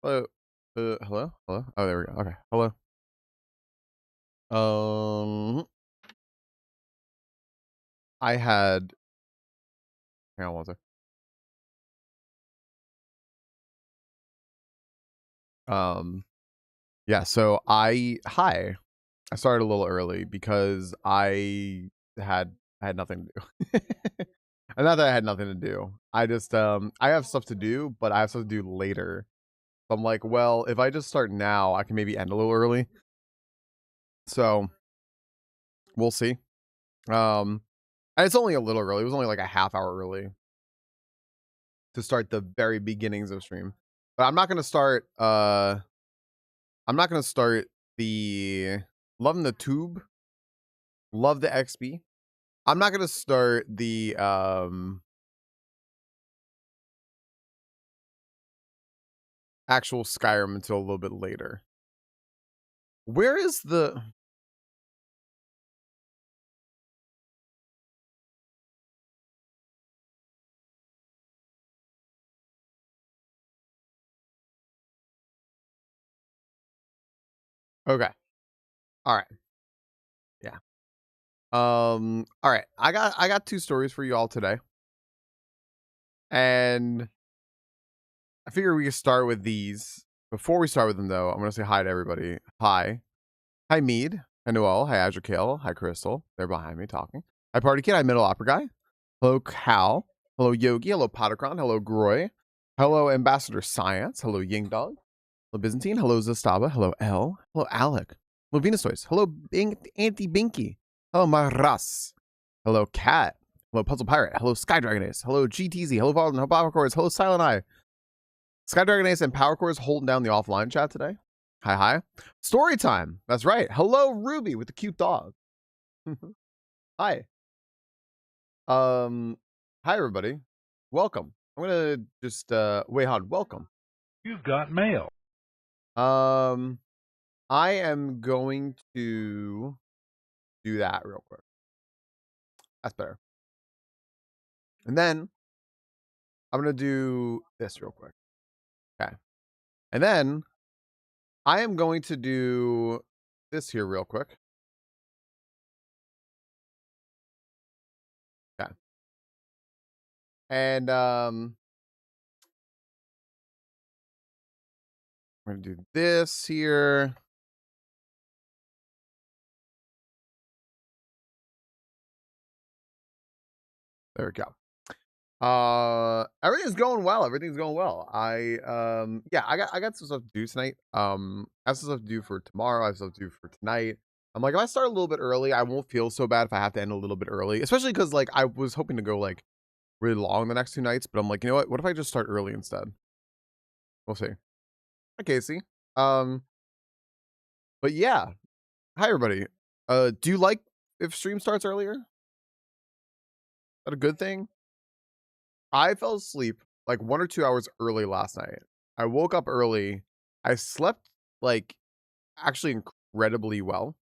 Hello? Hello? Oh, there we go. Okay. Hello. I had. Hang on one sec. Yeah. So I started a little early because I had nothing to do. And not that I had nothing to do. I have stuff to do, but I have stuff to do later. So I'm like, well, if I just start now, I can maybe end a little early. So we'll see. And it's only a little early. It was only like a half hour early to start the very beginnings of stream. But I'm not gonna start the loving the tube, love the XP. I'm not gonna start the actual Skyrim until a little bit later. Where is the Okay. All right. Yeah. All right. I got two stories for you all today. And I figure we can start with these. Before we start with them though, I'm gonna say hi to everybody. Hi. Hi Mead. Hi Noel. Hi Azure Kale. Hi Crystal. They're behind me talking. Hi Party Kid. Hi Middle Opera Guy. Hello Cal. Hello Yogi. Hello Pottercron. Hello Groy. Hello Ambassador Science. Hello Ying Dog. Hello Byzantine. Hello Zastaba. Hello L. Hello Alec. Hello Venus Toys. Hello Auntie Binky. Hello Maras. Hello Cat. Hello Puzzle Pirate. Hello Sky Dragon Ace. Hello GTZ. Hello Valden. Hello Power Chords. Hello Silent Eye. Sky Dragon Ace and Power Chords holding down the offline chat today. Hi, hi. Story time. That's right. Hello Ruby with the cute dog. Hi. Hi everybody. Welcome. I'm gonna just wait on. Welcome. You've got mail. I am going to do that real quick. That's better. And then I'm gonna do this real quick. Okay. And then I am going to do this here real quick. Okay. And I'm gonna do this here. There we go. Everything's going well. Everything's going well. Yeah, I got some stuff to do tonight. I have some stuff to do for tomorrow. I have stuff to do for tonight. I'm like, if I start a little bit early, I won't feel so bad if I have to end a little bit early, especially because like I was hoping to go like really long the next two nights, but I'm like, you know what if I just start early instead? We'll see. Hi Casey. um but yeah, hi everybody. Do you like if stream starts earlier? Is that a good thing? I fell asleep like 1 or 2 hours early last night. I woke up early. I slept like actually incredibly well.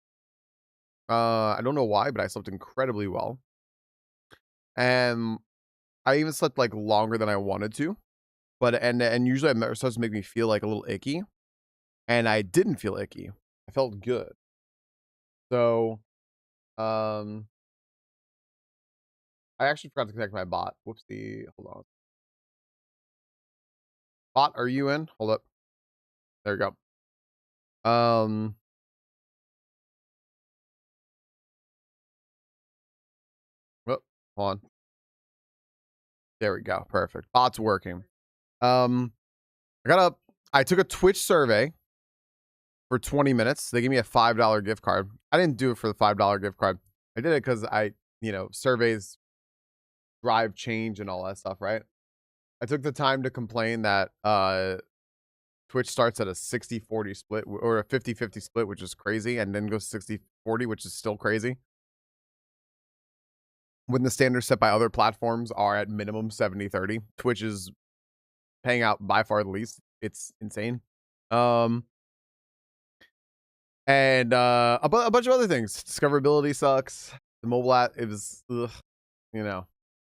I don't know why, but I slept incredibly well. And I even slept like longer than I wanted to. But and usually it starts to make me feel like a little icky. And I didn't feel icky. I felt good. So um I actually forgot to connect my bot. Whoopsie. Hold on. Bot, are you in? Hold up. There you go. Hold on. There we go. Perfect. Bot's working. I took a Twitch survey for 20 minutes. They gave me a $5 gift card. I didn't do it for the $5 gift card. I did it because surveys drive change and all that stuff, right? I took the time to complain that Twitch starts at a 60-40 split or a 50-50 split, which is crazy, and then goes 60-40, which is still crazy. When the standards set by other platforms are at minimum 70-30, Twitch is paying out by far the least. It's insane. And a bunch of other things. Discoverability sucks. The mobile app is ugh,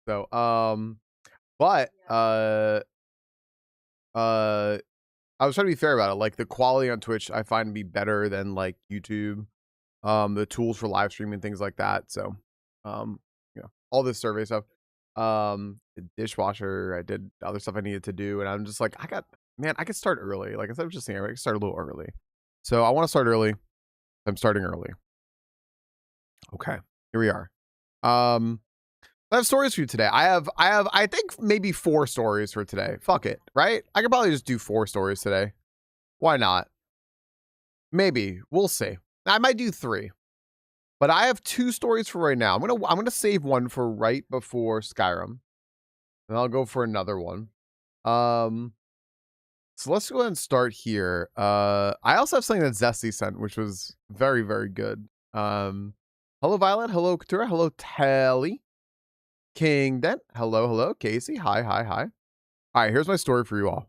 so but I was trying to be fair about it. Like the quality on Twitch, I find to be better than like YouTube. The tools for live streaming, things like that. So, all this survey stuff. The dishwasher, I did other stuff I needed to do, and I'm just like, I could start early. Like instead of just saying, I could start a little early. So I want to start early. I'm starting early. Okay, here we are. I have stories for you today. I think maybe 4 stories for today. Fuck it, right? I could probably just do 4 stories today. Why not? Maybe. We'll see. I might do 3. But I have 2 stories for right now. I'm gonna save one for right before Skyrim. And I'll go for another one. So let's go ahead and start here. I also have something that Zesty sent, which was very, very good. Hello, Violet. Hello, Katura. Hello, Telly. King Dent. Hello, hello. Casey. Hi, hi, hi. All right, here's my story for you all.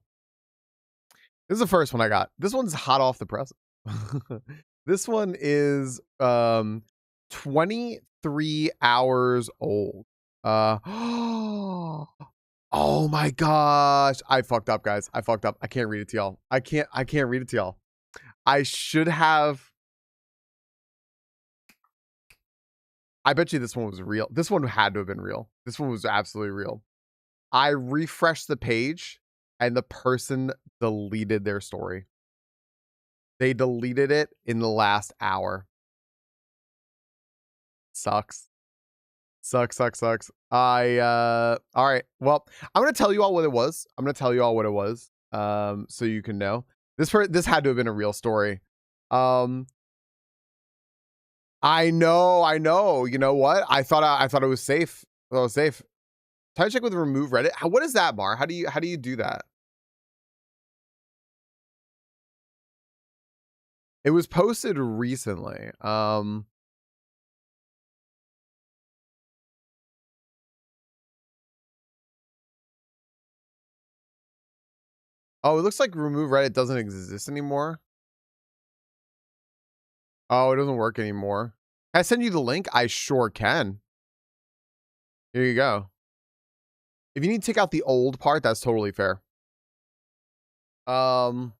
This is the first one I got. This one's hot off the press. This one is 23 hours old. Oh my gosh. I fucked up, guys. I fucked up. I can't read it to y'all. I can't read it to y'all. I should have. I bet you this one was real. This one had to have been real. This one was absolutely real. I refreshed the page and the person deleted their story. They deleted it in the last hour. Sucks. Sucks. All right. Well, I'm gonna tell you all what it was. So you can know. This had to have been a real story. I know. You know what? I thought it was safe. I thought it was safe. Try to check with remove Reddit. What is that, Mar? How do you do that? It was posted recently. Oh, it looks like remove Reddit doesn't exist anymore. Oh, it doesn't work anymore. Can I send you the link? I sure can. Here you go. If you need to take out the old part, that's totally fair. Yeah,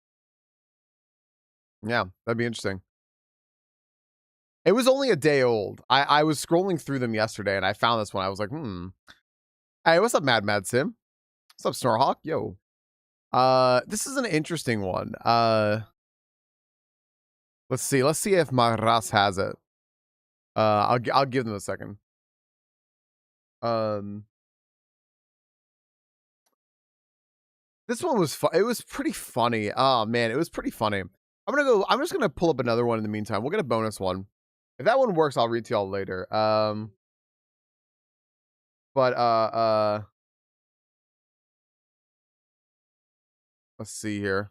that'd be interesting. It was only a day old. I was scrolling through them yesterday and I found this one. I was like, Hey, what's up, Mad Sim? What's up, Snorhawk? Yo. This is an interesting one. Let's see if Maras has it. I'll give them a second. This one was it was pretty funny. Oh man, it was pretty funny. I'm just gonna pull up another one in the meantime. We'll get a bonus one. If that one works, I'll read to y'all later. Let's see here.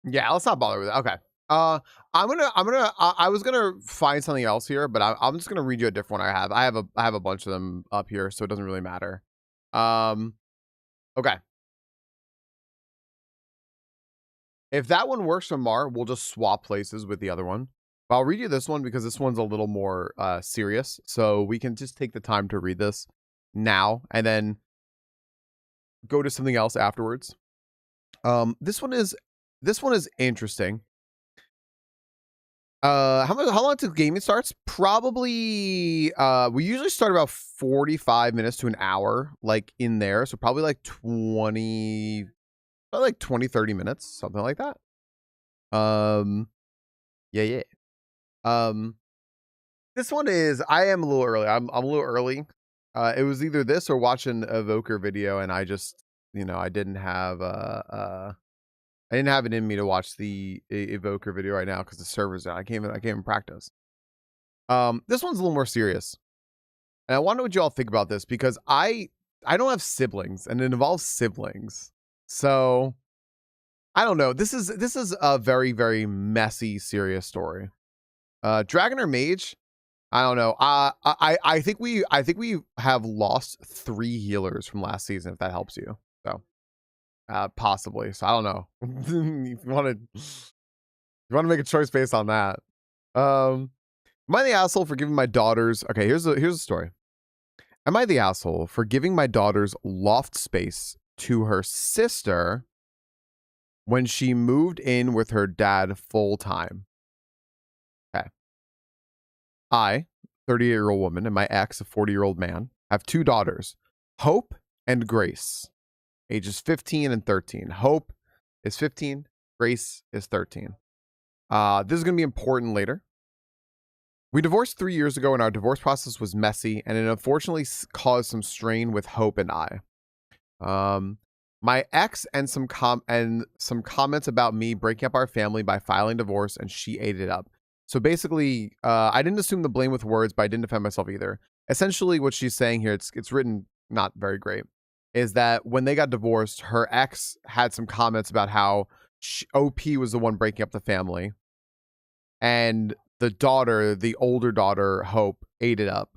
Yeah, let's not bother with it. Okay. I was gonna find something else here, but I'm just gonna read you a different one I have. I have a bunch of them up here, so it doesn't really matter. Okay. If that one works for Mar, we'll just swap places with the other one. But I'll read you this one because this one's a little more serious. So we can just take the time to read this now and then go to something else afterwards. This one is interesting. How long till gaming starts? Probably we usually start about 45 minutes to an hour, like in there. So probably like 20 30 minutes, something like that. Yeah. This one is I am a little early. I'm a little early. It was either this or watching a Evoker video, and I just, I didn't have it in me to watch the Evoker video right now because the server's down. I can't even practice. This one's a little more serious. And I wonder what you all think about this because I don't have siblings and it involves siblings. So I don't know. This is a very, very messy, serious story. Dragon or Mage, I don't know. I think we have lost 3 healers from last season, if that helps you. So, possibly. So I don't know. If you wanna make a choice based on that. Am I the asshole for giving my daughters okay, here's the story. Am I the asshole for giving my daughter's loft space to her sister when she moved in with her dad full time? Okay. I, 38-year-old woman, and my ex, a 40-year-old man, have 2 daughters, Hope and Grace, ages 15 and 13. Hope is 15, Grace is 13. This is going to be important later. We divorced 3 years ago, and our divorce process was messy, and it unfortunately caused some strain with Hope and I. My ex and some comments about me breaking up our family by filing divorce, and she ate it up. So basically, I didn't assume the blame with words, but I didn't defend myself either. Essentially, what she's saying here, it's written not very great, is that when they got divorced, her ex had some comments about how OP was the one breaking up the family, and the daughter, the older daughter, Hope, ate it up.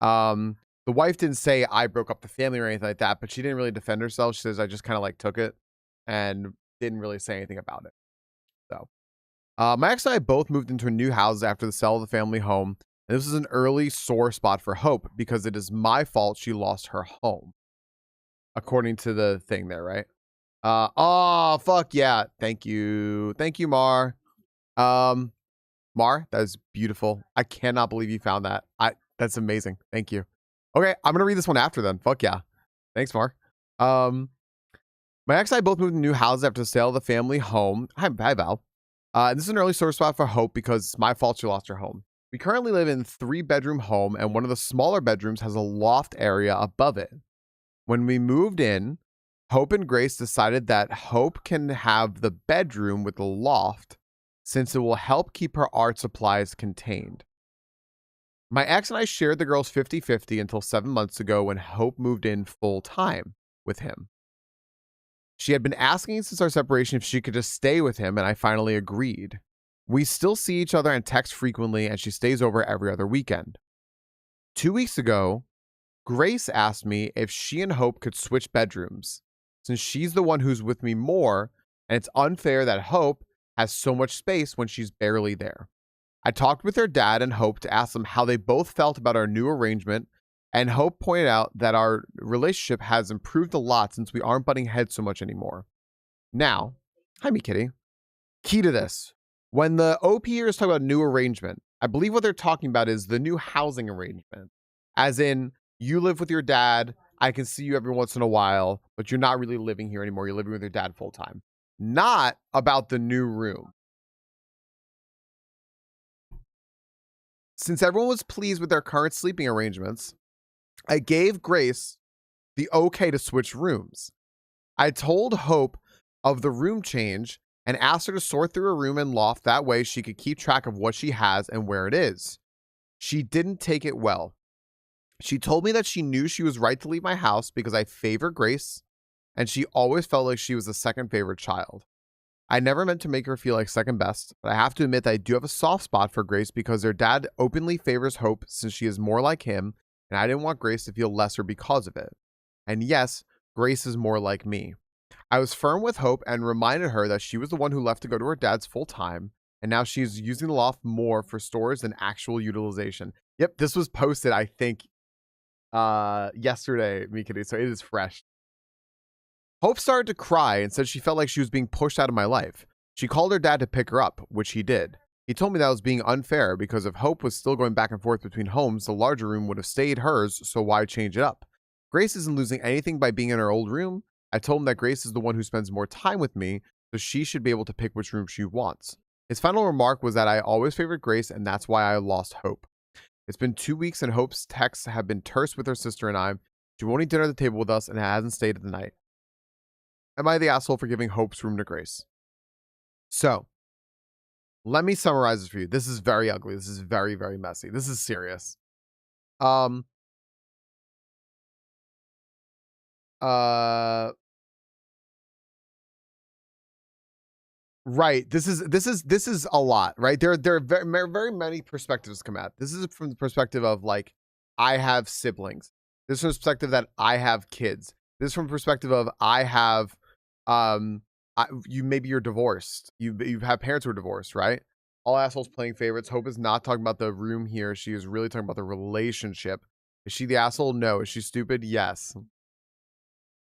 The wife didn't say I broke up the family or anything like that, but she didn't really defend herself. She says I just kind of like took it and didn't really say anything about it. So, my ex and I both moved into new houses after the sale of the family home. And this is an early sore spot for Hope because it is my fault she lost her home, according to the thing there, right? Oh fuck yeah! Thank you, Mar. Um, Mar, that is beautiful. I cannot believe you found that. That's amazing. Thank you. Okay, I'm gonna read this one after then. Fuck yeah. Thanks, Mar. My ex and I both moved to new houses after the sale of the family home. Hi, Val. This is an early sore spot for Hope because it's my fault she lost her home. We currently live in a 3-bedroom home, and one of the smaller bedrooms has a loft area above it. When we moved in, Hope and Grace decided that Hope can have the bedroom with the loft since it will help keep her art supplies contained. My ex and I shared the girls 50-50 until 7 months ago when Hope moved in full time with him. She had been asking since our separation if she could just stay with him, and I finally agreed. We still see each other and text frequently, and she stays over every other weekend. 2 weeks ago, Grace asked me if she and Hope could switch bedrooms, since she's the one who's with me more, and it's unfair that Hope has so much space when she's barely there. I talked with their dad and Hope to ask them how they both felt about our new arrangement, and Hope pointed out that our relationship has improved a lot since we aren't butting heads so much anymore. Now, hi, me kitty. Key to this. When the OPers talk about new arrangement, I believe what they're talking about is the new housing arrangement. As in, you live with your dad, I can see you every once in a while, but you're not really living here anymore. You're living with your dad full time. Not about the new room. Since everyone was pleased with their current sleeping arrangements, I gave Grace the okay to switch rooms. I told Hope of the room change and asked her to sort through her room and loft. That way she could keep track of what she has and where it is. She didn't take it well. She told me that she knew she was right to leave my house because I favor Grace, and she always felt like she was the second favorite child. I never meant to make her feel like second best, but I have to admit that I do have a soft spot for Grace because their dad openly favors Hope since she is more like him, and I didn't want Grace to feel lesser because of it. And yes, Grace is more like me. I was firm with Hope and reminded her that she was the one who left to go to her dad's full time, and now she's using the loft more for storage than actual utilization. Yep, this was posted, I think, yesterday, Mikity, so it is fresh. Hope started to cry and said she felt like she was being pushed out of my life. She called her dad to pick her up, which he did. He told me that was being unfair because if Hope was still going back and forth between homes, the larger room would have stayed hers, so why change it up? Grace isn't losing anything by being in her old room. I told him that Grace is the one who spends more time with me, so she should be able to pick which room she wants. His final remark was that I always favored Grace and that's why I lost Hope. It's been 2 weeks and Hope's texts have been terse with her sister and I. She won't eat dinner at the table with us and hasn't stayed the night. Am I the asshole for giving Hope's room to Grace? So, let me summarize this for you. This is very ugly. This is very, very messy. This is serious. Um, uh, Right. This is a lot, right? There are very many perspectives come out. This is from the perspective of like I have siblings. This is from the perspective that I have kids. This is from the perspective of I have you maybe you're divorced. You have parents who are divorced, right? All assholes playing favorites. Hope is not talking about the room here. She is really talking about the relationship. Is she the asshole? No. Is she stupid? Yes.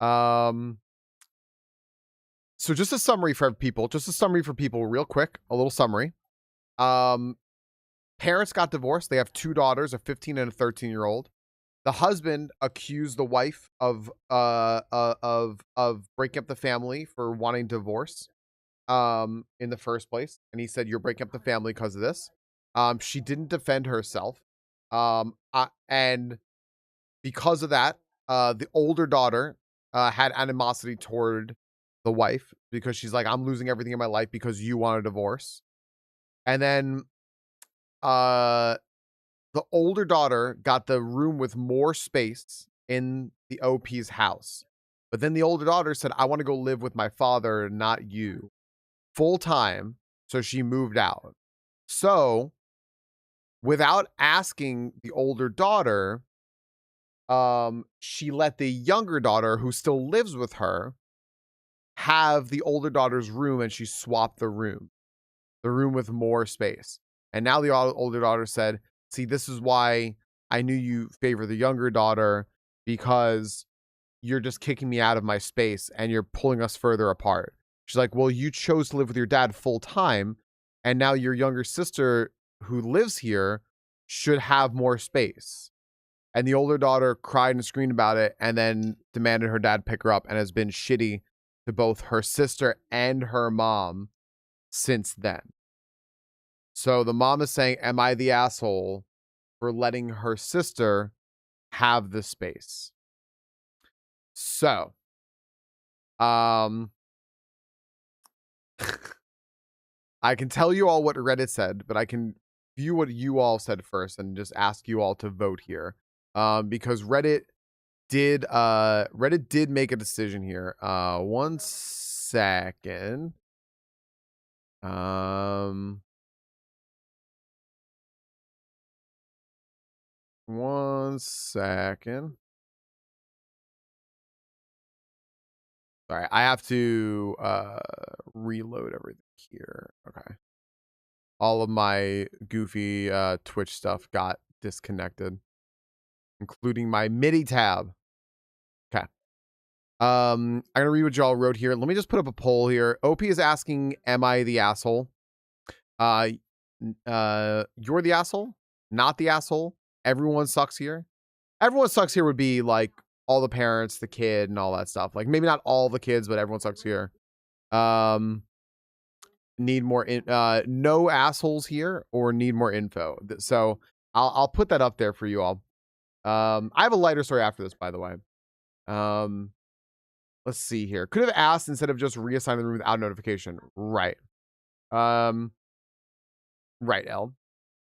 Um so just a summary for people, real quick, a little summary. Um, Parents got divorced. They have two daughters, a 15 and a 13-year-old. The husband accused the wife of breaking up the family for wanting divorce in the first place. And he said, "You're breaking up the family because of this." She didn't defend herself. And because of that, the older daughter had animosity toward the wife because she's like, "I'm losing everything in my life because you want a divorce." And then uh, the older daughter got the room with more space in the OP's house. But then the older daughter said, "I want to go live with my father, not you, full time." So she moved out. So without asking the older daughter, she let the younger daughter, who still lives with her, have the older daughter's room, and she swapped the room with more space. And now the older daughter said, "See, this is why I knew you favor the younger daughter, because you're just kicking me out of my space and you're pulling us further apart." She's like, "Well, you chose to live with your dad full time, and now your younger sister who lives here should have more space." And the older daughter cried and screamed about it and then demanded her dad pick her up, and has been shitty to both her sister and her mom since then. So the mom is saying, "Am I the asshole for letting her sister have the space?" So, um, I can tell you all what Reddit said, but I can view what you all said first and just ask you all to vote here. Because Reddit did make a decision here. One second. One second. Sorry, I have to reload everything here. Okay. All of my goofy Twitch stuff got disconnected, including my MIDI tab. Okay. I'm gonna read what y'all wrote here. Let me just put up a poll here. OP is asking, "Am I the asshole?" Uh, you're the asshole, not the asshole. Everyone sucks here. Everyone sucks here would be like all the parents, the kid, and all that stuff. Like maybe not all the kids, but everyone sucks here. Need more no assholes here, or need more info. So I'll put that up there for you all. I have a lighter story after this, by the way. Let's see here. Could have asked instead of just reassigning the room without notification. Right. Right, L.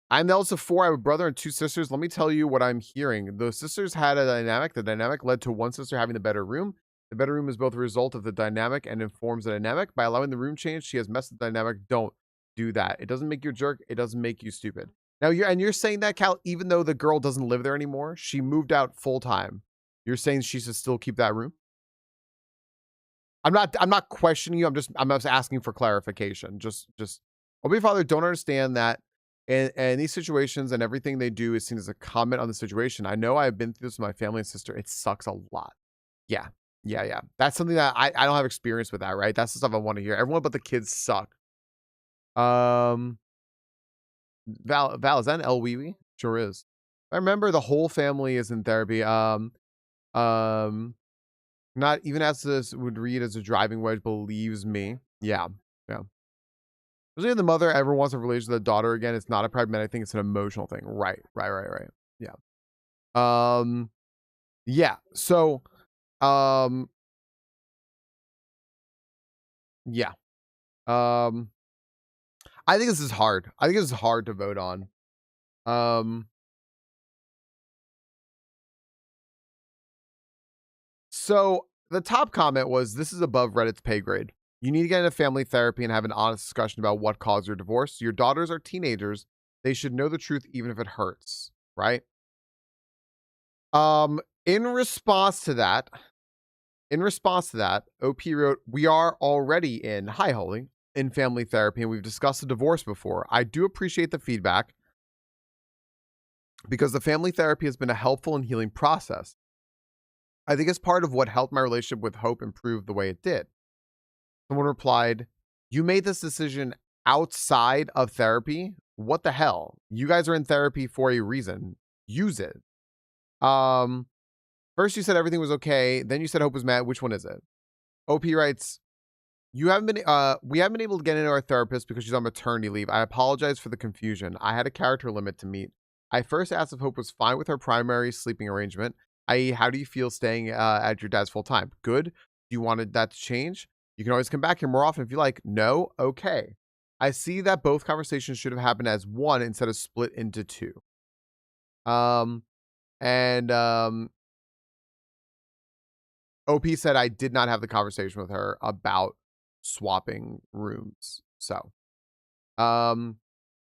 I'm the eldest of four. I have a brother and two sisters. Let me tell you what I'm hearing. The sisters had a dynamic. The dynamic led to one sister having the better room. The better room is both a result of the dynamic and informs the dynamic. By allowing the room change, she has messed the dynamic. Don't do that. It doesn't make you a jerk. It doesn't make you stupid. Now you're saying that, Cal, even though the girl doesn't live there anymore, she moved out full time. You're saying she should still keep that room? I'm not questioning you. I'm just asking for clarification. Just Obey Father, don't understand that in these situations, and everything they do is seen as a comment on the situation. I know I've been through this with my family and sister. It sucks a lot. Yeah. Yeah. That's something that I don't have experience with that, right? That's the stuff I want to hear. Everyone but the kids suck. Val, is that an El Wee? Sure is. I remember the whole family is in therapy. Not even as this would read as a driving wedge, believes me. Yeah. Especially if the mother ever wants a relation with the daughter again, it's not a pragmatic thing, it's an emotional thing. Right. Yeah. Yeah. So, yeah. I think this is hard. I think this is hard to vote on. So the top comment was, "This is above Reddit's pay grade." You need to get into family therapy and have an honest discussion about what caused your divorce. Your daughters are teenagers. They should know the truth even if it hurts, right? In response to that, OP wrote, "We are already in, hi Holy, in family therapy and we've discussed the divorce before. I do appreciate the feedback because the family therapy has been a helpful and healing process. I think it's part of what helped my relationship with Hope improve the way it did." Someone replied, "You made this decision outside of therapy? What the hell? You guys are in therapy for a reason. Use it." Um, First you said everything was okay, then you said Hope was mad. Which one is it? OP writes, we haven't been able to get into our therapist because she's on maternity leave. I apologize for the confusion. I had a character limit to meet. I first asked if Hope was fine with her primary sleeping arrangement, i.e., how do you feel staying at your dad's full time? Good. Do you wanted that to change? You can always come back here more often if you like. No? Okay. I see that both conversations should have happened as one instead of split into two. And OP said I did not have the conversation with her about swapping rooms. So,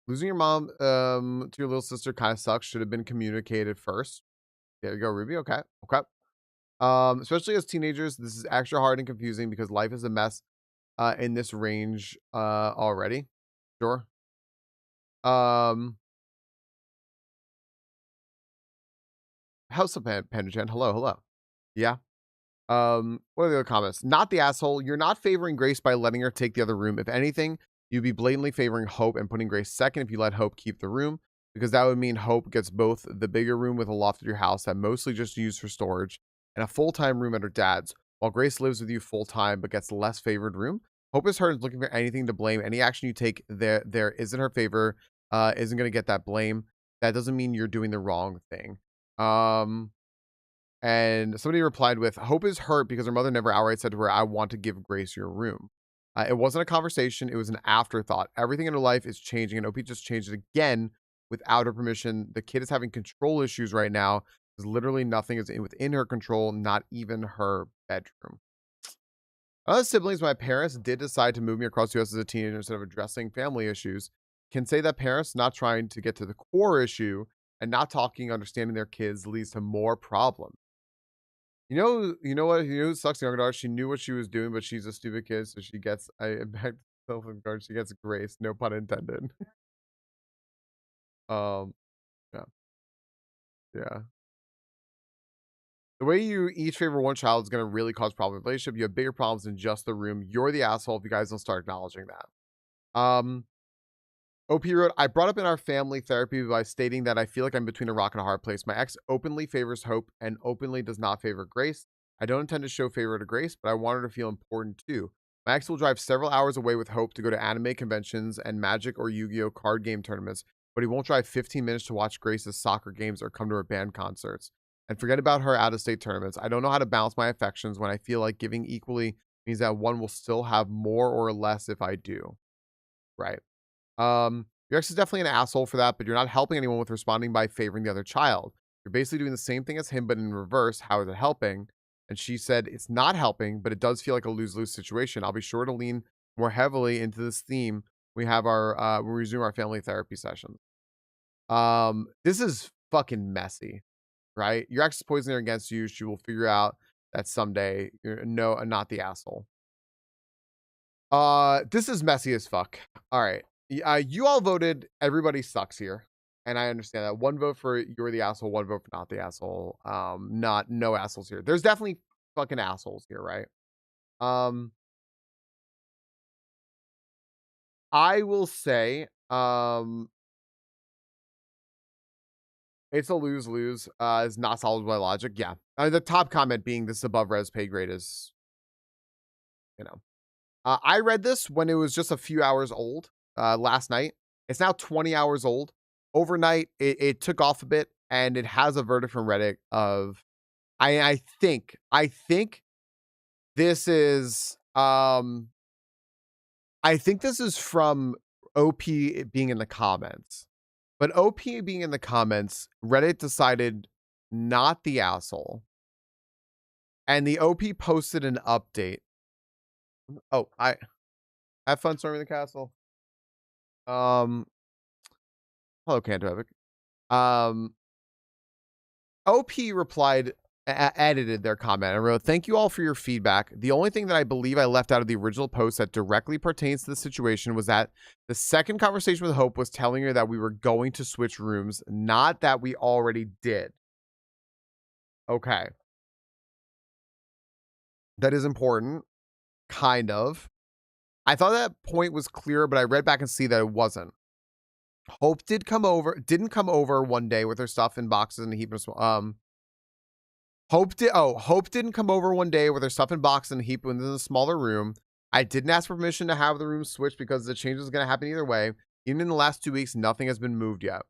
losing your mom to your little sister kind of sucks. Should have been communicated first. There you go, Ruby. Okay. Okay. Especially as teenagers, this is extra hard and confusing because life is a mess in this range already. Sure. Um House of Pandachan. Hello, hello. Yeah. What are the other comments? Not the asshole. You're not favoring Grace by letting her take the other room. If anything, you'd be blatantly favoring Hope and putting Grace second if you let Hope keep the room, because that would mean Hope gets both the bigger room with a loft at your house that mostly just used for storage and a full-time room at her dad's, while Grace lives with you full-time but gets less favored room. Hope is hurt, looking for anything to blame. Any action you take there isn't her favor, isn't going to get that blame. That doesn't mean you're doing the wrong thing. And somebody replied with, Hope is hurt because her mother never outright said to her, I want to give Grace your room. It wasn't a conversation. It was an afterthought. Everything in her life is changing, and OP just changed it again without her permission. The kid is having control issues right now because literally nothing is within her control, not even her bedroom. Other siblings, my parents did decide to move me across the US as a teenager instead of addressing family issues. Can say that parents not trying to get to the core issue and not talking, understanding their kids leads to more problems. You know what? You know who sucks? The younger daughter. She knew what she was doing, but she's a stupid kid, so she gets. I back self guard. She gets grace. No pun intended. um, yeah, yeah. The way you each favor one child is going to really cause problems in the relationship. You have bigger problems than just the room. You're the asshole if you guys don't start acknowledging that. OP wrote, I brought up in our family therapy by stating that I feel like I'm between a rock and a hard place. My ex openly favors Hope and openly does not favor Grace. I don't intend to show favor to Grace, but I want her to feel important too. My ex will drive several hours away with Hope to go to anime conventions and Magic or Yu-Gi-Oh card game tournaments, but he won't drive 15 minutes to watch Grace's soccer games or come to her band concerts. And forget about her out-of-state tournaments. I don't know how to balance my affections when I feel like giving equally means that one will still have more or less if I do. Right. Your ex is definitely an asshole for that, but you're not helping anyone with responding by favoring the other child. You're basically doing the same thing as him, but in reverse. How is it helping? And she said it's not helping, but it does feel like a lose-lose situation. I'll be sure to lean more heavily into this theme. We have our when we resume our family therapy sessions. This is fucking messy, right? Your ex is poisoning her against you. She will figure out that someday you're not the asshole. This is messy as fuck. All right. You all voted everybody sucks here. And I understand that. One vote for you're the asshole, one vote for not the asshole. Not no assholes here. There's definitely fucking assholes here, right? I will say, it's a lose-lose. Is not solid by logic. Yeah. The top comment being this above res pay grade is, you know. I read this when it was just a few hours old last night. It's now 20 hours old. Overnight, it took off a bit, and it has a verdict from Reddit of I think this is I think this is from OP being in the comments. But OP being in the comments, Reddit decided not the asshole. And the OP posted an update Oh, I have fun storming the castle. Um, hello, Cantovic. Um, OP replied, edited their comment and wrote, "Thank you all for your feedback. The only thing that I believe I left out of the original post that directly pertains to the situation was that the second conversation with Hope was telling her that we were going to switch rooms, not that we already did." Okay. That is important. Kind of. I thought that point was clear, but I read back and see that it wasn't. Hope didn't come over one day with her stuff in boxes and a heap of Hope didn't come over one day with her stuff in boxes and a heap in a smaller room. I didn't ask for permission to have the room switched because the change was going to happen either way. Even in the last 2 weeks, nothing has been moved yet.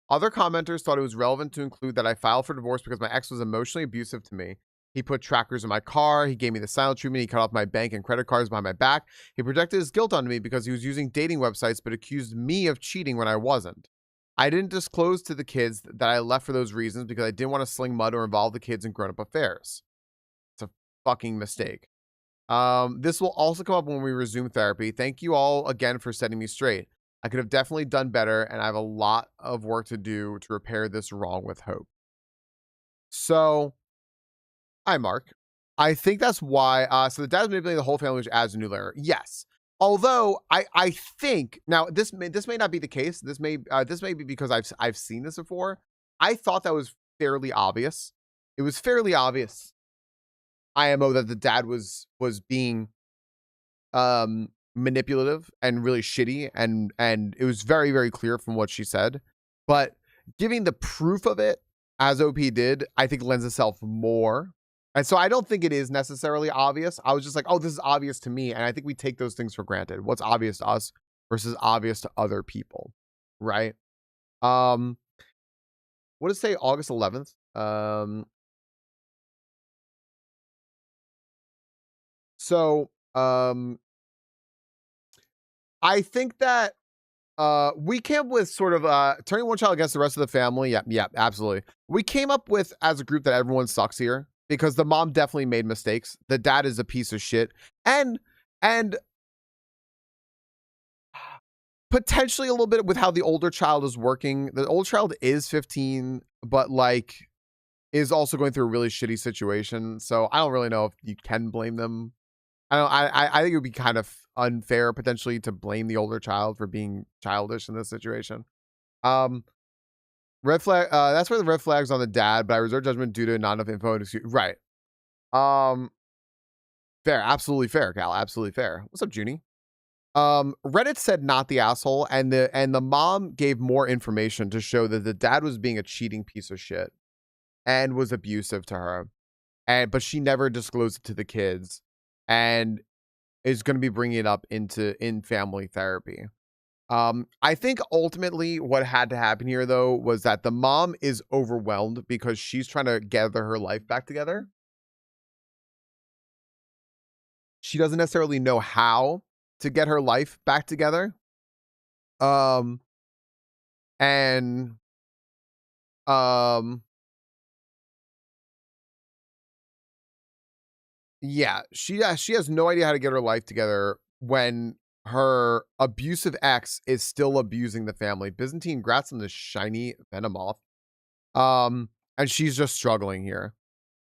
Other commenters thought it was relevant to include that I filed for divorce because my ex was emotionally abusive to me. He put trackers in my car. He gave me the silent treatment. He cut off my bank and credit cards behind my back. He projected his guilt onto me because he was using dating websites but accused me of cheating when I wasn't. I didn't disclose to the kids that I left for those reasons because I didn't want to sling mud or involve the kids in grown-up affairs. It's a fucking mistake. This will also come up when we resume therapy. Thank you all again for setting me straight. I could have definitely done better, and I have a lot of work to do to repair this wrong with Hope. So, hi, Mark. I think that's why. So the dad's manipulating the whole family, which adds a new layer. Yes. Although I think now this may not be the case. This may be because I've seen this before. I thought that was fairly obvious. It was fairly obvious. IMO that the dad was being manipulative and really shitty, and it was very, very clear from what she said. But giving the proof of it, as OP did, I think lends itself more. And so I don't think it is necessarily obvious. I was just like, oh, this is obvious to me. And I think we take those things for granted. What's obvious to us versus obvious to other people, right? What does it say? August 11th. So I think that we came up with sort of turning one child against the rest of the family. Yeah, absolutely. We came up with as a group that everyone sucks here because the mom definitely made mistakes. The dad is a piece of shit, and potentially a little bit with how the older child is working. The older child is 15, but like is also going through a really shitty situation. So I don't really know if you can blame them. I think it would be kind of unfair potentially to blame the older child for being childish in this situation. Red flag. That's where the red flag's on the dad, but I reserve judgment due to not enough info. Right. Fair. Absolutely fair, Cal. Absolutely fair. What's up, Junie? Reddit said not the asshole, and the mom gave more information to show that the dad was being a cheating piece of shit and was abusive to her, but she never disclosed it to the kids, and is going to be bringing it up in family therapy. I think ultimately what had to happen here, though, was that the mom is overwhelmed because she's trying to gather her life back together. She doesn't necessarily know how to get her life back together. And yeah, she has no idea how to get her life together when her abusive ex is still abusing the family. Byzantine, grats on the shiny Venomoth. And she's just struggling here.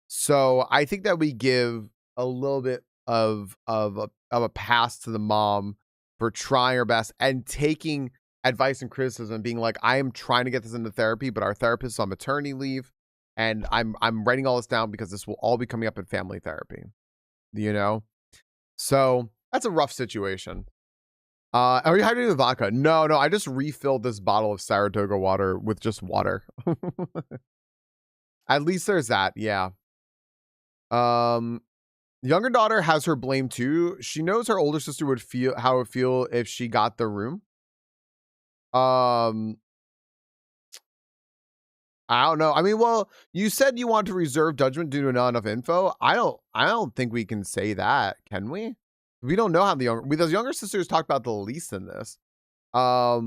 So I think that we give a little bit of a pass to the mom for trying her best and taking advice and criticism, being like, I am trying to get this into therapy, but our therapist is on maternity leave, and I'm writing all this down because this will all be coming up in family therapy. You know? So that's a rough situation. Are you hydrating with vodka? No, I just refilled this bottle of Saratoga water with just water. At least there's that, yeah. Younger daughter has her blame too. She knows her older sister would feel how it would feel if she got the room. I don't know. I mean, well, you said you want to reserve judgment due to not enough info. I don't think we can say that, can we? We don't know how those younger sisters talk about the least in this. I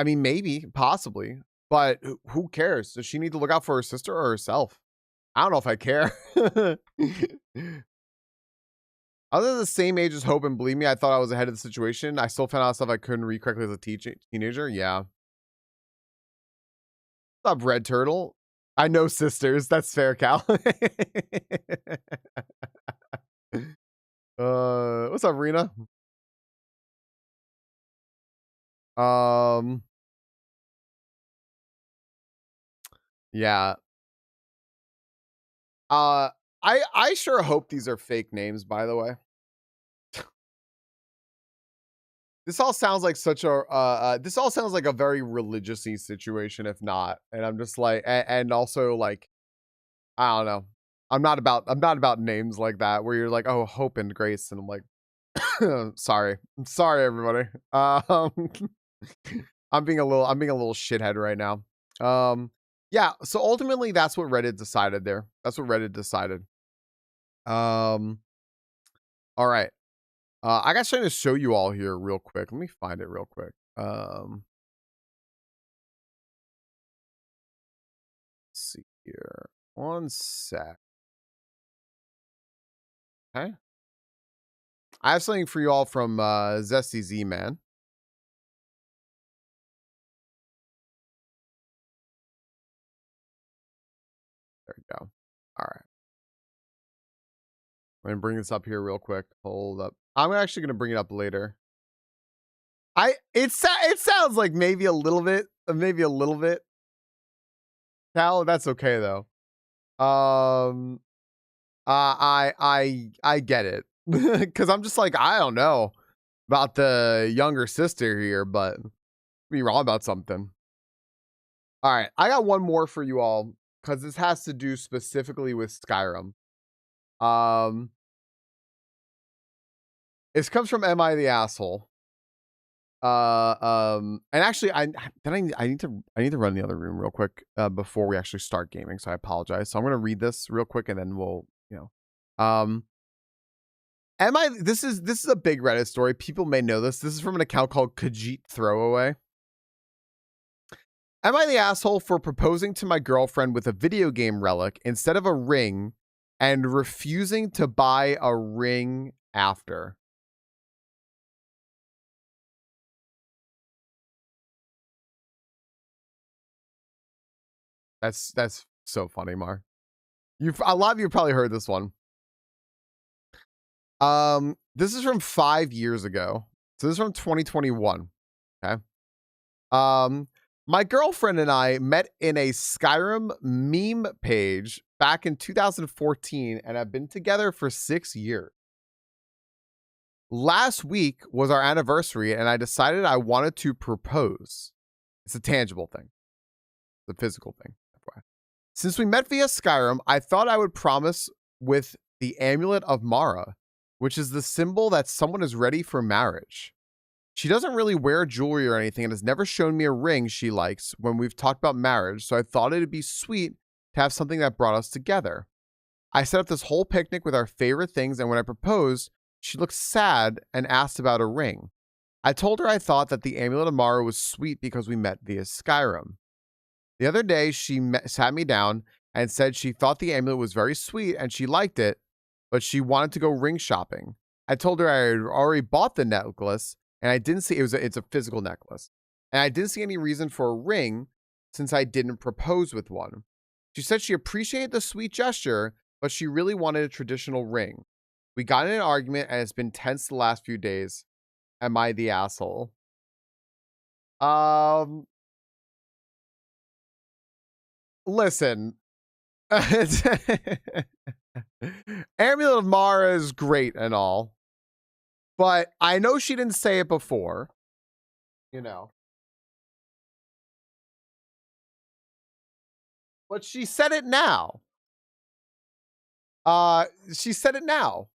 mean, maybe, possibly, but who cares? Does she need to look out for her sister or herself? I don't know if I care. Other than the same age as Hope, and believe me, I thought I was ahead of the situation. I still found out stuff I couldn't read correctly as a teenager. Yeah. What's up, Red Turtle? I know sisters. That's fair, Cal. What's up, Rena? Um, yeah. Uh, I sure hope these are fake names, by the way. This all sounds like such a this all sounds like a very religious-y situation, if not. And I'm just like, and also like, I don't know. I'm not about names like that where you're like, oh, Hope and Grace, and I'm like, sorry, I'm sorry, everybody. I'm being a little shithead right now. Yeah. So ultimately, that's what Reddit decided there. That's what Reddit decided. Um, all right. I got something to show you all here real quick. Let me find it real quick. Let's see here. One sec. Okay. I have something for you all from Zesty Z Man. There you go. All right. I'm gonna bring this up here real quick. Hold up. I'm actually gonna bring it up later. It sounds like maybe a little bit, Cal. That's okay though. I get it because I'm just like, I don't know about the younger sister here, but be wrong about something. All right, I got one more for you all because this has to do specifically with Skyrim. This comes from Am I the Asshole? And actually, I need to run the other room real quick before we actually start gaming. So I apologize. So I'm gonna read this real quick, and then we'll, this is a big Reddit story. People may know this. This is from an account called Khajiit Throwaway. Am I the asshole for proposing to my girlfriend with a video game relic instead of a ring and refusing to buy a ring after? That's so funny, Mar. A lot of you probably heard this one. This is from 5 years ago. So this is from 2021. Okay. My girlfriend and I met in a Skyrim meme page back in 2014 and have been together for 6 years. Last week was our anniversary and I decided I wanted to propose. It's a tangible thing. It's a physical thing. Since we met via Skyrim, I thought I would promise with the Amulet of Mara, which is the symbol that someone is ready for marriage. She doesn't really wear jewelry or anything and has never shown me a ring she likes when we've talked about marriage, so I thought it'd be sweet to have something that brought us together. I set up this whole picnic with our favorite things, and when I proposed, she looked sad and asked about a ring. I told her I thought that the Amulet of Mara was sweet because we met via Skyrim. The other day, she sat me down and said she thought the amulet was very sweet and she liked it, but she wanted to go ring shopping. I told her I had already bought the necklace and I didn't see it's a physical necklace. And I didn't see any reason for a ring since I didn't propose with one. She said she appreciated the sweet gesture, but she really wanted a traditional ring. We got in an argument and it's been tense the last few days. Am I the asshole? Listen. Amulet of Mara is great and all, but I know she didn't say it before, but she said it now. She said it now.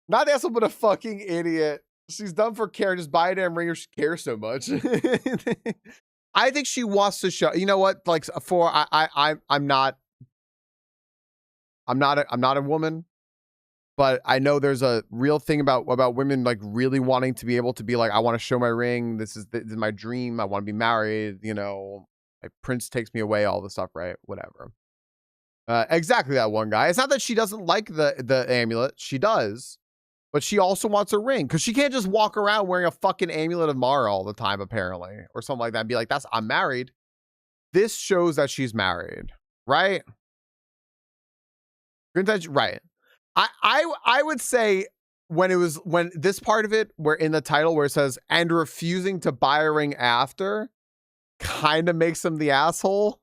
Not the asshole, but a fucking idiot. She's done for care. Just buy a damn ring if she cares so much. I think she wants to show. You know what? Like I'm not a woman, but I know there's a real thing about women like really wanting to be able to be like, I want to show my ring. This is my dream. I want to be married. My prince takes me away. All the stuff, right? Whatever. Exactly that one guy. It's not that she doesn't like the amulet. She does. But she also wants a ring because she can't just walk around wearing a fucking amulet of Mara all the time, apparently, or something like that, and be like, I'm married. This shows that she's married, right? Right. I would say when this part of it where in the title where it says and refusing to buy a ring after kind of makes him the asshole.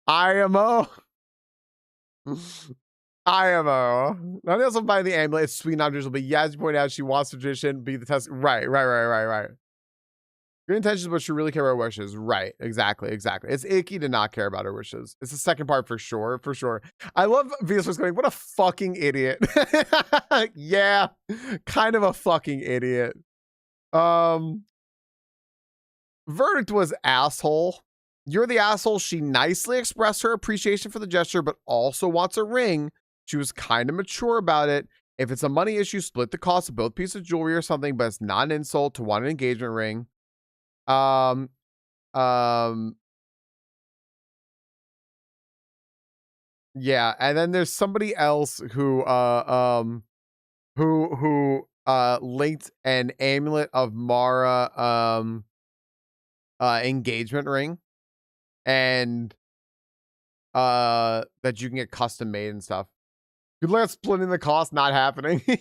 IMO. IMO. Not also buy the amulet. It's sweet, not but yeah, as you point out, she wants the tradition, be the test. Right. Good intentions, but she really care about her wishes. Right. Exactly. It's icky to not care about her wishes. It's the second part for sure. I love Venus was going, what a fucking idiot. Yeah. Kind of a fucking idiot. Verdict was asshole. You're the asshole. She nicely expressed her appreciation for the gesture, but also wants a ring. She was kind of mature about it. If it's a money issue, split the cost of both pieces of jewelry or something, but it's not an insult to want an engagement ring. Yeah, and then there's somebody else who linked an amulet of Mara engagement ring and that you can get custom made and stuff. Good luck splitting the cost, not happening. You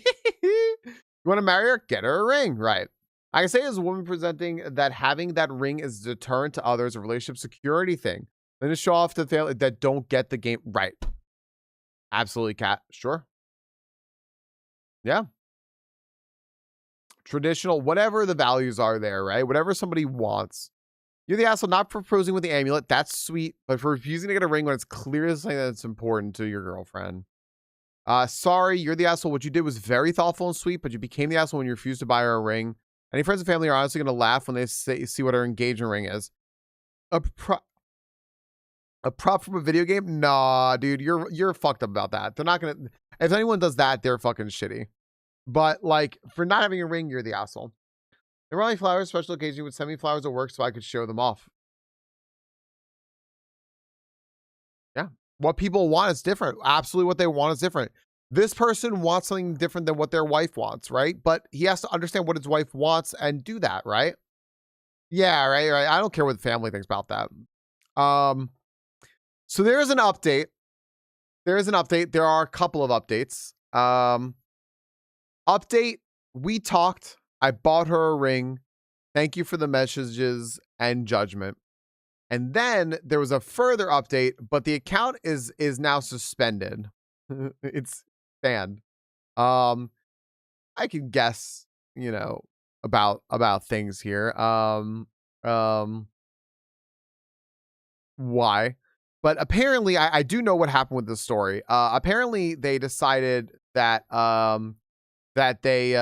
want to marry her? Get her a ring, right? I can say as a woman presenting that having that ring is a deterrent to others, a relationship security thing. Then to show off to the family that don't get the game right. Absolutely, Cat. Sure. Yeah. Traditional, whatever the values are there, right? Whatever somebody wants. You're the asshole not proposing with the amulet. That's sweet. But for refusing to get a ring when it's clearly something that's important to your girlfriend. Sorry, you're the asshole. What you did was very thoughtful and sweet, but you became the asshole when you refused to buy her a ring. Any friends and family are honestly going to laugh when they see what her engagement ring is. A prop from a video game? Nah, dude, you're fucked up about that. They're not going to... If anyone does that, they're fucking shitty. But, like, for not having a ring, you're the asshole. There were only flowers, special occasion, you would send me flowers at work so I could show them off. Yeah. What people want is different. Absolutely what they want is different. This person wants something different than what their wife wants, right? But he has to understand what his wife wants and do that, right? Yeah, right. I don't care what the family thinks about that. So there is an update. There are a couple of updates. Update, we talked. I bought her a ring. Thank you for the messages and judgment. And then there was a further update, but the account is now suspended. It's banned. I can guess, about things here. Why? But apparently, I do know what happened with the story. Apparently, they decided that they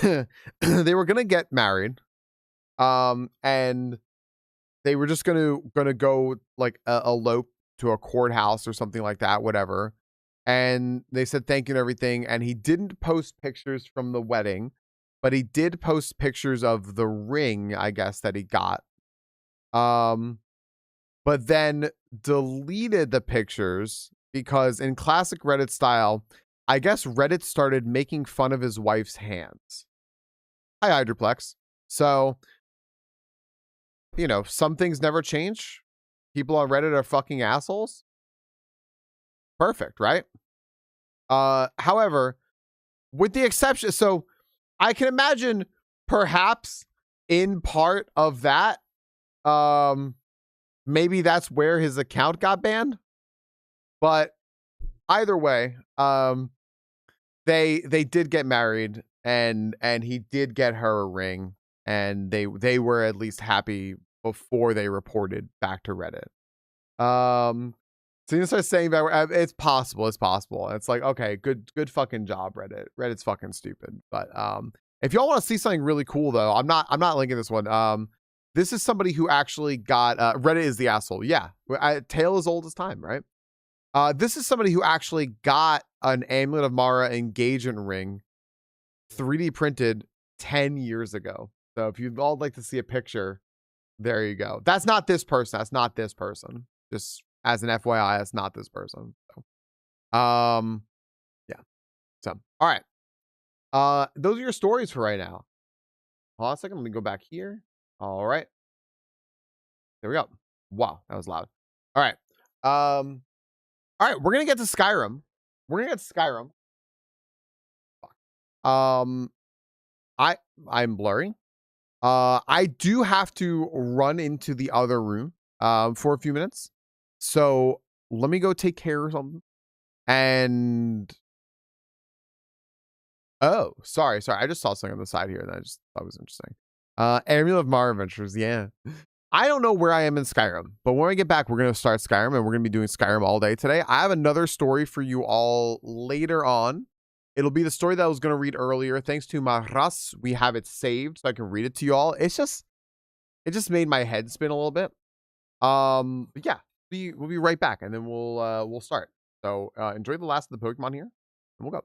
they were gonna get married, and they were just gonna go like elope to a courthouse or something like that, whatever. And they said thank you and everything. And he didn't post pictures from the wedding, but he did post pictures of the ring, I guess, that he got. But then deleted the pictures because in classic Reddit style, I guess Reddit started making fun of his wife's hands. Hi, Hydroplex. So, some things never change. People on Reddit are fucking assholes. Perfect, right? However, with the exception, so I can imagine perhaps in part of that, maybe that's where his account got banned. But either way, they did get married and he did get her a ring, and they were at least happy before they reported back to Reddit. So you start saying that it's possible. It's like, okay, good fucking job, Reddit. Reddit's fucking stupid. But if y'all want to see something really cool though, I'm not linking this one. This is somebody who actually got Reddit is the asshole. Yeah. Tale as old as time, right? This is somebody who actually got an Amulet of Mara engagement ring 3D printed 10 years ago. So if you'd all like to see a picture, There you go. That's not this person. That's not this person. Just as an FYI, that's not this person. So, yeah. So, all right. Those are your stories for right now. Hold on a second. Let me go back here. All right. There we go. Wow, that was loud. All right. All right, we're gonna get to Skyrim. We're gonna get to Skyrim. Um, I I'm blurry. I do have to run into the other room for a few minutes. So let me go take care of something. And oh, sorry. I just saw something on the side here that I just thought was interesting. Amulet of Mara Adventures, yeah. I don't know where I am in Skyrim, but when I get back, we're gonna start Skyrim and we're gonna be doing Skyrim all day today. I have another story for you all later on. It'll be the story that I was gonna read earlier. Thanks to Mahras, we have it saved so I can read it to you all. It just made my head spin a little bit. But yeah, we'll be right back, and then we'll start. So enjoy the last of the Pokemon here, and we'll go.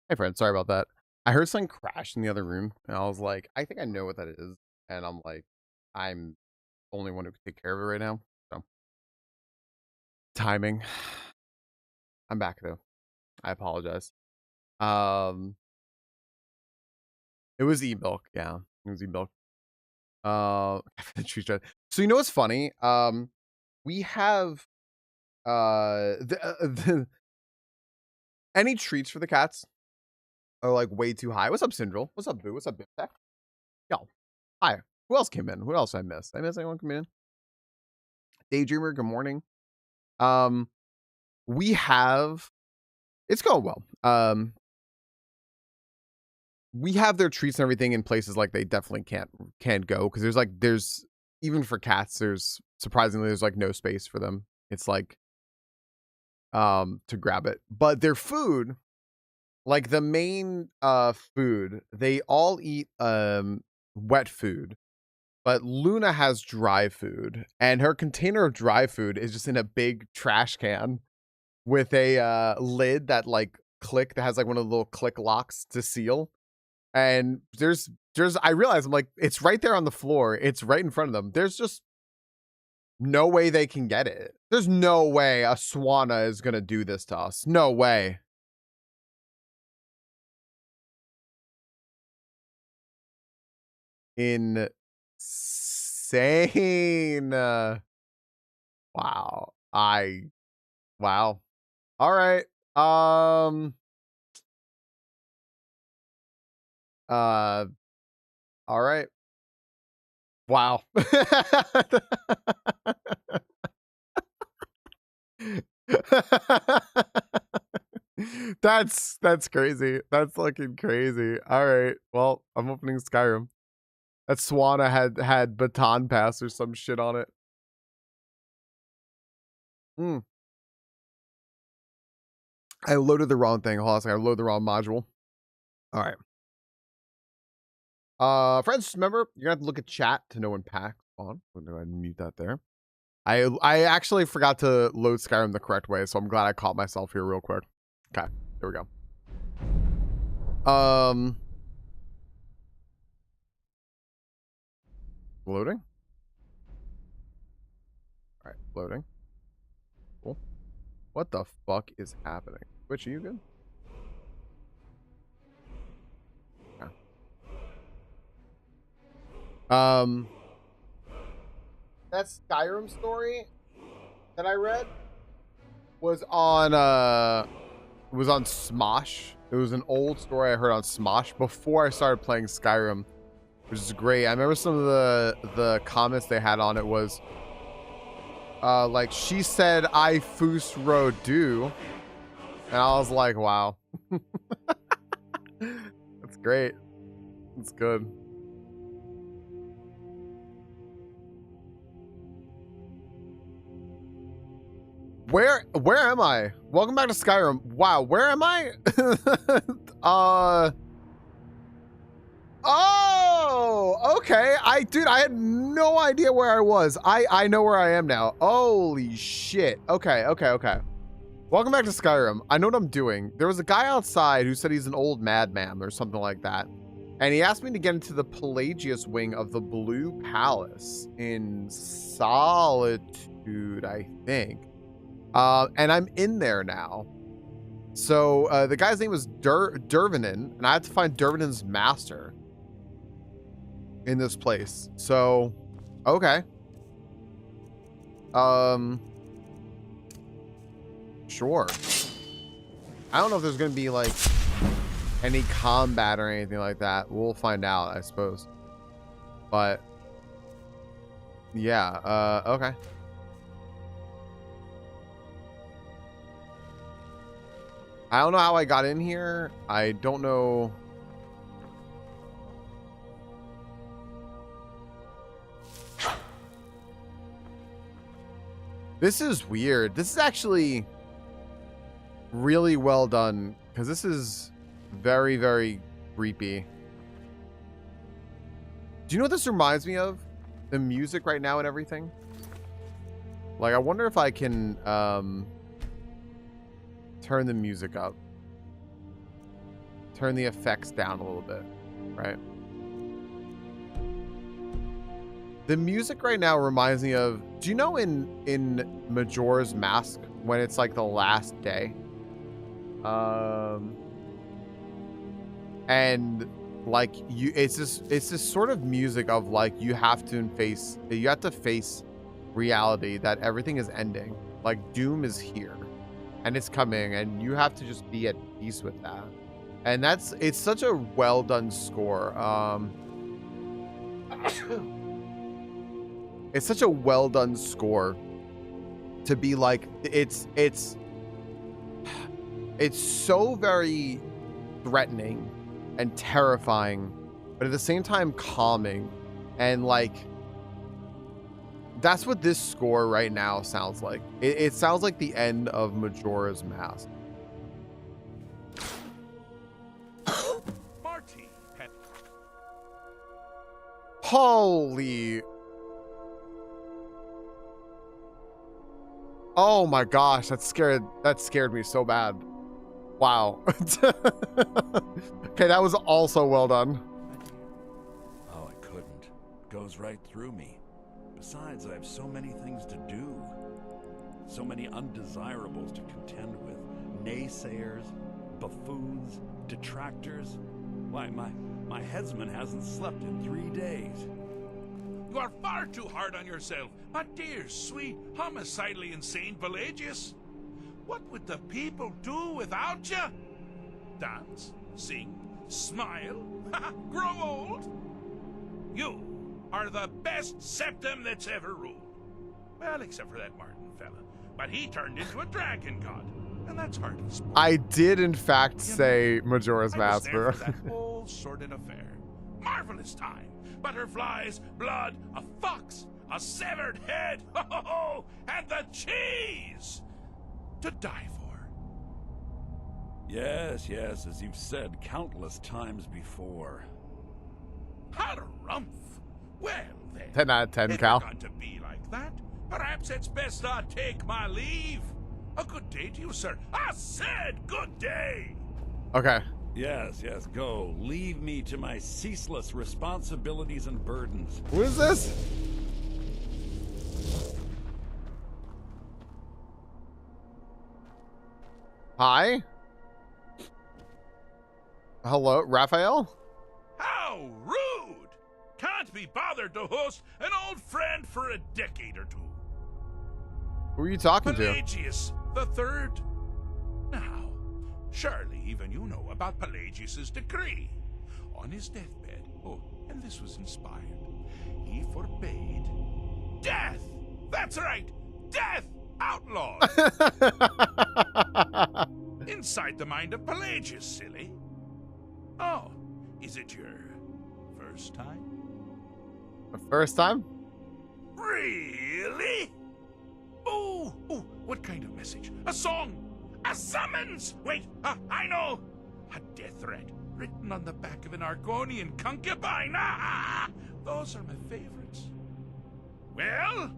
Hey, friend. Sorry about that. I heard something crash in the other room, and I was like, I think I know what that is. And I'm like, I'm the only one who can take care of it right now. So, timing. I'm back, though. I apologize. Um, it was e-milk. Yeah, it was e-milk. So you know what's funny? We have any treats for the cats are like way too high. What's up, Syndrel? What's up, Boo? What's up, Big Tech? Yo, hi. Who else came in? Who else I missed? I miss anyone coming in? Daydreamer, good morning. We have it's going well. We have their treats and everything in places like they definitely can't go because there's even for cats, there's like no space for them. It's like to grab it. But their food, like the main food, they all eat wet food. But Luna has dry food, and her container of dry food is just in a big trash can with a lid that has like one of the little click locks to seal. And I realize I'm like, it's right there on the floor. It's right in front of them. There's just no way they can get it. There's no way a Swana is gonna do this to us. No way. Insane. Wow. Wow. All right. All right. Wow. That's crazy. That's fucking crazy. All right. Well, I'm opening Skyrim. That Swana had baton pass or some shit on it. I loaded the wrong thing. Hold on a second. I loaded the wrong module. All right. Friends, remember, you're gonna have to look at chat to know when pack's on. I'm gonna go ahead and mute that there. I actually forgot to load Skyrim the correct way, so I'm glad I caught myself here real quick. Okay, there we go. Loading. All right, loading. Cool. What the fuck is happening? Twitch, are you good? Yeah. That Skyrim story that I read was on Smosh. It was an old story I heard on Smosh before I started playing Skyrim, which is great. I remember some of the comments they had on it was like, she said I foos ro do, and I was like, wow. That's great. That's good. Where am I? Welcome back to Skyrim. Wow, where am I? Oh, okay. Dude, I had no idea where I was. I know where I am now. Holy shit. Okay. Welcome back to Skyrim. I know what I'm doing. There was a guy outside who said he's an old madman or something like that. And he asked me to get into the Pelagius wing of the Blue Palace in Solitude, I think. And I'm in there now. So the guy's name was Dervinin, and I had to find Dervinin's master in this place. So, okay. Sure. I don't know if there's gonna be like any combat or anything like that. We'll find out, I suppose. But yeah, okay. I don't know how I got in here. I don't know. This is weird. This is actually really well done because this is very, very creepy. Do you know what this reminds me of? The music right now and everything. Like, I wonder if I can turn the music up. turn the effects down a little bit, right? The music right now reminds me of, do you know in Majora's Mask when it's like the last day? And like it's this sort of music of like you have to face reality that everything is ending. Like doom is here and it's coming and you have to just be at peace with that. And it's such a well done score. It's such a well done score to be like, it's so very threatening and terrifying, but at the same time calming. And like, that's what this score right now sounds like. It sounds like the end of Majora's Mask. Holy. Oh my gosh, that scared me so bad. Wow. Okay, that was also well done. Oh, I couldn't. Goes right through me. Besides, I have so many things to do. So many undesirables to contend with. Naysayers, buffoons, detractors. Why, my headsman hasn't slept in 3 days. You are far too hard on yourself, my dear, sweet, homicidally insane Pelagius. What would the people do without you? Dance, sing, smile, grow old? You are the best septum that's ever ruled. Well, except for that Martin fella. But he turned into a dragon god, and that's hardly sport. I did, in fact, say Majora's Mask. I was there for that whole sordid affair. Marvelous time. Butterflies, blood, a fox, a severed head, and the cheese to die for. Yes, as you've said countless times before. Harumph. Well then, 10 out of 10, if Cal. you're going to be like that, perhaps it's best I take my leave. A good day to you, sir. I said good day. Okay. Yes, go. Leave me to my ceaseless responsibilities and burdens. Who is this? Hi? Hello, Raphael? How rude! Can't be bothered to host an old friend for a decade or two. Who are you talking to? Pelagius the Third. Now, surely even you know about Pelagius's decree. On his deathbed, oh, and this was inspired, he forbade death. That's right, death outlawed. Inside the mind of Pelagius, silly. Oh, is it your first time? The first time? Really? Oh, what kind of message? A song? A summons? Wait, I know. A death threat written on the back of an Argonian concubine. Those are my favorites. Well,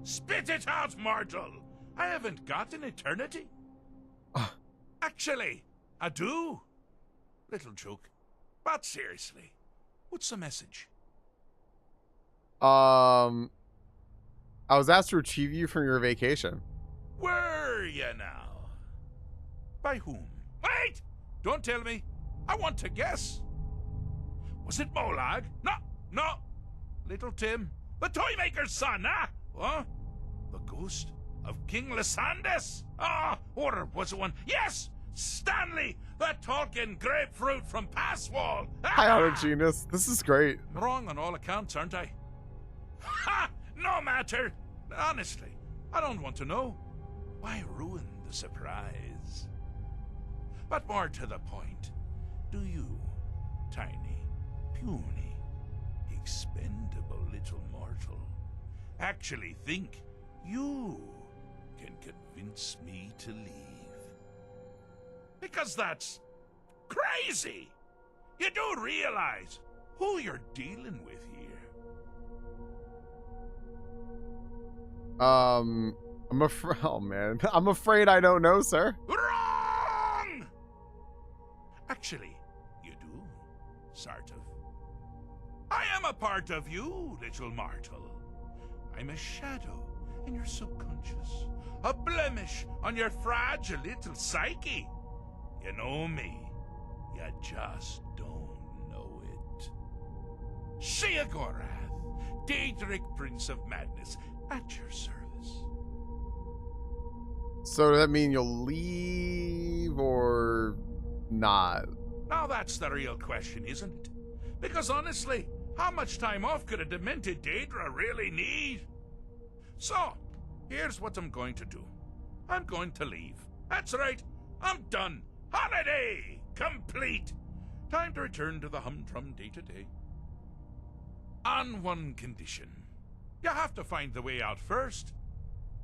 spit it out, mortal. I haven't got an eternity. Actually, I do. Little joke. But seriously, what's the message? I was asked to retrieve you from your vacation. Were you now? By whom? Wait! Don't tell me. I want to guess. Was it Molag? No. Little Tim, the Toymaker's son, huh? What? The ghost of King Lysandas? Or was it one? Yes! Stanley, the talking grapefruit from Passwall. Hi, Auto Genius. This is great. Wrong on all accounts, aren't I? Ha! No matter. Honestly, I don't want to know. Why ruin the surprise? But more to the point, do you, tiny, puny, expendable little mortal, actually think you can convince me to leave? Because that's crazy. You do realize who you're dealing with here. I'm afraid. Oh man, I'm afraid I don't know, sir. Wrong! Actually, part of you, little mortal. I'm a shadow in your subconscious, a blemish on your fragile little psyche. You know me, you just don't know it. Sheogorath, Daedric Prince of Madness, at your service. So does that mean you'll leave or not? Now that's the real question, isn't it? Because honestly, how much time off could a demented Daedra really need? So, here's what I'm going to do. I'm going to leave. That's right, I'm done. Holiday complete. Time to return to the humdrum day-to-day. On one condition. You have to find the way out first.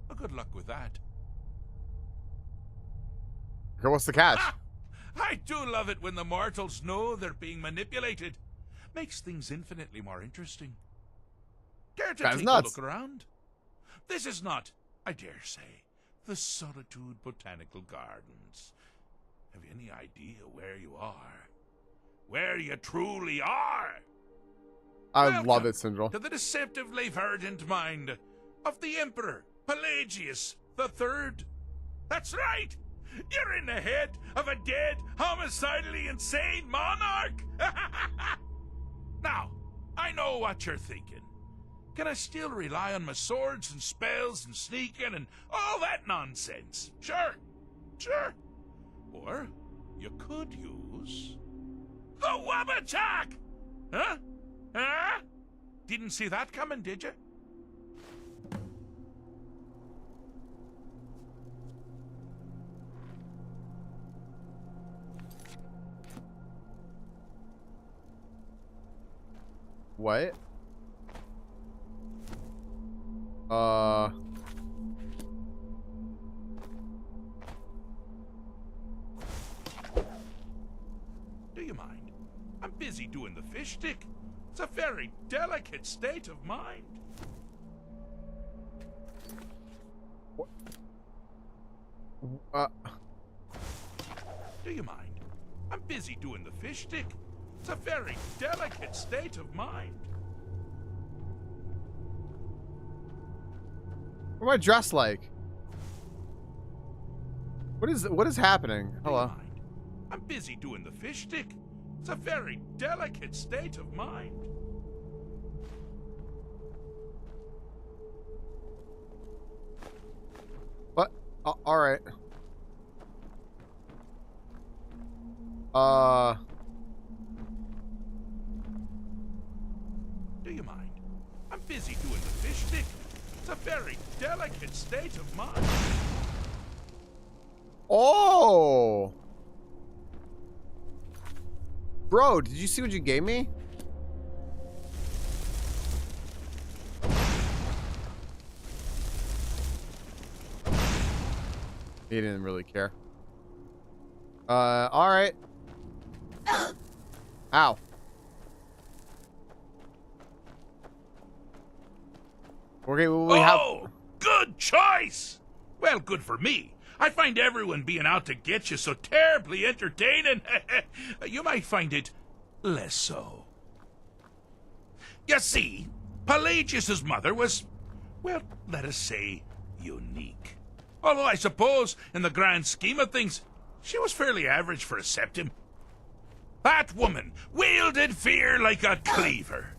Well, good luck with that. Okay, what's the catch? Ah! I do love it when the mortals know they're being manipulated. Makes things infinitely more interesting. Care to That's take nuts. a look around? This is not, I dare say, the Solitude Botanical Gardens. Have you any idea where you are? Where you truly are? I love Welcome it, Syndrome. to the deceptively verdant mind of the Emperor Pelagius III. That's right! You're in the head of a dead, homicidally insane monarch! Now, I know what you're thinking. Can I still rely on my swords and spells and sneaking and all that nonsense? Sure, sure. Or you could use the Wabbatak! Huh? Huh? Didn't see that coming, did you? What? Do you mind? I'm busy doing the fish stick. It's a very delicate state of mind. Do you mind? I'm busy doing the fish stick. It's a very delicate state of mind. What am I dressed like? What is happening? Do you Hello. mind? I'm busy doing the fish stick. It's a very delicate state of mind. What? All right. Do you mind? I'm busy doing the fish stick. It's a very delicate state of mind. Oh. Bro, did you see what you gave me? He didn't really care. All right. Ow. Okay, well, we have... Oh, good choice! Well, good for me. I find everyone being out to get you so terribly entertaining. You might find it less so. You see, Pelagius's mother was, well, let us say, unique. Although I suppose, in the grand scheme of things, she was fairly average for a septim. That woman wielded fear like a cleaver.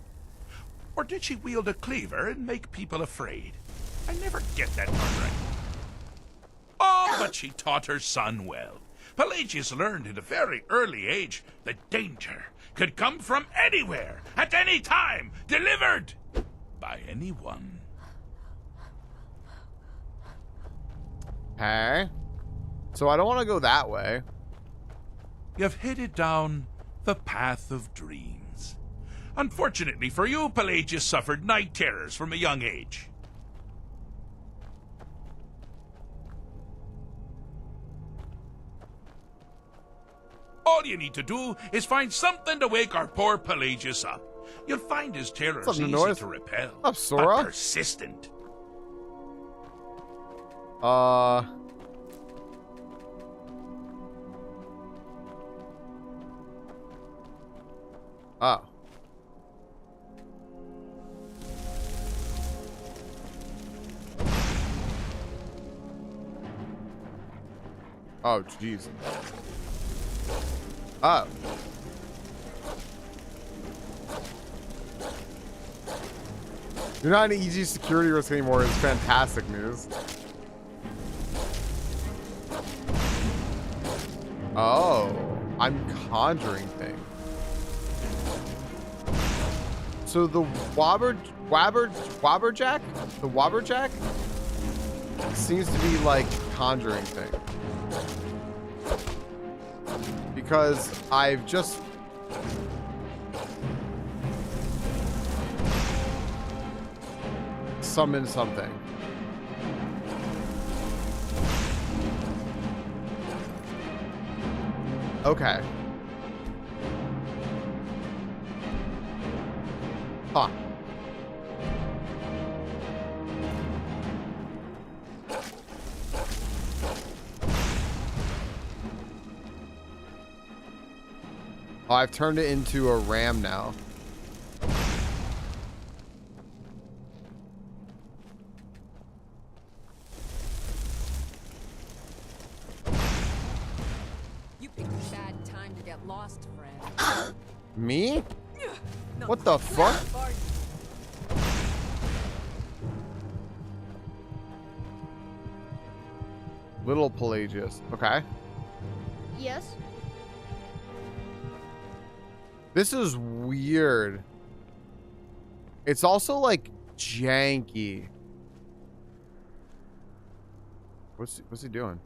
Or did she wield a cleaver and make people afraid? I never get that part right. Oh, but she taught her son well. Pelagius learned at a very early age that danger could come from anywhere, at any time, delivered by anyone. Okay. So I don't want to go that way. You've headed down the path of dreams. Unfortunately for you, Pelagius suffered night terrors from a young age. All you need to do is find something to wake our poor Pelagius up. You'll find his terrors What's up, easy North? to repel, What's up, Sora? but persistent. Oh. Oh, jeez. Oh. You're not an easy security risk anymore. It's fantastic news. Oh, I'm conjuring things. So the Wabberjack? The Wabberjack seems to be like conjuring thing. Because I've just summoned something. Okay. Huh. Oh, I've turned it into a ram now. You picked a bad time to get lost, friend. Me? No, What the fuck? Bart. Little Pelagius. Okay. Yes. This is weird. It's also like janky. What's he doing?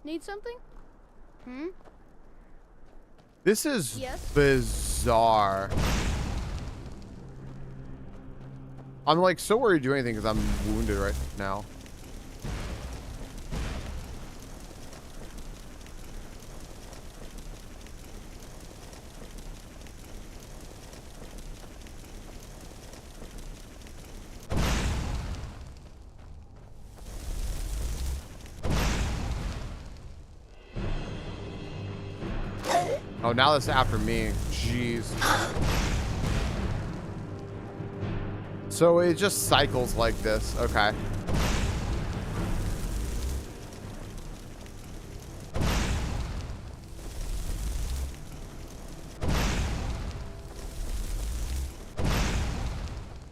Need something? Hmm? This is Yes? bizarre. I'm like so worried to do anything because I'm wounded right now. Oh, now that's after me. Jeez. So it just cycles like this. Okay.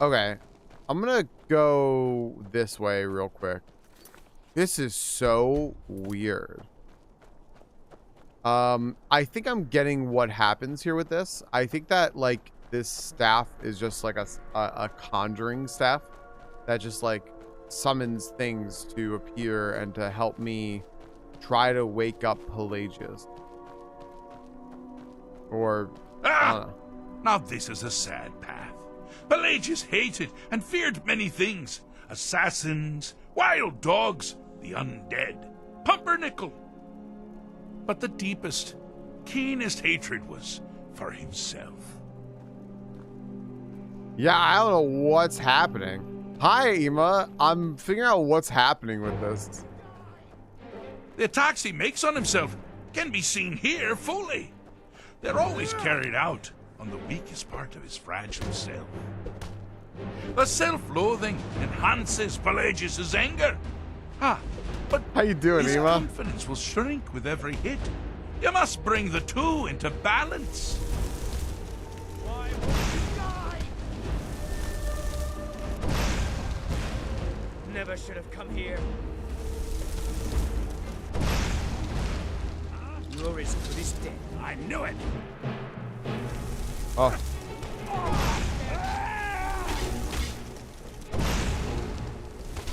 Okay. I'm gonna go this way real quick. This is so weird. I think I'm getting what happens here with this. I think that like this staff is just like a conjuring staff that just like summons things to appear and to help me try to wake up Pelagius. Or I don't know. Now this is a sad path. Pelagius hated and feared many things. Assassins, wild dogs, the undead, pumpernickel. But the deepest, keenest hatred was for himself. Yeah, I don't know what's happening. Hi, Ema. I'm figuring out what's happening with this. The attacks he makes on himself can be seen here fully. They're always carried out on the weakest part of his fragile self. The self-loathing enhances Pelagius's anger. But How you doing, his Ema? confidence will shrink with every hit. You must bring the two into balance. Why won't you die? Never should have come here. Your is good as dead. I knew it. Oh.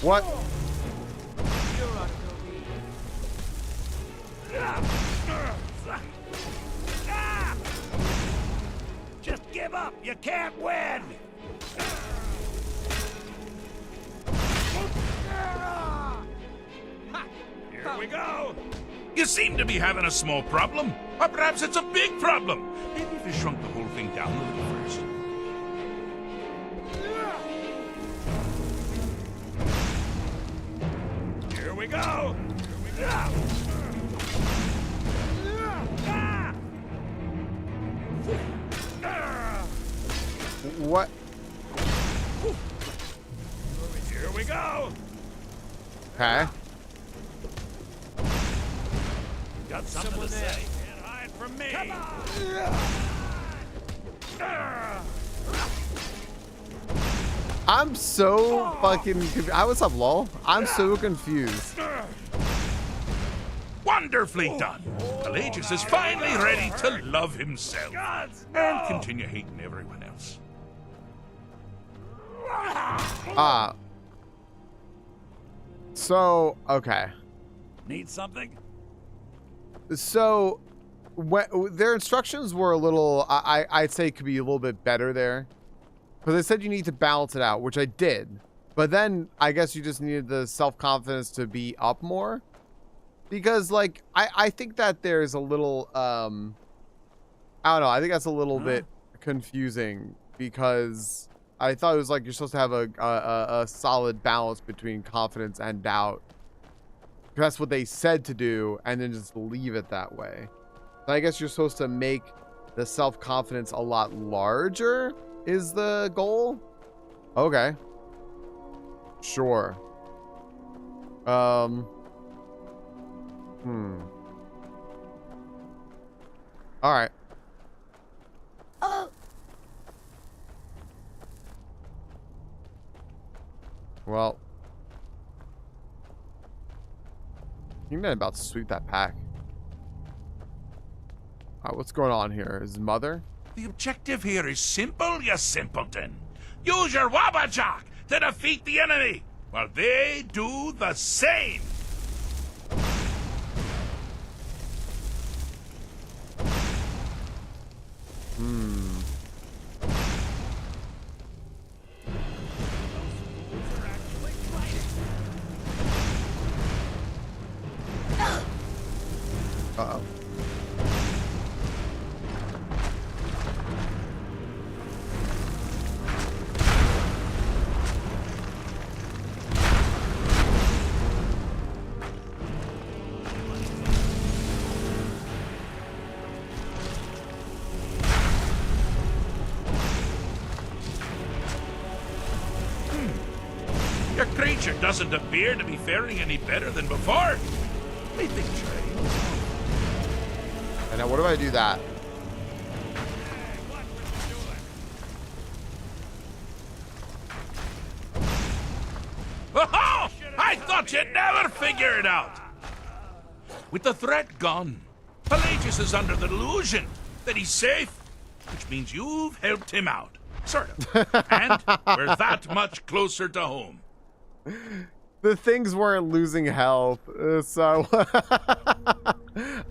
What? You're on Just give up. You can't win. Here we go. You seem to be having a small problem. Or perhaps it's a big problem. Maybe if you shrunk the whole thing down a little first. Here we go. Here we go. What? Here we go. Okay. Got something to say. Can't hide from me. Come on. I'm so fucking what's up, lol? I'm so confused. Wonderfully done. Pelagius is finally ready to love himself and continue hating everyone else. So, okay. Need something? So, their instructions were a little, I'd say could be a little bit better there. Because they said you need to balance it out, which I did. But then, I guess you just needed the self-confidence to be up more. Because, like, I think that there's a little, I don't know, I think that's a little bit confusing. Because I thought it was like you're supposed to have a solid balance between confidence and doubt. That's what they said to do, and then just leave it that way. So I guess you're supposed to make the self-confidence a lot larger is the goal. Okay. Sure. All right. Well, you're not about to sweep that pack. What's going on here? His mother? The objective here is simple, you simpleton. Use your Wabbajack to defeat the enemy, while they do the same. Uh-oh. Your creature doesn't appear to be faring any better than before. They think And now what if I do that? Oh, I thought you'd never figure it out. With the threat gone, Pelagius is under the delusion that he's safe, which means you've helped him out. Sort of. And we're that much closer to home. The things weren't losing health, so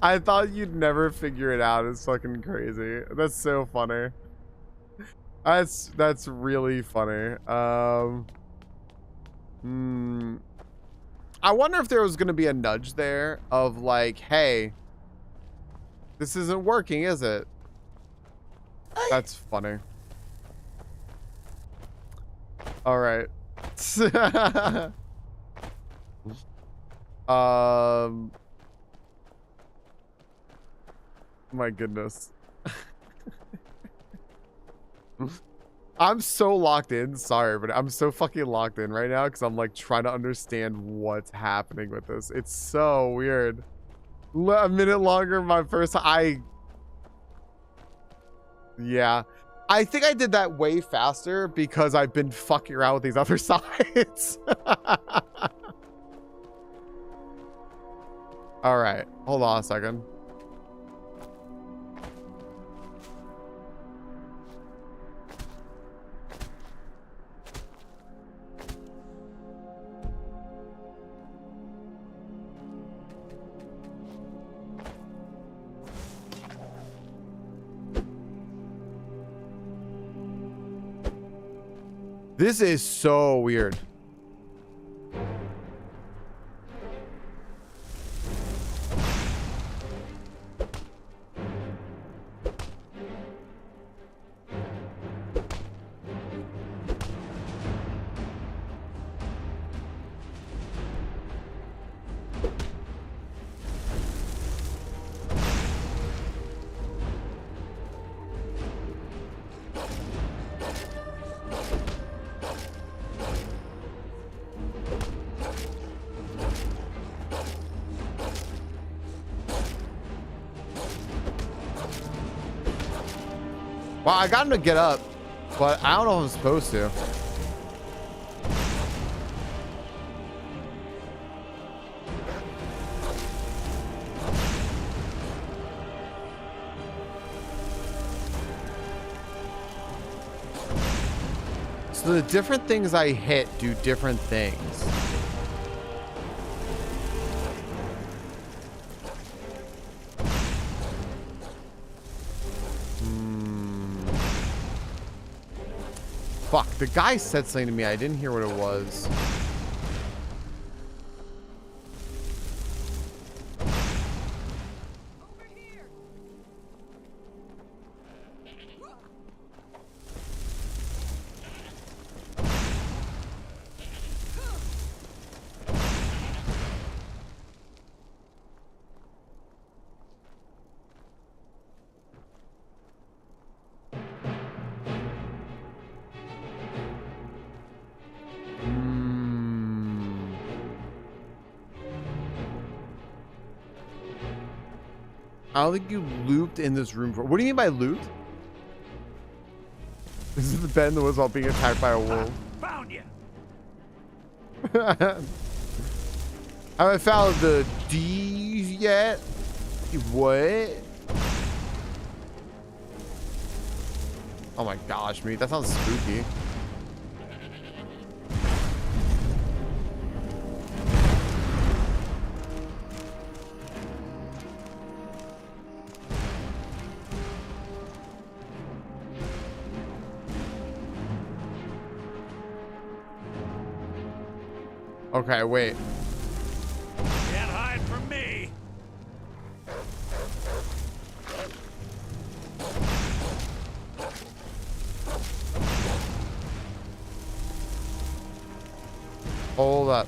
I thought you'd never figure it out. It's fucking crazy. That's so funny. That's really funny. I wonder if there was gonna be a nudge there of like, hey, this isn't working, is it? That's funny. All right. My goodness. I'm so locked in. Sorry, but I'm so fucking locked in right now because I'm like trying to understand what's happening with this. It's so weird. A minute longer, my first. Yeah. I think I did that way faster because I've been fucking around with these other sides. All right. Hold on a second. This is so weird. Well, I got him to get up, but I don't know if I'm supposed to. So the different things I hit do different things. Fuck, the guy said something to me. I didn't hear what it was. I don't think you looped in this room for. What do you mean by loot? This is the bed in the woods while being attacked by a wolf. Found you. I haven't found the D yet. What? Oh my gosh, mate, that sounds spooky. Okay, wait. Can't hide from me. Hold up.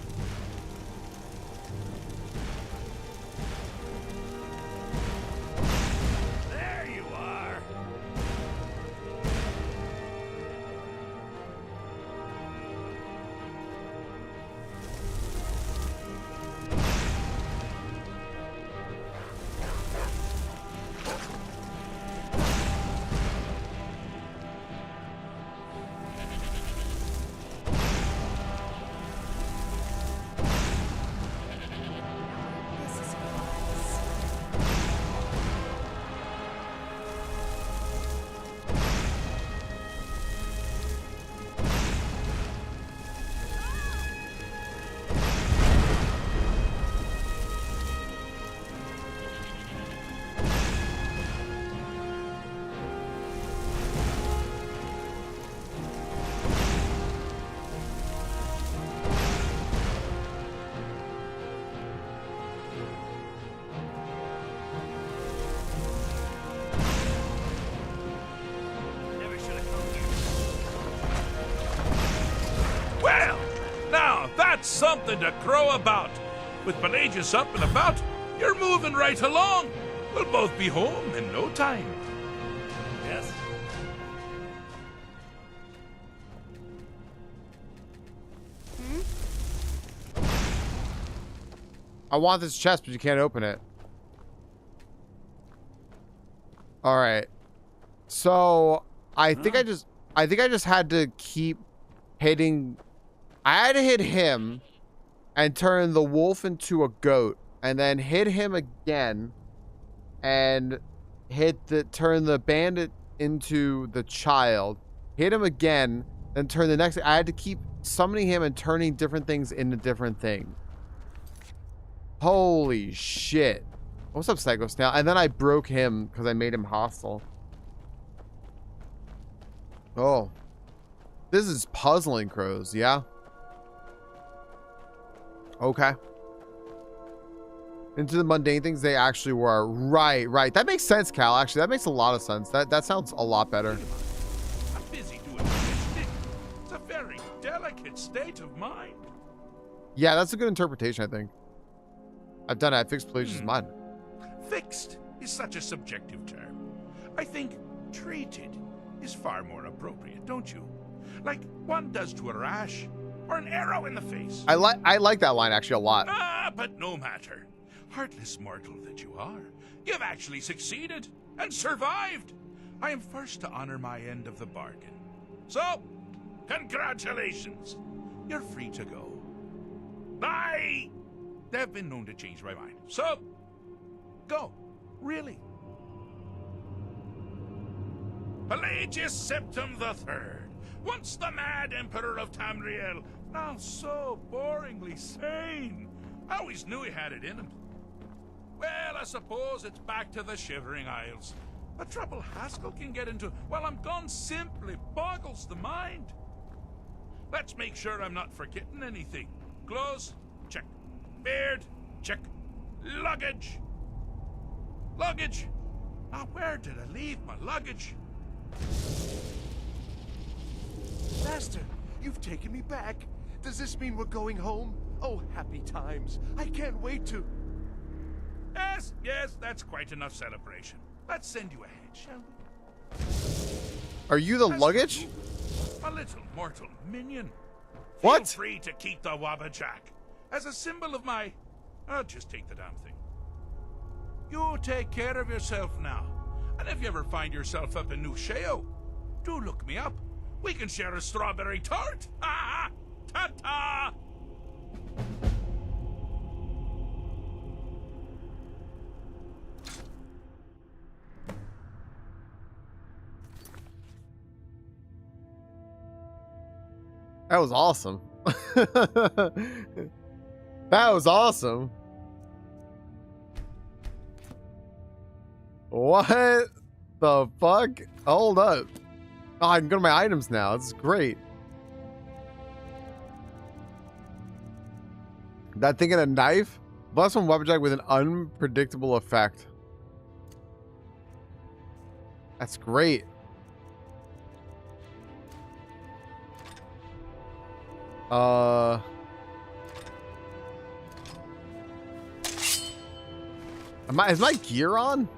There you are. Well, now that's something to crow about. With Pelagius up and about, you're moving right along. We'll both be home in no time. Yes? I want this chest, but you can't open it. All right. So I think I just had to keep hitting. I had to hit him and turn the wolf into a goat, and then hit him again and turn the bandit into the child. Hit him again, then turn the next. I had to keep summoning him and turning different things into different things. Holy shit. What's up, Psycho Snail? And then I broke him because I made him hostile. Oh. This is puzzling, Crows, yeah? Okay. Into the mundane things they actually were. Right, right. That makes sense, Cal, actually. That makes a lot of sense. That sounds a lot better. I'm busy doing this. It's a very delicate state of mind. Yeah, that's a good interpretation, I think. I've done it. I fixed Pelagius' mind. Fixed is such a subjective term. I think treated is far more appropriate, don't you? Like one does to a rash or an arrow in the face. I like that line actually a lot. Ah, but no matter. Heartless mortal that you are, you've actually succeeded and survived. I am first to honor my end of the bargain. So, congratulations. You're free to go. I have been known to change my mind. So, go. Really. Pelagius Septim III, once the mad Emperor of Tamriel, now so boringly sane. I always knew he had it in him. Well, I suppose it's back to the Shivering Isles. The trouble Haskell can get into while I'm gone simply boggles the mind. Let's make sure I'm not forgetting anything. Clothes? Check. Beard? Check. Luggage? Luggage? Now, where did I leave my luggage? Master, you've taken me back. Does this mean we're going home? Oh, happy times. I can't wait to... Yes, yes, that's quite enough celebration. Let's send you ahead, shall we? Are you the As luggage? you, a little mortal minion. What? Feel free to keep the Wabbajack as a symbol of my... I'll just take the damn thing. You take care of yourself now. And if you ever find yourself up in New Sheo, do look me up. We can share a strawberry tart. Ha ha! Ta-ta! That was awesome. That was awesome. What the fuck? Hold up. Oh, I can go to my items now. This is great. That thing and a knife? Blast from Webjack with an unpredictable effect. That's great. Is my gear on?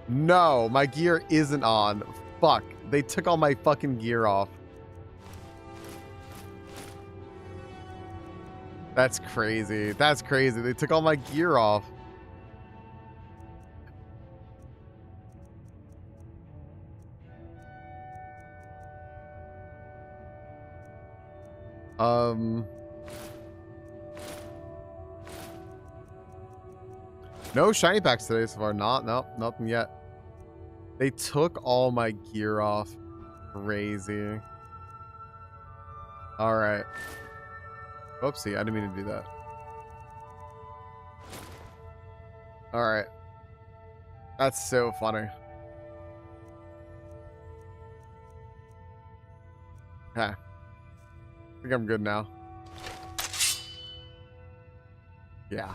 No, my gear isn't on. Fuck. They took all my fucking gear off. That's crazy. That's crazy. They took all my gear off. No shiny packs today so far. Nope, nothing yet. They took all my gear off. Crazy. All right. Oopsie, I didn't mean to do that. All right. That's so funny. Okay. I think I'm good now. Yeah.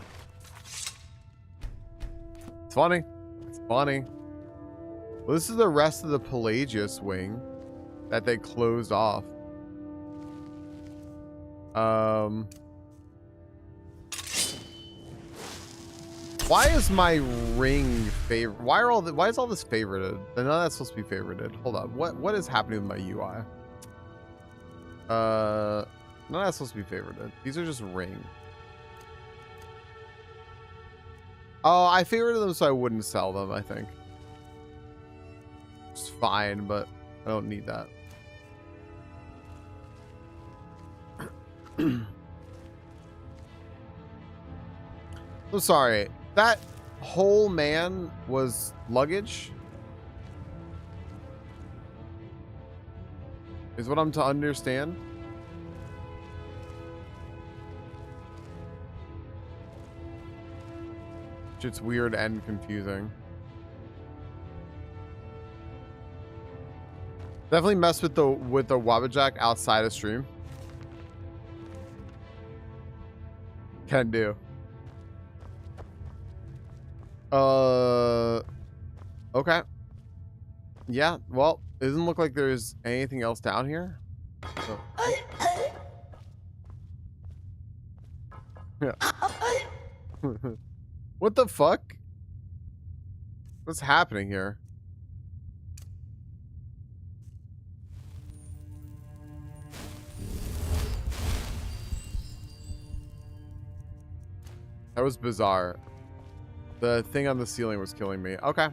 It's funny. It's funny. Well, this is the rest of the Pelagius wing that they closed off. Why is my ring favorite? Why is all this favorited? None of that's supposed to be favorited. Hold on. What is happening with my UI? None of that's supposed to be favorited. These are just ring. Oh, I favorited them so I wouldn't sell them, I think. It's fine, but I don't need that. I'm sorry. That whole man was luggage? Is what I'm to understand? It's weird and confusing. Definitely mess with the Wabbajack outside of stream. Can do. Okay. Yeah, well, it doesn't look like there's anything else down here. So. Yeah. What the fuck? What's happening here? That was bizarre. The thing on the ceiling was killing me. Okay.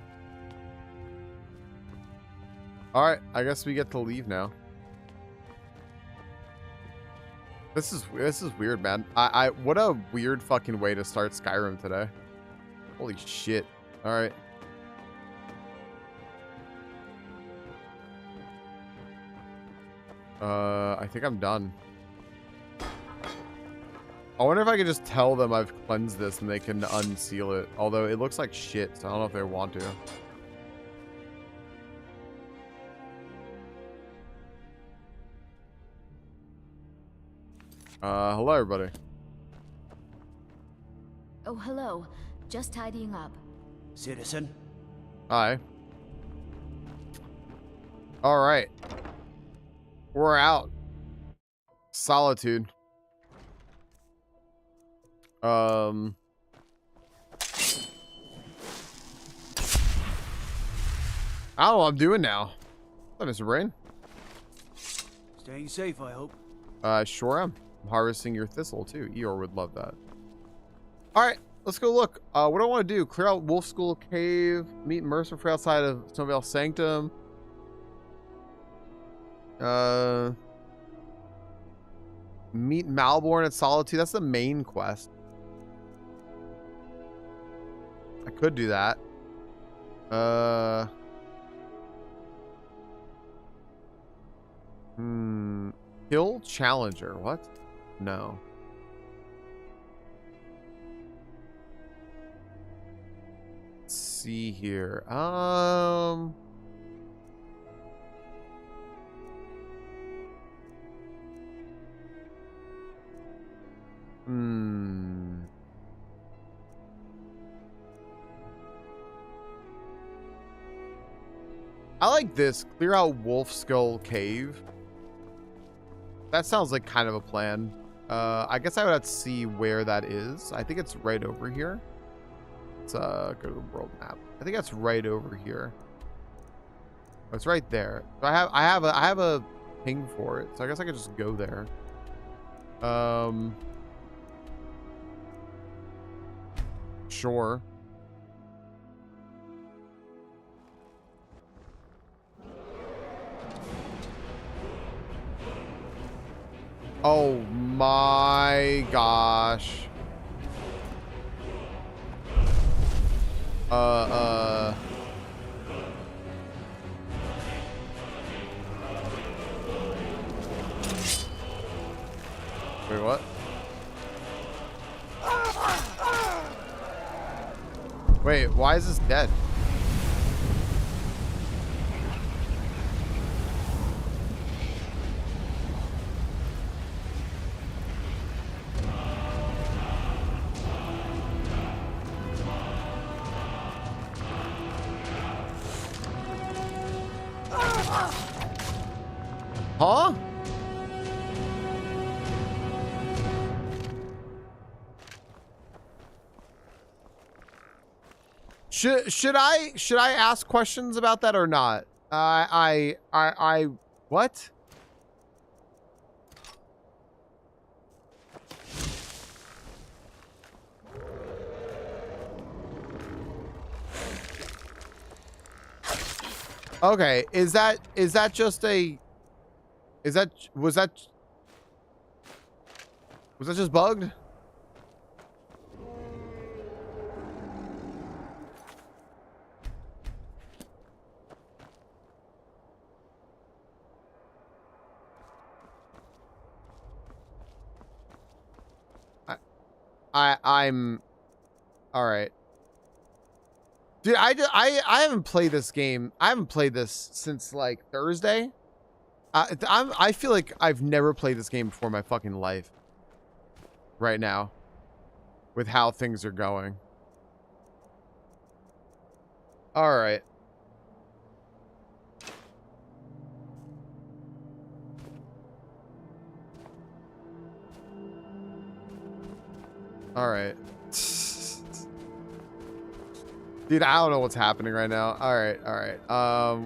All right. I guess we get to leave now. This is weird, man. What a weird fucking way to start Skyrim today. Holy shit. All right. I think I'm done. I wonder if I could just tell them I've cleansed this and they can unseal it. Although it looks like shit, so I don't know if they want to. Hello, everybody. Oh, hello. Just tidying up. Citizen? Hi. All right. We're out. Solitude. I don't know what I'm doing now. Hello, Mr. Brain. Staying safe, I hope. Sure am. I'm harvesting your thistle too. Eeyore would love that. All right, let's go look. What do I want to do? Clear out Wolf School Cave. Meet Mercer for outside of Snowvale Sanctum. Meet Malborn at Solitude. That's the main quest. I could do that. Kill Challenger. What? No. Let's see here. I like this. Clear out Wolf Skull Cave. That sounds like kind of a plan. I guess I would have to see where that is. I think it's right over here. Let's go to the world map. I think that's right over here. Oh, it's right there. So I have a ping for it. So I guess I could just go there. Sure. Oh my gosh. Wait, what? Wait, why is this dead? Huh? Should I ask questions about that or not? What? Okay, was that just bugged? I'm all right. Dude, I haven't played this game. I haven't played this since like Thursday. I feel like I've never played this game before in my fucking life. Right now, with how things are going. All right. All right. Dude, I don't know what's happening right now. All right, all right.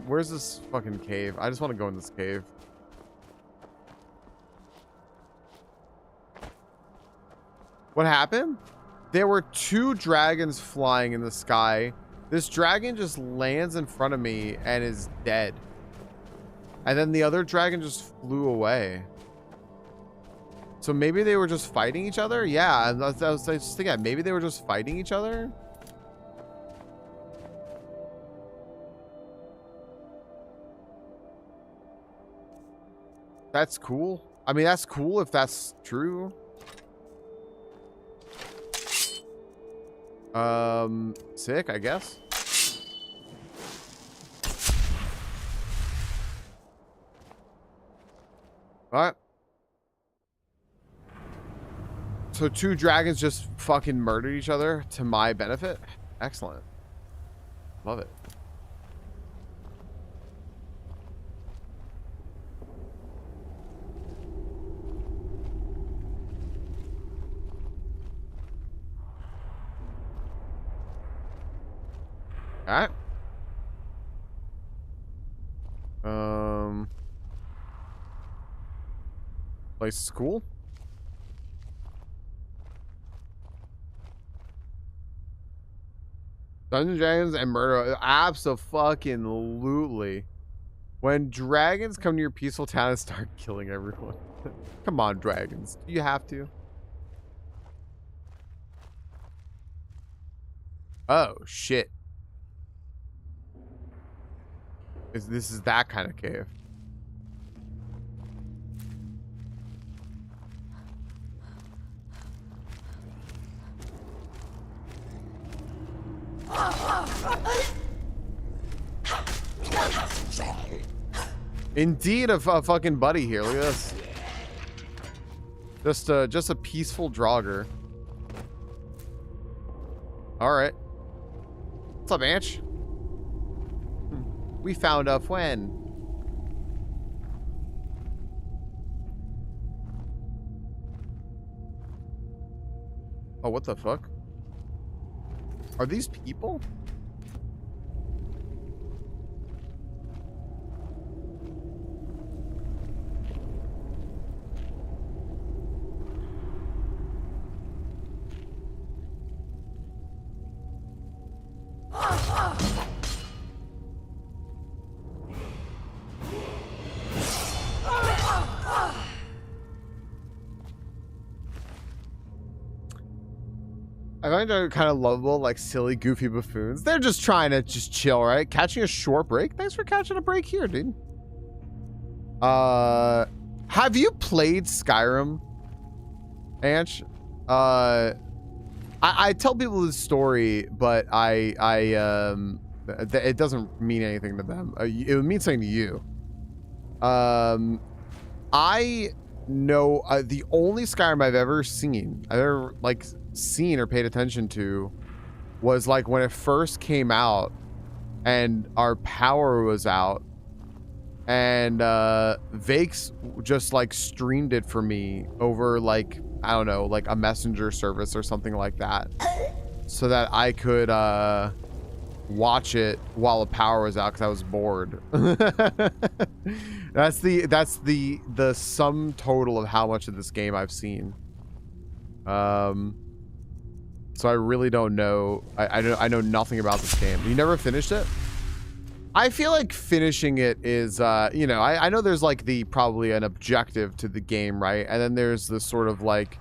Where's this fucking cave? I just want to go in this cave. What happened? there were 2 dragons flying in the sky. This dragon just lands in front of me and is dead. And then the other dragon just flew away. So maybe they were just fighting each other? Yeah, I was just thinking, maybe they were just fighting each other? That's cool. I mean, that's cool if that's true. Sick, I guess. All right. So 2 dragons just fucking murdered each other to my benefit. Excellent. Love it. All right. Place is cool. Dungeons and Dragons and murder. Abso-fucking-lutely. When dragons come to your peaceful town and start killing everyone. Come on, dragons. Do you have to? Oh, shit. This is that kind of cave. Indeed, a fucking buddy here. Look at this. Just a peaceful drogger. All right. What's up, Anch? We found a friend. Oh, what the fuck? Are these people? I find they're kind of lovable, like silly, goofy buffoons. They're just trying to just chill, right? Catching a short break. Thanks for catching a break here, dude. Have you played Skyrim, Anch? I tell people this story, but it doesn't mean anything to them. It would mean something to you. I know the only Skyrim I've ever seen, seen or paid attention to, was like when it first came out and our power was out, and Vakes just like streamed it for me over like, I don't know, like a messenger service or something like that, so that I could watch it while the power was out because I was bored. That's the sum total of how much of this game I've seen. So I really don't know. I know nothing about this game. You never finished it? I feel like finishing it is, you know, I know there's like probably an objective to the game, right? And then there's this sort of like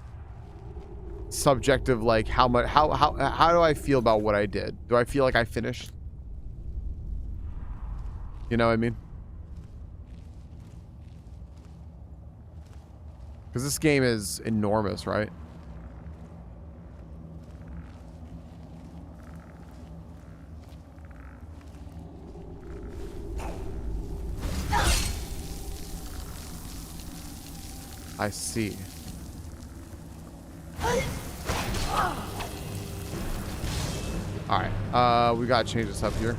subjective, like how do I feel about what I did? Do I feel like I finished? You know what I mean? Because this game is enormous, right? I see. All right, we gotta change this up here.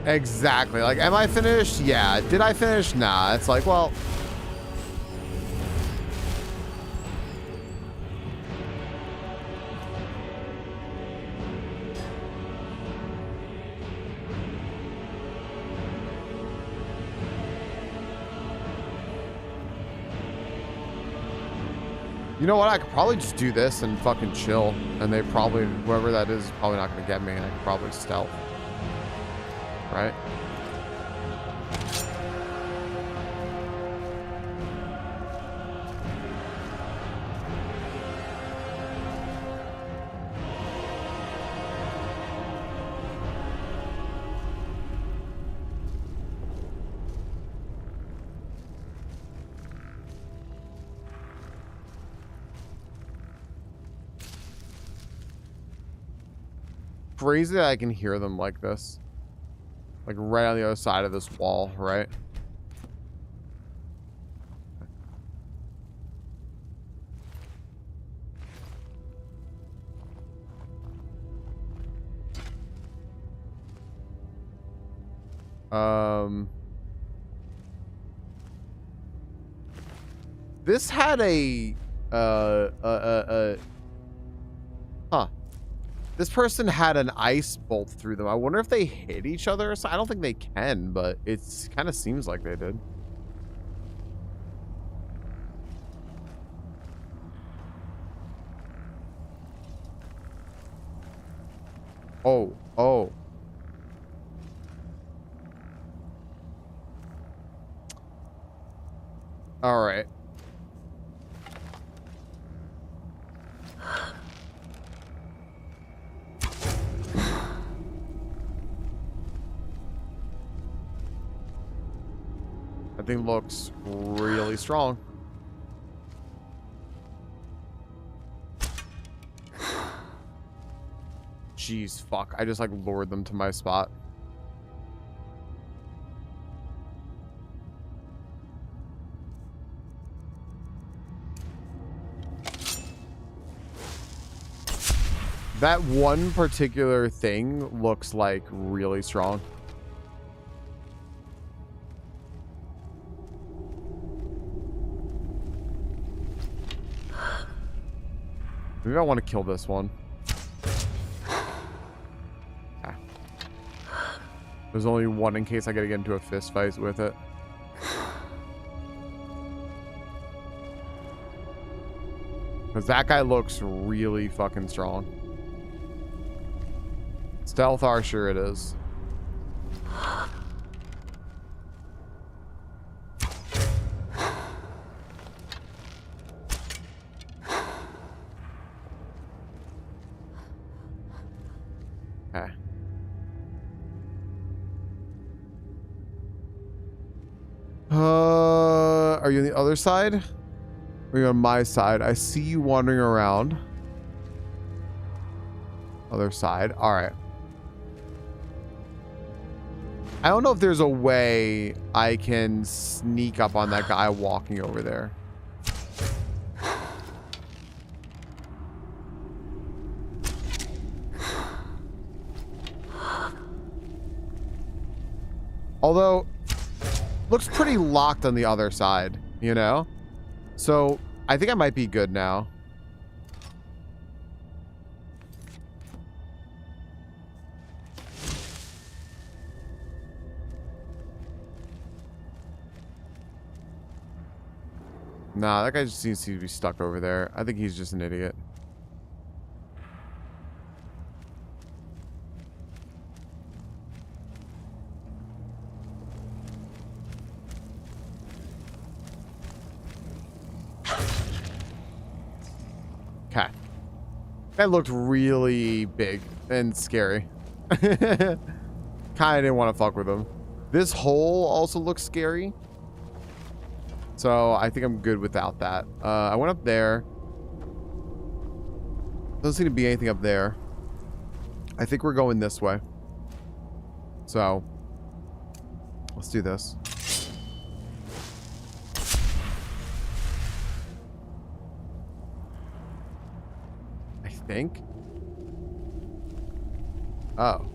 Exactly. Like, am I finished? Yeah. Did I finish? Nah. It's like, well, You know what? I could probably just do this and fucking chill. And they probably, whoever that is probably not going to get me. And I could probably stealth. Right? Crazy that I can hear them like this. Like right on the other side of this wall, right? This had huh. This person had an ice bolt through them. I wonder if they hit each other. I don't think they can, but it kind of seems like they did. Oh, oh. All right. That thing looks really strong. Jeez, fuck. I just like lured them to my spot. That one particular thing looks like really strong. Maybe I want to kill this one. Ah. There's only one in case I gotta get into a fist fight with it. Because that guy looks really fucking strong. Stealth Archer it is. Okay. Are you on the other side? Or are you on my side? I see you wandering around. Other side. All right. I don't know if there's a way I can sneak up on that guy walking over there. Although, looks pretty locked on the other side, you know? So, I think I might be good now. Nah, that guy just seems to be stuck over there. I think he's just an idiot. Okay. That looked really big and scary. Kinda didn't want to fuck with him. This hole also looks scary. So I think I'm good without that. I went up there. Doesn't seem to be anything up there. I think we're going this way. So let's do this. I think. Oh.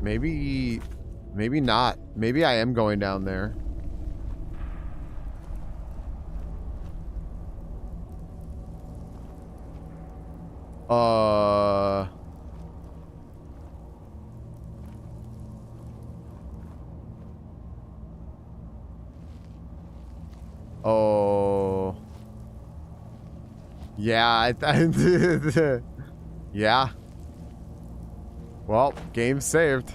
Maybe not. Maybe I am going down there. Oh. Yeah, yeah. Well, game saved.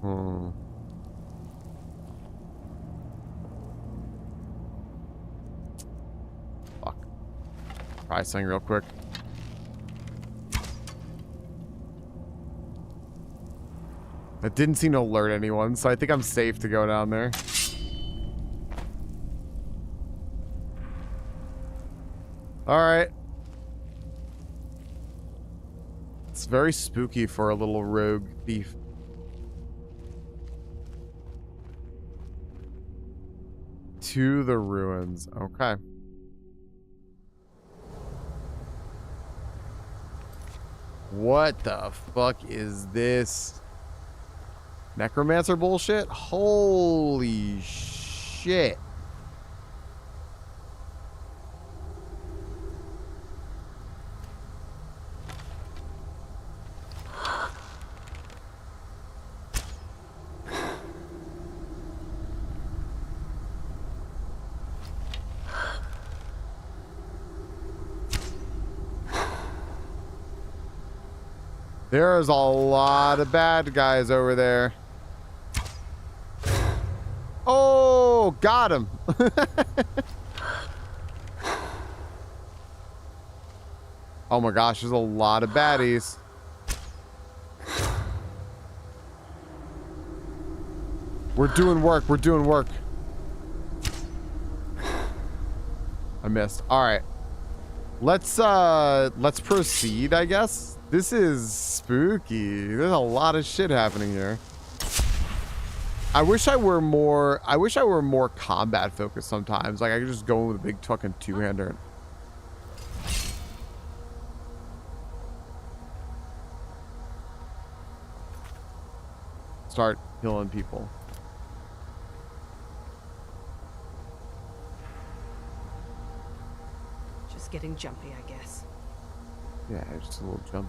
Hmm. Fuck. Try something real quick. It didn't seem to alert anyone, so I think I'm safe to go down there. Alright. It's very spooky for a little rogue thief. To the ruins. Okay. What the fuck is this? Necromancer bullshit? Holy shit. There's a lot of bad guys over there. Oh, got him. Oh my gosh, there's a lot of baddies. We're doing work. We're doing work. I missed. All right. Let's proceed, I guess. This is spooky. There's a lot of shit happening here. I wish I were more combat focused sometimes. Like I could just go in with a big fucking two-hander. Start killing people. Just getting jumpy, I guess. Yeah, just a little jump.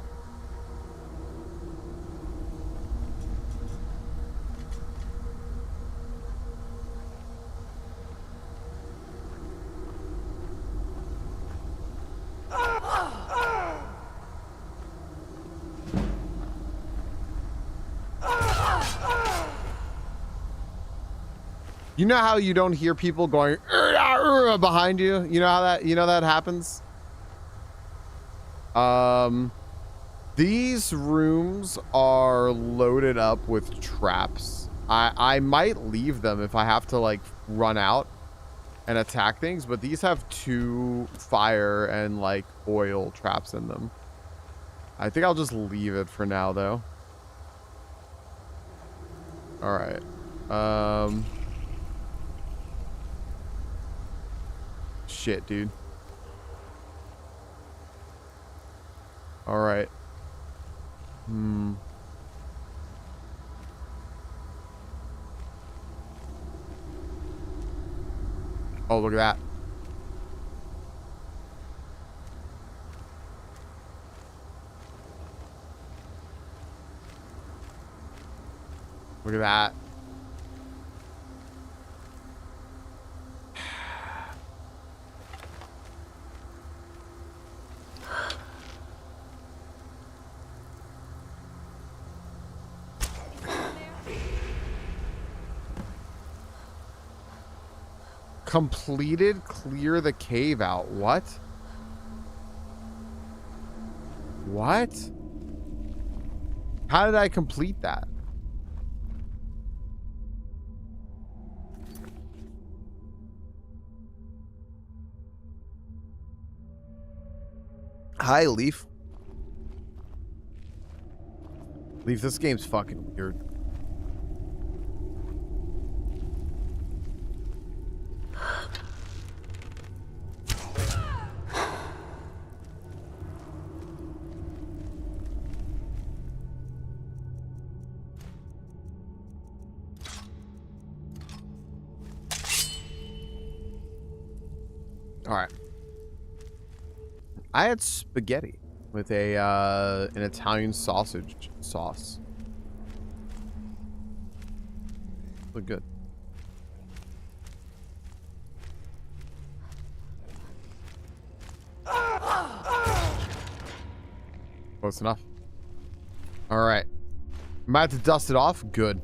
You know how you don't hear people going behind you? You know that happens? These rooms are loaded up with traps. I might leave them if I have to like run out and attack things, but these have 2 fire and like oil traps in them. I think I'll just leave it for now though. All right. Shit, dude. All right. Oh, look at that. Look at that. Completed, clear the cave out. What? What? How did I complete that? Hi, Leaf. Leaf, this game's fucking weird. All right. I had spaghetti with a an Italian sausage sauce. Look good. Close enough. All right. Might have to dust it off. Good.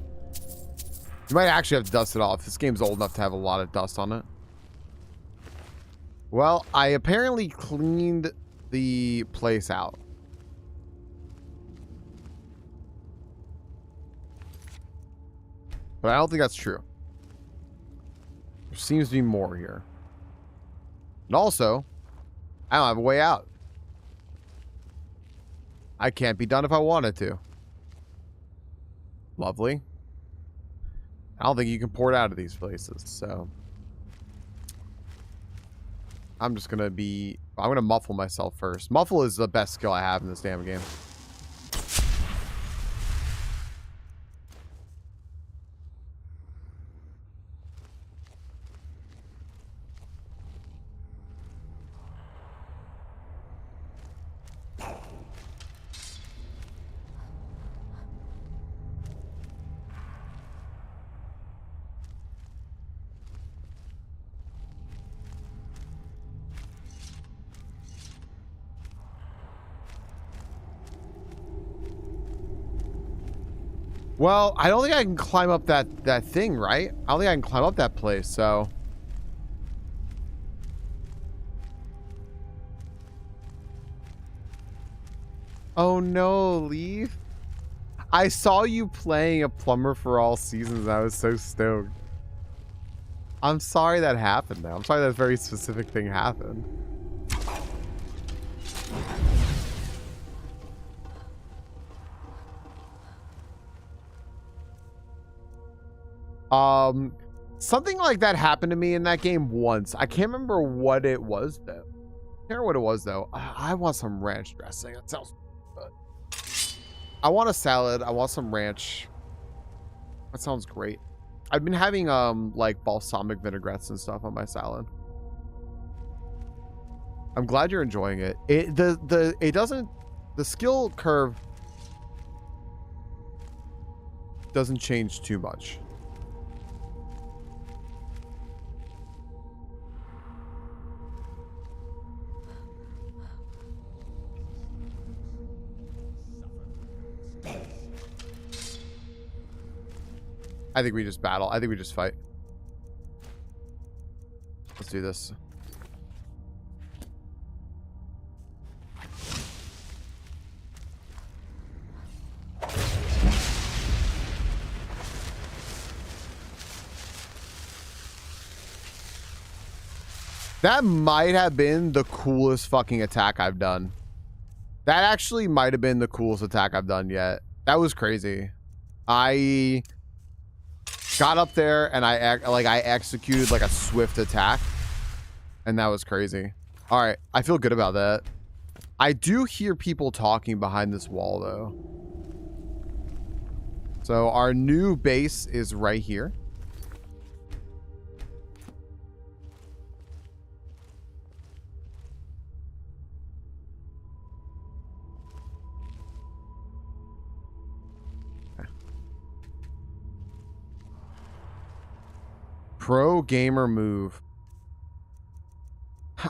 You might actually have to dust it off. This game's old enough to have a lot of dust on it. Well, I apparently cleaned the place out. But I don't think that's true. There seems to be more here. And also, I don't have a way out. I can't be done if I wanted to. Lovely. I don't think you can port out of these places, so I'm just gonna I'm gonna muffle myself first. Muffle is the best skill I have in this damn game. Well, I don't think I can climb up that thing, right? I don't think I can climb up that place, so. Oh no, Leaf. I saw you playing a plumber for all seasons. I was so stoked. I'm sorry that happened though. I'm sorry that very specific thing happened. Something like that happened to me in that game once. I can't remember what it was though. I can't remember what it was though. I want some ranch dressing. That sounds good. I want a salad. I want some ranch. That sounds great. I've been having like balsamic vinaigrettes and stuff on my salad. I'm glad you're enjoying it. The skill curve doesn't change too much. I think we just battle. I think we just fight. Let's do this. That might have been the coolest fucking attack I've done. That actually might have been the coolest attack I've done yet. That was crazy. I got up there and I executed like a swift attack, and that was crazy. All right, I feel good about that. I do hear people talking behind this wall though. So our new base is right here. Pro gamer move.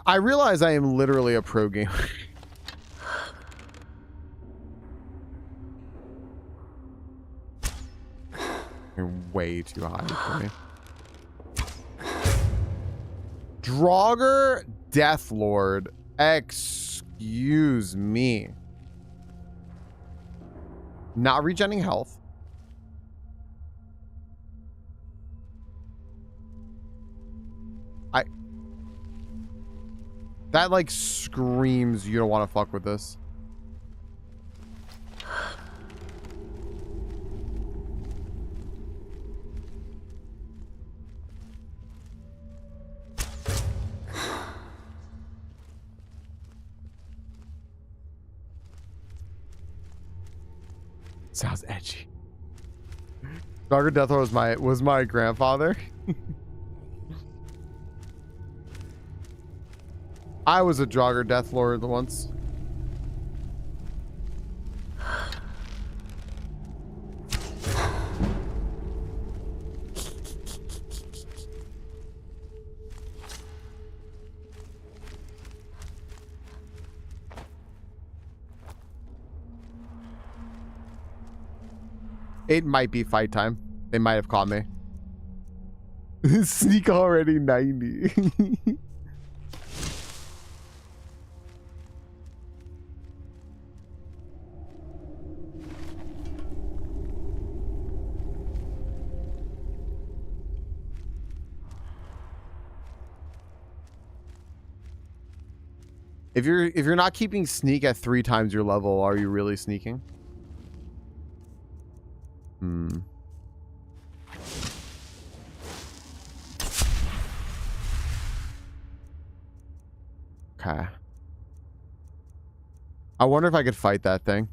I realize I am literally a pro gamer. You're way too high for me. Draugr Deathlord. Excuse me. Not regenerating health. That like screams you don't want to fuck with this. Sounds edgy. Draugr Deathlord was my grandfather. I was a Draugr Deathlord once. It might be fight time. They might have caught me. Sneak already 90. If you're not keeping sneak at 3 times your level, are you really sneaking? Okay. I wonder if I could fight that thing.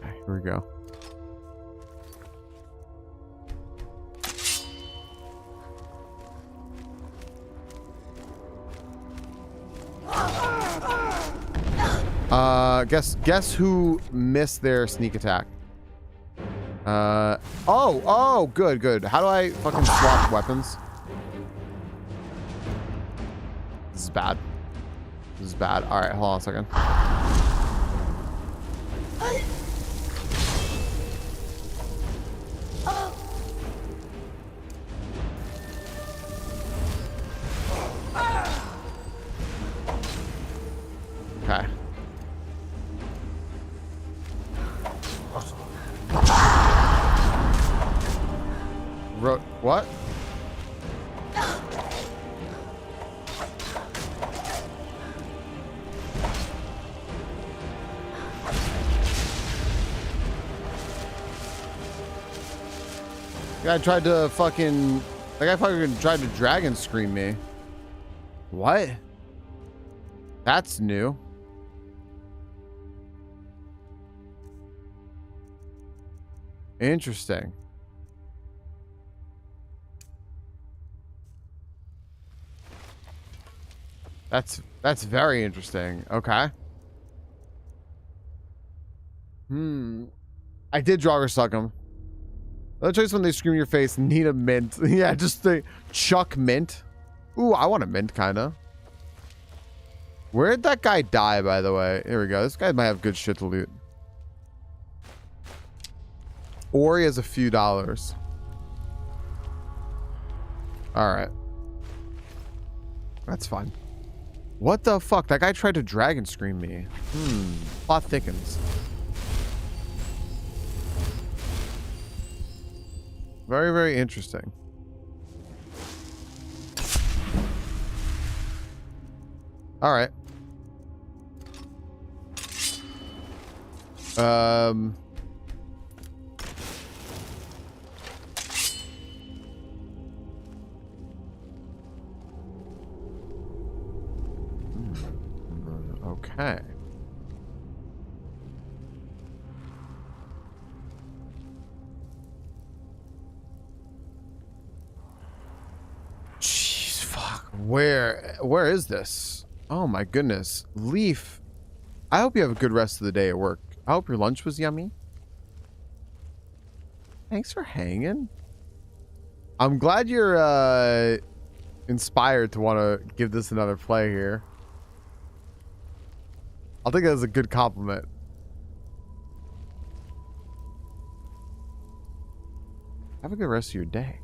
Okay, here we go. Guess who missed their sneak attack? Oh, good. How do I fucking swap weapons? This is bad. All right, hold on a second. Okay. What? Guy tried to fucking... That guy fucking tried to dragon scream me. What? That's new. Interesting. That's very interesting. Okay. I did Draugr suck him. Other choice when they scream in your face, need a mint. Yeah, just the chuck mint. Ooh, I want a mint, kind of. Where'd that guy die, by the way? Here we go. This guy might have good shit to loot. Or he has a few dollars. Alright. That's fine. What the fuck? That guy tried to dragon scream me. Plot thickens. Very, very interesting. Alright. Okay. Jeez, fuck. Where is this? Oh my goodness. Leaf. I hope you have a good rest of the day at work. I hope your lunch was yummy. Thanks for hanging. I'm glad you're inspired to want to give this another play here. I'll take it as a good compliment. Have a good rest of your day.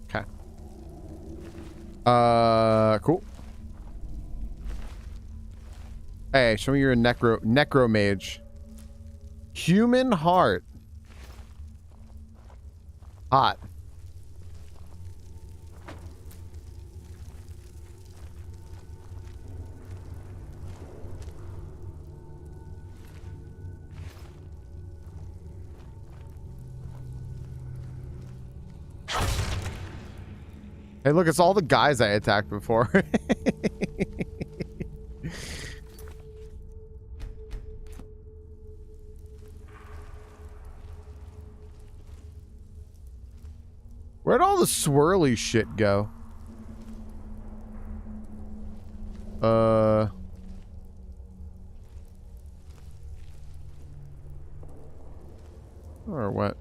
Okay. Cool. Hey, show me your necro mage. Human heart. Hot. Hey, look, it's all the guys I attacked before. Where'd all the swirly shit go? Or what?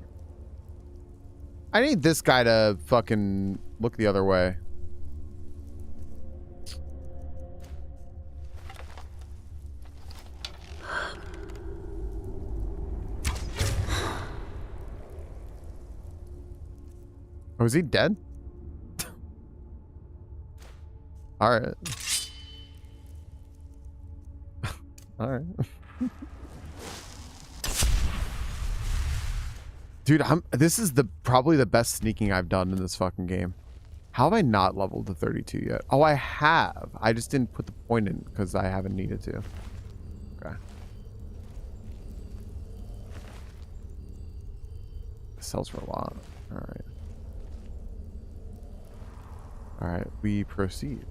I need this guy to fucking look the other way. Oh, is he dead? All right. All right. Dude, this is probably the best sneaking I've done in this fucking game. How have I not leveled to 32 yet? Oh, I have. I just didn't put the point in because I haven't needed to. Okay. This sells for a lot. All right. All right, we proceed.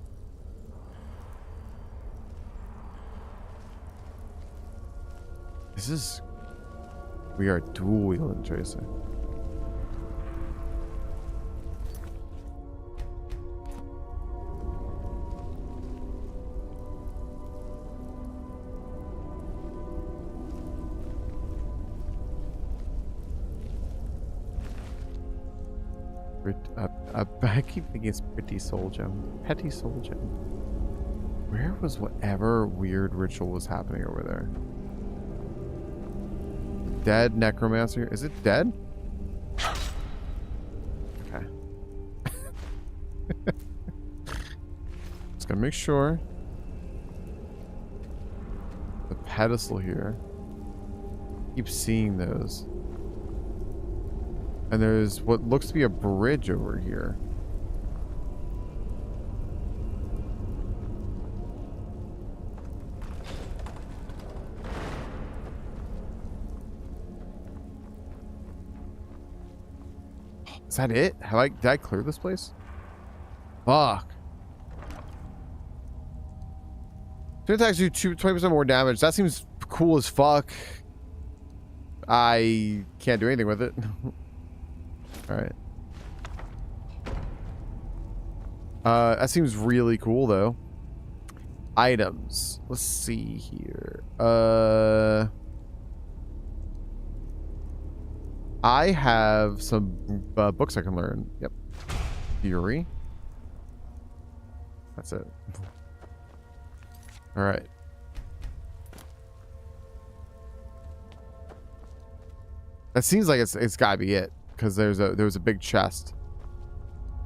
This is... We are dual wheeling Tracer. I keep thinking it's Pretty Soul Gem. Petty Soul Gem. Where was whatever weird ritual was happening over there? Dead necromancer. Is it dead? Okay. Just gotta make sure. The pedestal here. Keep seeing those. And there's what looks to be a bridge over here. Is that it? Did I clear this place? Fuck. Two attacks do 20% more damage. That seems cool as fuck. I can't do anything with it. All right. That seems really cool though. Items. Let's see here. I have some books I can learn. Yep. Fury. That's it. All right. That seems like it's gotta be it because there was a big chest.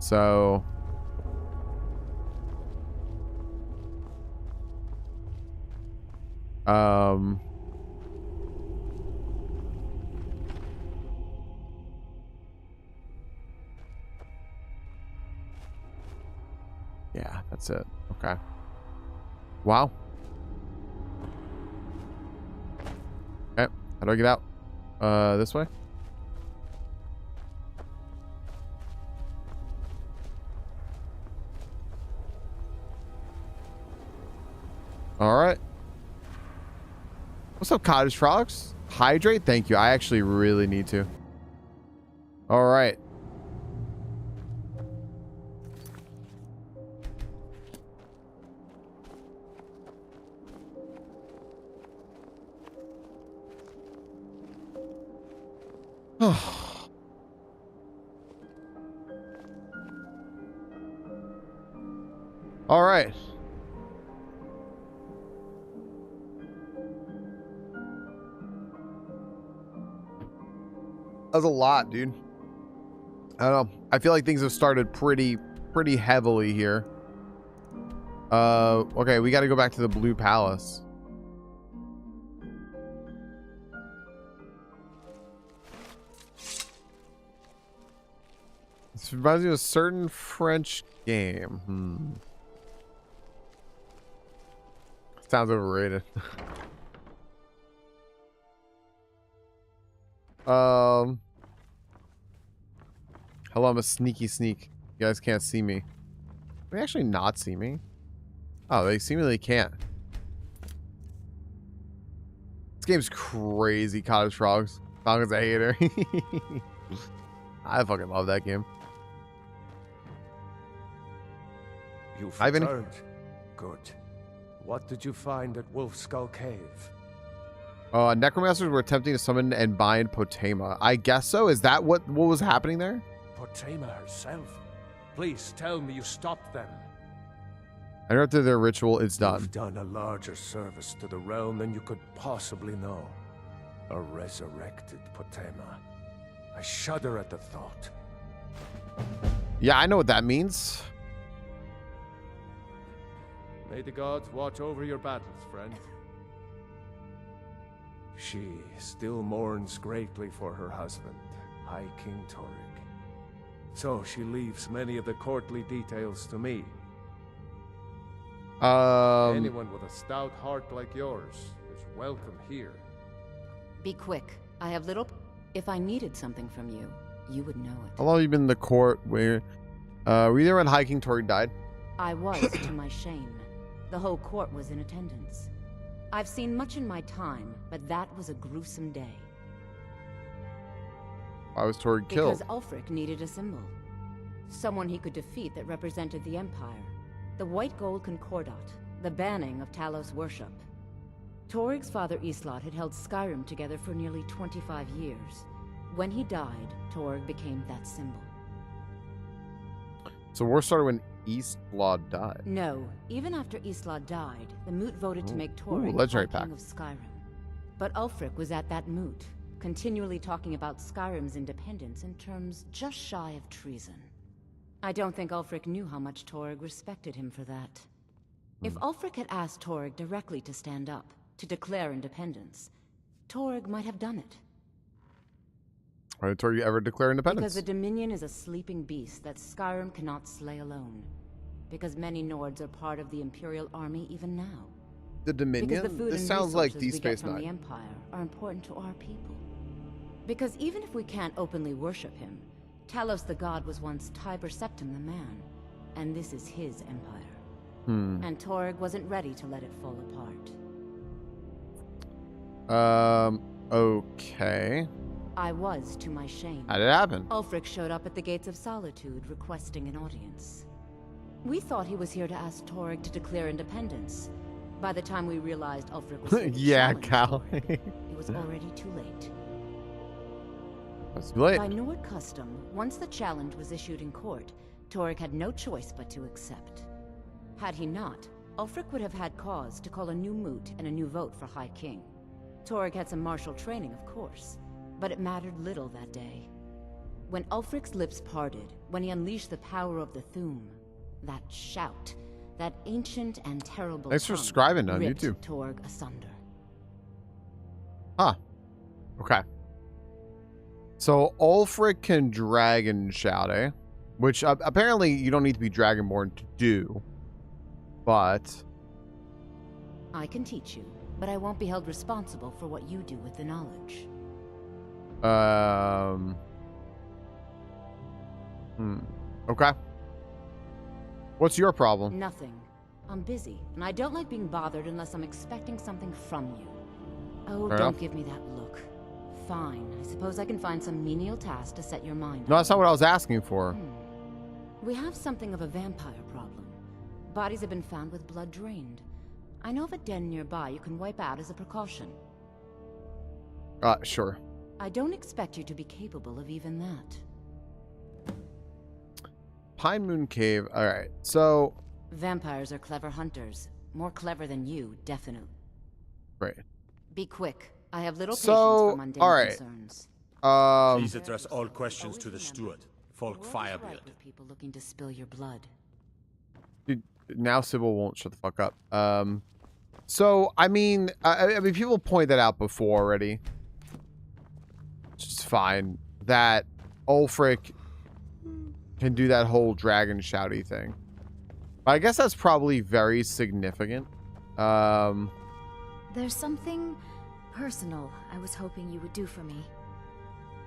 So. Yeah, that's it. Okay. Wow. Okay. How do I get out? This way? All right. What's up, cottage frogs? Hydrate? Thank you. I actually really need to. All right. All right. That's a lot, dude. I don't know. I feel like things have started pretty heavily here. Okay, we got to go back to the Blue Palace. This reminds me of a certain French game. Sounds overrated. Hello, I'm a sneaky sneak. You guys can't see me. They actually not see me? Oh, they seemingly can't. This game's crazy. Cottage Frogs. Falcon's a hater. I fucking love that game. You've Hi, Vinny. returned. Good. What did you find at Wolf Skull Cave? Necromancers were attempting to summon and bind Potema. I guess so. Is that what was happening there? Potema herself. Please tell me you stopped them. I know after their ritual is done. You've done a larger service to the realm than you could possibly know. A resurrected Potema. I shudder at the thought. Yeah, I know what that means. May the gods watch over your battles, friend. She still mourns greatly for her husband, High King Torygg. So she leaves many of the courtly details to me. Anyone with a stout heart like yours is welcome here. Be quick. I have little... If I needed something from you, you would know it. How long have you been in the court? Were you there when High King Torygg died? I was, to my shame. The whole court was in attendance. I've seen much in my time, but that was a gruesome day. Why was Torygg killed? Because Ulfric needed a symbol. Someone he could defeat that represented the Empire. The white gold concordat, the banning of Talos worship. Torygg's father Islot had held Skyrim together for nearly 25 years. When he died, Torygg became that symbol. So war started when Eastlod died. No, even after Islot died, the Moot voted to make Torygg legendary King pack. of Skyrim. But Ulfric was at that Moot, continually talking about Skyrim's independence in terms just shy of treason. I don't think Ulfric knew how much Torygg respected him for that. If Ulfric had asked Torygg directly to stand up, to declare independence, Torygg might have done it. Why did Torygg ever declare independence? Because the Dominion is a sleeping beast that Skyrim cannot slay alone. Because many Nords are part of the Imperial Army even now. The Dominion? Because the food This and sounds like resources Deep we get Space from the Nine. Empire are important to our people. Because even if we can't openly worship him, Talos the God was once Tiber Septim the man, and this is his empire. And Torygg wasn't ready to let it fall apart. Okay. I was, to my shame. How did it happen? Ulfric showed up at the Gates of Solitude requesting an audience. We thought he was here to ask Torygg to declare independence. By the time we realized Ulfric was here to Yeah, challenge Cal. Torygg, it was already too late. That's too late. By Nord custom, once the challenge was issued in court, Torygg had no choice but to accept. Had he not, Ulfric would have had cause to call a new moot and a new vote for High King. Torygg had some martial training, of course, but it mattered little that day. When Ulfric's lips parted, when he unleashed the power of the Thu'um, that shout, that ancient and terrible Thanks for tongue subscribing on ripped YouTube. Torygg asunder. Huh. Okay. So Ulfric can dragon shout, eh? Which apparently you don't need to be Dragonborn to do. But I can teach you, but I won't be held responsible for what you do with the knowledge. Okay. What's your problem? Nothing. I'm busy, and I don't like being bothered unless I'm expecting something from you. Oh, Fair don't enough. give me that look. Fine, I suppose I can find some menial task to set your mind No, on. that's not what I was asking for. We have something of a vampire problem. Bodies have been found with blood drained. I know of a den nearby you can wipe out as a precaution. Sure. I don't expect you to be capable of even that. Pine Moon Cave. All right. So, Vampires are clever hunters. More clever than you, definitely. right. Be quick. I have little So, patience for mundane all right. concerns. Please address all questions to the steward, Folk The world is Firebeard. ripe with people looking to spill your blood. Dude, now Sybil won't shut the fuck up. So I mean, people point that out before already. Which is fine. That Ulfric can do that whole dragon shouty thing. But I guess that's probably very significant. There's something personal I was hoping you would do for me.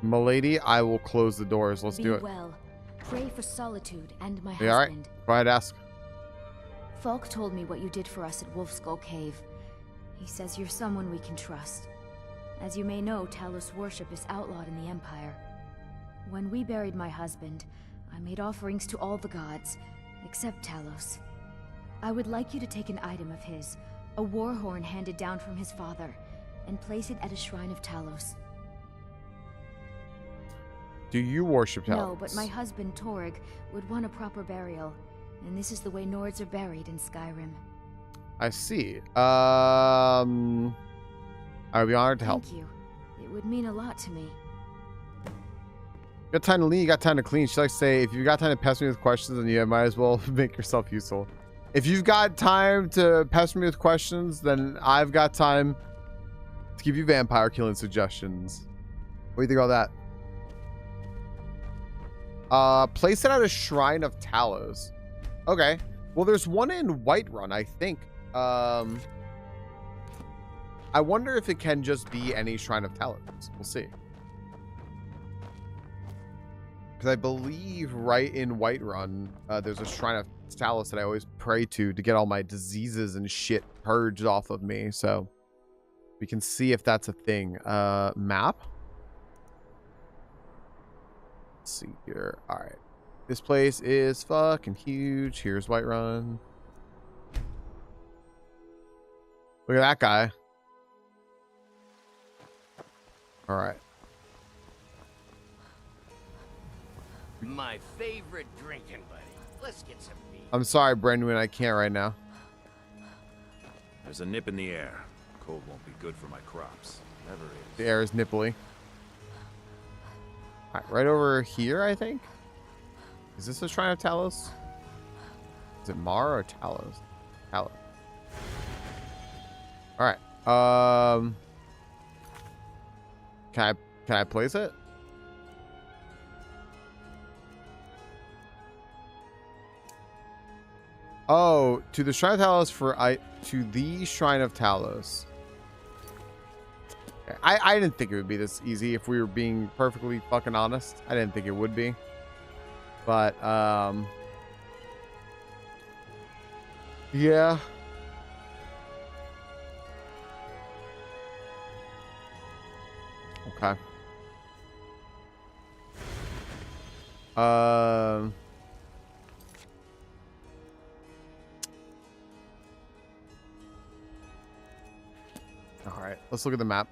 Milady, I will close the doors. Let's do it. Be well. Pray for Solitude and my You all right? husband. Go ahead, ask. Falk told me what you did for us at Wolfskull Cave. He says you're someone we can trust. As you may know, Talos worship is outlawed in the Empire. When we buried my husband, I made offerings to all the gods, except Talos. I would like you to take an item of his, a war horn handed down from his father, and place it at a shrine of Talos. Do you worship Talos? No, but my husband, Torg, would want a proper burial, and this is the way Nords are buried in Skyrim. I see. I would be honored to help. Thank you. It would mean a lot to me. You got time to lean, you got time to clean. She likes to say, if you've got time to pester me with questions, then you might as well make yourself useful. If you've got time to pester me with questions, then I've got time to give you vampire killing suggestions. What do you think about that? Place it at a shrine of Talos. Okay. Well, there's one in Whiterun, I think. I wonder if it can just be any shrine of Talos. We'll see. Because I believe right in Whiterun, there's a shrine of Talos that I always pray to get all my diseases and shit purged off of me. So we can see if that's a thing. Map. Let's see here. All right. This place is fucking huge. Here's Whiterun. Look at that guy. All right. My favorite drinking buddy. Let's get some beer. I'm sorry, Brendan. I can't right now. There's a nip in the air. Cold won't be good for my crops. Never is. The air is nipply. All right, right over here, I think. Is this a shrine of Talos? Is it Mara or Talos? Talos. All right. Can I place it? Oh, to the shrine of Talos to the shrine of Talos. Okay. I didn't think it would be this easy if we were being perfectly fucking honest. I didn't think it would be. But yeah. Okay. All right, let's look at the map.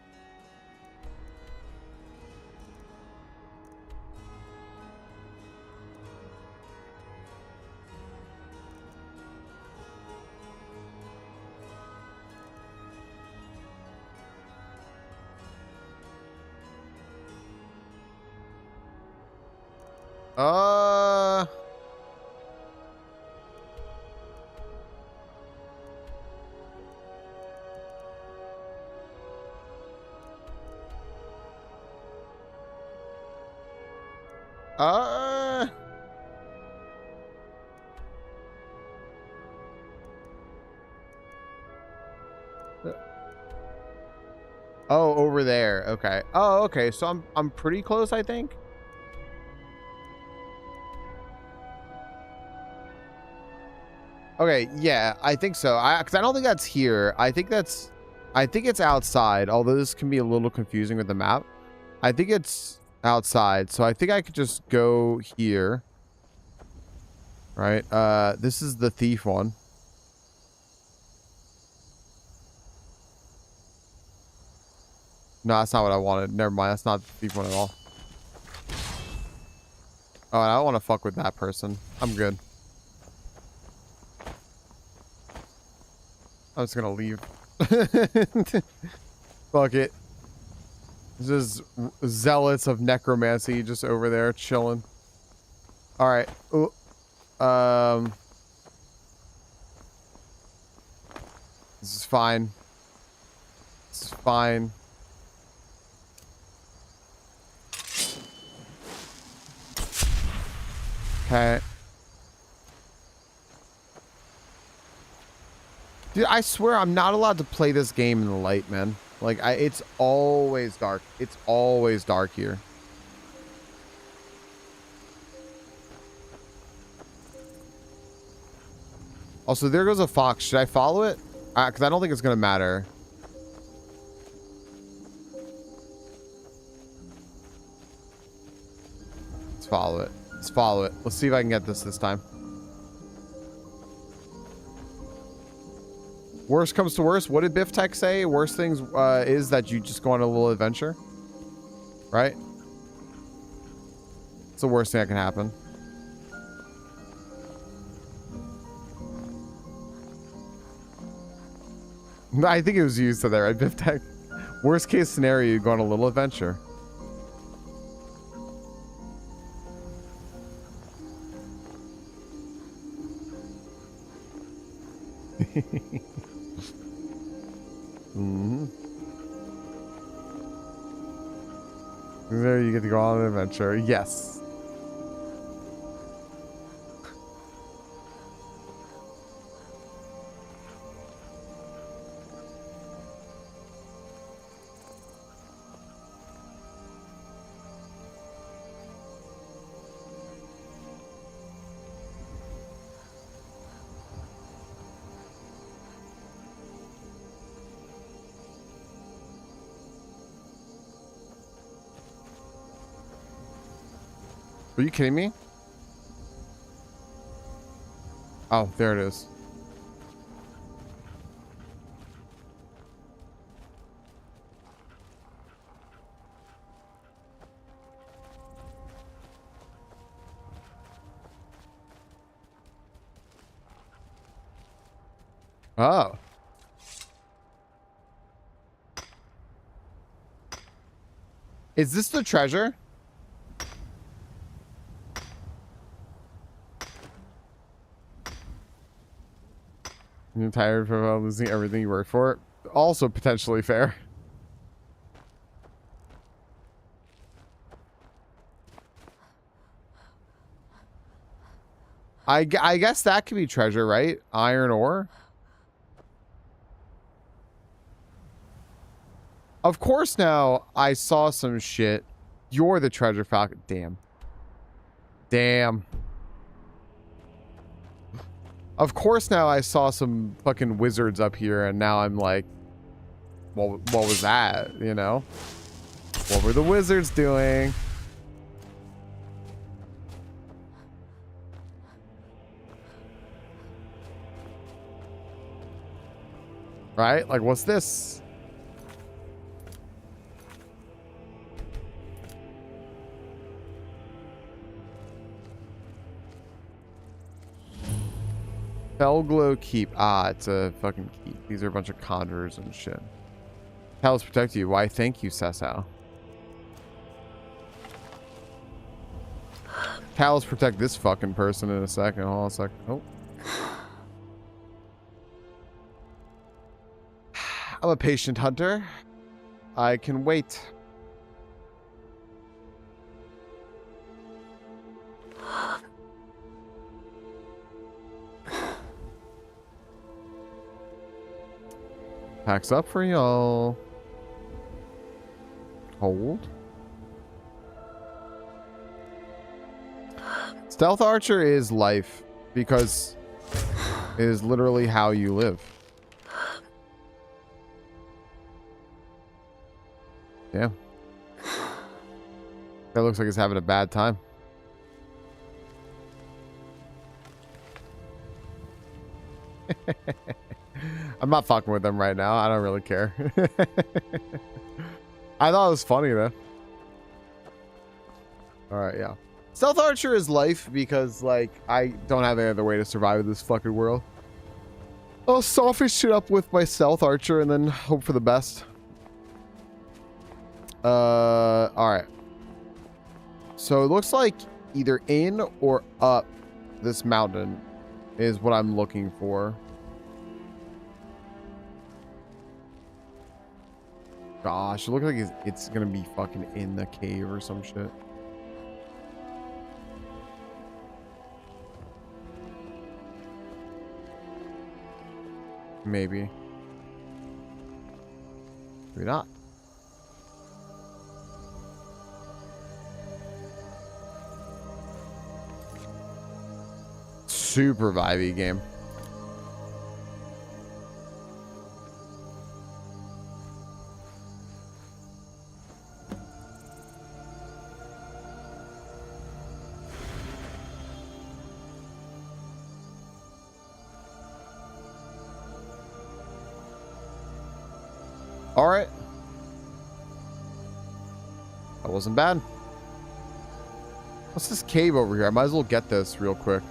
Oh, over there. Okay. Oh, okay. So I'm pretty close, I think. Okay, yeah, I think so. Because I don't think that's here. I think it's outside, although this can be a little confusing with the map. I think it's outside, so I think I could just go here. Right? This is the thief one. No, that's not what I wanted. Never mind, that's not the thief one at all. Oh, I don't want to fuck with that person. I'm good. I'm just gonna leave. Fuck it. This is zealots of necromancy just over there chilling. All right. Ooh. This is fine. This is fine. Okay. Dude, I swear I'm not allowed to play this game in the light, man. Like, it's always dark. It's always dark here. Also, there goes a fox. Should I follow it? Because I don't think it's going to matter. Let's follow it. Let's follow it. Let's see if I can get this time. Worst comes to worst. What did Biff Tech say? Worst things is that you just go on a little adventure. Right? It's the worst thing that can happen. I think it was used to there, right, Biff Tech? Worst case scenario, you go on a little adventure. Mm-hmm. There you get to go on an adventure. Yes. Are you kidding me? Oh, there it is. Oh. Is this the treasure? You're tired of losing everything you worked for? Also potentially fair. I guess that could be treasure, right? Iron ore? Of course now I saw some shit. You're the treasure falcon. Damn. Damn. Of course now I saw some fucking wizards up here and now I'm like, well, what was that, you know? What were the wizards doing? Right? Like, what's this? Felglow Keep. Ah, it's a fucking keep. These are a bunch of conjurers and shit. Talos protect you. Why, thank you, Sessao. Talos protect this fucking person in a second. Hold on a second. Oh. I'm a patient hunter. I can wait. Packs up for y'all. Hold. Stealth Archer is life because it is literally how you live. Yeah. That looks like he's having a bad time. I'm not fucking with them right now. I don't really care. I thought it was funny though. Alright, yeah. Stealth Archer is life because, like, I don't have any other way to survive in this fucking world. I'll soften shit up with my Stealth Archer and then hope for the best. Alright. So it looks like either in or up this mountain is what I'm looking for. Gosh, it looks like it's gonna be fucking in the cave or some shit. Maybe. Maybe not. Super vibey game. All right. That wasn't bad. What's this cave over here? I might as well get this real quick.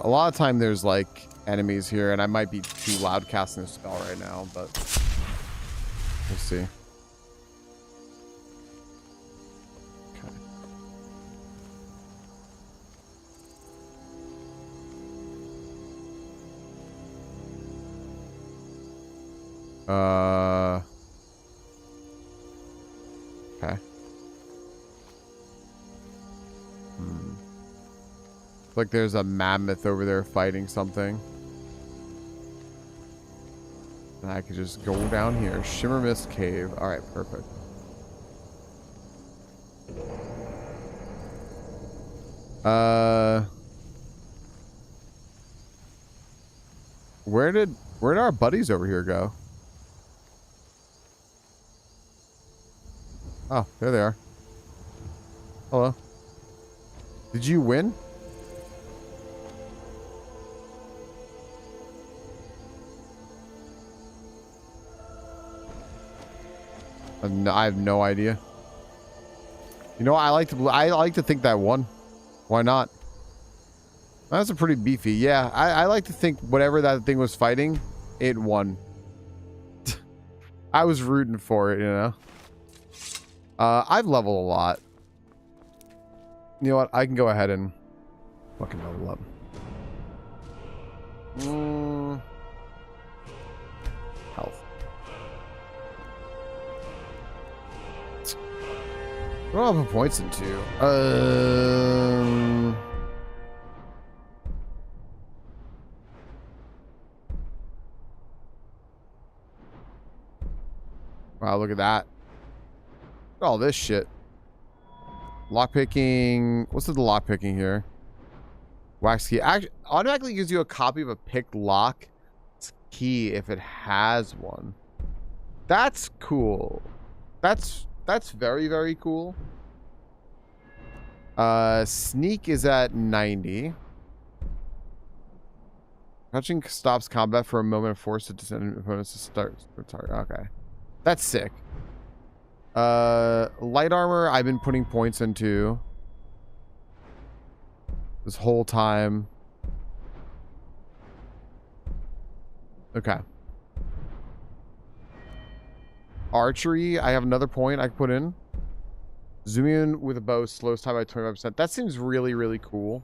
A lot of time there's like enemies here, and I might be too loud casting a spell right now, but we'll see. Okay. Like there's a mammoth over there fighting something. And I could just go down here. Shimmer Mist Cave. All right, perfect. Where did our buddies over here go? Oh, there they are. Hello. Did you win? I have no idea. You know, I like to think that won. Why not? That's a pretty beefy. Yeah, I like to think whatever that thing was fighting, it won. I was rooting for it, you know. I've leveled a lot. You know what? I can go ahead and fucking level up. Health. What do I put points into? Wow, look at that. Look at all this shit. Lockpicking. What's the lockpicking here? Wax key. Actually, automatically gives you a copy of a picked lock key if it has one. That's cool. That's very, very cool. Sneak is at 90. Crouching stops combat for a moment, force to descend opponents to start. Okay. That's sick. Light armor, I've been putting points into this whole time. Okay. Archery, I have another point I can put in. Zooming in with a bow slows time by 25%. That seems really, really cool.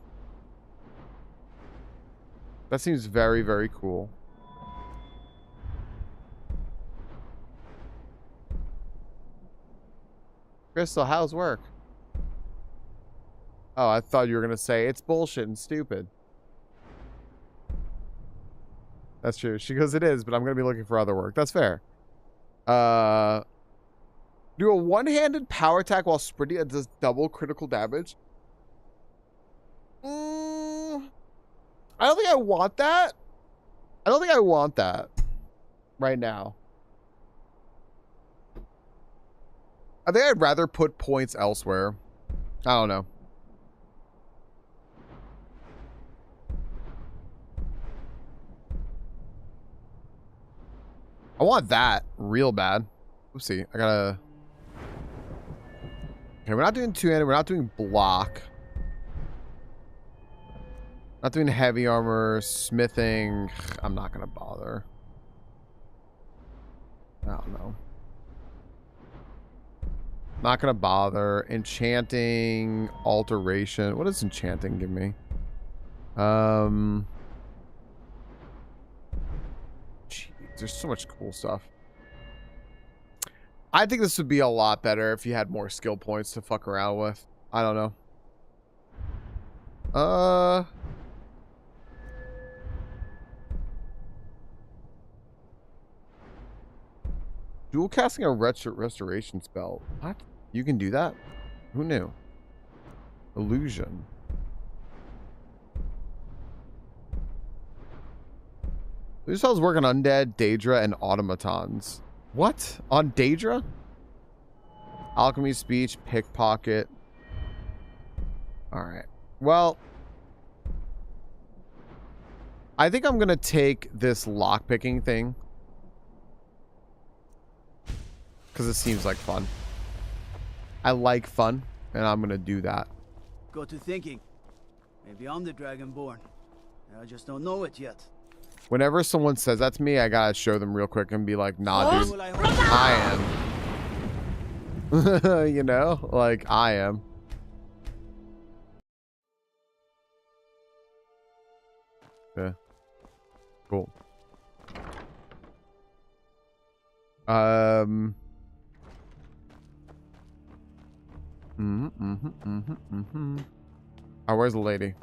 That seems very, very cool. Crystal, how's work? Oh, I thought you were going to say it's bullshit and stupid. That's true. She goes, it is, but I'm going to be looking for other work. That's fair. Do a one-handed power attack while sprinting that does double critical damage. I don't think I want that. I don't think I want that right now. I think I'd rather put points elsewhere. I don't know. I want that real bad. Oopsie. I gotta... Okay, we're not doing two-handed. We're not doing block. Not doing heavy armor. Smithing. I'm not gonna bother. I don't know. Not gonna bother. Enchanting. Alteration. What does enchanting give me? Jeez, there's so much cool stuff. I think this would be a lot better if you had more skill points to fuck around with. I don't know. Dual casting a restoration spell. What? You can do that? Who knew? Illusion. These spells work on undead, Daedra, and automatons. What? On Daedra? Alchemy, speech, pickpocket. Alright. Well, I think I'm going to take this lockpicking thing. Because it seems like fun. I like fun, and I'm going to do that. Got to thinking. Maybe I'm the Dragonborn. I just don't know it yet. Whenever someone says that to me, I gotta show them real quick and be like, nah, dude, I am. You know? Like, I am. Yeah. Cool. Alright, where's the lady?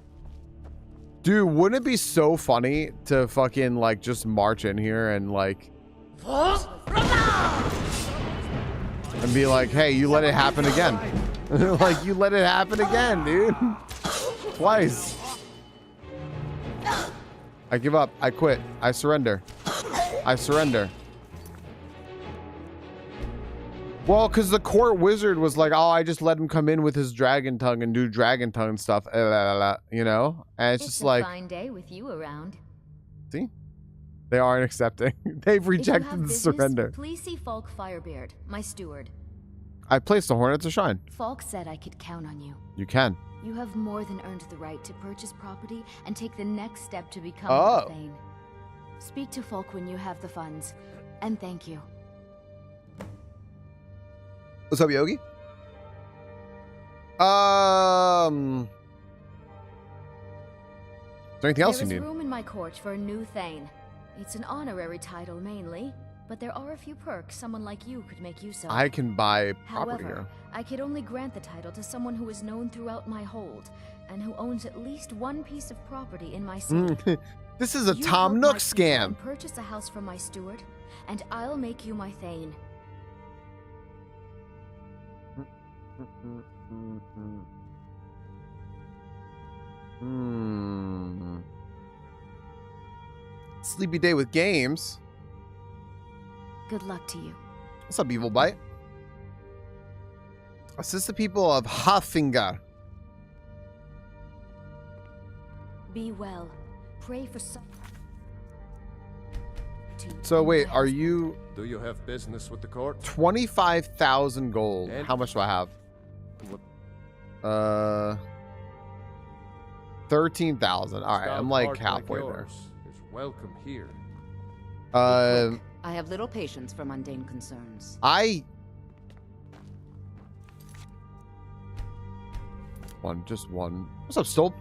Dude, wouldn't it be so funny to fucking, like, just march in here and, like... and be like, hey, you let it happen again. Like, you let it happen again, dude. Twice. I give up. I quit. I surrender. I surrender. Well, because the court wizard was like, oh, I just let him come in with his dragon tongue and do dragon tongue stuff, you know? And it's just like... fine day with you around. See? They aren't accepting. They've rejected the surrender. Please see Falk Firebeard, my steward. I placed the hornet to shine. Falk said I could count on you. You can. You have more than earned the right to purchase property and take the next step to become a Thane. Speak to Falk when you have the funds, and thank you. What's up, Yogi? Is there anything else you need? There is room in my court for a new Thane. It's an honorary title mainly, but there are a few perks someone like you could make use of. I can buy property However, here. I could only grant the title to someone who is known throughout my hold, and who owns at least one piece of property in my city. This is a You Tom help Nook my people scam. and purchase a house from my steward, and I'll make you my Thane. Sleepy day with games. Good luck to you. What's up, Evil Bite? Assist the people of Haffinger. Be well. Pray for some. So wait, are you... Do you have business with the court? 25,000 gold. And how much do I have? What? 13,000. All right, I'm like halfway there. Is welcome here. I have little patience for mundane concerns. Just one. What's up, Stolp?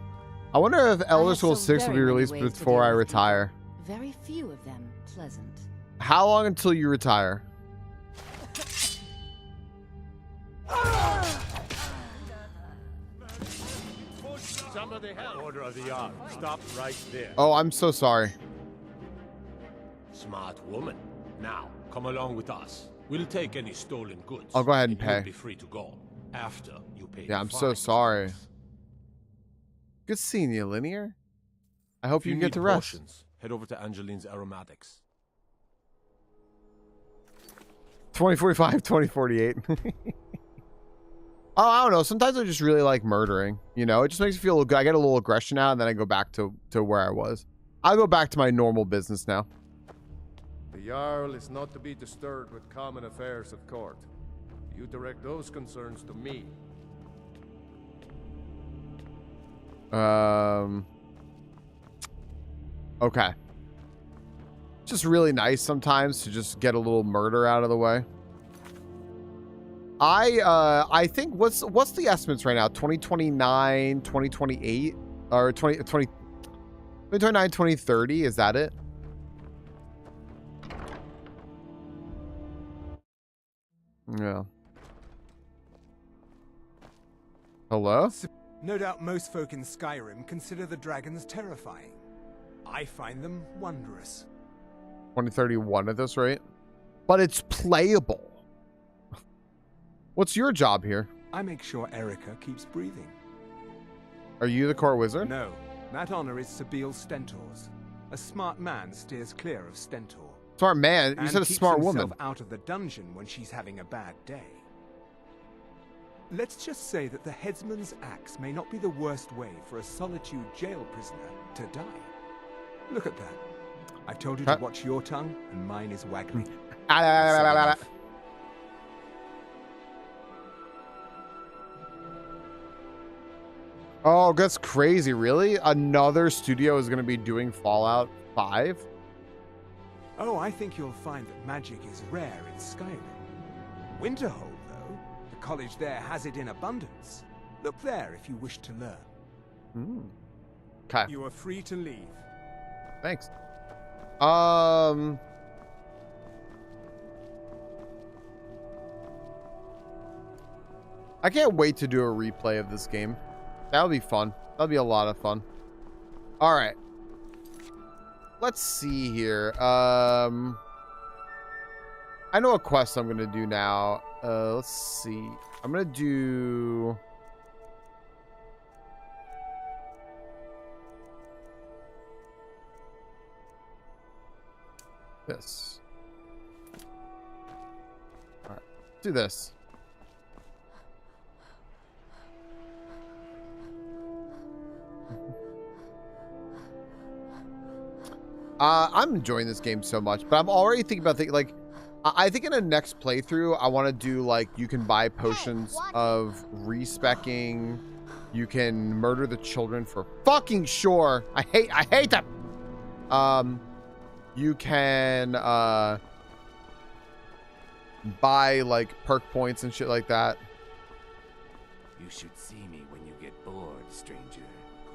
I wonder if Elder Scrolls 6 will be released before I retire. Very few of them pleasant. How long until you retire? Somebody help. Order of the yard. Stop right there. Oh, I'm so sorry. Smart woman. Now, come along with us. We'll take any stolen goods. I'll go ahead and pay. You'll be free to go after you pay. Yeah, I'm so sorry. Good seeing you, Linear. I hope you can get to rest. Potions, head over to Angeline's Aromatics. 2045, 2048. Oh, I don't know. Sometimes I just really like murdering. You know, it just makes me feel good. I get a little aggression out, and then I go back to where I was. I'll go back to my normal business now. The Jarl is not to be disturbed with common affairs at court. You direct those concerns to me. Okay. It's just really nice sometimes to just get a little murder out of the way. I think what's the estimates right now? 2029, 2028 or 2029, 2030, is that it? Yeah. Hello? No doubt most folk in Skyrim consider the dragons terrifying. I find them wondrous. 2031 at this rate. But it's playable. What's your job here? I make sure Erica keeps breathing. Are you the court wizard? No, that honor is Sabeel Stentor's. A smart man steers clear of Stentor. Smart man? You said a smart woman. Keeps himself out of the dungeon when she's having a bad day. Let's just say that the headsman's axe may not be the worst way for a Solitude jail prisoner to die. Look at that. I've told you to watch your tongue, and mine is waggling. Oh, that's crazy. Really? Another studio is going to be doing Fallout 5? Oh, I think you'll find that magic is rare in Skyrim. Winterhold, though, the college there has it in abundance. Look there if you wish to learn. Okay. You are free to leave. Thanks. I can't wait to do a replay of this game. That'll be fun. That'll be a lot of fun. All right. Let's see here. I know a quest I'm gonna do now. Let's see. I'm gonna do this. All right. Do this. I'm enjoying this game so much, but I'm already thinking about like, I think in a next playthrough, I want to do like, you can buy potions of respecking. You can murder the children for fucking sure. I hate them. You can, buy like perk points and shit like that. You should see me when you get bored, stranger.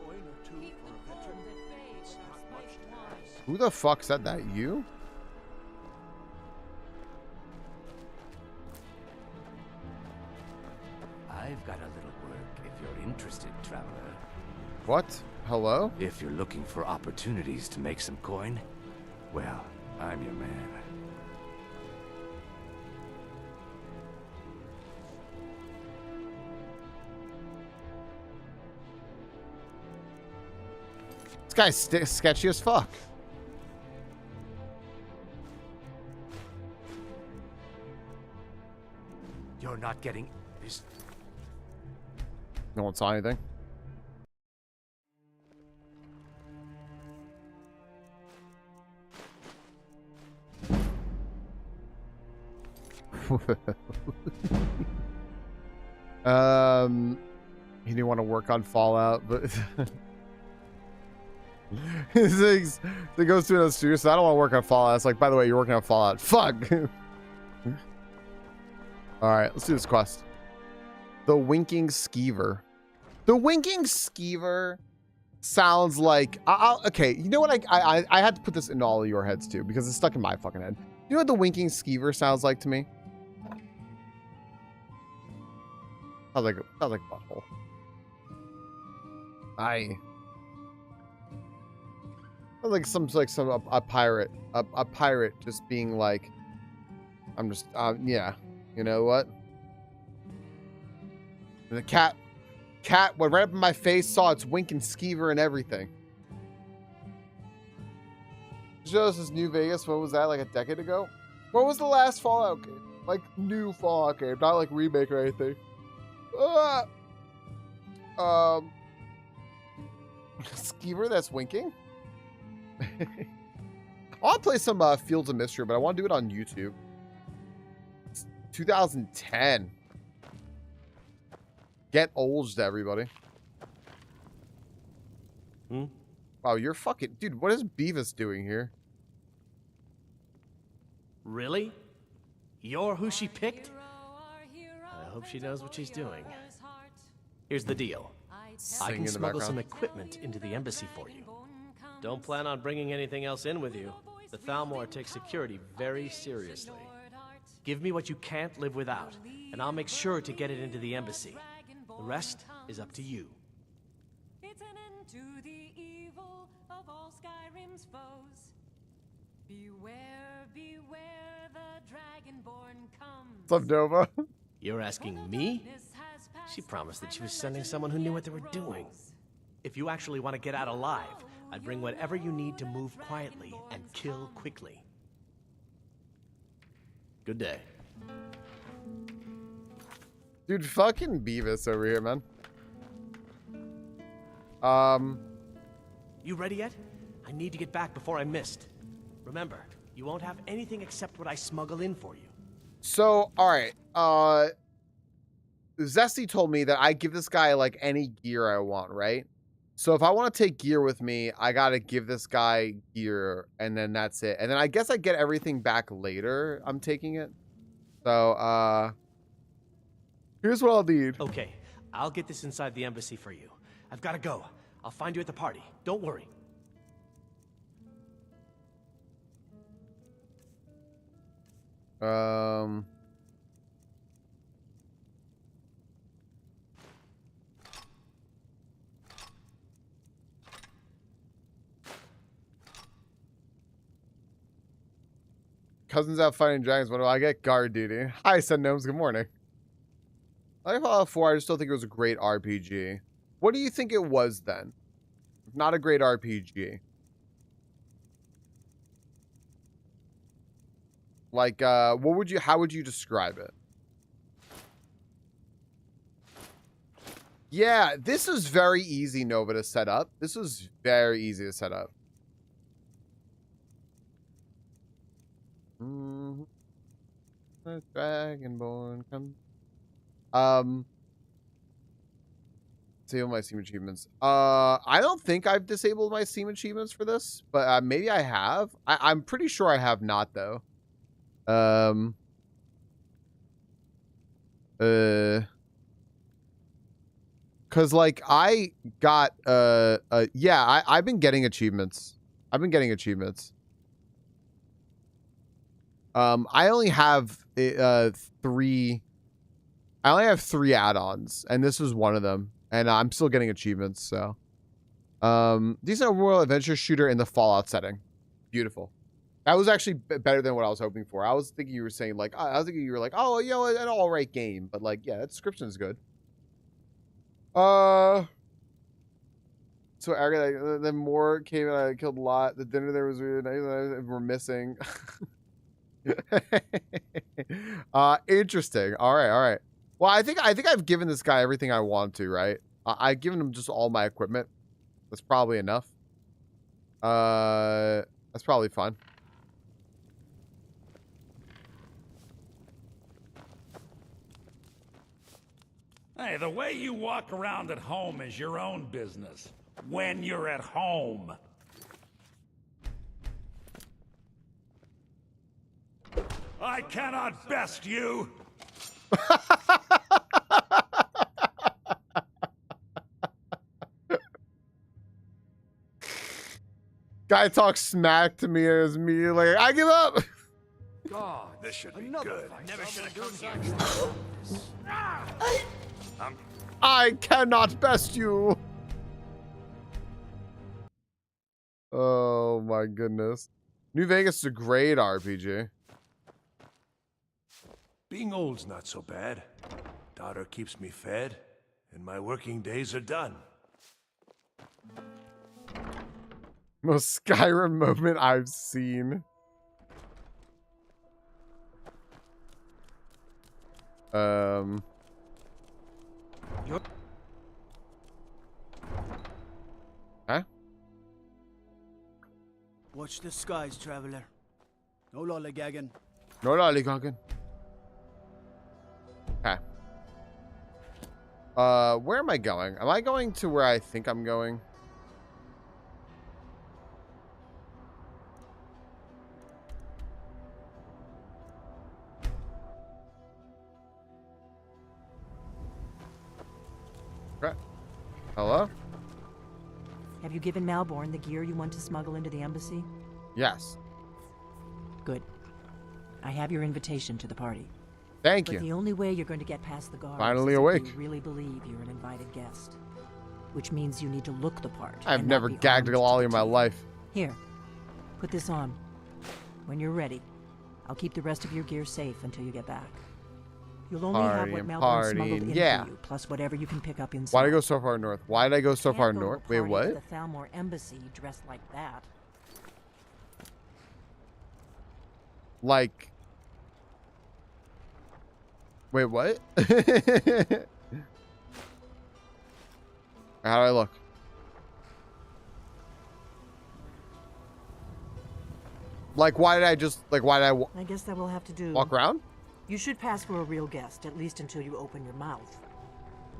Coin or two for a veteran. It's not much to ask. Who the fuck said that? You? I've got a little work if you're interested, traveler. What? Hello? If you're looking for opportunities to make some coin, well, I'm your man. This guy's sketchy as fuck. You're not getting this. No one saw anything. He didn't want to work on Fallout, but he goes to another studio, so I don't want to work on Fallout. It's like, by the way, you're working on Fallout. Fuck. All right, let's do this quest. The Winking Skeever. The Winking Skeever sounds like okay. You know what? I had to put this in all of your heads too because it's stuck in my fucking head. You know what the Winking Skeever sounds like to me? Sounds like butthole. Sounds like a pirate just being like, I'm just yeah, you know what? And the cat went right up in my face, saw its Winking Skeever and everything. Just as New Vegas, what was that, like a decade ago? What was the last Fallout game? Like new Fallout game, not like remake or anything. Skeever that's winking? I want to play some Fields of Mystery, but I want to do it on YouTube. It's 2010. Get olds, everybody. Wow, you're fucking... Dude, what is Beavis doing here? Really? You're who she picked? I hope she knows what she's doing. Here's the deal. I can smuggle some equipment into the embassy for you. Don't plan on bringing anything else in with you. The Thalmor takes security very seriously. Give me what you can't live without, and I'll make sure to get it into the embassy. The rest is up to you. It's an end to the evil of all Skyrim's foes. Beware, beware, the Dragonborn comes. What's up, Nova? You're asking me? She promised that she was sending someone who knew what they were doing. If you actually want to get out alive, I'd bring whatever you need to move quietly and kill quickly. Good day. Dude, fucking Beavis over here, man. You ready yet? I need to get back before I'm missed. Remember, you won't have anything except what I smuggle in for you. So, alright. Zesty told me that I give this guy, like, any gear I want, right? So if I want to take gear with me, I gotta give this guy gear, and then that's it. And then I guess I get everything back later. I'm taking it. So, here's what I'll need. Okay, I'll get this inside the embassy for you. I've got to go. I'll find you at the party. Don't worry. Cousins out fighting dragons. What do I get? Guard duty. Hi, Sun Gnomes. Good morning. I like Fallout 4. I just don't think it was a great RPG. What do you think it was then? Not a great RPG. Like, how would you describe it? Yeah, this is very easy, Nova, to set up. This was very easy to set up. The Dragonborn come. Disable my Steam achievements. I don't think I've disabled my Steam achievements for this, but maybe I have. I'm pretty sure I have not, though. Cause like I got yeah, I've been getting achievements. I only have three add-ons, and this was one of them, and I'm still getting achievements. So decent overworld adventure shooter in the Fallout setting. Beautiful. That was actually better than what I was hoping for. I was thinking you were saying like, I was thinking you were like, oh, you know, an all right game, but like, yeah, that description is good. So arrogant. Then more came and I killed a lot. The dinner there was really nice. We're missing. Interesting. All right. Well, I think I've given this guy everything I want to, right? I've given him just all my equipment. That's probably enough. That's probably fine. Hey, the way you walk around at home is your own business. When you're at home. I cannot best you. Guy talks smack to me as me like, I give up. God, this should be good. Never should have come here. I cannot best you. Oh my goodness. New Vegas is a great RPG. Being old's not so bad. Daughter keeps me fed, and my working days are done. Most Skyrim moment I've seen. Huh? Watch the skies, traveler. No lollygagging. No lollygagging. Okay. Where am I going? Am I going to where I think I'm going? Okay. Hello? Have you given Malborn the gear you want to smuggle into the embassy? Yes. Good. I have your invitation to the party. Thank But you. the only way you're going to get past the guards Finally is awake. if you really believe you're an invited guest. Which means you need to look the part. I've and not never be gagged armed a to lolly the in my teeth. life. Here, put this on. When you're ready, I'll keep the rest of your gear safe until you get back. You'll only have what Malborn smuggled in for you, plus whatever you can pick up inside. Why did I go so far north? Why did I go so far Can't go to a north? Wait, party what? at the Thalmor embassy dressed like that. Like, wait, what? How do I look? Like, why did I just, like, why did I I guess that will have to do. walk around? You should pass for a real guest, at least until you open your mouth.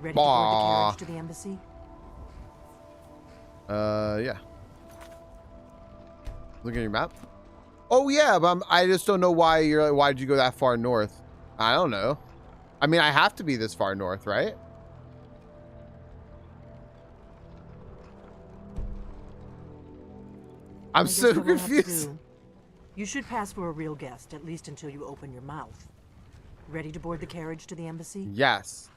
Ready to Bah. board the carriage to the embassy? Yeah. Look at your map. Oh yeah, but I just don't know why you're like, why did you go that far north? I don't know. I mean, I have to be this far north, right? I'm I guess so that will have to confused. do. You should pass for a real guest, at least until you open your mouth. Ready to board the carriage to the embassy? Yes.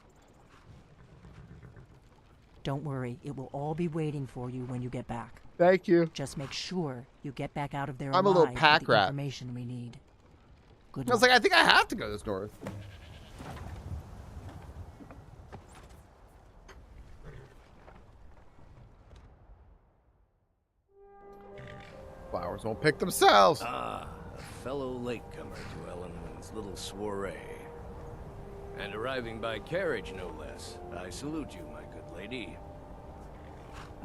Don't worry, it will all be waiting for you when you get back. Thank you. Just make sure you get back out of there I'm a little alive pack with the rat. information we need. Good I was luck. like, I think I have to go this north. Flowers won't pick themselves. Ah, a fellow latecomer to Ellenwood's little soiree. And arriving by carriage, no less. I salute you, my good lady.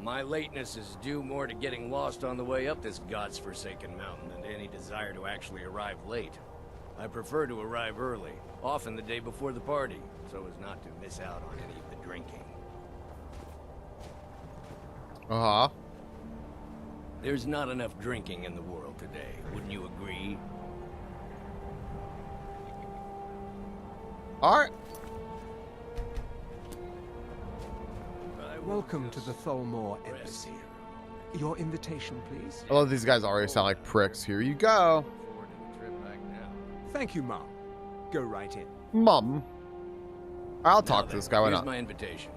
My lateness is due more to getting lost on the way up this god's-forsaken mountain than to any desire to actually arrive late. I prefer to arrive early, often the day before the party, so as not to miss out on any of the drinking. Uh-huh. There's not enough drinking in the world today, wouldn't you agree? All right. Welcome to the Thalmor embassy. Your invitation, please. I love these guys already sound like pricks. Here you go. Thank you, Mom. Go right in. Mom. I'll Now talk to then, this guy. Why here's not? my invitation.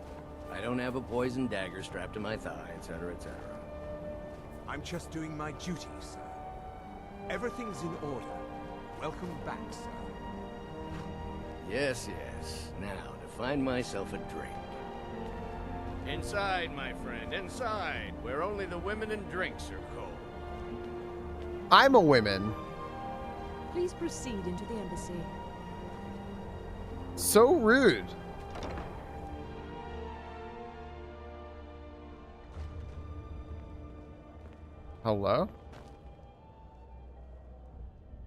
I don't have a poison dagger strapped to my thigh, etc., etc. I'm just doing my duty, sir. Everything's in order. Welcome back, sir. Yes, yes. Now, to find myself a drink. Inside, my friend, inside, where only the women and drinks are cold. I'm a woman. Please proceed into the embassy. So rude. Hello?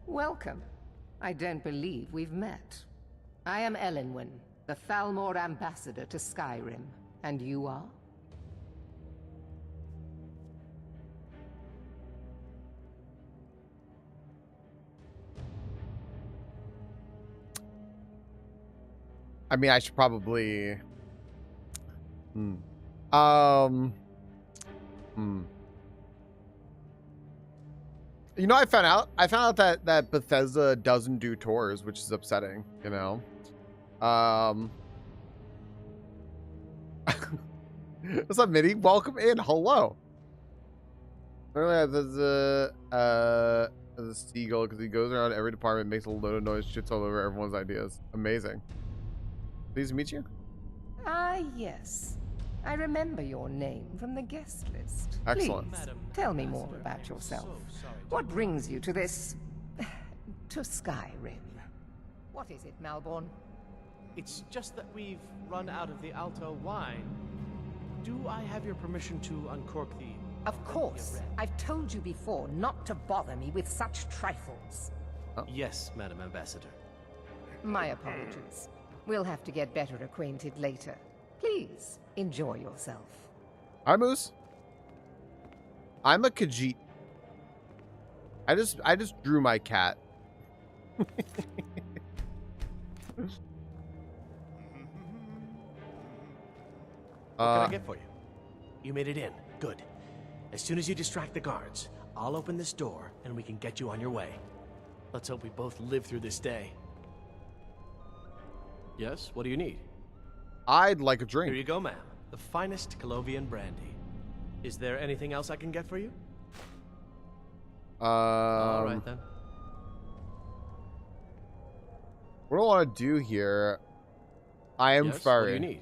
Welcome. I don't believe we've met. I am Elenwen, the Thalmor ambassador to Skyrim. And you are? I mean, I should probably... You know, I found out that Bethesda doesn't do tours, which is upsetting, you know. What's up, Mitty? Welcome in. Hello. There's a seagull because he goes around every department, makes a load of noise, shits all over everyone's ideas. Amazing. Pleased to meet you. Ah, yes. I remember your name from the guest list. Excellent. Please, tell me more about yourself. What brings you to this... to Skyrim? What is it, Malborn? It's just that we've run out of the Alto wine. Do I have your permission to uncork the... Of course. I've told you before not to bother me with such trifles. Oh. Yes, Madam Ambassador. My apologies. We'll have to get better acquainted later. Please, enjoy yourself. Hi, Moose. I'm a Khajiit. I just drew my cat. What can I get for you? You made it in. Good. As soon as you distract the guards, I'll open this door and we can get you on your way. Let's hope we both live through this day. Yes, what do you need? I'd like a drink. Here you go, ma'am. The finest Colovian brandy. Is there anything else I can get for you? All right, then. What do I want to do here? I am yes, furry. What do you need?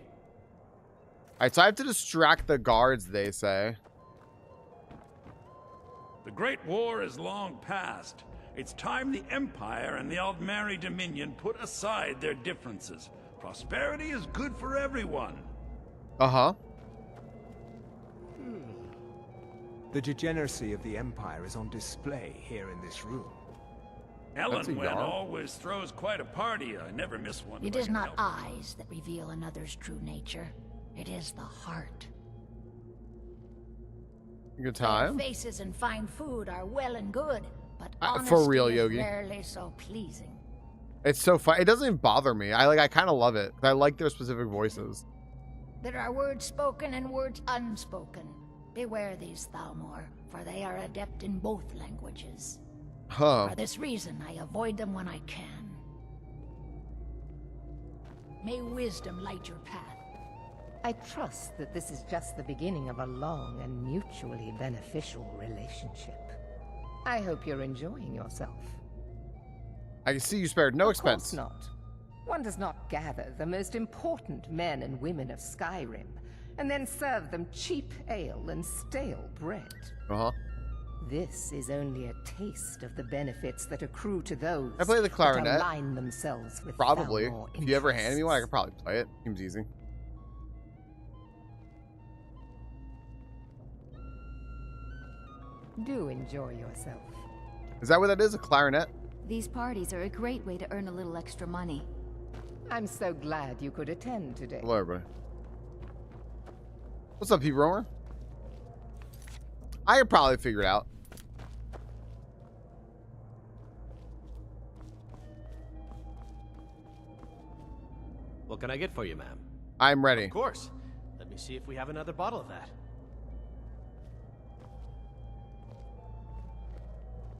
Alright, so I have to distract the guards, they say. The Great War is long past. It's time the Empire and the Aldmeri Dominion put aside their differences. Prosperity is good for everyone. Uh-huh. The degeneracy of the Empire is on display here in this room. Ellenwen always throws quite a party. I never miss one. It is not eyes that reveal another's true nature. It is the heart. Good time. Faces and fine food are well and good, but for real, honesty is Yogi. rarely so pleasing. It's so fun. It doesn't even bother me. I kind of love it. I like their specific voices. There are words spoken and words unspoken. Beware these Thalmor, for they are adept in both languages. Huh. For this reason, I avoid them when I can. May wisdom light your path. I trust that this is just the beginning of a long and mutually beneficial relationship. I hope you're enjoying yourself. I can see you spared no expense. Of course not. One does not gather the most important men and women of Skyrim and then serve them cheap ale and stale bread. Uh-huh. This is only a taste of the benefits that accrue to those I play the clarinet. that align themselves with Probably. Thalmor If you ever interests. hand me one, I could probably play it. Seems easy. Do enjoy yourself. Is that what that is? A clarinet? These parties are a great way to earn a little extra money. I'm so glad you could attend today. Hello, everybody. What's up, Pete Romer? I could probably figure it out. What can I get for you, ma'am? I'm ready. Of course. Let me see if we have another bottle of that.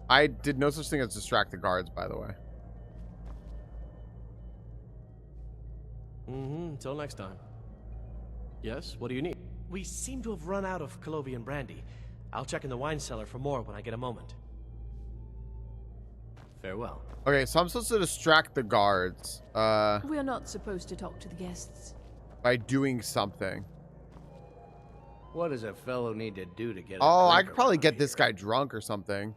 I did no such thing as distract the guards, by the way. Until next time. Yes, what do you need? We seem to have run out of Colovian brandy. I'll check in the wine cellar for more when I get a moment. Farewell. Okay, so I'm supposed to distract the guards. We are not supposed to talk to the guests. By doing something. What does a fellow need to do to get a Oh, I drink could probably around get here? this guy drunk or something.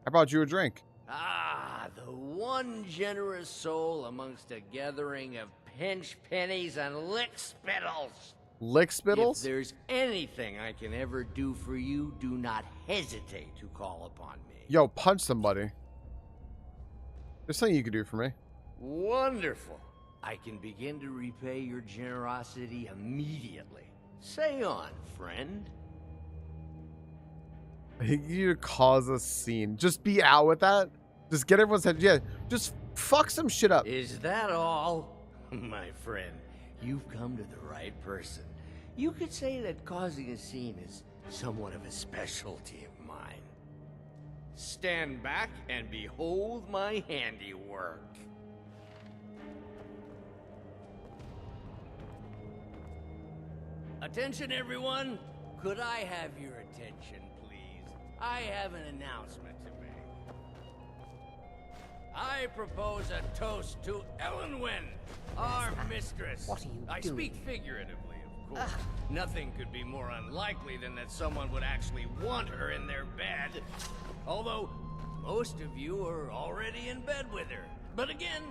I brought you a drink. Ah, the one generous soul amongst a gathering of pinch pennies and lick spittles. Lick spittles? If there's anything I can ever do for you, do not hesitate to call upon me. Yo, punch somebody. There's something you could do for me. Wonderful. I can begin to repay your generosity immediately. Say on, friend. I think you cause a scene. Just be out with that. Just get everyone's head. Yeah, just fuck some shit up. Is that all? My friend, you've come to the right person. You could say that causing a scene is somewhat of a specialty of mine. Stand back and behold my handiwork. Attention, everyone. Could I have your attention, please? I have an announcement to make. I propose a toast to Ellenwen, our mistress. What are you I doing? speak figuratively, of course. Nothing could be more unlikely than that someone would actually want her in their bed. Although, most of you are already in bed with her. But again,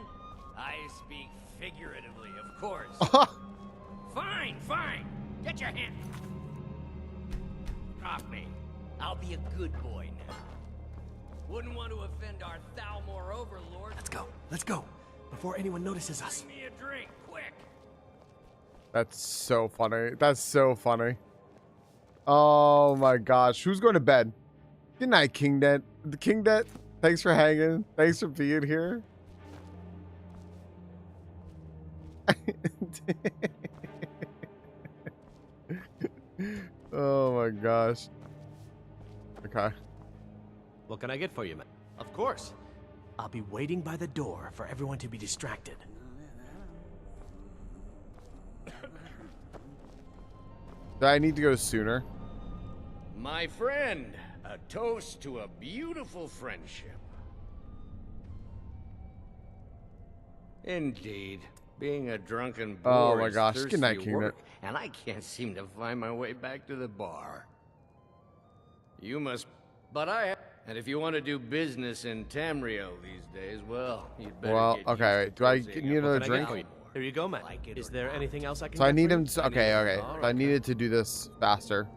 I speak figuratively, of course. Fine, fine. Get your hand. Drop me. I'll be a good boy now. Wouldn't want to offend our Thalmor overlord. Let's go. Let's go. Before anyone notices us. Bring me a drink, quick. That's so funny. That's so funny. Oh my gosh. Who's going to bed? Good night, King Det. The King Det, thanks for hanging. Thanks for being here. Oh my gosh. Okay. What can I get for you, man? Of course. I'll be waiting by the door for everyone to be distracted. Do I need to go sooner? My friend, a toast to a beautiful friendship. Indeed, being a drunken boor Oh my is gosh, thirsty good night, King work, and I can't seem to find my way back to the bar. You must, and if you want to do business in Tamriel these days, well, you'd better Well, get okay, wait. Do I need another drink? Here you go, man. Is there anything else I can So I get need for him you? to, okay. So I needed to do this faster.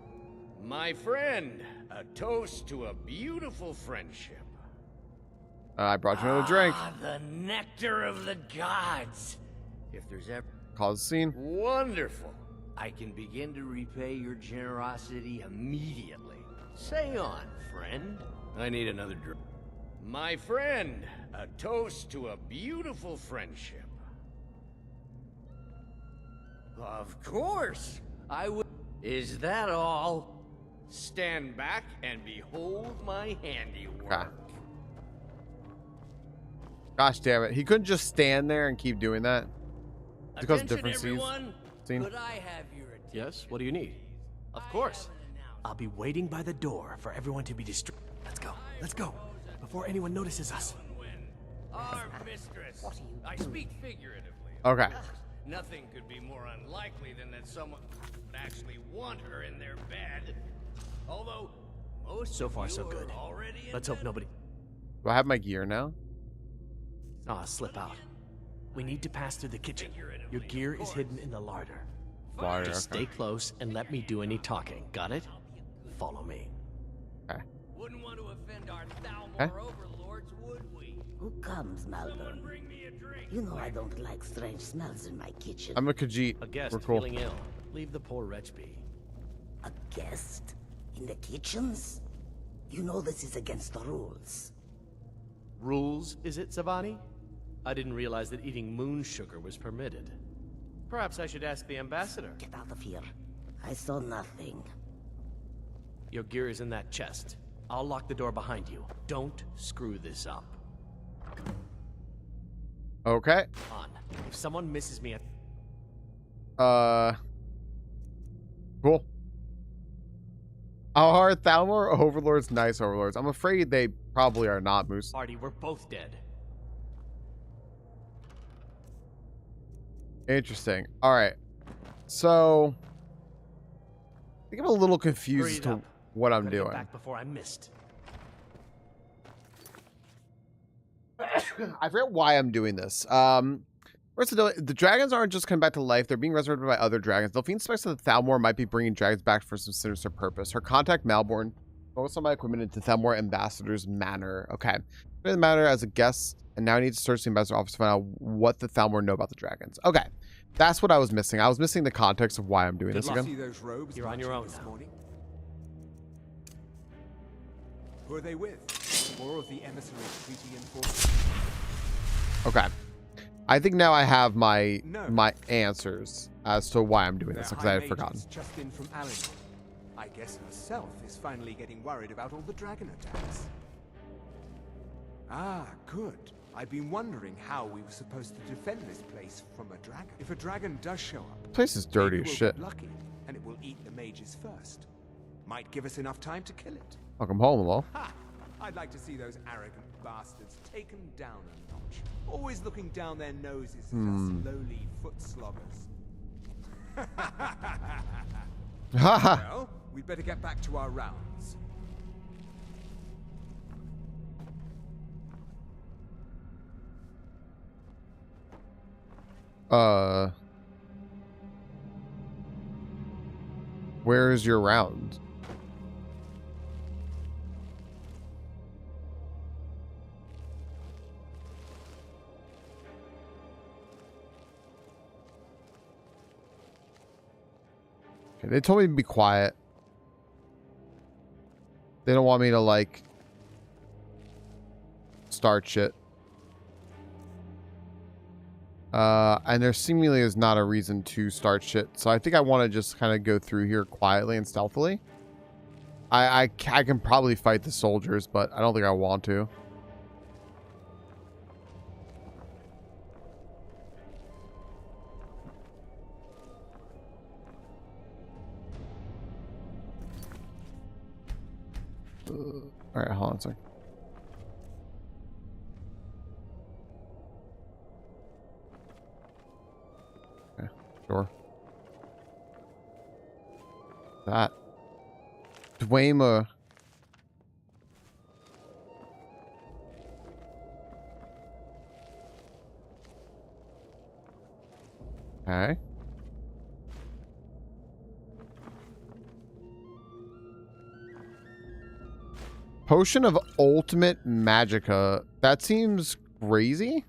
My friend, a toast to a beautiful friendship. I brought you another drink. The nectar of the gods. If there's ever Cause a scene. wonderful, I can begin to repay your generosity immediately. Say on, friend. I need another drink. My friend, a toast to a beautiful friendship. Of course, I would. Is that all? Stand back and behold my handiwork. Okay. Gosh damn it. He couldn't just stand there and keep doing that. Because of different scenes. Scene. Could I have your attention? Yes, what do you need? Of course. I'll be waiting by the door for everyone to be distracted. Let's go, before anyone notices us. Our mistress. I speak figuratively. Okay. Nothing could be more unlikely than that someone would actually want her in their bed. Although most So far, so of you good. are already in Let's hope nobody. Do I have my gear now? Slip out. We need to pass through the kitchen. Your gear is hidden in the larder. Larder, Just okay. stay close and let me do any talking. Got it? Follow me. Okay. Wouldn't want to offend our Okay. Thalmor overlords, would we? Who comes, Malvern? You know I don't like strange smells in my kitchen. I'm a Khajiit. A guest We're cool. feeling ill. Leave the poor wretch be. A guest? In the kitchens? You know this is against the rules. Rules, is it, Savani? I didn't realize that eating moon sugar was permitted. Perhaps I should ask the ambassador. Get out of here. I saw nothing. Your gear is in that chest. I'll lock the door behind you. Don't screw this up. Okay. On. If someone misses me at... Cool. Are Thalmor overlords nice overlords? I'm afraid they probably are not, Moose. Party, we're both dead. Interesting. All right. So I think I'm a little confused as to what I'm doing. Back before I'm missed. I forget why I'm doing this. First of all, the dragons aren't just coming back to life. They're being resurrected by other dragons. Delphine suspects that Thalmor might be bringing dragons back for some sinister purpose. Her contact, Malborn, focused on my equipment into Thalmor Ambassador's manor. Okay. Put in the manor as a guest, and now I need to search the Ambassador office to find out what the Thalmor know about the dragons. Okay. That's what I was missing. I was missing the context of why I'm doing this again. See those robes You're on your own this now. morning? Who are they with? More of the emissary treaty enforcement? Okay. I think now I have my No. my answers as to why I'm doing this, because I had forgotten. Just in from Alan. I guess herself is finally getting worried about all the dragon attacks. Ah, good. I've been wondering how we were supposed to defend this place from a dragon. If a dragon does show up, The place is dirty maybe as we'll shit. get lucky, and it will eat the mages first. Might give us enough time to kill it. Welcome home, lol. Ha! I'd like to see those arrogant bastards taken down a notch. Always looking down their noses at us lowly foot sloggers. Well, we'd better get back to our rounds. Where's your round? Okay, they told me to be quiet. They don't want me to, like, start shit. And there seemingly is not a reason to start shit. So I think I want to just kind of go through here quietly and stealthily. I can probably fight the soldiers, but I don't think I want to. All right, hold on a sec. Okay, sure. That. Dwemer. Okay. Potion of Ultimate Magicka. That seems crazy.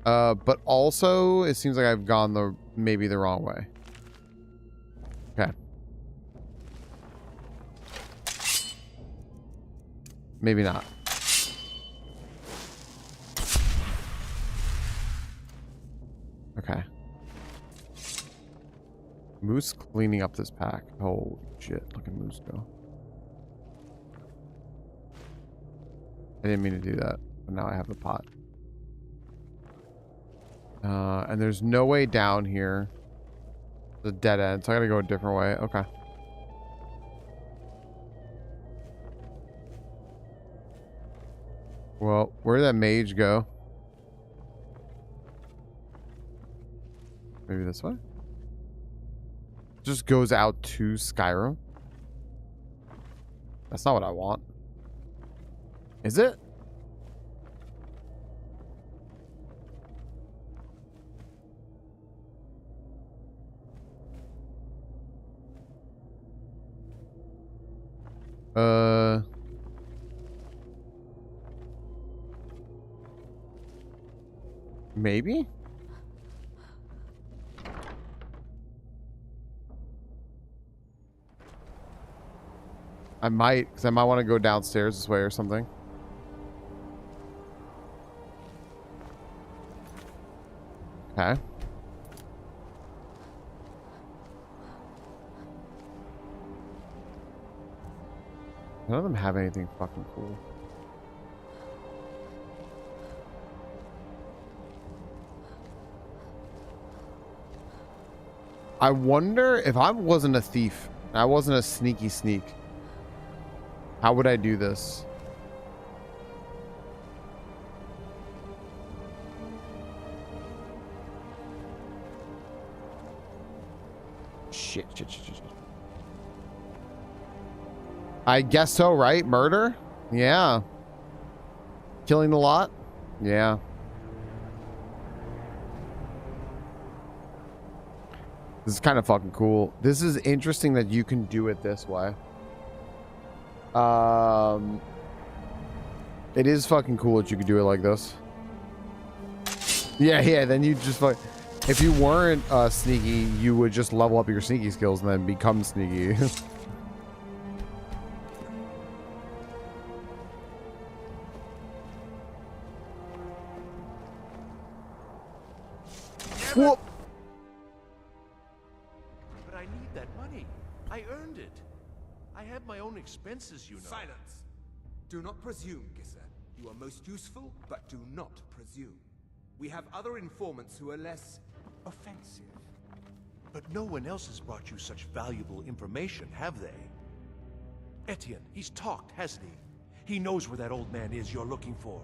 But also it seems like I've gone maybe the wrong way. Okay. Maybe not. Okay. Moose cleaning up this pack. Holy shit. Look at Moose go. I didn't mean to do that, but now I have the pot. And there's no way down here. The dead end, so I gotta go a different way. Okay. Well, where did that mage go? Maybe this way? Just goes out to Skyrim. That's not what I want. Is it? Maybe? I might, because I might want to go downstairs this way or something. Okay. None of them have anything fucking cool. I wonder if I wasn't a thief, I wasn't a sneaky sneak, how would I do this? Shit. I guess so, right? Murder? Yeah. Killing the lot? Yeah. This is kind of fucking cool. This is interesting that you can do it this way. It is fucking cool that you could do it like this. Yeah, then you just like, if you weren't sneaky, you would just level up your sneaky skills and then become sneaky. Whoop. But I need that money. I earned it. I have my own expenses, you know. Silence. Do not presume, Gisser. You are most useful, but do not presume. We have other informants who are less offensive. But no one else has brought you such valuable information, have they? Etienne, he's talked, hasn't he? He knows where that old man is you're looking for.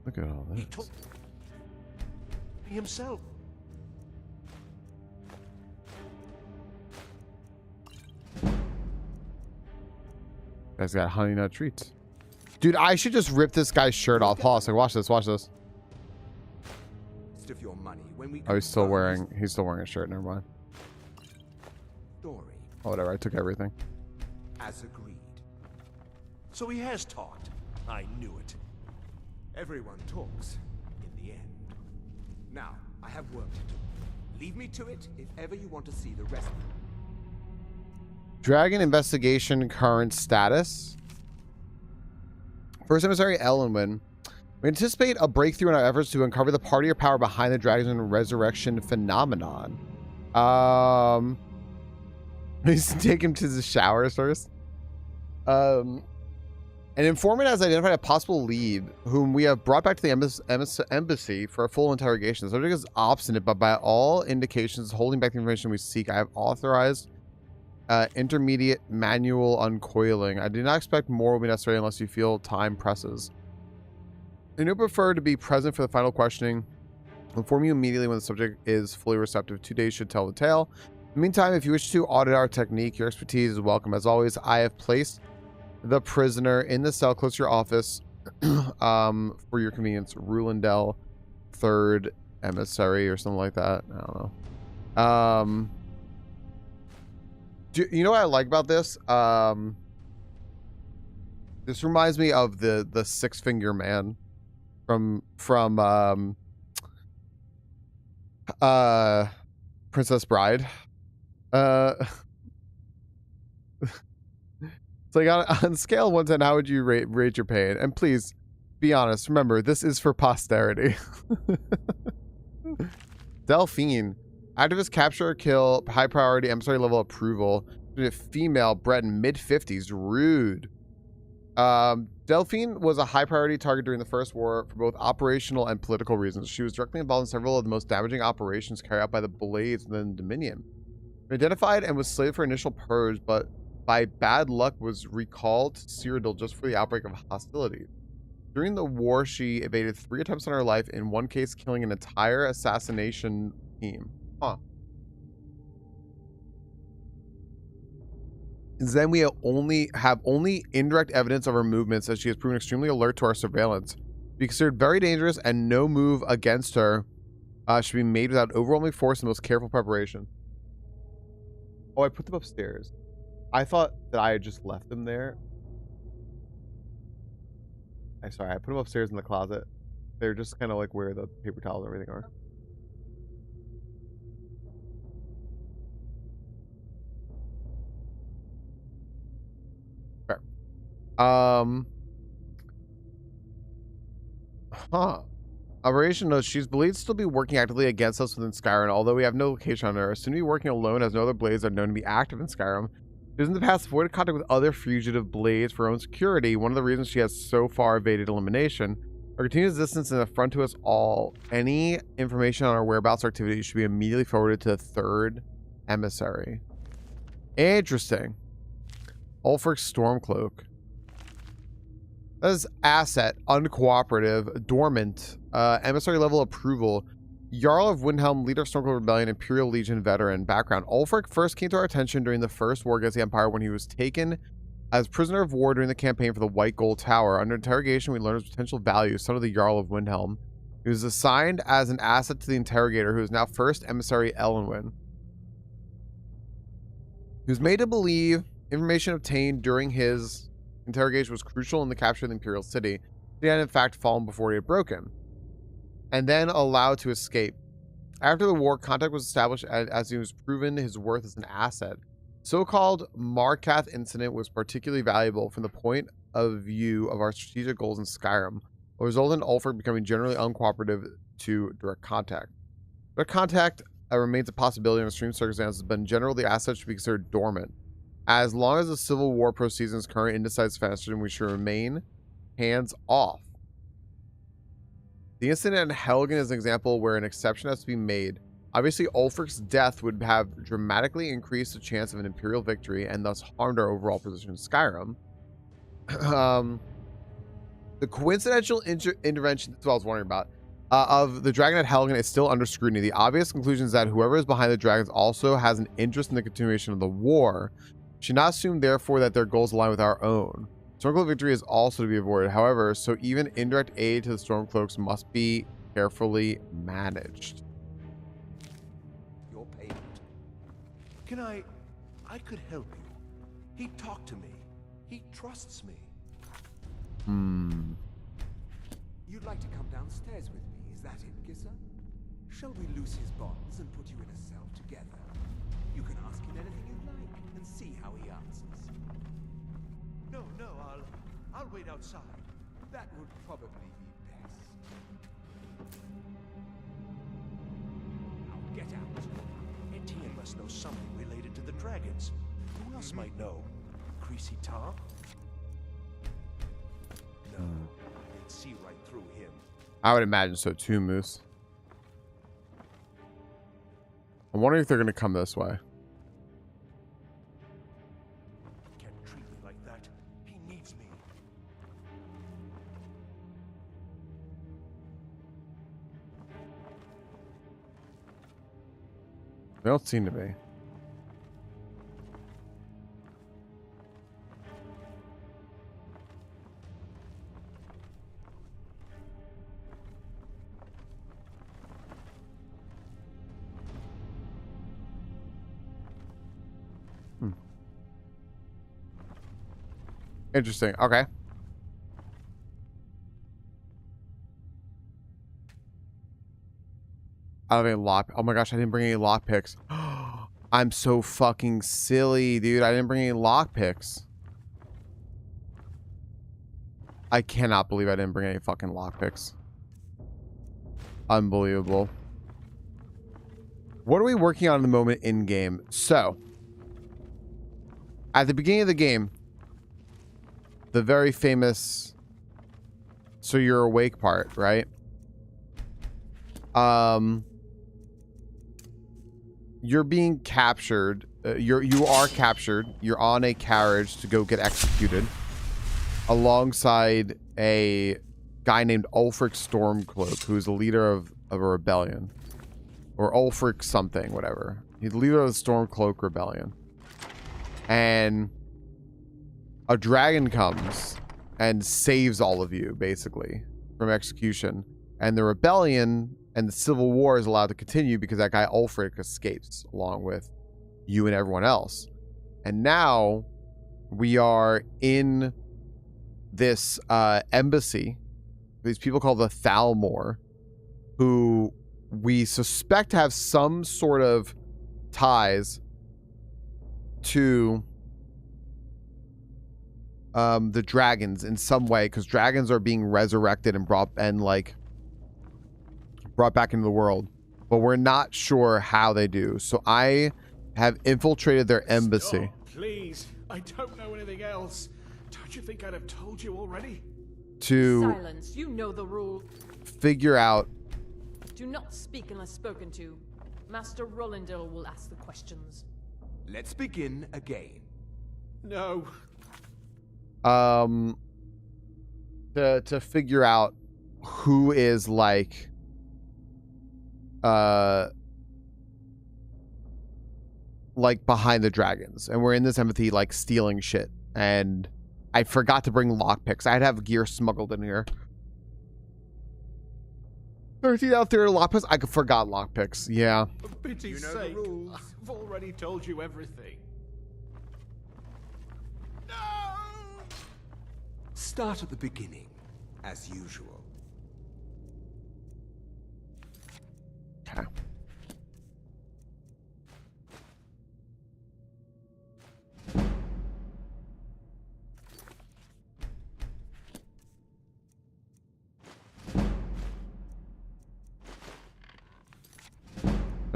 Look at all this. He told me himself. Guy's got honey nut treats. Dude, I should just rip this guy's shirt off. Pause. Like, watch this. Watch this. Of your money when we Oh, he's still wearing a shirt. Never mind. Story. Oh, whatever. I took everything. As agreed. So he has talked. I knew it. Everyone talks in the end. Now, I have work to do. Leave me to it if ever you want to see the rest of it. Dragon investigation current status. First emissary Ellenwin. We anticipate a breakthrough in our efforts to uncover the party or power behind the dragon resurrection phenomenon. Please take him to the showers first. An informant has identified a possible lead whom we have brought back to the embassy for a full interrogation. The subject is obstinate, but by all indications holding back the information we seek. I have authorized intermediate manual uncoiling. I do not expect more will be necessary unless you feel time presses. And you prefer to be present for the final questioning. Inform you immediately when the subject is fully receptive. 2 days should tell the tale. In the meantime, if you wish to audit our technique, your expertise is welcome. As always, I have placed the prisoner in the cell close to your office for your convenience. Rulindel, third emissary or something like that. I don't know. You know what I like about this? This reminds me of the Six Finger Man from Princess Bride. It's like on scale of 1 to 10, how would you rate your pain? And please be honest. Remember, this is for posterity. Delphine. Activist capture or kill. High priority. Emissary level approval. Female. Bred in mid-50s. Rude. Delphine was a high priority target during the First War for both operational and political reasons. She was directly involved in several of the most damaging operations carried out by the Blades within Dominion. Identified and was slated for initial purge, but by bad luck was recalled to Cyrodiil just for the outbreak of hostility. During the war, she evaded 3 attempts on her life, in one case killing an entire assassination team. Huh. Then we have only indirect evidence of her movements, as she has proven extremely alert to our surveillance. Be considered very dangerous, and no move against her should be made without overwhelming force and most careful preparation. Oh, I put them upstairs. I thought that I had just left them there. I'm sorry, I put them upstairs in the closet. They're just kind of like where the paper towels and everything are. Fair. Operation notes, she's believed to still be working actively against us within Skyrim, although we have no location on her. Soon to be working alone, as no other Blades are known to be active in Skyrim. She has in the past avoided contact with other fugitive Blades for her own security, one of the reasons she has so far evaded elimination. Her continued existence is an affront to us all. Any information on our whereabouts or activities should be immediately forwarded to the third emissary. Interesting. Ulfric's Stormcloak. That is asset, uncooperative, dormant, emissary level approval, Jarl of Windhelm, leader of Stormcloak Rebellion, Imperial Legion veteran. Background. Ulfric first came to our attention during the First War against the Empire when he was taken as prisoner of war during the campaign for the White Gold Tower. Under interrogation, we learned his potential value, son of the Jarl of Windhelm. He was assigned as an asset to the interrogator, who is now first emissary Elenwen. He was made to believe information obtained during his interrogation was crucial in the capture of the Imperial City. He had in fact fallen before he had broken, and then allowed to escape. After the war, contact was established as he was proven his worth as an asset. So-called Markath incident was particularly valuable from the point of view of our strategic goals in Skyrim, but resulted in Ulfric becoming generally uncooperative to direct contact. Direct contact remains a possibility in extreme circumstances, but in general, the asset should be considered dormant. As long as the Civil War proceeds in its current indecisive fashion, we should remain hands off. The incident in Helgen is an example where an exception has to be made. Obviously, Ulfric's death would have dramatically increased the chance of an Imperial victory and thus harmed our overall position in Skyrim. The coincidental intervention, that's what I was wondering about, of the dragon at Helgen is still under scrutiny. The obvious conclusion is that whoever is behind the dragons also has an interest in the continuation of the war. We should not assume, therefore, that their goals align with our own. Stormcloak victory is also to be avoided. However, so even indirect aid to the Stormcloaks must be carefully managed. Your payment. Can I could help you. He talked to me. He trusts me. You'd like to come downstairs with me, is that it, Gissa? Shall we loose his bonds and put you in a cell together? You can ask him anything you like and see how he answers. No, I'll wait outside. That would probably be best. Now get out. Etienne must know something related to the dragons. Who else might know? Creasy Tom? No, they'd see right through him. I would imagine so too, Moose. I'm wondering if they're going to come this way. They don't seem to be. Interesting. Okay. I don't have any lock. Oh my gosh, I didn't bring any lock picks. I'm so fucking silly, dude. I didn't bring any lock picks. I cannot believe I didn't bring any fucking lock picks. Unbelievable. What are we working on at the moment in game? So, at the beginning of the game, the very famous "so you're awake" part, right? You're being captured. You are captured. You're on a carriage to go get executed, alongside a guy named Ulfric Stormcloak, who's the leader of a rebellion, or Ulfric something, whatever. He's the leader of the Stormcloak rebellion, and a dragon comes and saves all of you, basically, from execution. And the rebellion and the civil war is allowed to continue because that guy Ulfric escapes along with you and everyone else. And now we are in this embassy. These people called the Thalmor, who we suspect have some sort of ties to the dragons in some way, because dragons are being resurrected and brought back into the world, but we're not sure how they do. So I have infiltrated their embassy. Stop, please, I don't know anything else. Don't you think I'd have told you already? To Silence. You know the rule. figure out. Do not speak unless spoken to. Master Rollindale will ask the questions. Let's begin again. No. To figure out who is like behind the dragons, and we're in this empathy like stealing shit, and I forgot to bring lockpicks. I'd have gear smuggled in here. 13 out there lockpicks. I forgot lockpicks. Yeah. For pity's sake, I've already told you everything. Start at the beginning, as usual. Okay.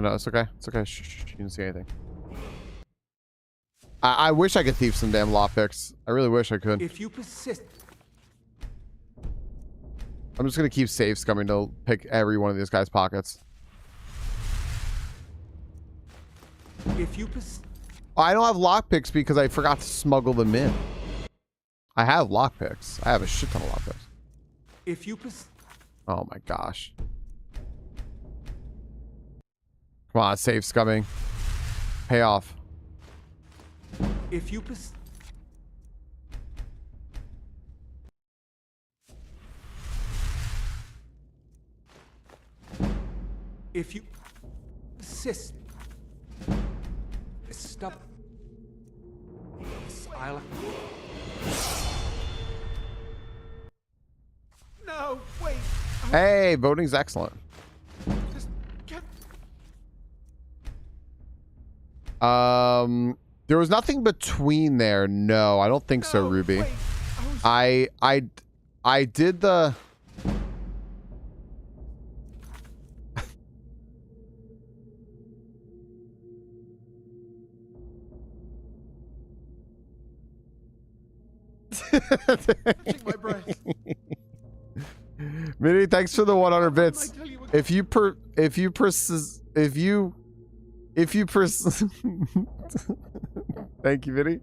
No, it's okay. It's okay. Shh, you didn't see anything. I wish I could thief some damn lockpicks. I really wish I could. If you persist, I'm just gonna keep safes coming to pick every one of these guys' pockets. If you persist, I don't have lockpicks because I forgot to smuggle them in. I have lockpicks. I have a shit ton of lockpicks. If you persist, oh my gosh. Come on, safes coming. Pay off. If you persist, if you persist, stop. I'll. No, wait. Hey, voting's excellent. Just get... There was nothing between there. No, I don't think so, Ruby. Wait, I did the my breath. Minnie, thanks for the 100 bits. If you thank you, Minnie.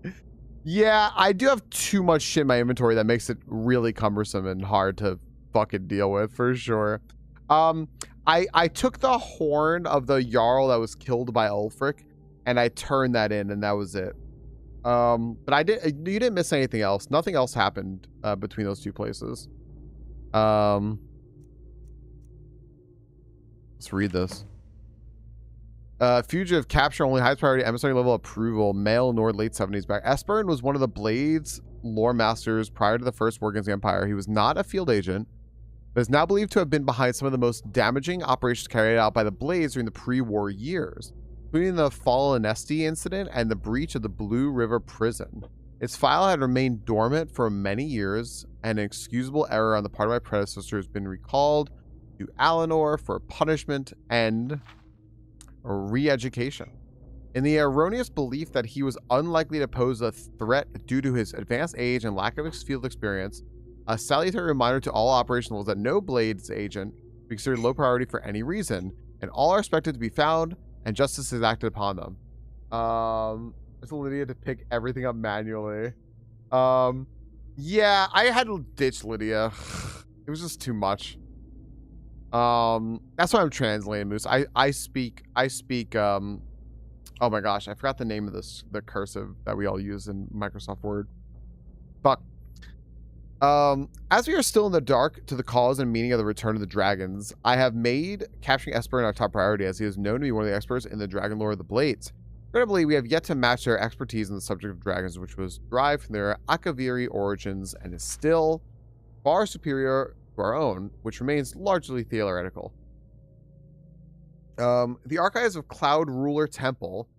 Yeah, I do have too much shit in my inventory that makes it really cumbersome and hard to fucking deal with, for sure. I took the horn of the Jarl that was killed by Ulfric, and I turned that in, and that was it. But you didn't miss anything else. Nothing else happened between those two places. Let's read this. Fugitive capture only highest priority emissary level approval. Male Nord late 70s back. Esbern was one of the Blades lore masters prior to the First War against the Empire. He was not a field agent, but is now believed to have been behind some of the most damaging operations carried out by the Blades during the pre-war years, including the Fallenesti incident and the breach of the Blue River prison. Its file had remained dormant for many years, and an excusable error on the part of my predecessor has been recalled to Alinor for punishment and re-education. In the erroneous belief that he was unlikely to pose a threat due to his advanced age and lack of field experience, a salutary reminder to all operational was that no Blades agent be considered low priority for any reason, and all are expected to be found, and justice is acted upon them. It's Lydia to pick everything up manually. Yeah, I had to ditch Lydia. It was just too much. That's why I'm translating, Moose. I speak oh my gosh, I forgot the name of the cursive that we all use in Microsoft Word. Fuck. As we are still in the dark to the cause and meaning of the return of the dragons, I have made capturing Esbern our top priority, as he is known to be one of the experts in the dragon lore of the Blades. Incredibly, we have yet to match their expertise in the subject of dragons, which was derived from their Akaviri origins and is still far superior to our own, which remains largely theoretical. The archives of Cloud Ruler Temple,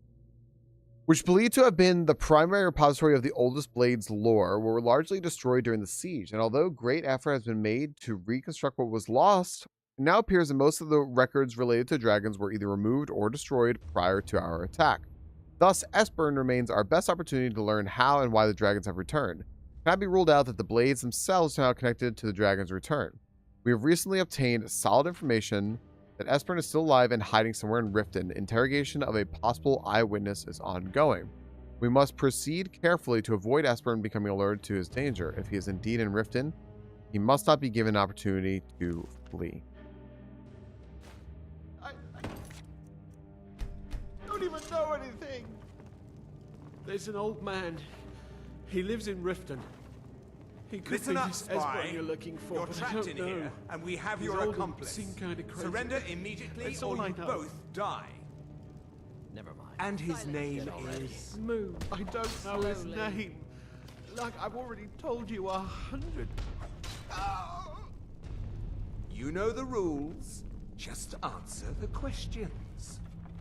which believed to have been the primary repository of the oldest Blades lore, were largely destroyed during the siege, and although great effort has been made to reconstruct what was lost, it now appears that most of the records related to dragons were either removed or destroyed prior to our attack. Thus, Esbern remains our best opportunity to learn how and why the dragons have returned. It cannot be ruled out that the Blades themselves are now connected to the dragon's return. We have recently obtained solid information that Esbern is still alive and hiding somewhere in Riften. Interrogation of a possible eyewitness is ongoing. We must proceed carefully to avoid Esbern becoming alerted to his danger. If he is indeed in Riften, he must not be given an opportunity to flee. I don't even know anything. There's an old man. He lives in Riften. He could Listen be up, this spy. Esbern you're looking for, You're but trapped I don't in know. here, and we have He's your old and accomplice. seemed kinda crazy. Surrender immediately, That's or all I you know. both die. Never mind. And his name is... Move. I don't know his Slowly. name. Like I've already told you 100. You know the rules. Just answer the questions.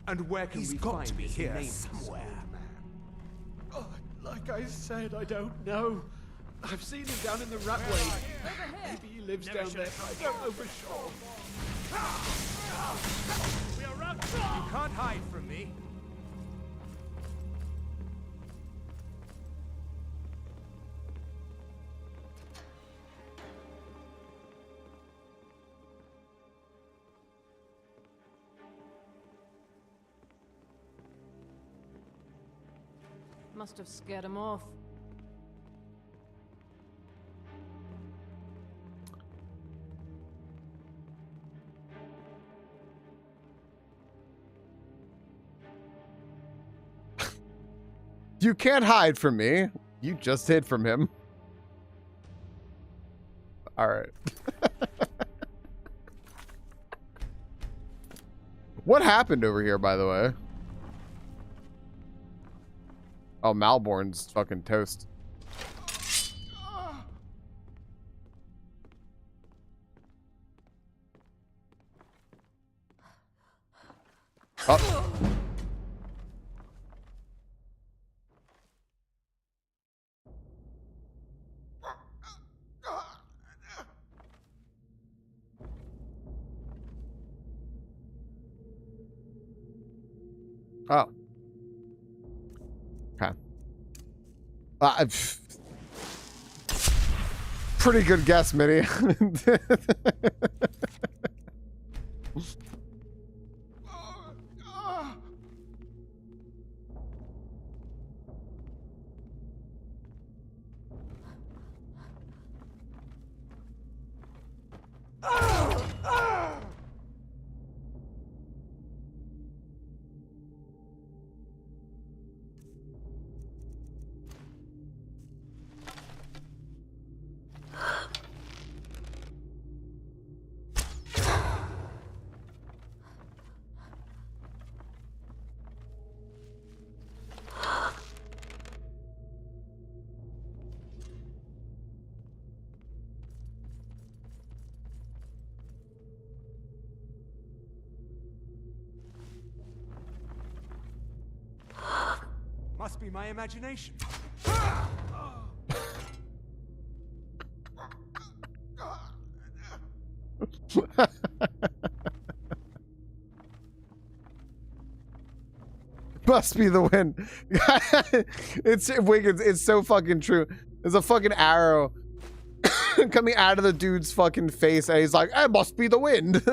And where can we find to be this here nameless somewhere. old man? Oh, like I said, I don't know. I've seen him down in the Ratway. Maybe he lives down there. I don't know for sure. You can't hide from me. Must have scared him off. You can't hide from me. You just hid from him. All right. What happened over here, by the way? Oh, Malborn's fucking toast. Oh. Oh. Okay. Pretty good guess, Minnie. be my imagination. Must be the wind. It's wicked. It's so fucking true. There's a fucking arrow coming out of the dude's fucking face, and he's like, "It must be the wind." Is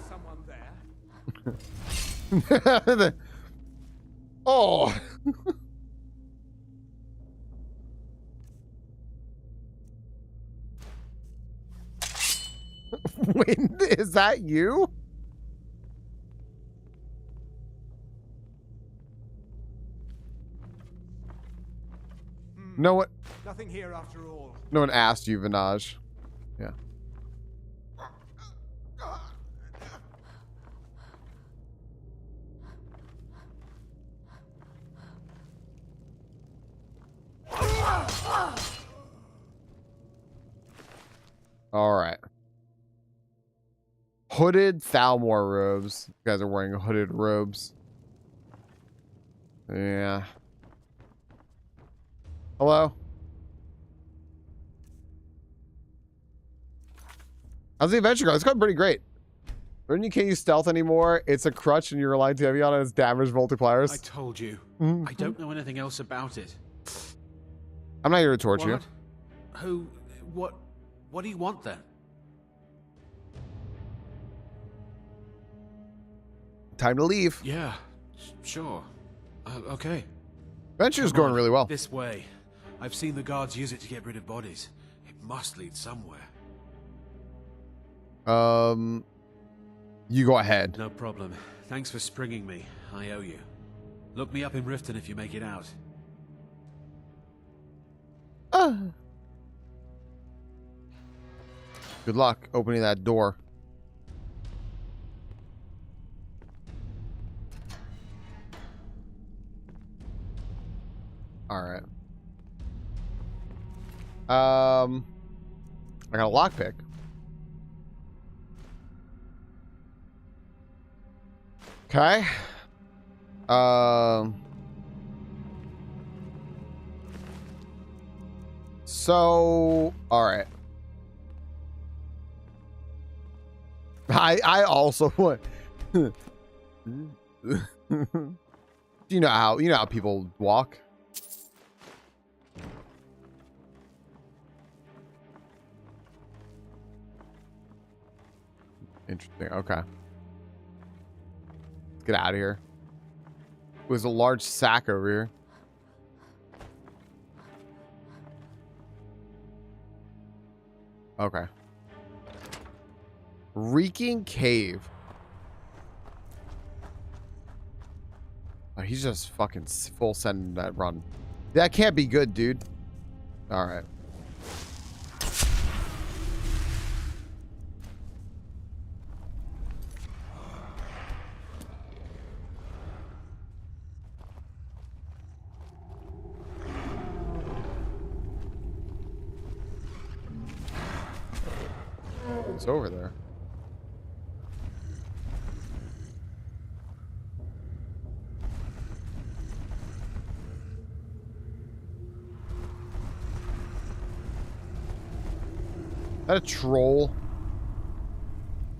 someone there? Oh. Wind, is that you? No one. Nothing here after all. No one asked you, Vinaj. Yeah. All right. Hooded Thalmor robes. You guys are wearing hooded robes. Yeah. Hello? How's the adventure going? It's going pretty great. When you can't use stealth anymore, it's a crutch and you're relying too heavy on it. It's damage multipliers. I told you. Mm-hmm. I don't know anything else about it. I'm not here to torture you. Who? What do you want then? Time to leave. Yeah, sure. Okay. Adventure's going really well. This way. I've seen the guards use it to get rid of bodies. It must lead somewhere. You go ahead. No problem. Thanks for springing me. I owe you. Look me up in Riften if you make it out. Good luck opening that door. All right. I got a lockpick. Okay. So, all right. I also want. You know how people walk. Interesting. Okay. Let's get out of here. There's a large sack over here. Okay. Reeking cave. Oh, he's just fucking full sending that run. That can't be good, dude. All right. It's over there. Is that a troll?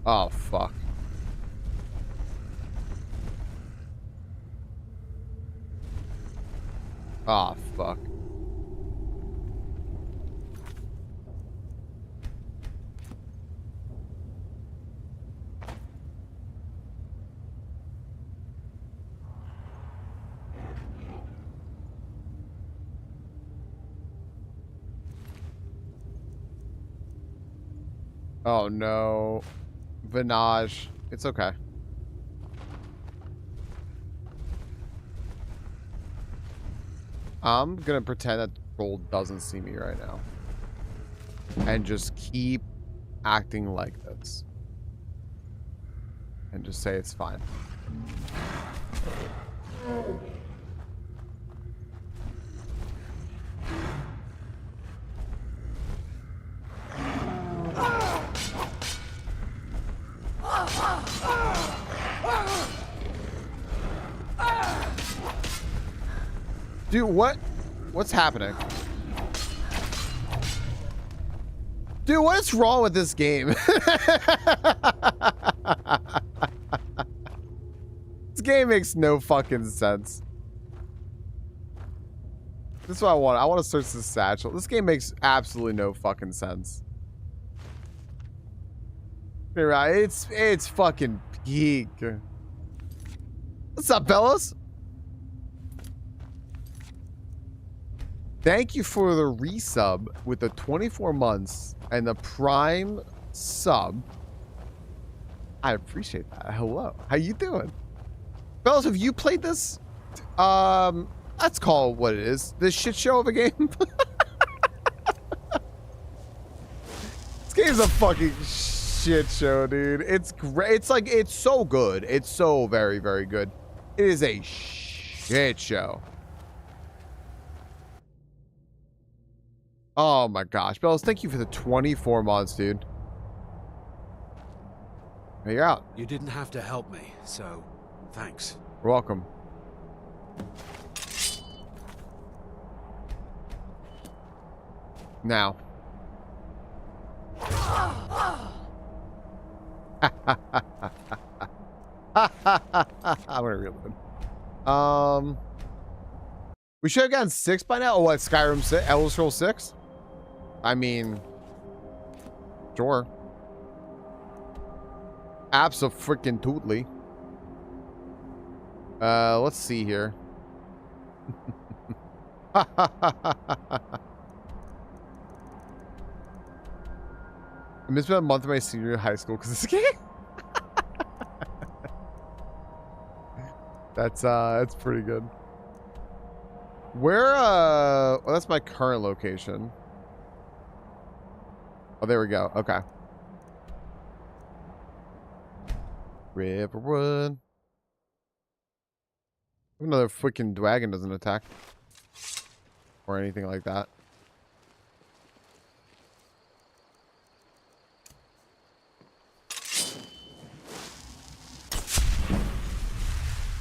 Oh, fuck. Oh, fuck. Oh no. Vinaj. It's okay. I'm gonna pretend that the troll doesn't see me right now. And just keep acting like this. And just say it's fine. Dude, what's happening? Dude, what is wrong with this game? This game makes no fucking sense. This is what I want. I want to search this satchel. This game makes absolutely no fucking sense. You're right. It's fucking peak. What's up, fellas? Thank you for the resub with the 24 months and the prime sub. I appreciate that. Hello. How you doing? Fellas, have you played this? Let's call it what it is. This shit show of a game. This game's a fucking shit show, dude. It's great. It's like, it's so good. It's so very, very good. It is a shit show. Oh my gosh. Bells, thank you for the 24 months, dude. Hey, you're out. You didn't have to help me, so thanks. You're welcome. Now. I'm gonna reel it in. We should have gotten 6 by now. Oh, what? Skyrim 6? Elder Scrolls 6? I mean, sure. Abso-freaking-tootly. Let's see here. I missed about a month of my senior year of high school because of this game. That's pretty good. Where, well, that's my current location. Oh, there we go. Okay. Riverwood. Another freaking dragon doesn't attack. Or anything like that.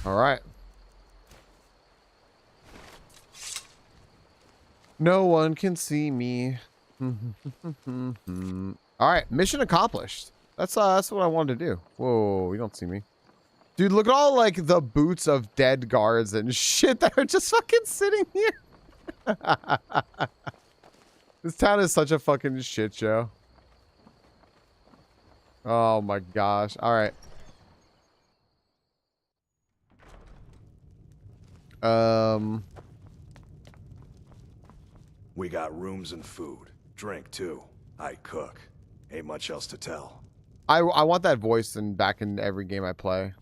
All right. No one can see me. All right, mission accomplished. That's what I wanted to do. Whoa, you don't see me. Dude, look at all like the boots of dead guards and shit that are just fucking sitting here. This town is such a fucking shit show. Oh my gosh. All right. We got rooms and food. Drink, too. I cook. Ain't much else to tell. I want that voice back in every game I play.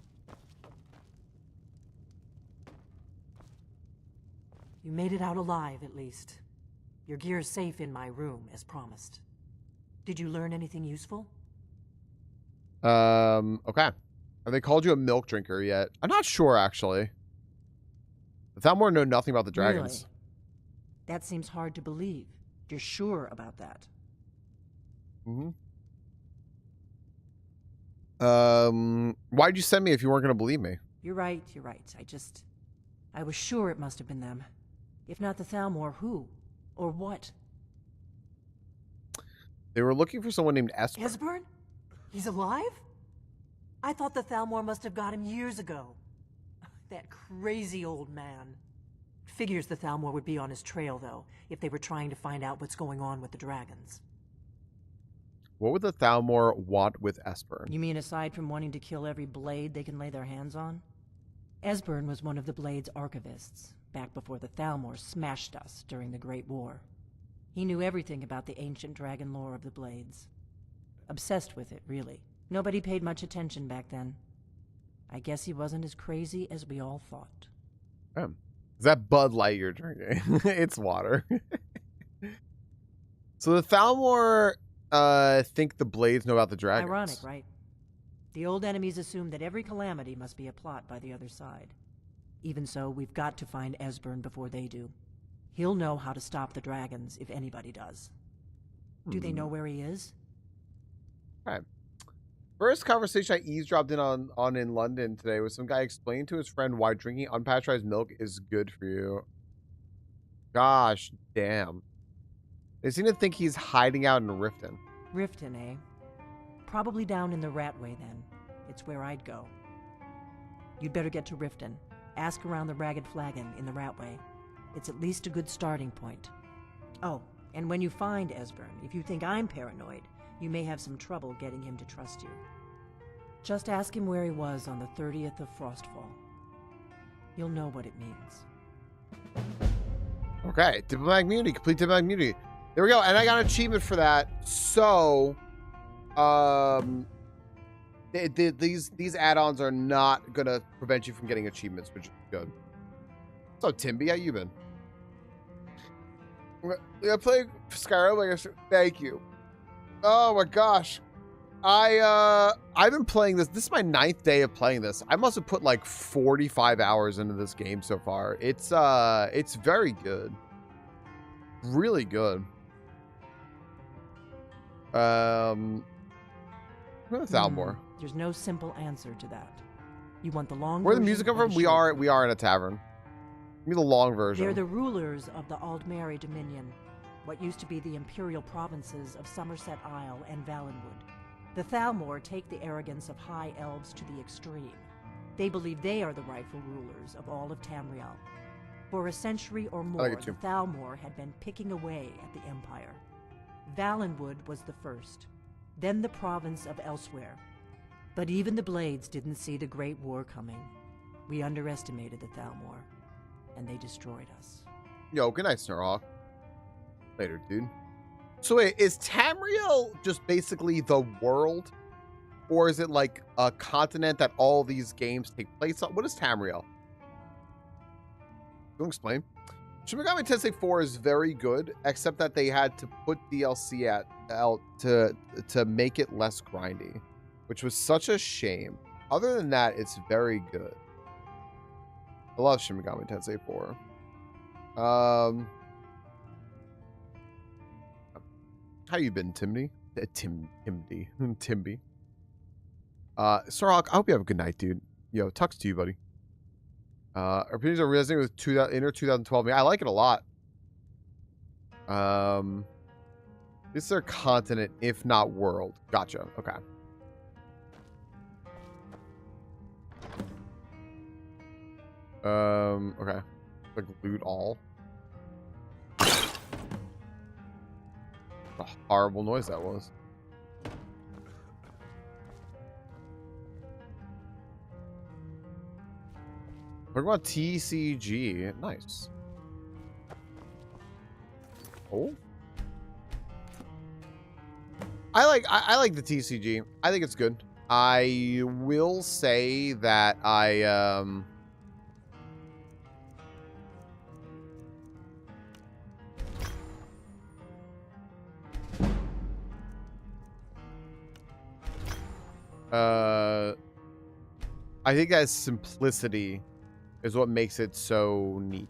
You made it out alive, at least. Your gear is safe in my room, as promised. Did you learn anything useful? Okay. Have they called you a milk drinker yet? I'm not sure, actually. The Thalmor know nothing about the dragons. Really? That seems hard to believe. You're sure about that? Why'd you send me if you weren't going to believe me? You're right, you're right. I was sure it must have been them. If not the Thalmor, who? Or what? They were looking for someone named Esper. Esbern? He's alive? I thought the Thalmor must have got him years ago. That crazy old man. Figures the Thalmor would be on his trail, though, if they were trying to find out what's going on with the dragons. What would the Thalmor want with Esbern? You mean aside from wanting to kill every blade they can lay their hands on? Esbern was one of the Blade's archivists, back before the Thalmor smashed us during the Great War. He knew everything about the ancient dragon lore of the Blades. Obsessed with it, really. Nobody paid much attention back then. I guess he wasn't as crazy as we all thought. Is that Bud Light you're drinking? It's water. So the Thalmor think the Blades know about the dragons. Ironic, right? The old enemies assume that every calamity must be a plot by the other side. Even so, we've got to find Esbern before they do. He'll know how to stop the dragons if anybody does. Do they know where he is? Alright. First conversation I eavesdropped in on in London today was some guy explaining to his friend why drinking unpasteurized milk is good for you. Gosh damn. They seem to think he's hiding out in Riften. Riften, eh? Probably down in the Ratway, then. It's where I'd go. You'd better get to Riften. Ask around the Ragged Flagon in the Ratway. It's at least a good starting point. Oh, and when you find Esbern, if you think I'm paranoid, you may have some trouble getting him to trust you. Just ask him where he was on the 30th of Frostfall. You'll know what it means. Okay, diplomatic immunity, complete diplomatic immunity. There we go, and I got an achievement for that. So, these add-ons are not gonna prevent you from getting achievements, which is good. So, Timby, how you been? I play Skyrim. I guess. Thank you. Oh my gosh, I've been playing this. This is my 9th day of playing this. I must have put like 45 hours into this game so far. It's very good, really good. Thalmor. There's no simple answer to that. You want the long Where the version music come or from? the We short are in a tavern. Give me the long version. They're the rulers of the Aldmeri Dominion, what used to be the imperial provinces of Somerset Isle and Valenwood. The Thalmor take the arrogance of high elves to the extreme. They believe they are the rightful rulers of all of Tamriel. For a century or more, the Thalmor had been picking away at the empire. Valenwood was the first, then the province of Elsewhere. But even the Blades didn't see the Great War coming. We underestimated the Thalmor, and they destroyed us. Yo, good night, Snarhawk. Later, dude. So wait, is Tamriel just basically the world? Or is it like a continent that all these games take place on? What is Tamriel? Don't explain. Shin Megami Tensei 4 is very good, except that they had to put DLC out to make it less grindy, which was such a shame. Other than that, it's very good. I love Shin Megami Tensei 4. How you been, Timby? Timby. Starhawk, I hope you have a good night, dude. Yo, tucks to you, buddy. Our opinions are resonating with inner 2012 me. I like it a lot. This is their continent, if not world. Gotcha. Okay. Okay. Like loot all. What a horrible noise that was. We're going TCG. Nice. Oh. I like the TCG. I think it's good. I will say that I think that simplicity is what makes it so neat.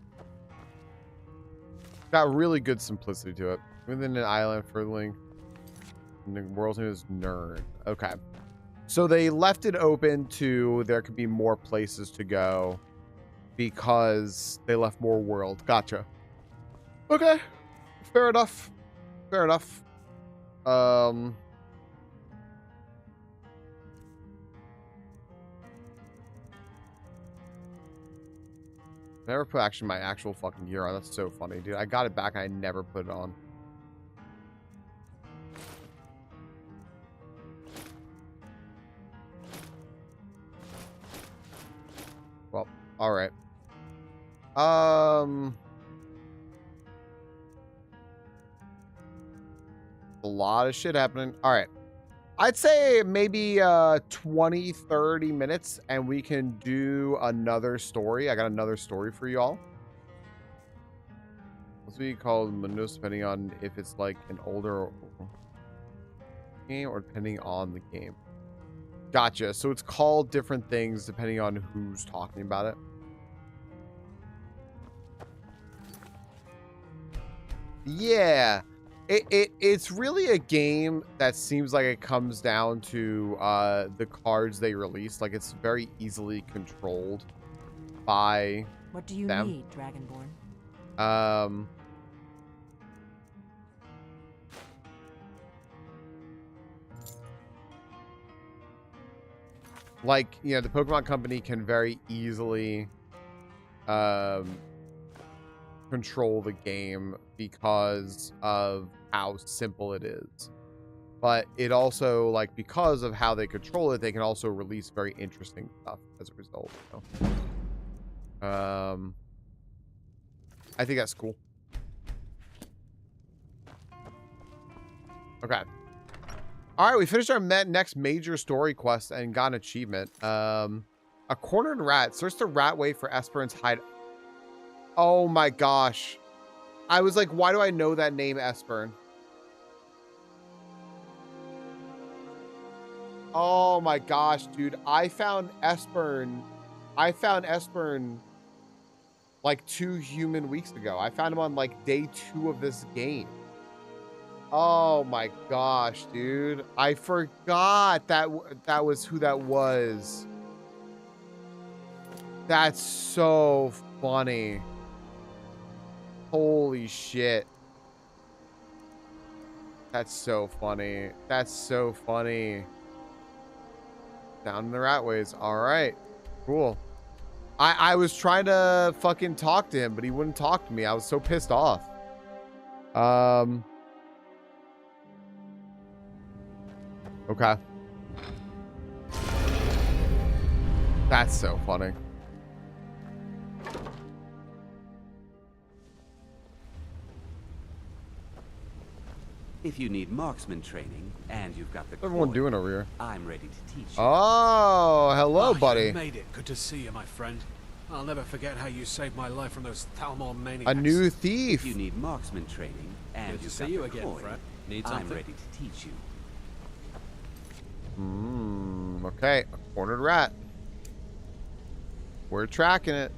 Got really good simplicity to it. Within an island furling. And the world's name is Nern. Okay. So they left it open to there could be more places to go because they left more world. Gotcha. Okay. Fair enough. Fair enough. Never put actually my actual fucking gear on. That's so funny, dude. I got it back and I never put it on. Well, all right. A lot of shit happening. All right. I'd say maybe 20-30 minutes and we can do another story. I got another story for you all. What's be called Manus, depending on if it's like an older game or depending on the game. Gotcha. So it's called different things depending on who's talking about it. Yeah. It's really a game that seems like it comes down to the cards they release. Like it's very easily controlled by What do you them. need, Dragonborn? like, you know, the Pokemon Company can very easily control the game because of how simple it is. But it also, like, because of how they control it, they can also release very interesting stuff as a result. You know? I think that's cool. Okay. All right, we finished our next major story quest and got an achievement. A cornered rat. Search the Ratway for Esperan's hide. Oh my gosh. I was like, why do I know that name, Espern? Oh my gosh, dude. I found Espern like 2 human weeks ago. I found him on like day 2 of this game. Oh my gosh, dude. I forgot that was who that was. That's so funny. Holy shit. That's so funny. That's so funny. Down in the Ratways. All right. Cool. I was trying to fucking talk to him, but he wouldn't talk to me. I was so pissed off. Okay. That's so funny. If you need marksman training and you've got the What's everyone doing over here? I'm ready to teach you. Oh, hello, buddy. You made it. Good to see you, my friend. I'll never forget how you saved my life from those Thalmor maniacs. A new thief. If you need marksman training and Good to you've see got you the again, coin, friend. Need I'm something? ready to teach you. Okay. A cornered rat. We're tracking it.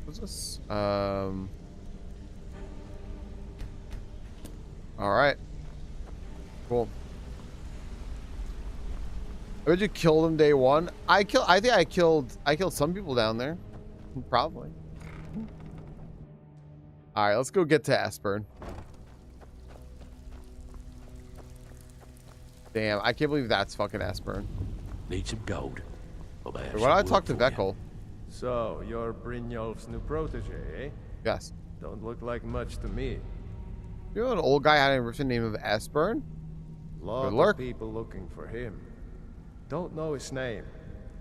What's this? All right. Cool. I bet you killed him day 1. I think I killed some people down there. Probably. All right, let's go get to Espern. Damn, I can't believe that's fucking Espern. Need some gold. Well, Why don't I talk to Vekkel? So, you're Brynjolf's new protege, eh? Yes. Don't look like much to me. You know an old guy had a name of Espern? Lot of people looking for him. Don't know his name,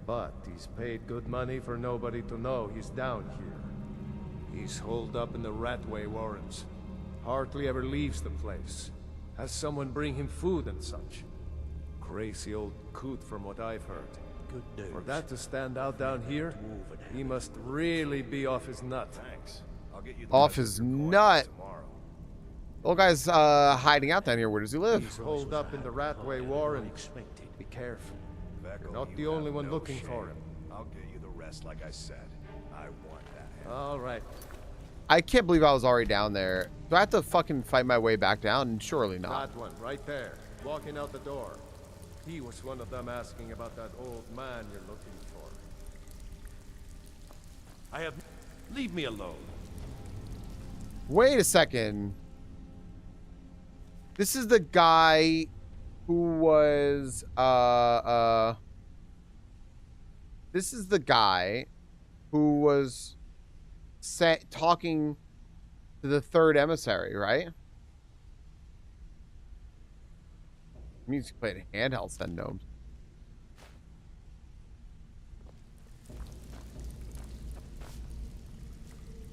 but he's paid good money for nobody to know he's down here. He's holed up in the Ratway Warrens. Hardly ever leaves the place. Has someone bring him food and such. Crazy old coot from what I've heard. Good news. For that to stand out down here, he must really be off his nut. Thanks. I'll get you the Off his nut. Old guy's hiding out down here. Where does he live? He's holed up in the Ratway Warren. Be careful. You're not the only one looking for him. I'll get you the rest like I said. I want that. All right. I can't believe I was already down there. Do I have to fucking fight my way back down? Surely not. That one, right there. Walking out the door. He was one of them asking about that old man you're looking for. I have... Leave me alone. Wait a second. This is the guy who was this is the guy who was talking to the 3rd emissary, right? Music played handheld, send gnomes.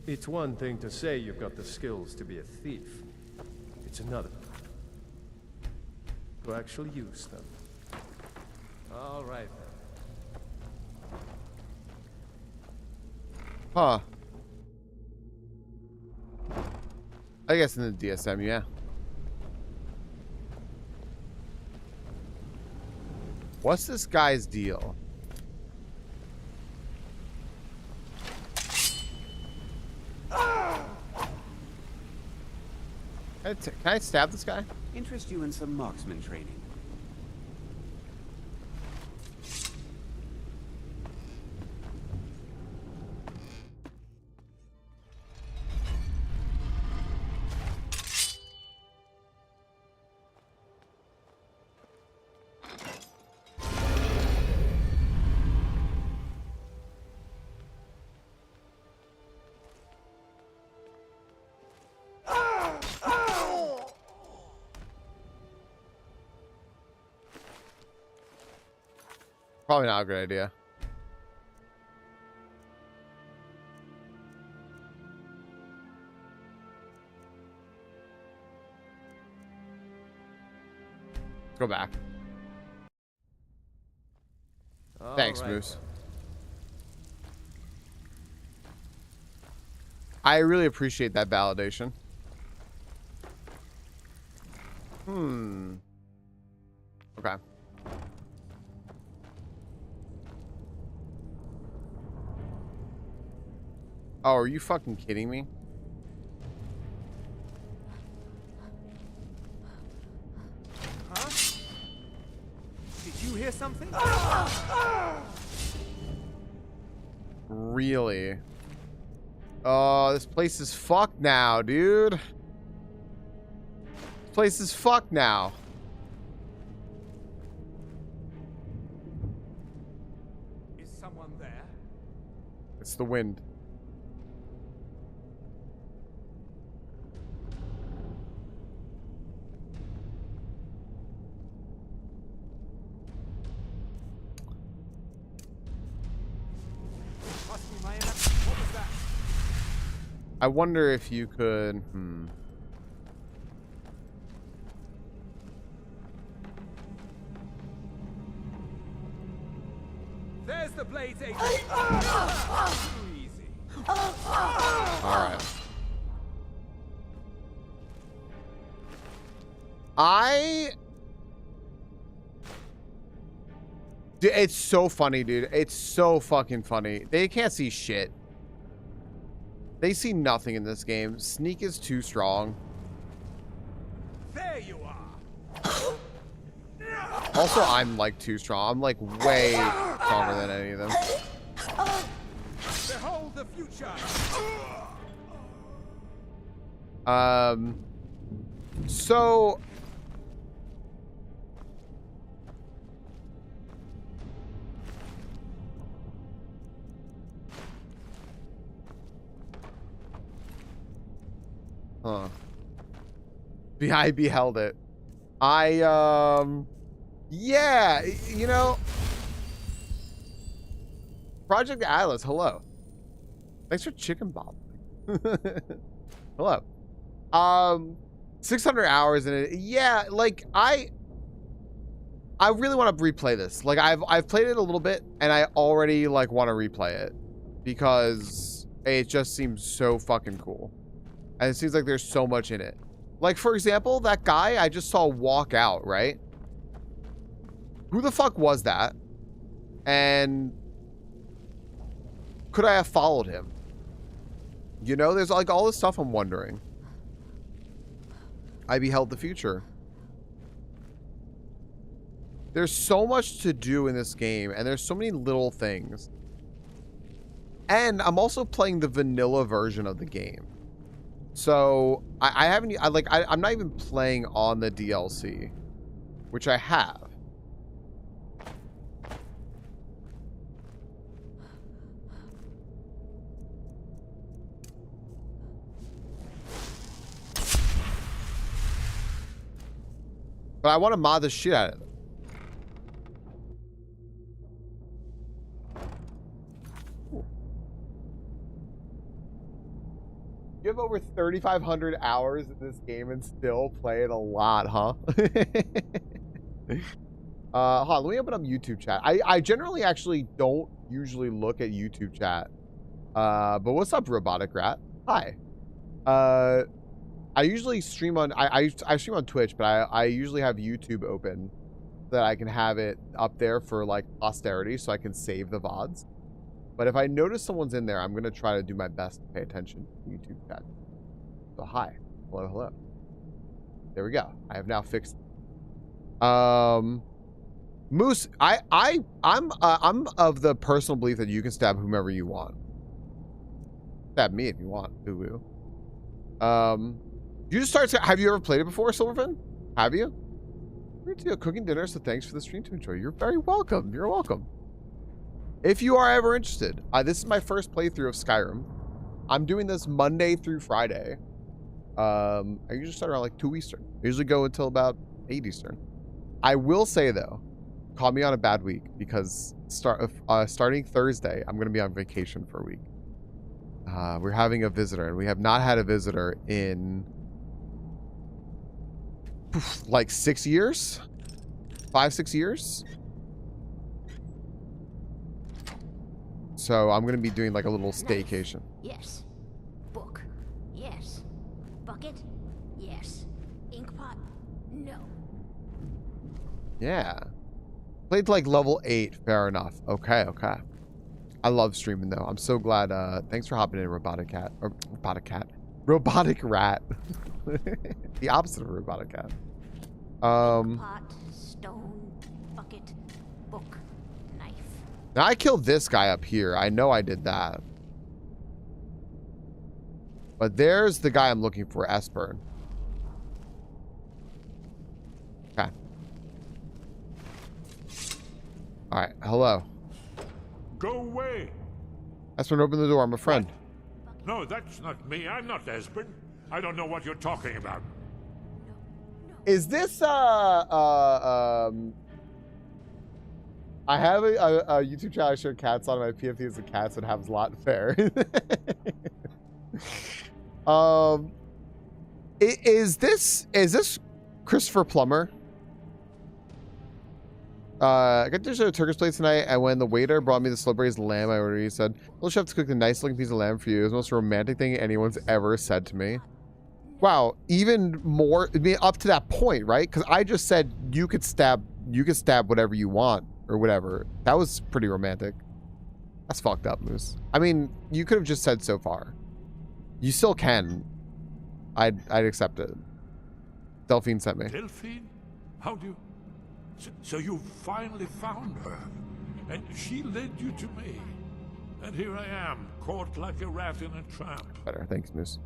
It's one thing to say you've got the skills to be a thief. It's another to actually use them. All right then. Huh. I guess in the DSM, yeah. What's this guy's deal? Can I stab this guy? Interest you in some marksman training. Probably not a good idea. Let's go back. Thanks, right. Moose. I really appreciate that validation. Okay. Oh, are you fucking kidding me? Huh? Did you hear something? Really? Oh, this place is fucked now, dude. This place is fucked now. Is someone there? It's the wind. Must be my what was that? I wonder if you could... There's the blades agent. Too easy. Alright. Dude, it's so funny, dude. It's so fucking funny. They can't see shit. They see nothing in this game. Sneak is too strong. There you are. Also, I'm like too strong. I'm like way stronger than any of them. Behold the future. So huh. I beheld it. Yeah, you know, Project Atlas, hello. Thanks for chicken bob. Hello. 600 hours in it. Yeah, like I really want to replay this. Like I've played it a little bit and I already like want to replay it because it just seems so fucking cool. And it seems like there's so much in it. Like, for example, that guy I just saw walk out, right? Who the fuck was that? And could I have followed him? You know, there's like all this stuff I'm wondering. I beheld the future. There's so much to do in this game, and there's so many little things. And I'm also playing the vanilla version of the game. So I'm not even playing on the DLC, which I have. But I want to mod the shit out of it. You have over 3,500 hours in this game and still play it a lot, huh? Hold on, let me open up YouTube chat. I generally actually don't usually look at YouTube chat. But what's up, Robotic Rat? Hi. I usually stream on I stream on Twitch, but I usually have YouTube open so that I can have it up there for like posterity so I can save the VODs. But if I notice someone's in there, I'm going to try to do my best to pay attention to YouTube chat. So hi. Hello, hello. There we go. I have now fixed it. Moose, I'm of the personal belief that you can stab whomever you want. Stab me if you want. Woo woo. You just start. Have you ever played it before, Silverfin? Have you? We're cooking dinner, so thanks for the stream to enjoy. You're very welcome. You're welcome. If you are ever interested, this is my first playthrough of Skyrim. I'm doing this Monday through Friday. I usually start around like 2 Eastern. I usually go until about 8 Eastern. I will say though, caught me on a bad week because starting Thursday, I'm going to be on vacation for a week. We're having a visitor, and we have not had a visitor in like 6 years, 5-6 years. So I'm going to be doing like a little staycation. Yes. Book. Yes. Bucket. Yes. Inkpot. No. Yeah. Played to like level 8. Fair enough. Okay. I love streaming though. I'm so glad. Thanks for hopping in, Robotic Cat. Or Robotic Rat. The opposite of a Robotic Cat. Pot. Stone. Bucket. Book. Knife. Now I killed this guy up here. I know I did that. But there's the guy I'm looking for, Esbern. Okay. Alright, hello. Go away. Esbern, open the door. I'm a friend. No, that's not me. I'm not Esbern. I don't know what you're talking about. Is this I have a YouTube channel I share cats on. My PFT is a cats and have a lot fair. Is this Christopher Plummer? I got to a Turkish place tonight, and when the waiter brought me the celebrated lamb I ordered, he said, "Little chef cooked a nice looking piece of lamb for you. It was the most romantic thing anyone's ever said to me." Wow, even more, I mean, up to that point, right? Because I just said you could stab whatever you want or whatever. That was pretty romantic. That's fucked up, Moose. I mean, you could have just said so far. You still can. I'd accept it. Delphine sent me. Delphine? How do you... So you finally found her, and she led you to me. And here I am, caught like a rat in a trap. Better, thanks, Moose.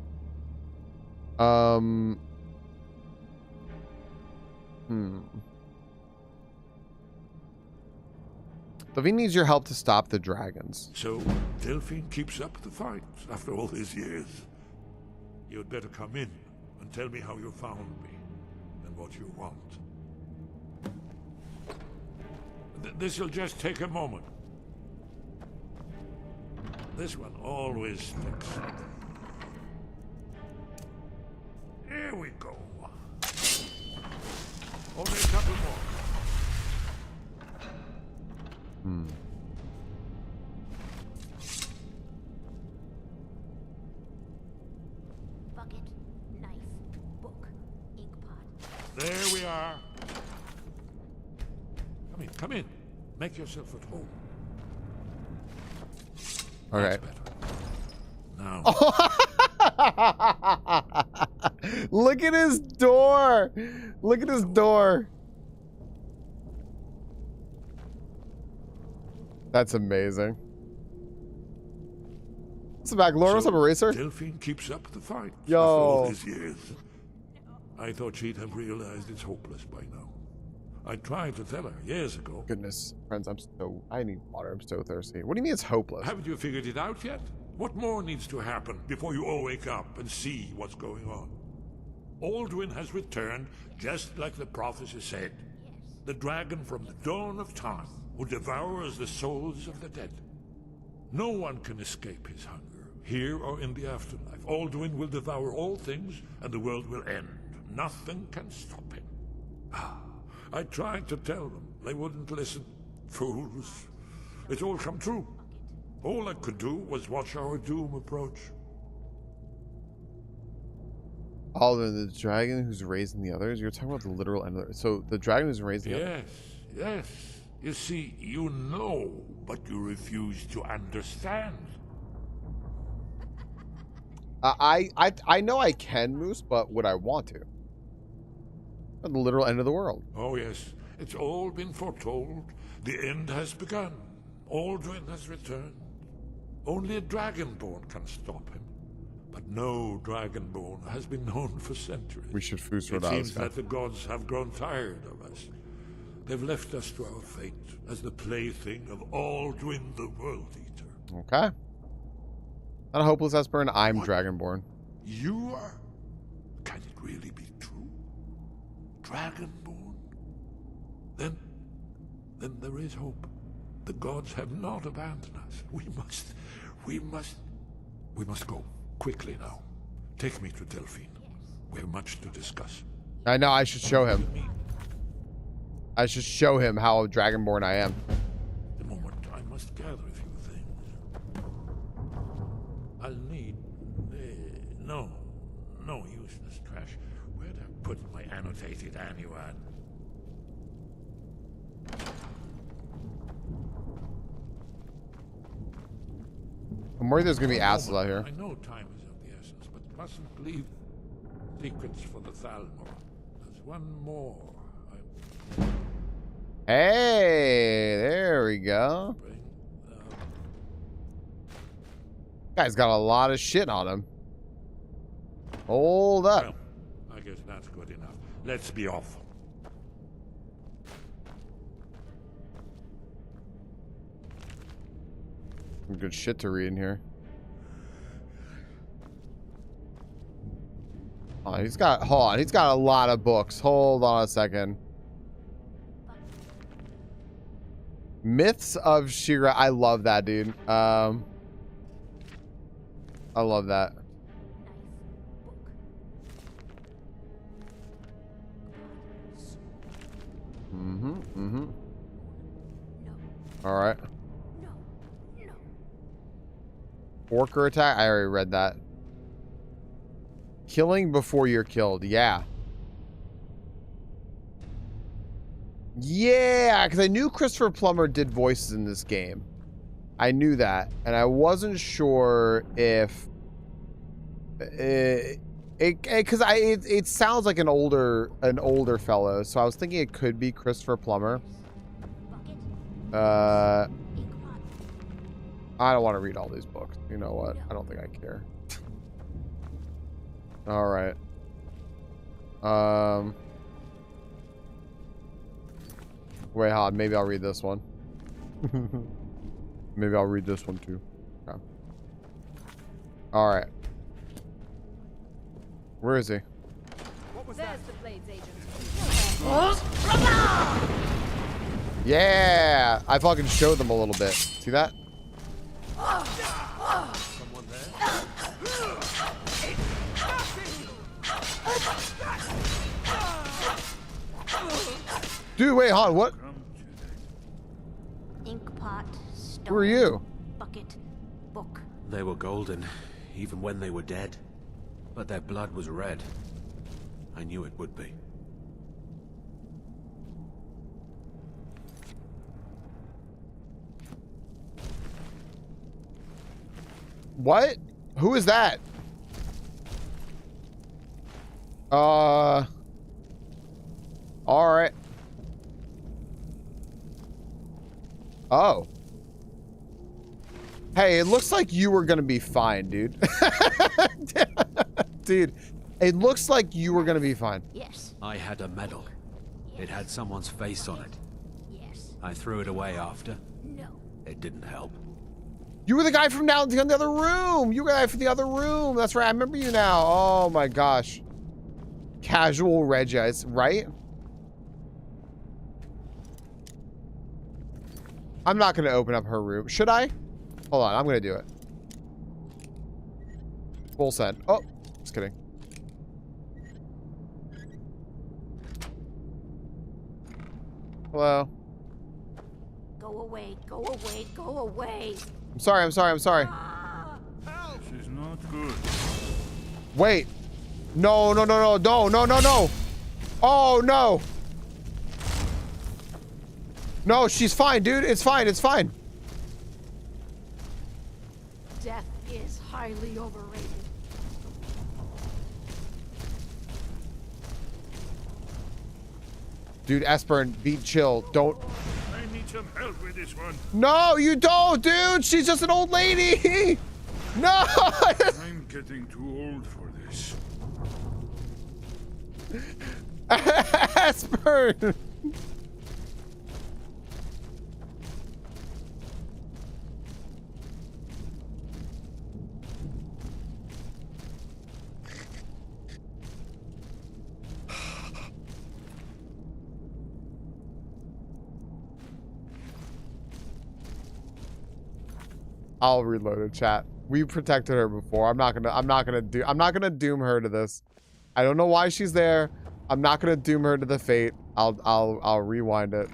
Delphine needs your help to stop the dragons. So Delphine keeps up the fight after all these years. You'd better come in and tell me how you found me and what you want. This'll just take a moment. This one always sticks. Here we go. Only a couple more. Bucket, knife, book, ink pot. There we are. Come in. Make yourself at home. All right. Now. Look at his door. Look at his door. That's amazing. What's the back, Laura? What's up, Eraser? Delphine keeps up the fight. Yo. After all these years. I thought she'd have realized it's hopeless by now. I tried to tell her years ago. Goodness, friends, I need water. I'm so thirsty. What do you mean it's hopeless? Haven't you figured it out yet? What more needs to happen before you all wake up and see what's going on? Alduin has returned, just like the prophecy said. The dragon from the dawn of time, who devours the souls of the dead. No one can escape his hunger, here or in the afterlife. Alduin will devour all things, and the world will end. Nothing can stop him. I tried to tell them. They wouldn't listen. Fools. It's all come true. All I could do was watch our doom approach. Alduin, the dragon who's raising the others? You're talking about the literal end of the... So the dragon who's raising the others? Yes. You see, you know, but you refuse to understand. I know I can, Moose, but would I want to? The literal end of the world. Oh, yes. It's all been foretold. The end has begun. Alduin has returned. Only a dragonborn can stop him. But no dragonborn has been known for centuries. We should foos It seems that the gods have grown tired of us. They've left us to our fate as the plaything of Alduin the World Eater. Okay. Not a hopeless Esbern. I'm dragonborn. You are? Can it really be true? Dragonborn? Then then there is hope. The gods have not abandoned us. We must go. Quickly now. Take me to Delphine. We have much to discuss. I know, I should show him. I should show him how Dragonborn I am. The moment I must gather a few things. I'll need... no useless trash. Where'd I put my annotated annuad? I'm worried there's gonna be assholes out here. I know time is of the essence, but mustn't leave secrets for the Thalmor. There's one more. Hey, there we go. Guy's got a lot of shit on him. Hold up. Well, I guess that's good enough. Let's be off. Some good shit to read in here. Oh, he's got a lot of books. Hold on a second. Myths of Shira. I love that, dude. I love that. All right. Orker attack. I already read that. Killing before you're killed. Yeah. Yeah, because I knew Christopher Plummer did voices in this game. I knew that, and I wasn't sure if it sounds like an older fellow, so I was thinking it could be Christopher Plummer. I don't want to read all these books. You know what? I don't think I care. All right. Wait, hold on. Maybe I'll read this one. Maybe I'll read this one too. Okay. All right. Where is he? What was There's the Blades agent. Yeah, I fucking showed them a little bit. See that? Someone there? Dude, wait, hold on. What? Inkpot, stone, Who are you? bucket, book. They were golden, even when they were dead. But their blood was red. I knew it would be. What? Who is that? All right. Oh. Hey, it looks like you were gonna be fine, dude. Dude, it looks like you were gonna be fine. Yes. I had a medal. It had someone's face on it. Yes. I threw it away after. No. It didn't help. You were the guy from down in the other room. You were the guy from the other room. That's right. I remember you now. Oh my gosh. Casual Regis, right? I'm not going to open up her room. Should I? Hold on. I'm going to do it. Full send. Oh, just kidding. Hello. Go away, go away, go away. I'm sorry. I'm sorry. I'm sorry. This is not good. Wait. No, no, no, no, no, no, no, no. Oh, no. No, she's fine, dude. It's fine. It's fine. Death is highly overrated. Dude, Esbern, be chill. Don't. I need some help with this one. No, you don't, dude. She's just an old lady. No. I'm getting too old for this. Esbern. I'll reload it, chat. We protected her before. I'm not gonna doom her to this. I don't know why she's there. I'm not gonna doom her to the fate. I'll rewind it.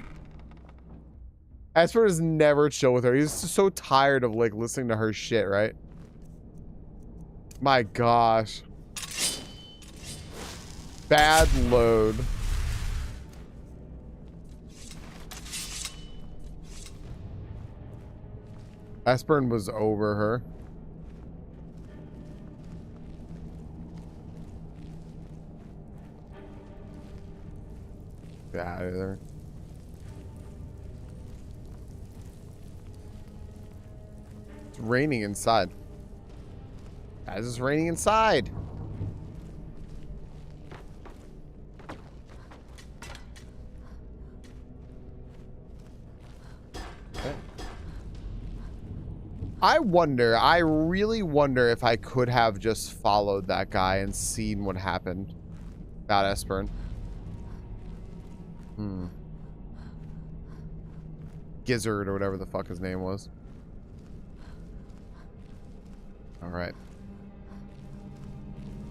Esper is never chill with her. He's just so tired of like listening to her shit, right? My gosh. Bad load. Espern was over her. Get out of there. It's raining inside. Guys, it's raining inside. I really wonder if I could have just followed that guy and seen what happened about Espern. Gizzard or whatever the fuck his name was. All right.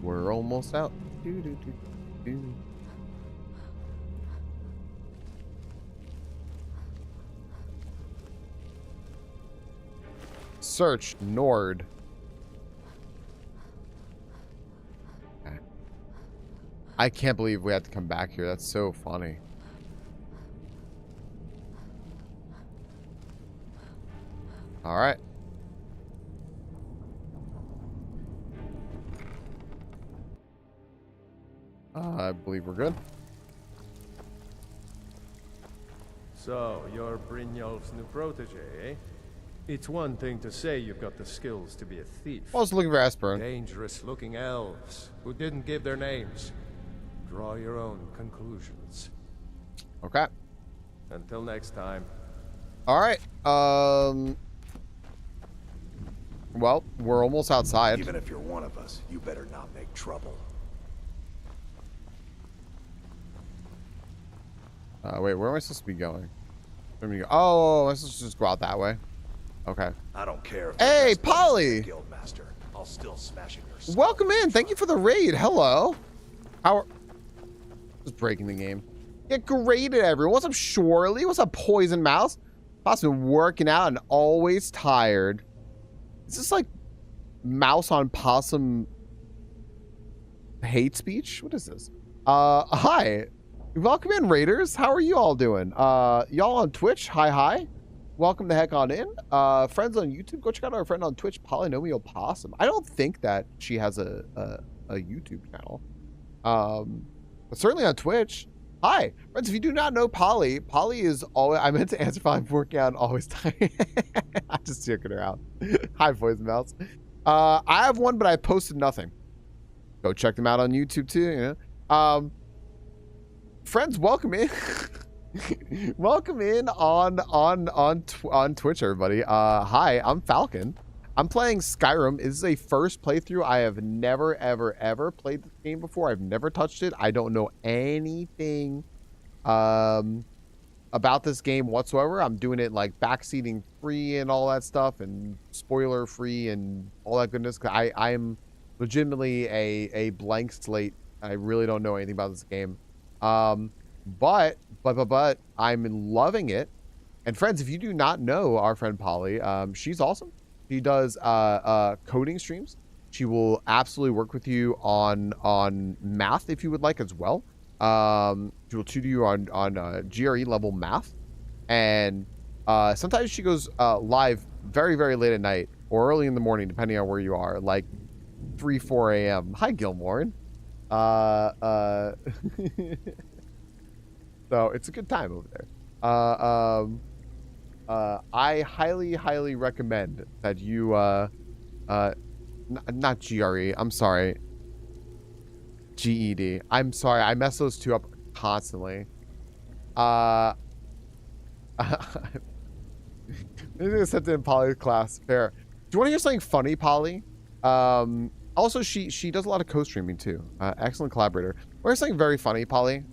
We're almost out. Search Nord. Okay. I can't believe we had to come back here. That's so funny. All right. I believe we're good. So, you're Brynjolf's new protege, eh? It's one thing to say you've got the skills to be a thief. I was looking for Espern. Dangerous-looking elves who didn't give their names. Draw your own conclusions. Okay. Until next time. All right. Well, we're almost outside. Even if you're one of us, you better not make trouble. Wait, where am I supposed to be going? Oh, I'm supposed to just go out that way. Okay. I don't care if hey, Polly! Guildmaster. I'll still smash in your skull. Welcome in. Thank you for the raid. Hello. How are... Just breaking the game. Get graded, everyone. What's up, Shorley? What's up, Poison Mouse? I've been working out and always tired. Is this like mouse on possum hate speech? What is this? Hi. Welcome in, Raiders. How are you all doing? Y'all on Twitch? Hi. Welcome the heck on in. Friends on YouTube, go check out our friend on Twitch, Polynomial Possum. I don't think that she has a YouTube channel. But certainly on Twitch. Hi. Friends, if you do not know Polly is always... I meant to answer if I'm working out and always tired. I'm just joking her out. Hi, Poison Mouse. I have one, but I posted nothing. Go check them out on YouTube too, you know. Friends, welcome in. Welcome in on Twitch, everybody. Hi, I'm Falcon. I'm playing Skyrim. This is a first playthrough. I have never, ever played this game before. I've never touched it. I don't know anything about this game whatsoever. I'm doing it like backseating free and all that stuff, and spoiler free and all that goodness. I'm legitimately a blank slate. I really don't know anything about this game. But I'm loving it. And friends, if you do not know our friend Polly, she's awesome. She does coding streams. She will absolutely work with you on math if you would like as well. She will tutor you on GRE level math. And sometimes she goes live very, very late at night or early in the morning, depending on where you are, like 3, 4 a.m. Hi, Gilmore. So it's a good time over there. I highly recommend that you not GRE, I'm sorry, GED. I'm sorry, I mess those two up constantly. Maybe I said in Polly's class. Fair. Do you want to hear something funny, Polly? Also, she does a lot of co-streaming too. Excellent collaborator. We're something very funny, Polly.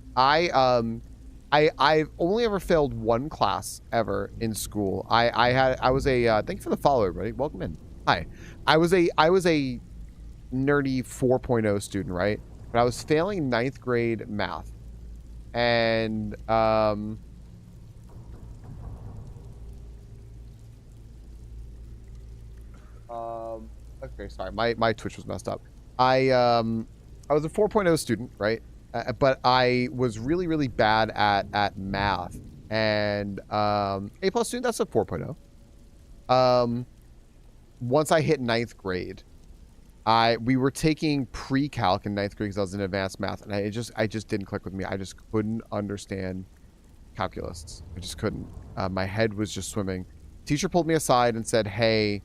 I've only ever failed one class ever in school. I was a thank you for the follow, everybody. Welcome in. Hi. I was a nerdy 4.0 student, right? But I was failing 9th grade math. And okay, sorry. My Twitch was messed up. I was a 4.0 student, right? But I was really, really bad at math. And A+ student, that's a 4.0. Once I hit 9th grade, we were taking pre-calc in 9th grade because I was in advanced math, and I just didn't click with me. I just couldn't understand calculus. I just couldn't. My head was just swimming. Teacher pulled me aside and said, "Hey,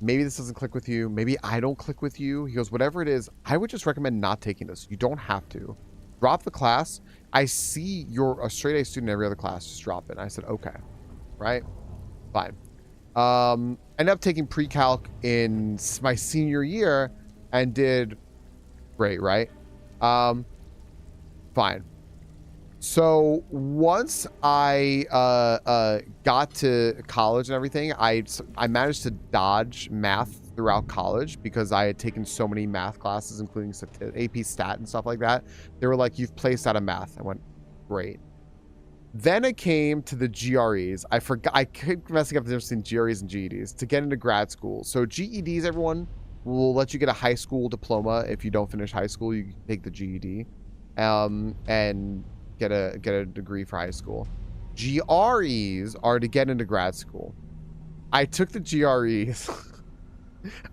maybe this doesn't click with you. Maybe I don't click with you." He goes, "Whatever it is, I would just recommend not taking this. You don't have to. Drop the class. I see you're a straight A student in every other class. Just drop it." And I said, "Okay." Right? Fine. Ended up taking pre-calc in my senior year and did great, right? Fine. So once I got to college and everything, I managed to dodge math throughout college because I had taken so many math classes, including AP Stat and stuff like that. They were like, "You've placed out of math." I went, "Great." Then it came to the GREs. I kept messing up the difference between GREs and GEDs to get into grad school. So GEDs, everyone, will let you get a high school diploma. If you don't finish high school, you can take the GED, and get a degree for high school. GREs are to get into grad school. I took the GREs.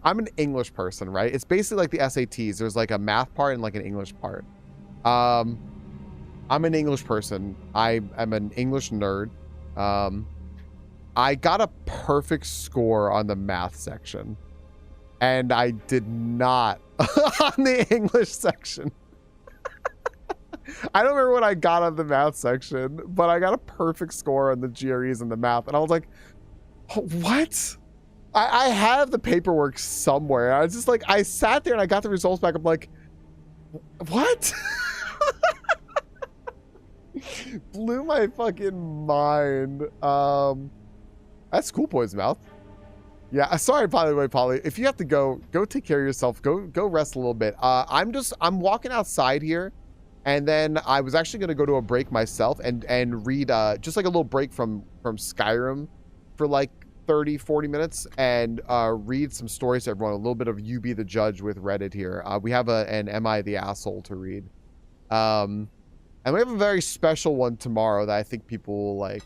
I'm an English person, right? It's basically like the SATs. There's like a math part and like an English part. I'm an English person. I'm an English nerd. I got a perfect score on the math section, and I did not on the English section. I don't remember what I got on the math section, but I got a perfect score on the GREs and the math, and I was like, "What?" I have the paperwork somewhere. I was just like, I sat there and I got the results back. I'm like, "What?" Blew my fucking mind. That's Cool Boy's mouth. Yeah, sorry, Polly. If you have to go take care of yourself. Go rest a little bit. I'm walking outside here, and then I was actually gonna go to a break myself and read just like a little break from Skyrim for like 30-40 minutes and read some stories to everyone. A little bit of You Be the Judge with Reddit here. We have an Am I the Asshole to read. And we have a very special one tomorrow that I think people will like.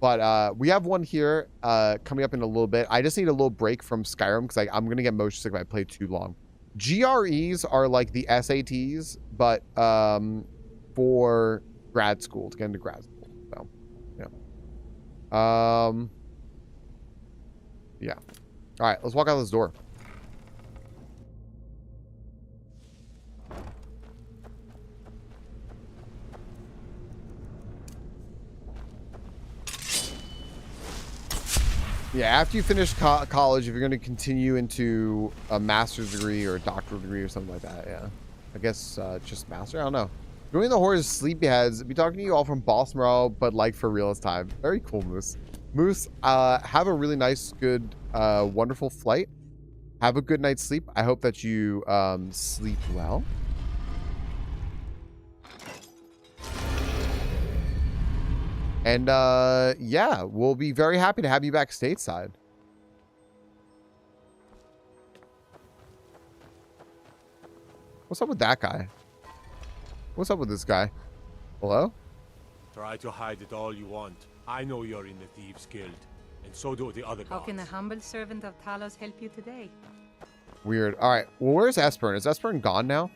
But we have one here coming up in a little bit. I just need a little break from Skyrim because I'm going to get motion sick if I play too long. GREs are like the SATs, but for grad school, to get into grad school. So, yeah. Yeah. All right, let's walk out this door. Yeah, after you finish college, if you're going to continue into a master's degree or a doctoral degree or something like that, yeah. I guess just master, I don't know. Joining the Horror's Sleepyheads, be talking to you all from Boston, but like for real this time. Very cool, Moose. Moose, have a really nice, good, wonderful flight. Have a good night's sleep. I hope that you sleep well. And yeah, we'll be very happy to have you back stateside. What's up with that guy? What's up with this guy? Hello? Try to hide it all you want. I know you're in the Thieves Guild, and so do the other How gods. can the humble servant of Talos help you today? Weird. All right. Well, where's Espern? Is Espern gone now?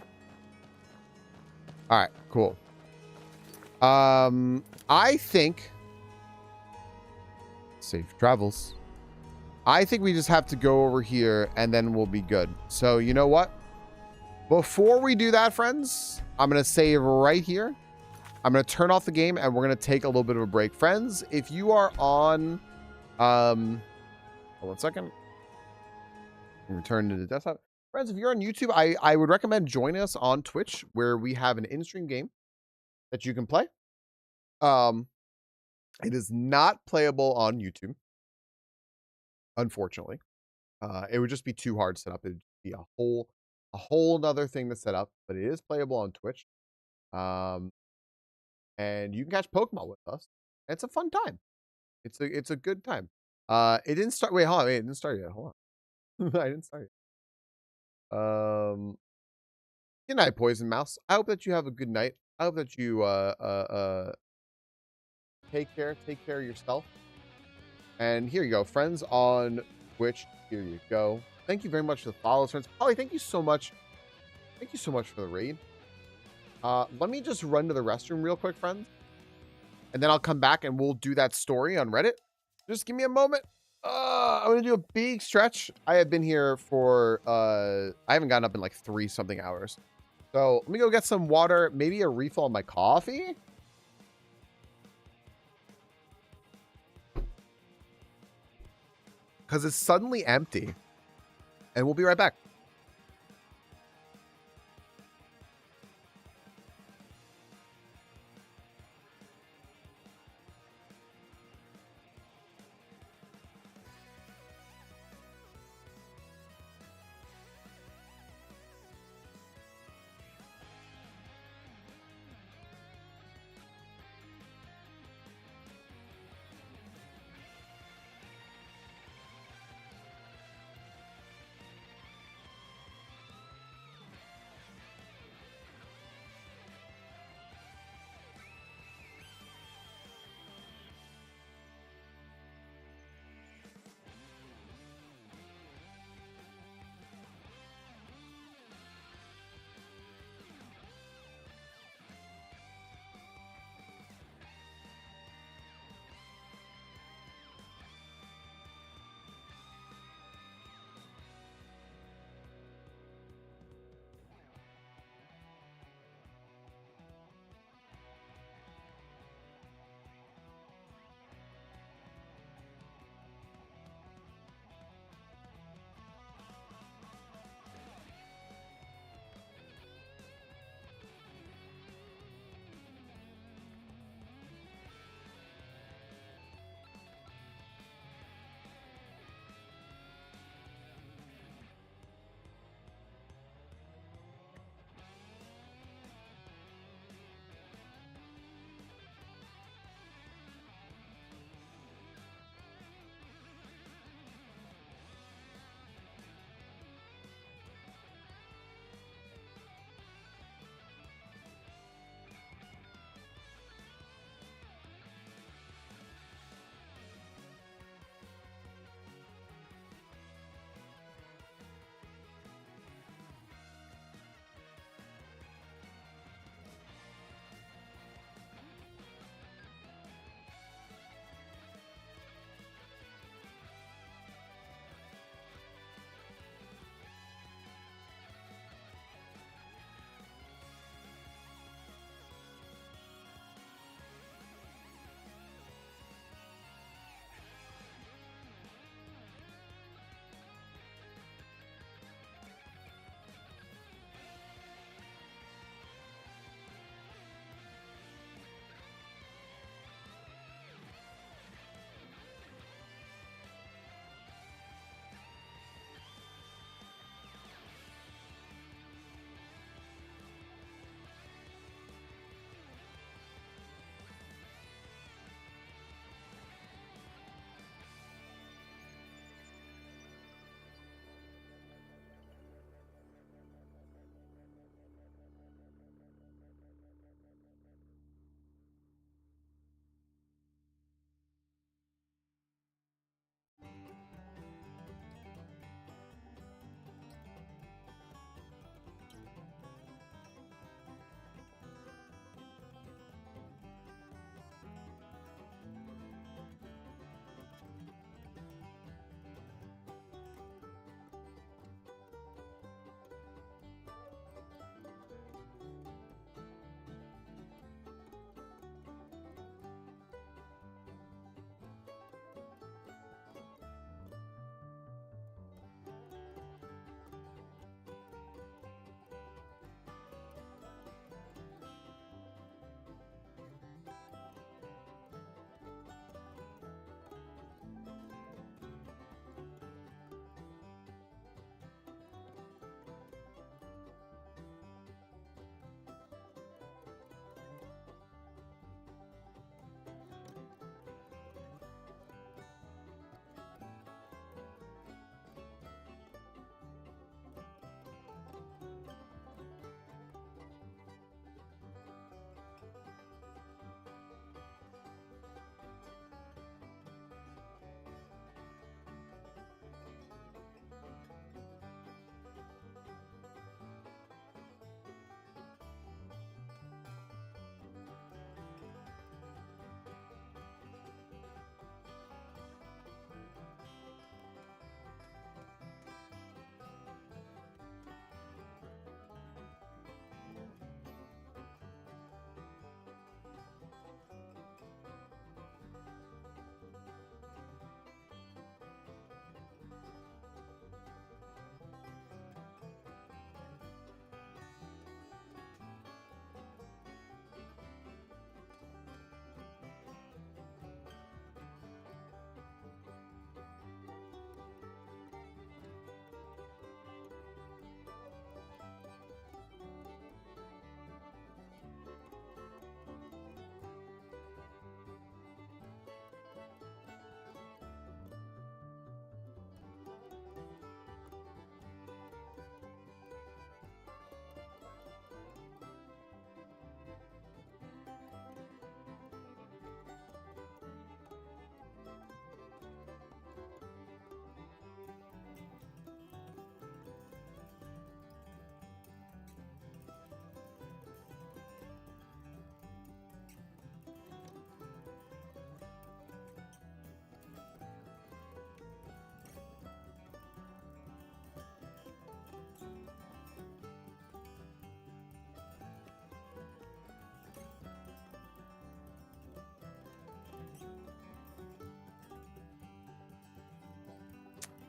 All right. Cool. I think safe travels. I think we just have to go over here and then we'll be good. So you know what? Before we do that, friends, I'm going to save right here. I'm going to turn off the game and we're going to take a little bit of a break. Friends, if you are on, hold on a second. Return to the desktop. Friends, if you're on YouTube, I would recommend joining us on Twitch where we have an in-stream game. that you can play. It is not playable on YouTube, unfortunately. It would just be too hard to set up. It'd be a whole nother thing to set up, but it is playable on Twitch. And you can catch Pokemon with us. It's a fun time. It's a good time. It didn't start. Wait, hold on. Wait, it didn't start yet. Hold on. I didn't start yet. Good night, Poison Mouse. I hope that you have a good night. I hope that you take care of yourself. And here you go, friends on Twitch. Here you go. Thank you very much for the follows, friends. Holly, thank you so much. Thank you so much for the raid. Let me just run to the restroom real quick, friends. And then I'll come back and we'll do that story on Reddit. Just give me a moment. I'm gonna do a big stretch. I have been here for I haven't gotten up in like 3-something hours. So let me go get some water, maybe a refill on my coffee. Because it's suddenly empty. And we'll be right back.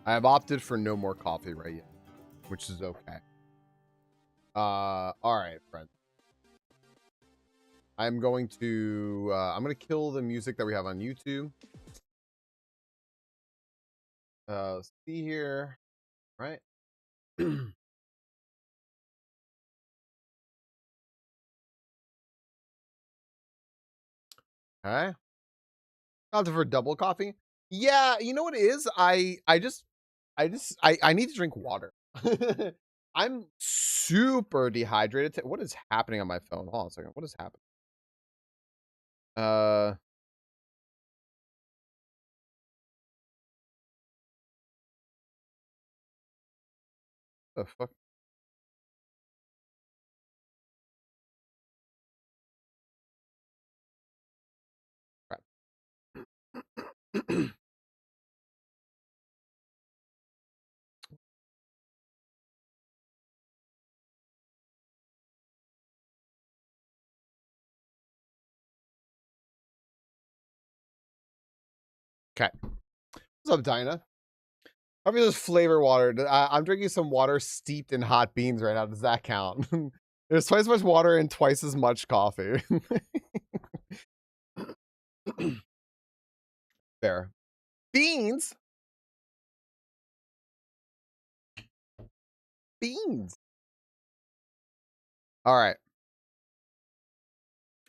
I have opted for no more coffee right yet, which is okay. All right, friends. I'm going to kill the music that we have on YouTube. Let's see here. Right. Okay. Opted for double coffee. Yeah, you know what it is? I need to drink water. I'm super dehydrated. What is happening on my phone? Hold on a second. What is happening? The fuck? Okay. What's up, Dinah? I'm just flavor water. I'm drinking some water steeped in hot beans right now. Does that count? There's twice as much water and twice as much coffee. Fair. Beans? Beans. All right.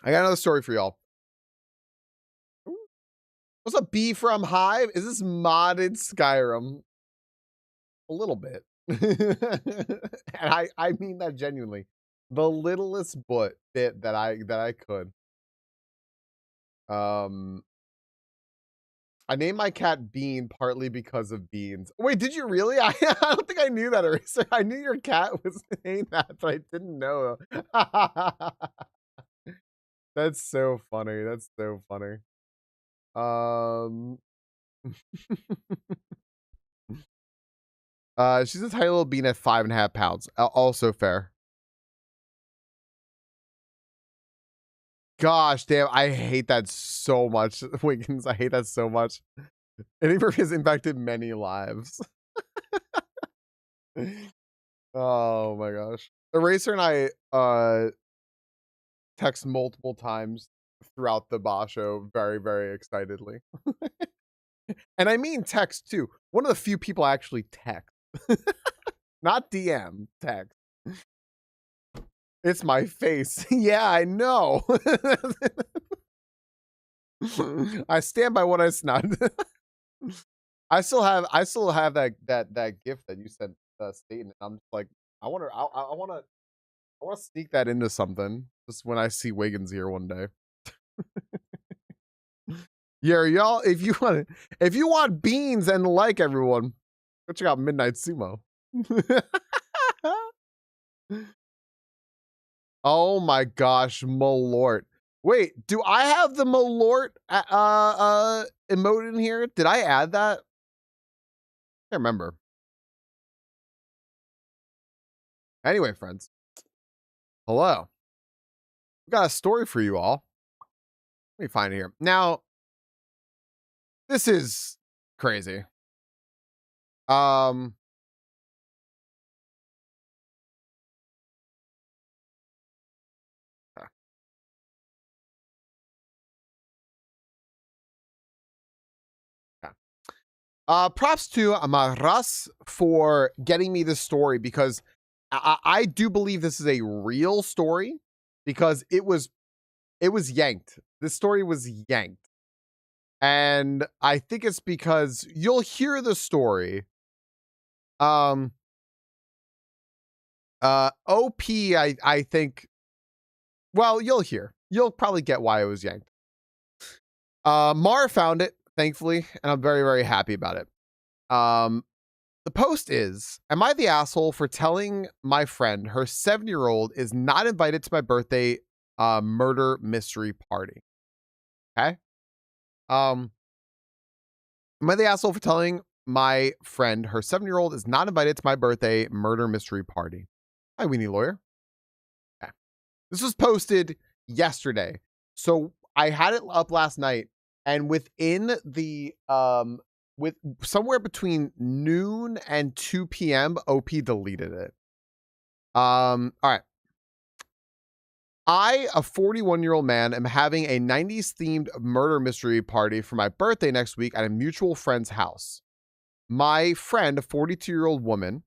I got another story for y'all. What's up, B from Hive? Is this modded Skyrim? A little bit. And I mean that genuinely. The littlest bit that I could. I named my cat Bean partly because of beans. Wait, did you really? I don't think I knew that, Eraser. I knew your cat was named that, but I didn't know. That's so funny. That's so funny. She's a tiny little bean at 5.5 pounds. Also fair. Gosh, damn, I hate that so much, Wiggins. I hate that so much. Anywhere has impacted many lives. Oh my gosh. Eraser and I text multiple times throughout the Basho very, very excitedly. And I mean text too. One of the few people I actually text. Not DM, text. It's my face. Yeah, I know. I stand by what I snot. I still have that gift that you sent statement. I'm just like, I wanna sneak that into something just when I see Wiggins here one day. Yeah, y'all, if you want beans and like everyone, go check out Midnight Sumo. Oh my gosh, Malort. Wait, do I have the Malort emote in here? Did I add that? I can't remember. Anyway, friends. Hello. We got a story for you all. Let me find it here. Now, this is crazy. Props to Amaras for getting me this story because I do believe this is a real story because it was yanked. This story was yanked. And I think it's because you'll hear the story. OP, I think, well, you'll hear. You'll probably get why it was yanked. Mara found it, thankfully, and I'm very, very happy about it. The post is, am I the asshole for telling my friend her 7-year-old is not invited to my birthday murder mystery party? Okay. Am I the asshole for telling my friend her 7-year-old is not invited to my birthday murder mystery party? Hi, Weenie Lawyer. Okay. This was posted yesterday. So I had it up last night, and within the with somewhere between noon and 2 p.m., OP deleted it. All right. I, a 41-year-old man, am having a 90s-themed murder mystery party for my birthday next week at a mutual friend's house. My friend, a 42-year-old woman,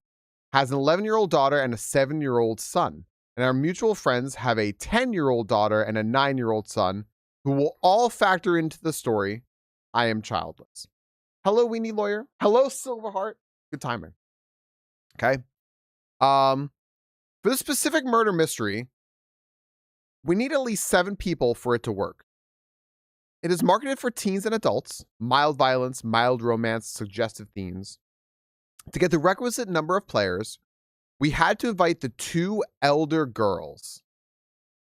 has an 11-year-old daughter and a 7-year-old son. And our mutual friends have a 10-year-old daughter and a 9-year-old son who will all factor into the story. I am childless. Hello, Weenie Lawyer. Hello, Silverheart. Good timing. Okay. For this specific murder mystery, we need at least 7 people for it to work. It is marketed for teens and adults, mild violence, mild romance, suggestive themes. To get the requisite number of players, we had to invite the 2 elder girls.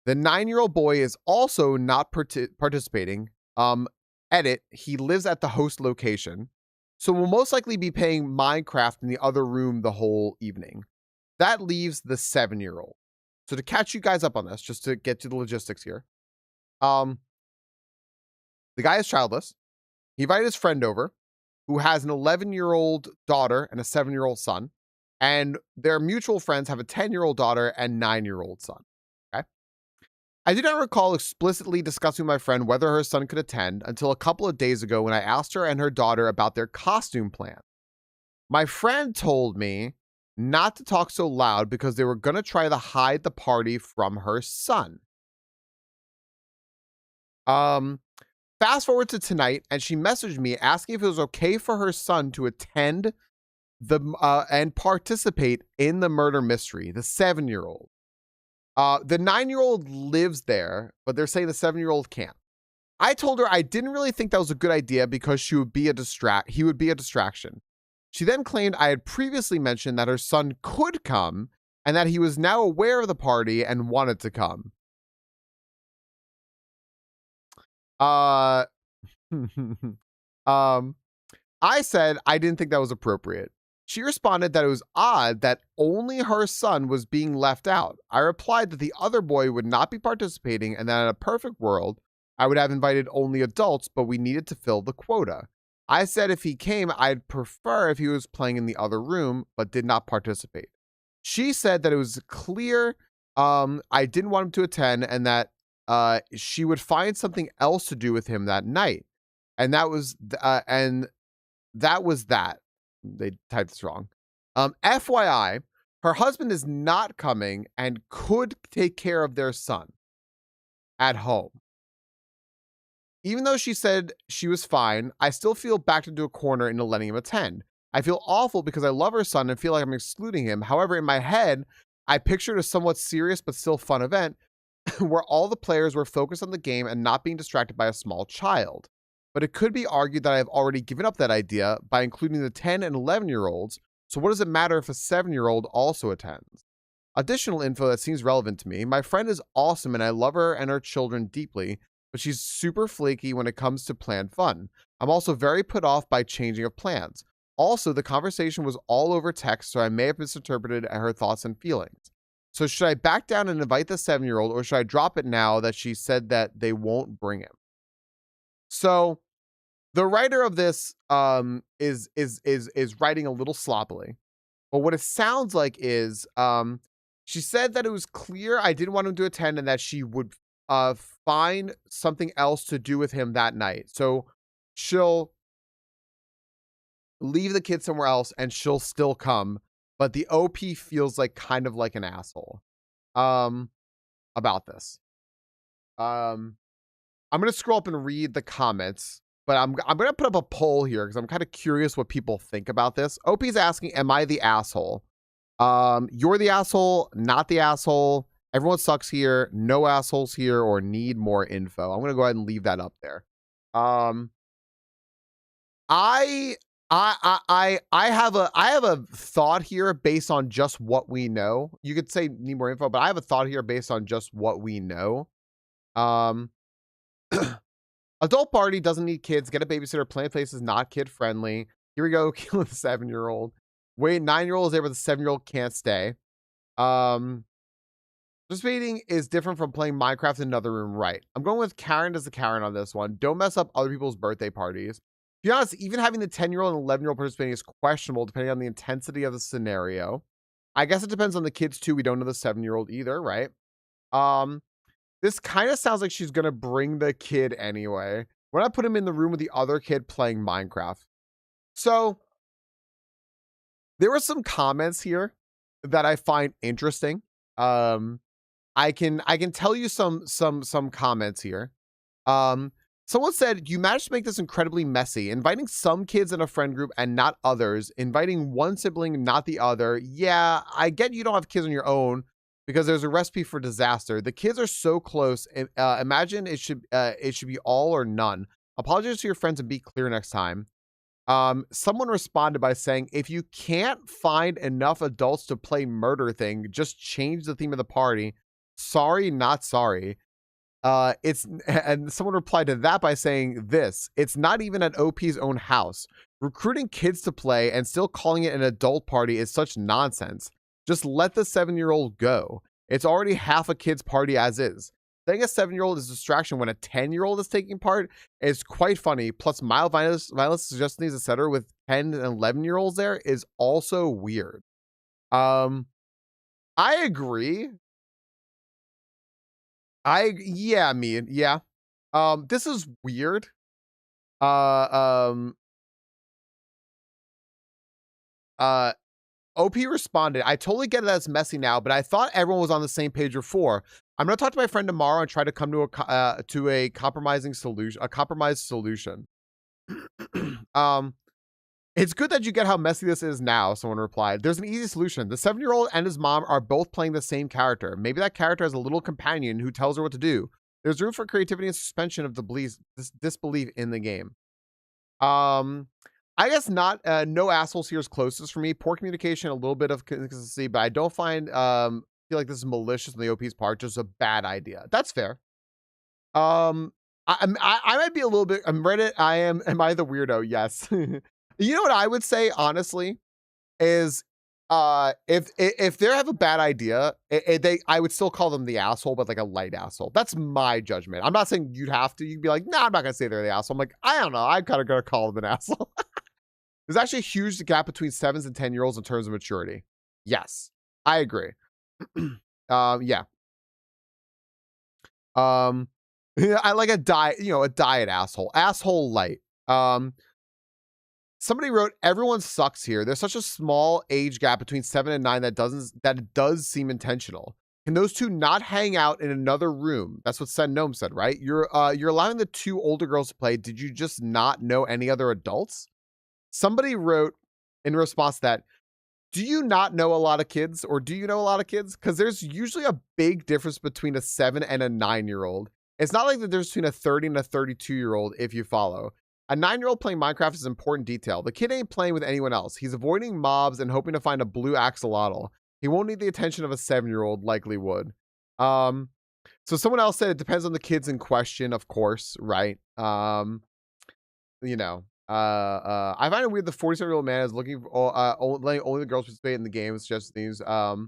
The 9-year-old boy is also not participating. Edit, he lives at the host location, so we'll most likely be playing Minecraft in the other room the whole evening. That leaves the 7-year-old. So to catch you guys up on this, just to get to the logistics here, the guy is childless. He invited his friend over, who has an 11-year-old daughter and a 7-year-old son, and their mutual friends have a 10-year-old daughter and 9-year-old son. Okay. I do not recall explicitly discussing with my friend whether her son could attend until a couple of days ago when I asked her and her daughter about their costume plan. My friend told me not to talk so loud because they were going to try to hide the party from her son. Fast forward to tonight, and she messaged me asking if it was okay for her son to attend and participate in the murder mystery, the 7-year-old. The 9-year-old lives there, but they're saying the 7-year-old can't. I told her I didn't really think that was a good idea because he would be a distraction. She then claimed I had previously mentioned that her son could come and that he was now aware of the party and wanted to come. I said I didn't think that was appropriate. She responded that it was odd that only her son was being left out. I replied that the other boy would not be participating and that in a perfect world, I would have invited only adults, but we needed to fill the quota. I said if he came, I'd prefer if he was playing in the other room, but did not participate. She said that it was clear I didn't want him to attend and that she would find something else to do with him that night. And that was that. They typed this wrong. FYI, her husband is not coming and could take care of their son at home. Even though she said she was fine, I still feel backed into a corner into letting him attend. I feel awful because I love her son and feel like I'm excluding him. However, in my head, I pictured a somewhat serious but still fun event where all the players were focused on the game and not being distracted by a small child. But it could be argued that I have already given up that idea by including the 10 and 11-year-olds, so what does it matter if a 7-year-old also attends? Additional info that seems relevant to me, my friend is awesome and I love her and her children deeply, but she's super flaky when it comes to planned fun. I'm also very put off by changing of plans. Also, the conversation was all over text, so I may have misinterpreted her thoughts and feelings. So should I back down and invite the 7-year-old, or should I drop it now that she said that they won't bring him? So the writer of this is writing a little sloppily. But what it sounds like is she said that it was clear I didn't want him to attend and that she would find something else to do with him that night. So she'll leave the kid somewhere else and she'll still come. But the OP feels like kind of like an asshole about this. I'm going to scroll up and read the comments, but I'm going to put up a poll here because I'm kind of curious what people think about this. OP's asking, am I the asshole? You're the asshole, not the asshole. Everyone sucks here. No assholes here, or need more info. I'm going to go ahead and leave that up there. I have a thought here based on just what we know. You could say need more info, but I have a thought here based on just what we know. Adult party doesn't need kids. Get a babysitter. Playing place is not kid friendly. Here we go. Killing the 7-year-old. Wait, 9-year-old is there, but the 7-year-old can't stay. Participating is different from playing Minecraft in another room, right? I'm going with Karen as the Karen on this one. Don't mess up other people's birthday parties. be honest, even having the 10-year-old and 11-year-old participating is questionable depending on the intensity of the scenario. I guess it depends on the kids too. We don't know the 7-year-old either, right? This kind of sounds like she's gonna bring the kid anyway. Why not put him in the room with the other kid playing Minecraft? So there were some comments here that I find interesting. I can tell you some comments here. Someone said, you managed to make this incredibly messy, inviting some kids in a friend group and not others, inviting one sibling, not the other. Yeah, I get you don't have kids on your own because there's a recipe for disaster. The kids are so close. Imagine it should be all or none. Apologize to your friends and be clear next time. Someone responded by saying, if you can't find enough adults to play murder thing, just change the theme of the party. Sorry, not sorry. And someone replied to that by saying this, it's not even at OP's own house. Recruiting kids to play and still calling it an adult party is such nonsense. Just let the 7-year-old go. It's already half a kid's party as is. Saying a 7-year-old is a distraction when a 10-year-old is taking part is quite funny. Plus, mild violence suggestions, etc., with 10 and 11-year-olds there is also weird. I agree. Yeah. This is weird. OP responded, I totally get that it's messy now, but I thought everyone was on the same page before. I'm going to talk to my friend tomorrow and try to come to a compromised solution. It's good that you get how messy this is now, someone replied. There's an easy solution. The 7-year-old and his mom are both playing the same character. Maybe that character has a little companion who tells her what to do. There's room for creativity and suspension of disbelief in the game. I guess not. No assholes here is closest for me. Poor communication, a little bit of consistency, but I don't feel like this is malicious on the OP's part. Just a bad idea. That's fair. I might be a little bit. I'm Reddit. Am I the weirdo? Yes. You know what I would say honestly is if they have a bad idea, I would still call them the asshole, but like a light asshole. That's my judgment. I'm not saying you'd have to. You'd be like, nah, I'm not gonna say they're the asshole. I'm like, I don't know. I'm kind of gonna call them an asshole. There's actually a huge gap between 7s and 10-year-olds in terms of maturity. Yes, I agree. Yeah. I like a diet asshole. Asshole light. Somebody wrote, everyone sucks here. There's such a small age gap between 7 and 9 that it does seem intentional. Can those two not hang out in another room? That's what Sen Gnome said, right? You're allowing the 2 older girls to play. Did you just not know any other adults? Somebody wrote in response to that, do you not know a lot of kids, or do you know a lot of kids? Because there's usually a big difference between a 7 and a 9-year-old. It's not like the difference between a 30 and a 32-year-old, if you follow. A 9-year-old playing Minecraft is an important detail. The kid ain't playing with anyone else. He's avoiding mobs and hoping to find a blue axolotl. He won't need the attention of a 7-year-old, likely would. So someone else said it depends on the kids in question, of course, right? You know. I find it weird the 47-year-old man is looking for letting only the girls participate in the game. Suggests things. Let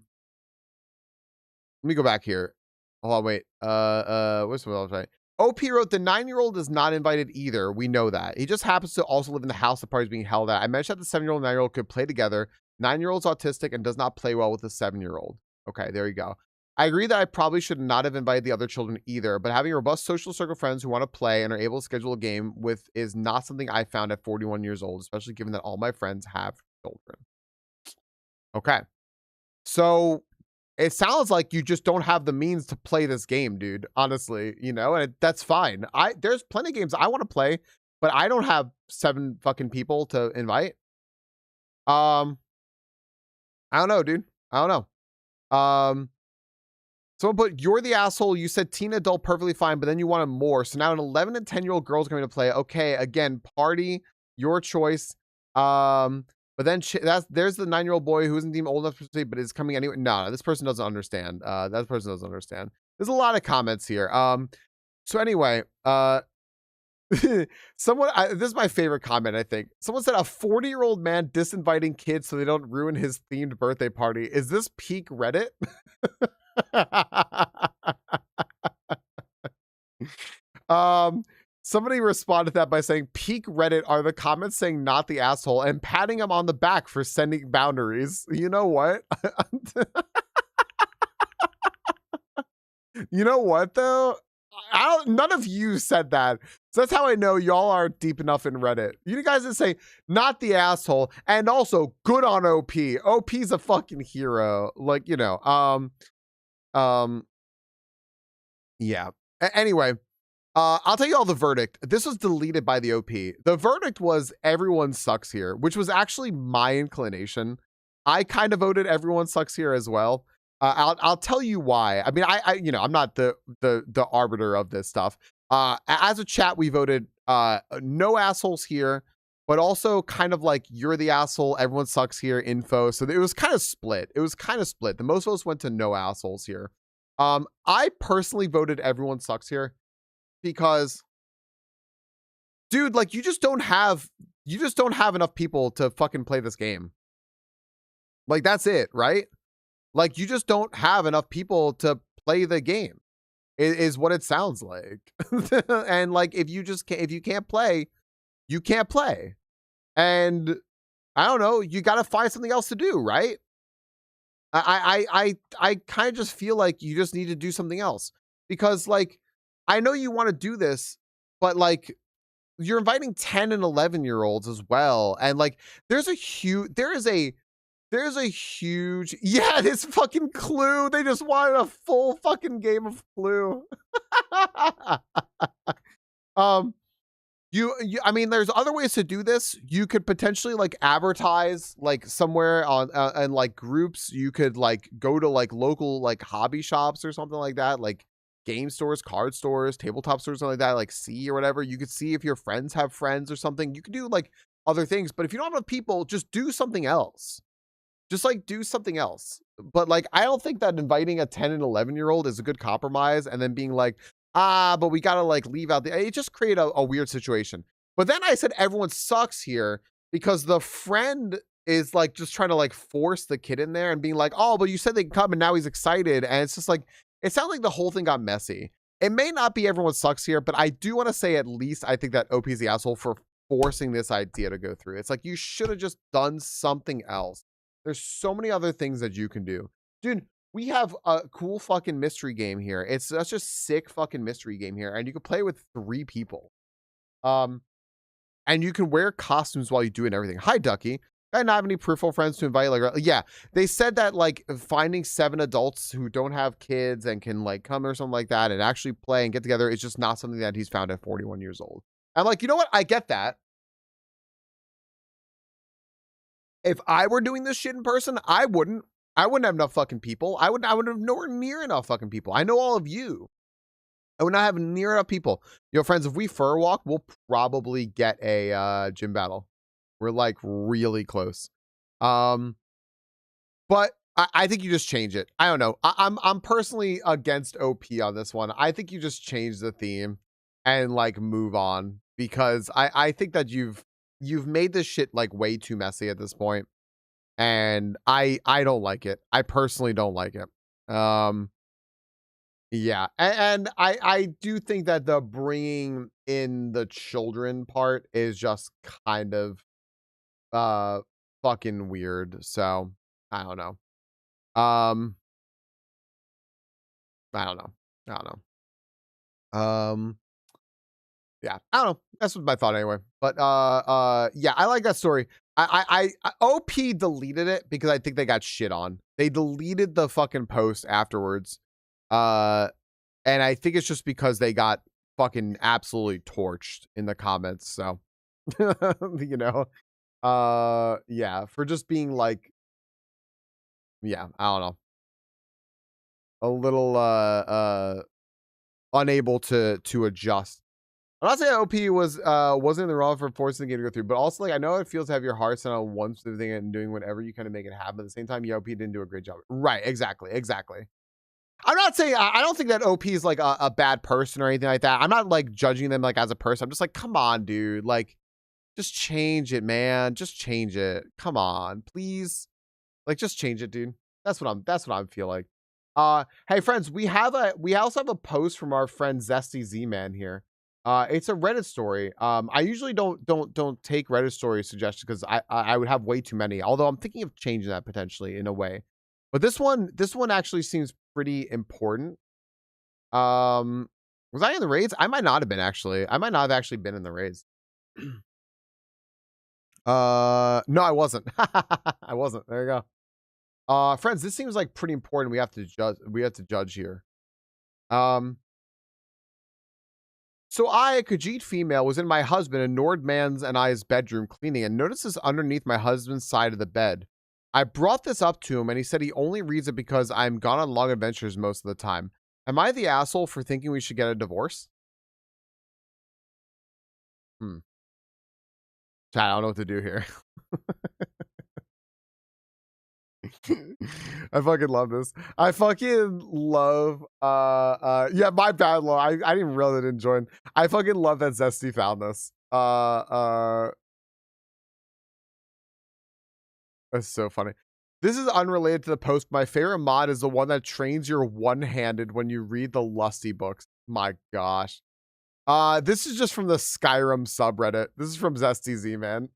me go back here. Hold on, wait. What's what else right? OP wrote, the 9-year-old is not invited either. We know that. He just happens to also live in the house the party's being held at. I mentioned that the 7-year-old and 9-year-old could play together. 9-year-old's autistic and does not play well with the 7-year-old. Okay, there you go. I agree that I probably should not have invited the other children either, but having a robust social circle of friends who want to play and are able to schedule a game with is not something I found at 41 years old, especially given that all my friends have children. Okay. So it sounds like you just don't have the means to play this game, dude. Honestly, and that's fine. There's plenty of games I want to play, but I don't have 7 fucking people to invite. I don't know, dude. I don't know. Someone put, you're the asshole. You said teen adult perfectly fine, but then you wanted more. So now an 11 and 10-year-old girl's going to play. Okay, again, party, your choice. But then there's the 9-year-old boy who isn't even old enough to play, but is coming anyway. No, this person doesn't understand. That person doesn't understand. There's a lot of comments here. So anyway, this is my favorite comment, I think. Someone said a 40-year-old man disinviting kids so they don't ruin his themed birthday party. Is this peak Reddit? Somebody responded to that by saying, peak Reddit are the comments saying not the asshole and patting him on the back for sending boundaries. You know what? You know what, though? None of you said that. So that's how I know y'all are deep enough in Reddit. You guys that say, not the asshole, and also good on OP. OP's a fucking hero. Like, you know, yeah. Anyway, I'll tell you all the verdict. This was deleted by the OP. The verdict was everyone sucks here, which was actually my inclination. I kind of voted everyone sucks here as well. I'll tell you why. I mean, I you know, I'm not the arbiter of this stuff. As a chat, we voted no assholes here, but also kind of like you're the asshole, everyone sucks here info. So it was kind of split. The most votes went to no assholes here. I personally voted everyone sucks here because, dude, like you just don't have enough people to fucking play this game. Like that's it, right? Like you just don't have enough people to play the game is what it sounds like. And like if you can't play, you can't play. And I don't know, you got to find something else to do, right? I kind of just feel like you just need to do something else because like I know you want to do this, but like you're inviting 10 and 11-year-olds as well. And like there's a huge yeah, this fucking Clue. They just wanted a full fucking game of Clue. I mean, there's other ways to do this. You could potentially like advertise like somewhere on and like groups. You could like go to like local like hobby shops or something like that, like game stores, card stores, tabletop stores, something like that, like see or whatever. You could see if your friends have friends or something. You could do like other things, but if you don't have enough people, just do something else. Just like do something else. But like, I don't think that inviting a 10 and 11-year-old is a good compromise. And then being like, but we got to like leave out it just create a weird situation. But then I said, everyone sucks here because the friend is like, just trying to like force the kid in there and being like, oh, but you said they can come and now he's excited. And it's just like, it sounds like the whole thing got messy. It may not be everyone sucks here, but I do want to say at least I think that OP is the asshole for forcing this idea to go through. It's like, you should have just done something else. There's so many other things that you can do. Dude, we have a cool fucking mystery game here. It's such a sick fucking mystery game here. And you can play with 3 people. And you can wear costumes while you do it and everything. Hi, Ducky. I not have any peripheral friends to invite. Like, yeah, they said that like finding 7 adults who don't have kids and can like come or something like that and actually play and get together is just not something that he's found at 41 years old. I'm like, you know what? I get that. If I were doing this shit in person, I wouldn't have enough fucking people. I would have nowhere near enough fucking people. I know all of you. I would not have near enough people. Yo, friends, if we fur walk, we'll probably get a gym battle. We're like really close. But I think you just change it. I don't know. I'm personally against OP on this one. I think you just change the theme and like move on because I think that you've made this shit like way too messy at this point, and I don't like it. I personally don't like it. Yeah, and I do think that the bringing in the children part is just kind of fucking weird. So I don't know. I don't know. Yeah, I don't know. That's what my thought anyway. But yeah, I like that story. I OP deleted it because I think they got shit on. They deleted the fucking post afterwards. And I think it's just because they got fucking absolutely torched in the comments. So you know, yeah, for just being like, yeah, I don't know, a little unable to adjust. I'm not saying OP wasn't in the wrong for forcing the game to go through, but also like I know it feels to have your heart set on one specific thing and doing whatever you kind of make it happen. At the same time, OP didn't do a great job. Right? Exactly. I'm not saying I don't think that OP is like a bad person or anything like that. I'm not like judging them like as a person. I'm just like, come on, dude. Like, just change it, man. Just change it. Come on, please. Like, just change it, dude. That's what I feel like. Hey friends, we also have a post from our friend Zesty Z-Man here. It's a Reddit story. I usually don't take Reddit story suggestions because I would have way too many. Although I'm thinking of changing that potentially in a way. But this one actually seems pretty important. Was I in the raids? I might not have been actually. I might not have actually been in the raids. No, I wasn't. I wasn't. There you go. Friends, this seems like pretty important. We have to judge here. So I, a Khajiit female, was in my husband, a Nord man's and I's bedroom cleaning and noticed this underneath my husband's side of the bed. I brought this up to him and he said he only reads it because I'm gone on long adventures most of the time. Am I the asshole for thinking we should get a divorce? Chat, I don't know what to do here. I fucking love this. I fucking love yeah, my bad, Lo. I didn't really didn't join. I fucking love that Zesty found this. That's so funny. This is unrelated to the post. My favorite mod is the one that trains your one-handed when you read the Lusty books. My gosh. This is just from the Skyrim subreddit. This is from Zesty Z, man.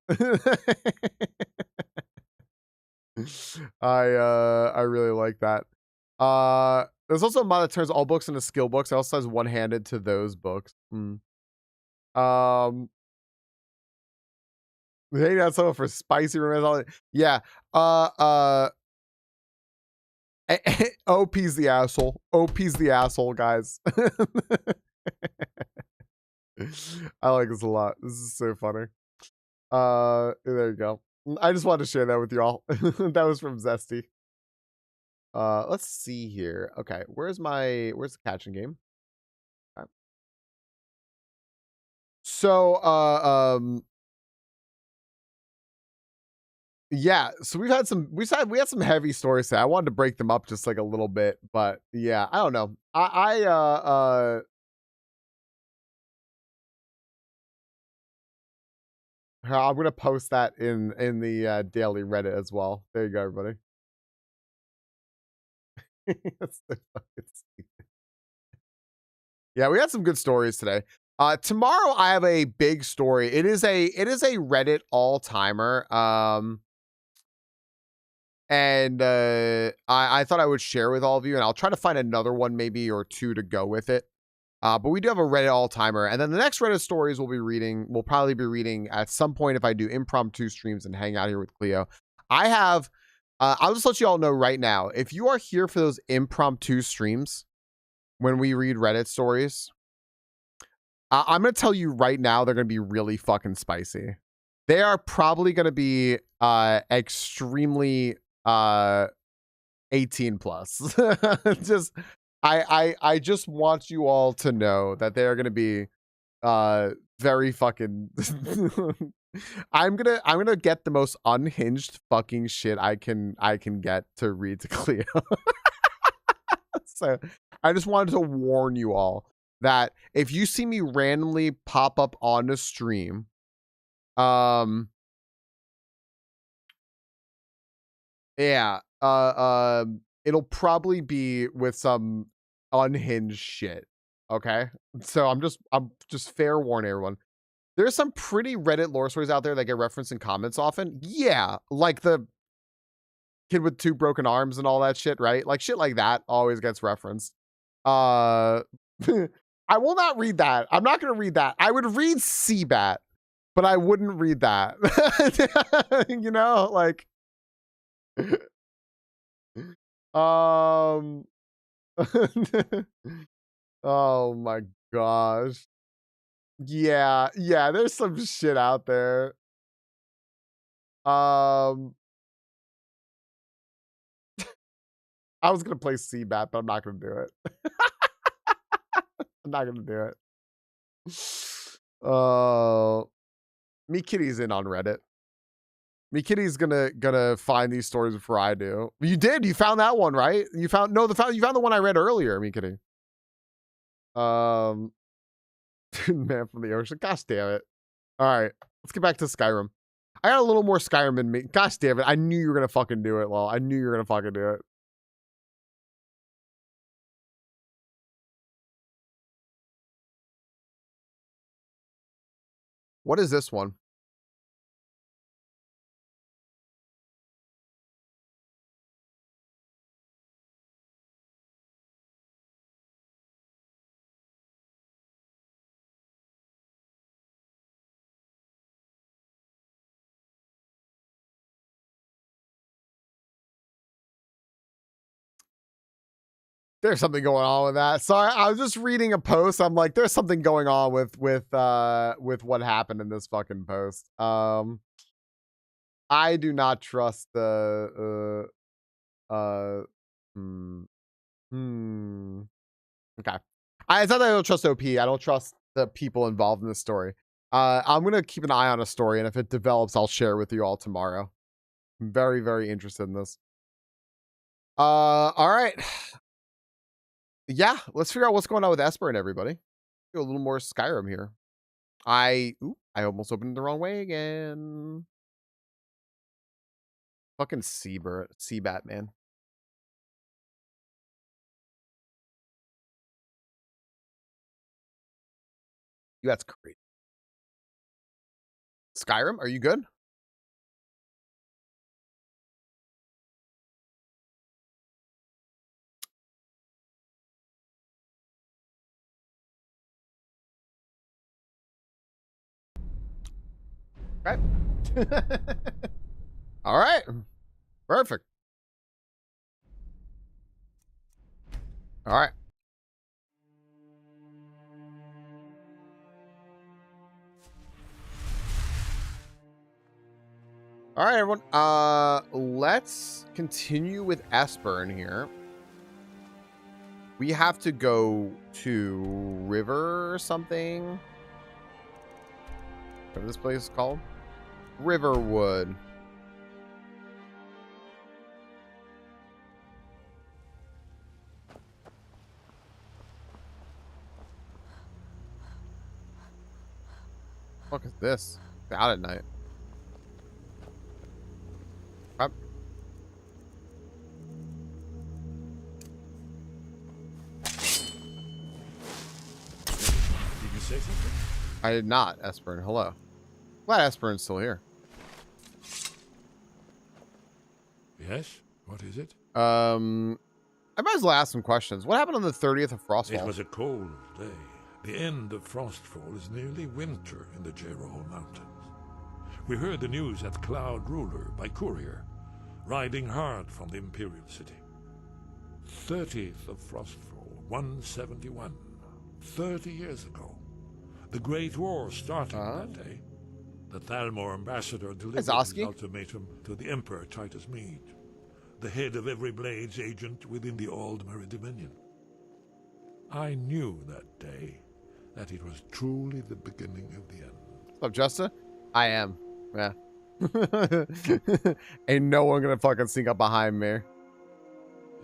I really like that. There's also a mod that turns all books into skill books. It also has one-handed to those books. Hey, that's someone for spicy romance. Yeah. OP's the asshole. OP's the asshole, guys. I like this a lot. This is so funny. There you go. I just wanted to share that with you all. That was from Zesty. Let's see here. Okay, where's the catching game? Okay. So, yeah, so we had some heavy stories today. I wanted to break them up just like a little bit, but yeah, I don't know. I'm gonna post that in the daily Reddit as well. There you go, everybody. That's so fucking stupid. Yeah, we had some good stories today. Tomorrow I have a big story. It is a Reddit all-timer. And I thought I would share with all of you, and I'll try to find another one maybe or two to go with it. But we do have a Reddit all-timer, and then the next Reddit stories we'll probably be reading at some point if I do impromptu streams and hang out here with Cleo. I have, I'll just let you all know right now, if you are here for those impromptu streams when we read Reddit stories, I'm going to tell you right now, they're going to be really fucking spicy. They are probably going to be extremely 18 plus. Just I just want you all to know that they are going to be very fucking I'm gonna get the most unhinged fucking shit I can get to read to Cleo. So I just wanted to warn you all that if you see me randomly pop up on a stream, yeah, it'll probably be with some unhinged shit. Okay, so I'm just fair warning everyone. There's some pretty Reddit lore stories out there that get referenced in comments often. Yeah, like the kid with 2 broken arms and all that shit, right? Like shit like that always gets referenced. I will not read that. I'm not going to read that. I would read Seabat, but I wouldn't read that. You know, like oh my gosh. Yeah, there's some shit out there. I was gonna play Seabat, but I'm not gonna do it. I'm not gonna do it. Me Kitty's in on Reddit. Me Kitty's gonna find these stories before I do. You did. You found that one, right? You found you found the one I read earlier. Me Kitty. Man from the ocean. Gosh damn it. All right, let's get back to Skyrim. I got a little more Skyrim in me. Gosh damn it. I knew you were gonna fucking do it, Lol. I knew you were gonna fucking do it. What is this one? There's something going on with that. Sorry, I was just reading a post. I'm like, there's something going on with what happened in this fucking post. I do not trust the okay. It's not that I don't trust OP. I don't trust the people involved in this story. I'm gonna keep an eye on a story, and if it develops, I'll share with you all tomorrow. I'm very, very interested in this. All right. Yeah, let's figure out what's going on with Esper and everybody. Do a little more Skyrim here. I almost opened it the wrong way again. Fucking Seabat, man. That's great. Skyrim, are you good? Okay. All right. Perfect. All right. All right, everyone. Let's continue with Esper in here. We have to go to River or something. Whatever this place is called. Riverwood. What the fuck is this? It's out at night. Up. Did you say something? I did not, Esperin. Hello. Glad Esperin's still here. Yes? What is it? I might as well ask some questions. What happened on the 30th of Frostfall? It was a cold day. The end of Frostfall is nearly winter in the Jerall Mountains. We heard the news at Cloud Ruler by courier, riding hard from the Imperial City. 30th of Frostfall, 171. 30 years ago. The Great War started that day. The Thalmor ambassador delivered his ultimatum to the Emperor Titus Mede, the head of every Blades agent within the Aldmeri Dominion. I knew that day that it was truly the beginning of the end. What's up, Justa? I am. Yeah. Ain't no one gonna fucking sneak up behind me.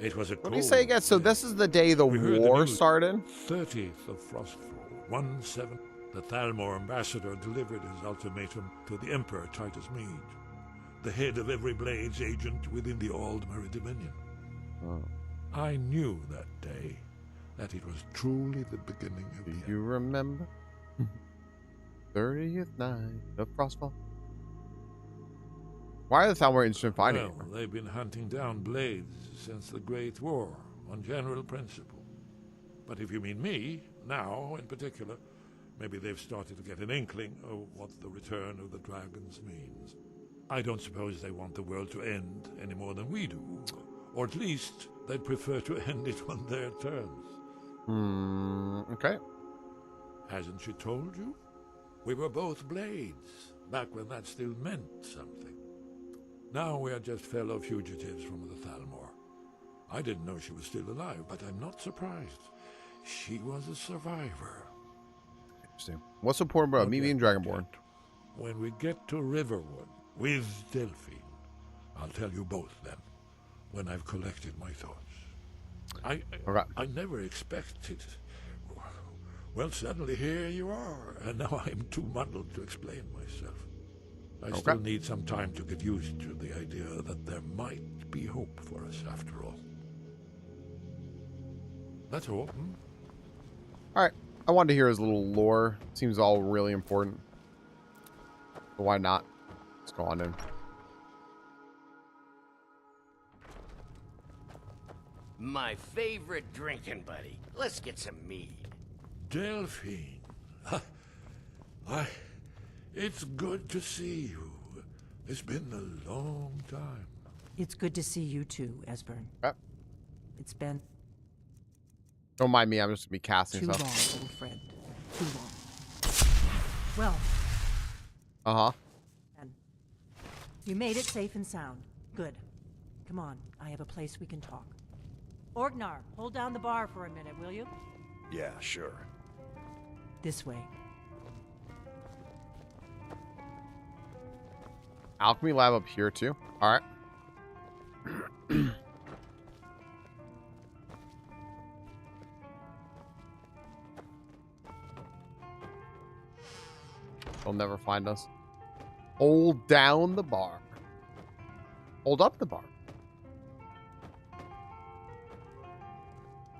It was a What do you say again? So this is the day the war started? 30th of Frostfall, 17. The Thalmor ambassador delivered his ultimatum to the Emperor Titus Mede, the head of every Blades agent within the Aldmeri Dominion. I knew that day that it was truly the beginning of the end. Do you remember? 30th night of Frostfall. Why are the Thalmor interested in finding Well, they've been hunting down Blades since the Great War, on general principle. But if you mean me, now in particular, maybe they've started to get an inkling of what the return of the dragons means. I don't suppose they want the world to end any more than we do. Or at least they'd prefer to end it on their terms. Okay. Hasn't she told you? We were both Blades, back when that still meant something. Now we are just fellow fugitives from the Thalmor. I didn't know she was still alive, but I'm not surprised. She was a survivor. Interesting. What's so important about me being Dragonborn? When we get to Riverwood with Delphine, I'll tell you both then, when I've collected my thoughts. I never expected. Well, suddenly here you are, and now I'm too muddled to explain myself. I still need some time to get used to the idea that there might be hope for us after all. That's all. All right. I wanted to hear his little lore. Seems all really important. Why not? Let's go on in. My favorite drinking buddy. Let's get some mead. Delphine. It's good to see you. It's been a long time. It's good to see you too, Esbern. It's been Don't mind me. I'm just gonna be casting too stuff. long, old friend. Too long. Well. And you made it safe and sound. Good. Come on. I have a place we can talk. Orgnar, hold down the bar for a minute, will you? Yeah, sure. This way. Alchemy lab up here too. All right. They'll never find us. Hold down the bar. Hold up the bar.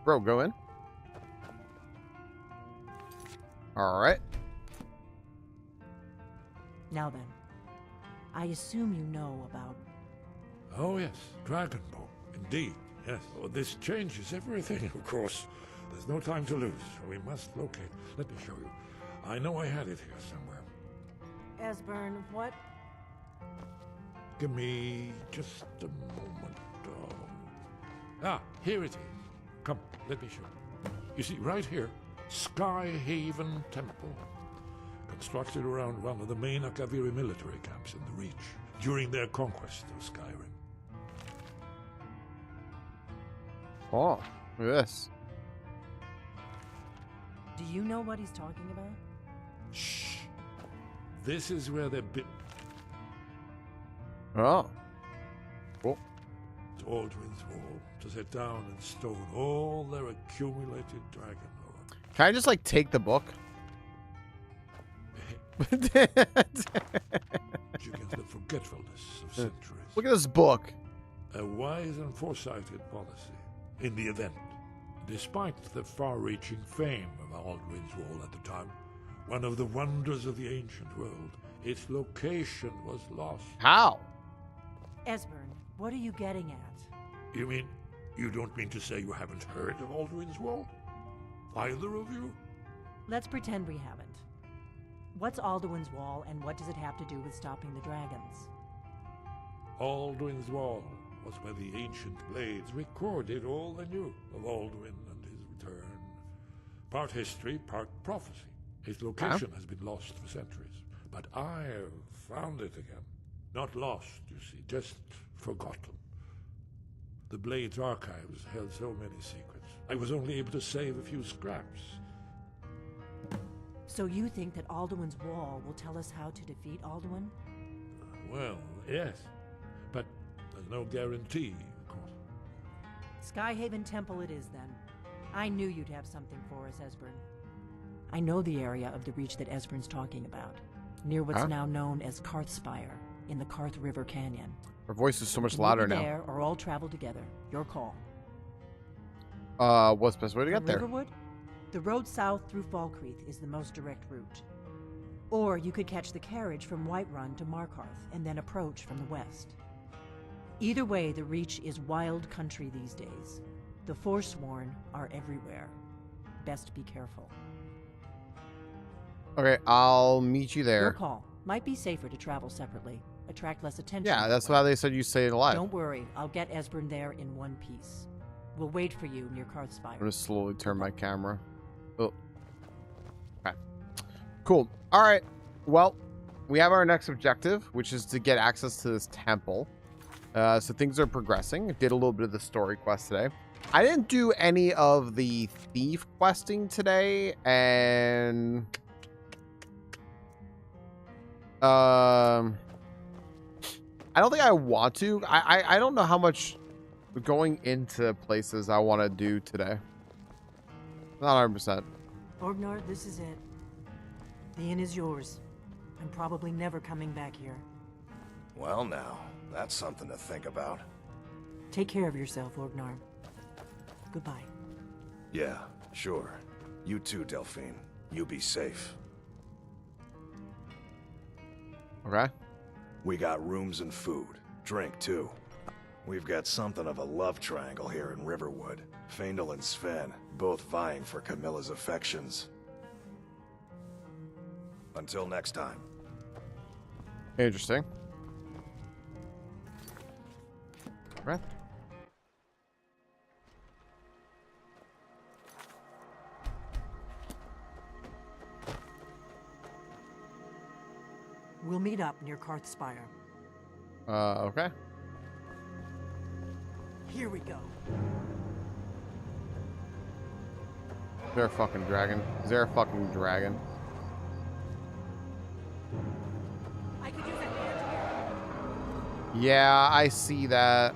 Bro, go in. All right. Now then, I assume you know about... Oh yes, Dragonborn. Indeed, yes. Oh, this changes everything, of course. There's no time to lose, so we must locate. Let me show you. I know I had it here somewhere. Esbern, what? Give me just a moment. Here it is. Come, let me show you. You see, right here, Skyhaven Temple. Constructed around one of the main Akaviri military camps in the Reach during their conquest of Skyrim. Oh, look at this. Do you know what he's talking about? Shh. This is where they're Oh. Cool. to Aldrin's Wall to set down in stone all their accumulated dragon lore. Can I just like take the book? Against the forgetfulness of centuries. Look at this book. A wise and foresighted policy. In the event, despite the far-reaching fame of Aldrin's Wall at the time, one of the wonders of the ancient world, its location was lost. How? Esbern, what are you getting at? You mean, you don't mean to say you haven't heard of Aldrin's Wall? Either of you? Let's pretend we haven't. What's Alduin's Wall, and what does it have to do with stopping the dragons? Aldrin's Wall was where the ancient blades recorded all they knew of Aldwin and his return. Part history, part prophecy. His location has been lost for centuries, but I have found it again. Not lost, you see, just forgotten. The Blades archives held so many secrets. I was only able to save a few scraps. So you think that Alduin's Wall will tell us how to defeat Alduin? Well, yes, but there's no guarantee, of course. Skyhaven Temple it is, then. I knew you'd have something for us, Esbern. I know the area of the Reach that Esbern's talking about, near what's now known as Karthspire, in the Karth River Canyon. Her voice is so much We louder can meet now. there or all travel together. Your call. What's the best way to get there? Riverwood? The road south through Falkreath is the most direct route. Or you could catch the carriage from Whiterun to Markarth and then approach from the west. Either way, the Reach is wild country these days. The Forsworn are everywhere. Best be careful. Okay, I'll meet you Your there. call. Might be safer to travel separately. Attract less attention. Yeah, that's why they said you stay alive. Don't worry. I'll get Esbern there in one piece. We'll wait for you near Karthspire. I'm gonna slowly turn my camera. Oh. Okay. Cool. All right. Well, we have our next objective, which is to get access to this temple. So things are progressing. I did a little bit of the story quest today. I didn't do any of the thief questing today, and I don't think I want to. I don't know how much going into places I want to do today. Not 100%. Orgnar, this is it. The inn is yours. I'm probably never coming back here. Well now, that's something to think about. Take care of yourself, Orgnar. Goodbye. Yeah, sure. You too, Delphine. You be safe. Okay. We got rooms and food. Drink, too. We've got something of a love triangle here in Riverwood. Faendal and Sven, both vying for Camilla's affections. Until next time. Interesting. Right. We'll meet up near Karthspire. Okay. Here we go. Is there a fucking dragon? Is there a fucking dragon? I could use a hand here. Yeah, I see that.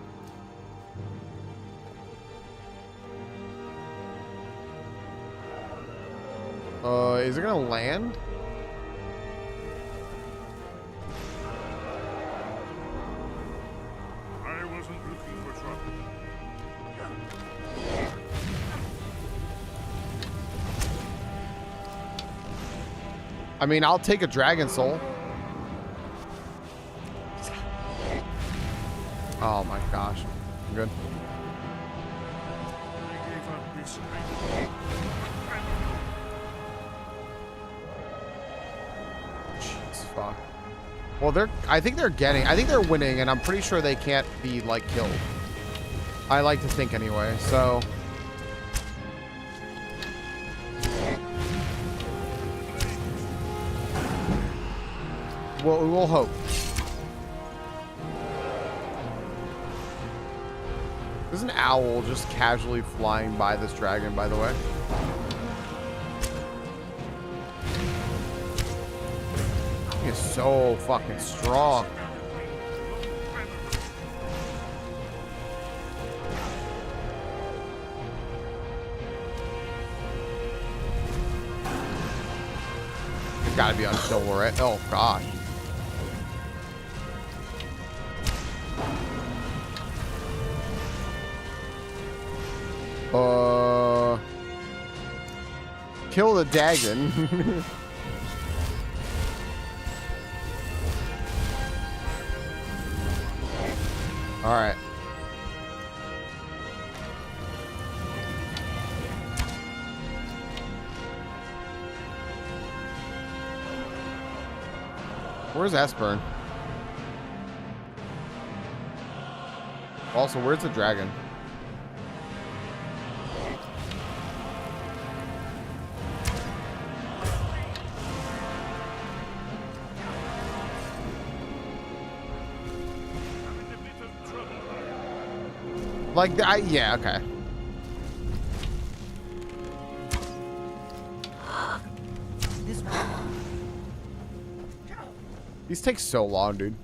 Is it gonna land? I wasn't looking for trouble. I mean, I'll take a dragon soul. Oh my gosh. I'm good. I gave up this. Jeez, fuck. Well, I think they're winning, and I'm pretty sure they can't be, like, killed. I like to think anyway, so. Well, we'll hope. There's an owl just casually flying by this dragon, by the way. He is so fucking strong. It's gotta be unkillable, right? Oh, gosh. Kill the dragon. All right. Where's Esbern? Also, where's the dragon? Like, yeah, okay. These take so long, dude.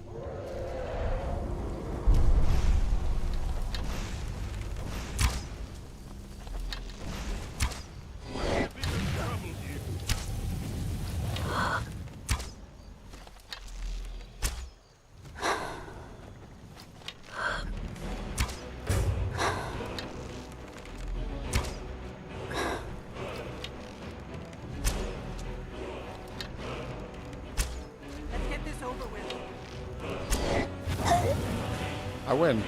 I win.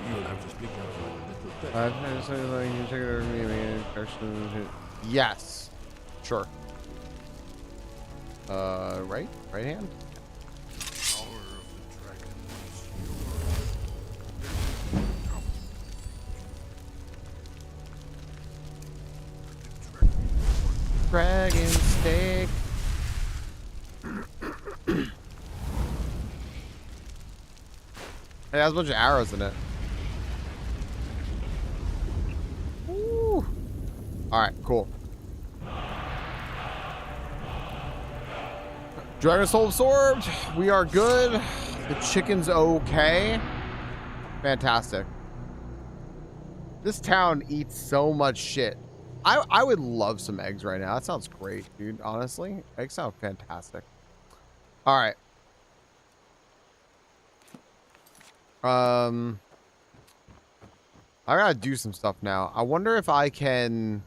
You'll have to speak up for a little bit. Yes. Sure. Right hand. Dragon steak. It has a bunch of arrows in it. Woo. All right, cool. Dragon soul absorbed. We are good. The chicken's okay. Fantastic. This town eats so much shit. I would love some eggs right now. That sounds great, dude. Honestly, eggs sound fantastic. All right. I gotta do some stuff now. I wonder if I can.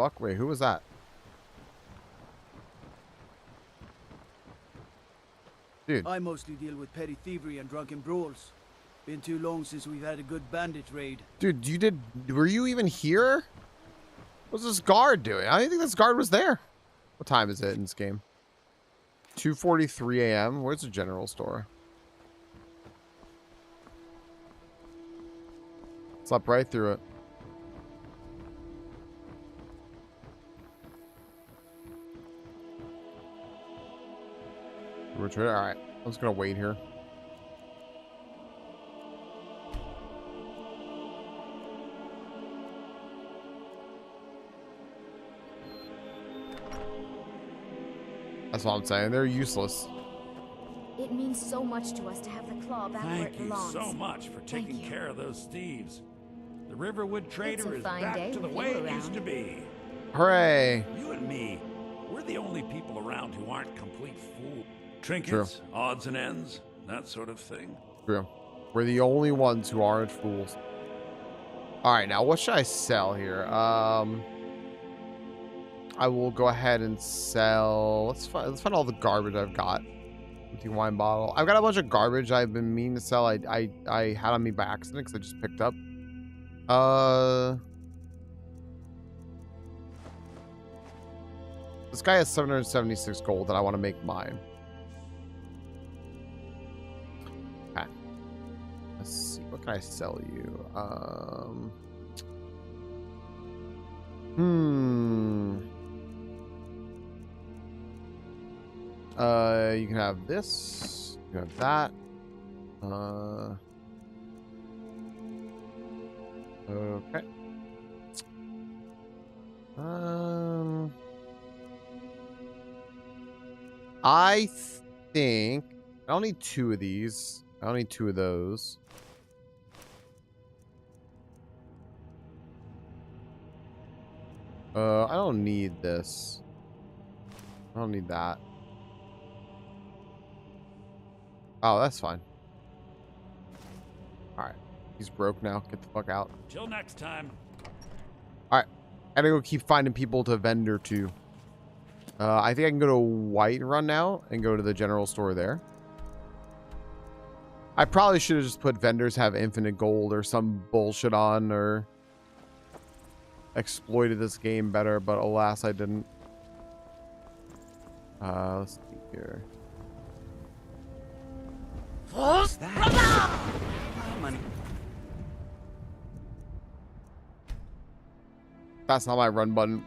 fuck? Wait, who was that? Dude. I mostly deal with petty thievery and drunken brawls. Been too long since we've had a good bandit raid. Dude, were you even here? What's this guard doing? I didn't think this guard was there. What time is it in this game? 2:43 a.m. Where's the general store? Slept right through it. All right, I'm just gonna wait here. That's what I'm saying. They're useless. It means so much to us to have the claw back where it Thank you belongs. so much for taking care of those thieves. The Riverwood Trader is fine back day to the with way you it used to be. Hooray! You and me, we're the only people around who aren't complete fools. Trinkets, odds and ends, that sort of thing. True. We're the only ones who aren't fools. All right, now what should I sell here? I will go ahead and sell. Let's find all the garbage I've got. Empty wine bottle. I've got a bunch of garbage I've been meaning to sell. I had on me by accident because I just picked up. This guy has 776 gold that I want to make mine. Okay. Let's see. What can I sell you? You can have this. You can have that. Okay. I think I don't need 2 of these. I don't need 2 of those. I don't need this. I don't need that. Oh, that's fine. All right. He's broke now. Get the fuck out. Till next time. All right. I gotta go keep finding people to vendor to. I think I can go to Whiterun now and go to the general store there. I probably should have just put vendors have infinite gold or some bullshit on, or exploited this game better, but alas, I didn't. Let's see here. What's that? Money. That's not my run button.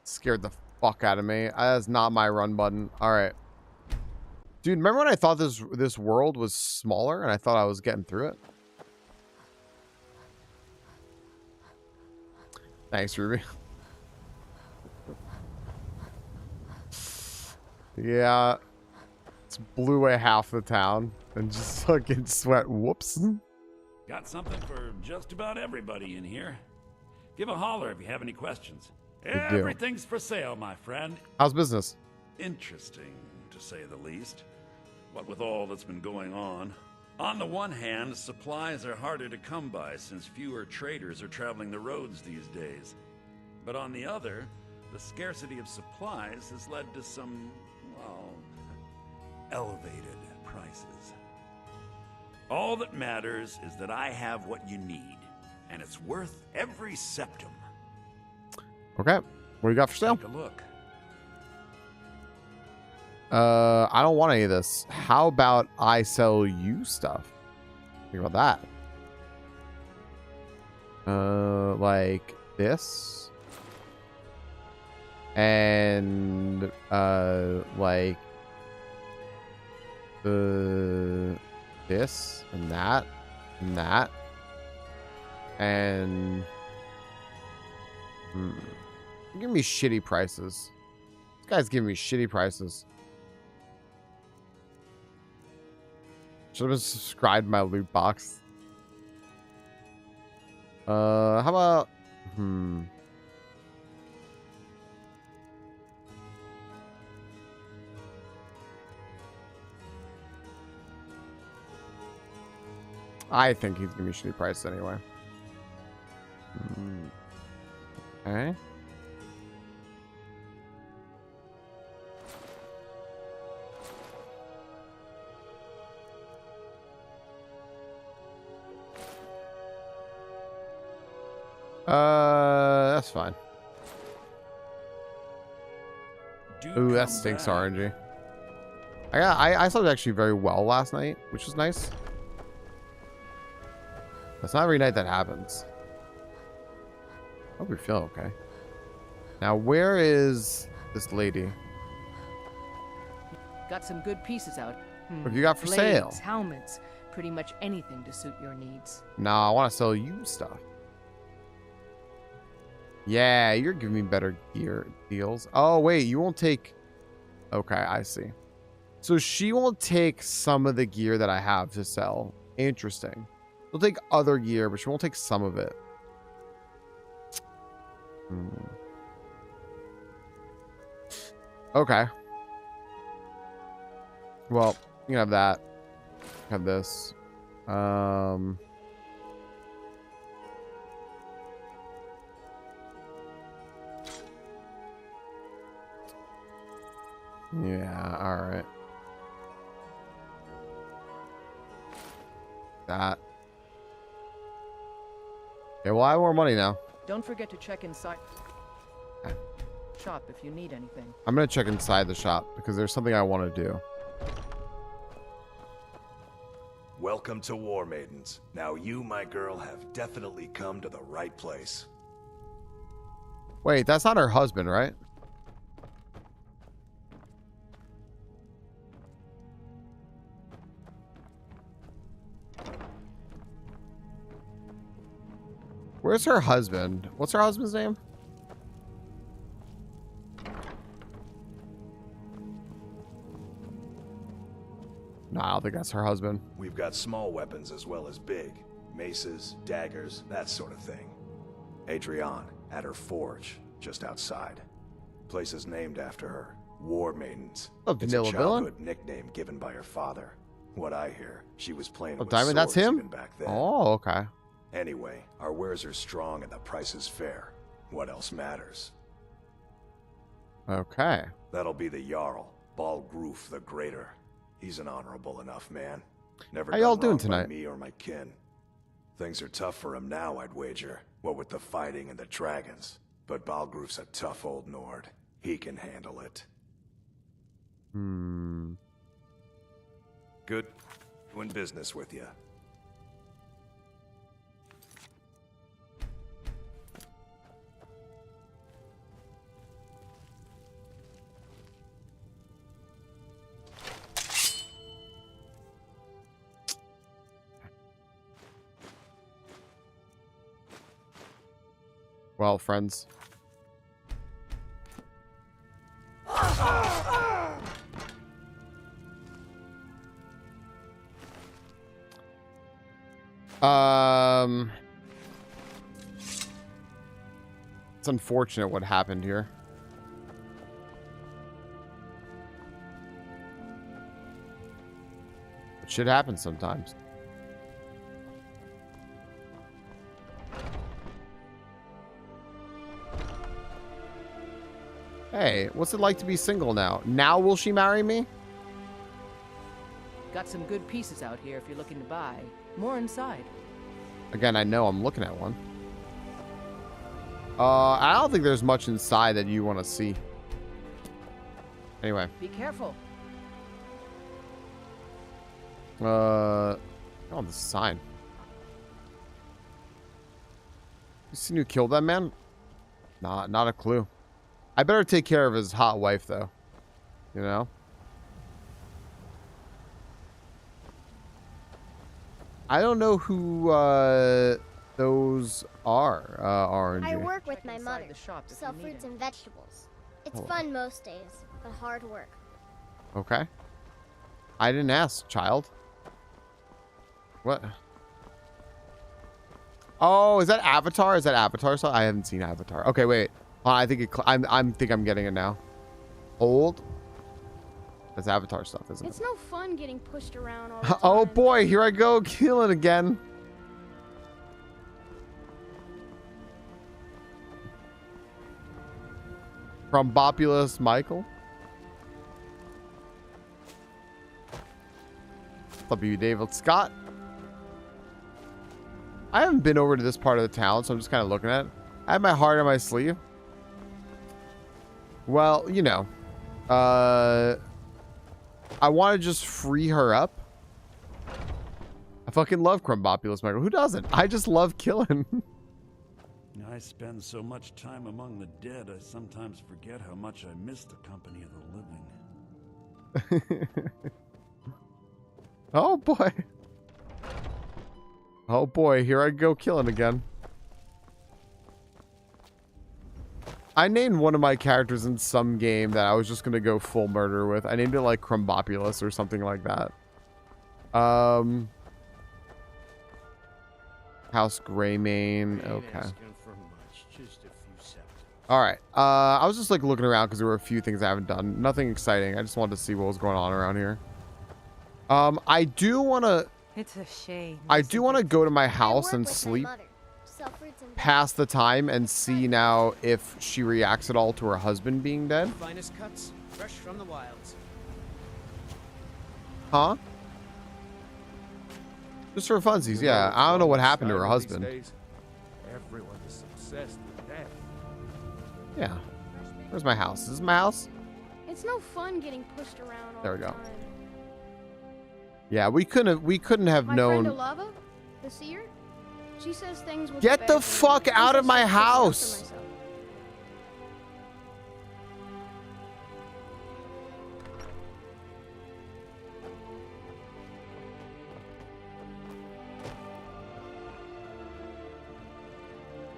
Scared the fuck out of me. That's not my run button. All right. Dude, remember when I thought this world was smaller and I thought I was getting through it? Thanks, Ruby. Yeah. It's blew away half the town and just fucking sweat. Whoops. Got something for just about everybody in here. Give a holler if you have any questions. Everything's for sale, my friend. How's business? Interesting, to say the least. What with all that's been going on. On the one hand, supplies are harder to come by since fewer traders are traveling the roads these days. But on the other, the scarcity of supplies has led to some, well, elevated prices. All that matters is that I have what you need, and it's worth every septum. Okay. What do you got for sale? Take a look. I don't want any of this. How about I sell you stuff? Think about that. Like this. And like this and that and that. And give me shitty prices. This guy's giving me shitty prices. Should have been subscribed to my loot box. How about I think he's gonna be shitty priced anyway. Okay. That's fine. Ooh, that stinks RNG. I slept actually very well last night, which was nice. That's not every night that happens. Hope you're feeling okay. Now, where is this lady? Got some good pieces out. What have you got for Blades, sale? helmets, pretty much anything to suit your needs. Nah, I want to sell you stuff. Yeah, you're giving me better gear deals. Oh, wait, you won't take... Okay, I see. So she won't take some of the gear that I have to sell. Interesting. She'll take other gear, but she won't take some of it. Okay. Well, you can have that. Have this. Yeah, all right. That. Okay, well, I have more money now. Don't forget to check inside shop if you need anything. I'm going to check inside the shop because there's something I want to do. Welcome to War Maidens. Now you, my girl, have definitely come to the right place. Wait, that's not her husband, right? Where's her husband? What's her husband's name? No, I don't think that's her husband. We've got small weapons as well as big. Maces, daggers, that sort of thing. Adrienne, at her forge, just outside. Place is named after her. War Maidens. Oh, It's a Vanilla childhood Villain? nickname given by her father. What I hear, she was playing with Diamond, that's swords him? even back then. Oh, okay. Anyway, our wares are strong and the price is fair. What else matters? Okay. That'll be the Jarl, Balgroof the Greater. He's an honorable enough man. Never How y'all done doing wrong by tonight? me or my kin. Things are tough for him now, I'd wager. What with the fighting and the dragons. But Balgroof's a tough old Nord. He can handle it. Good doing business with you. Well, friends. It's unfortunate what happened here. But shit happens sometimes. Hey, what's it like to be single now? Now will she marry me? Got some good pieces out here if you're looking to buy. More inside. Again, I know I'm looking at one. I don't think there's much inside that you want to see. Anyway. Be careful. Oh, the sign. You seen who killed that man? Not a clue. I better take care of his hot wife, though. You know? I don't know who those are, RNG. I work with my mother, sell fruits and vegetables. It's fun most days, but hard work. Okay. I didn't ask, child. What? Oh, is that Avatar? Is that Avatar? So I haven't seen Avatar. Okay, wait. I think I'm getting it now. Hold. That's Avatar stuff, isn't It's it? no fun getting pushed around all the time. Oh boy, here I go, killing again. From Bopulous Michael. What's up, you, David Scott? I haven't been over to this part of the town, so I'm just kind of looking at it. I have my heart on my sleeve. Well, you know. I want to just free her up. I fucking love Crumbopulous Michael. Who doesn't? I just love killing. I spend so much time among the dead, I sometimes forget how much I miss the company of the living. Oh boy. Oh boy, here I go killing again. I named one of my characters in some game that I was just gonna go full murder with. I named it like Crumbopulous or something like that. House Greymane. Okay. All right. I was just like looking around because there were a few things I haven't done. Nothing exciting. I just wanted to see what was going on around here. I do want to. It's a shame. I do want to go to my house and sleep. Pass the time and see now if she reacts at all to her husband being dead. Finest cuts, fresh from the wilds. Huh? Just for funsies, yeah. I don't know what happened to her husband. Everyone is obsessed with death. Yeah. Where's my house? Is this my house? It's no fun getting pushed around all There we the go. time. Yeah, we couldn't have My known. friend Olava, the seer, she says things will Get the fuck out of my house.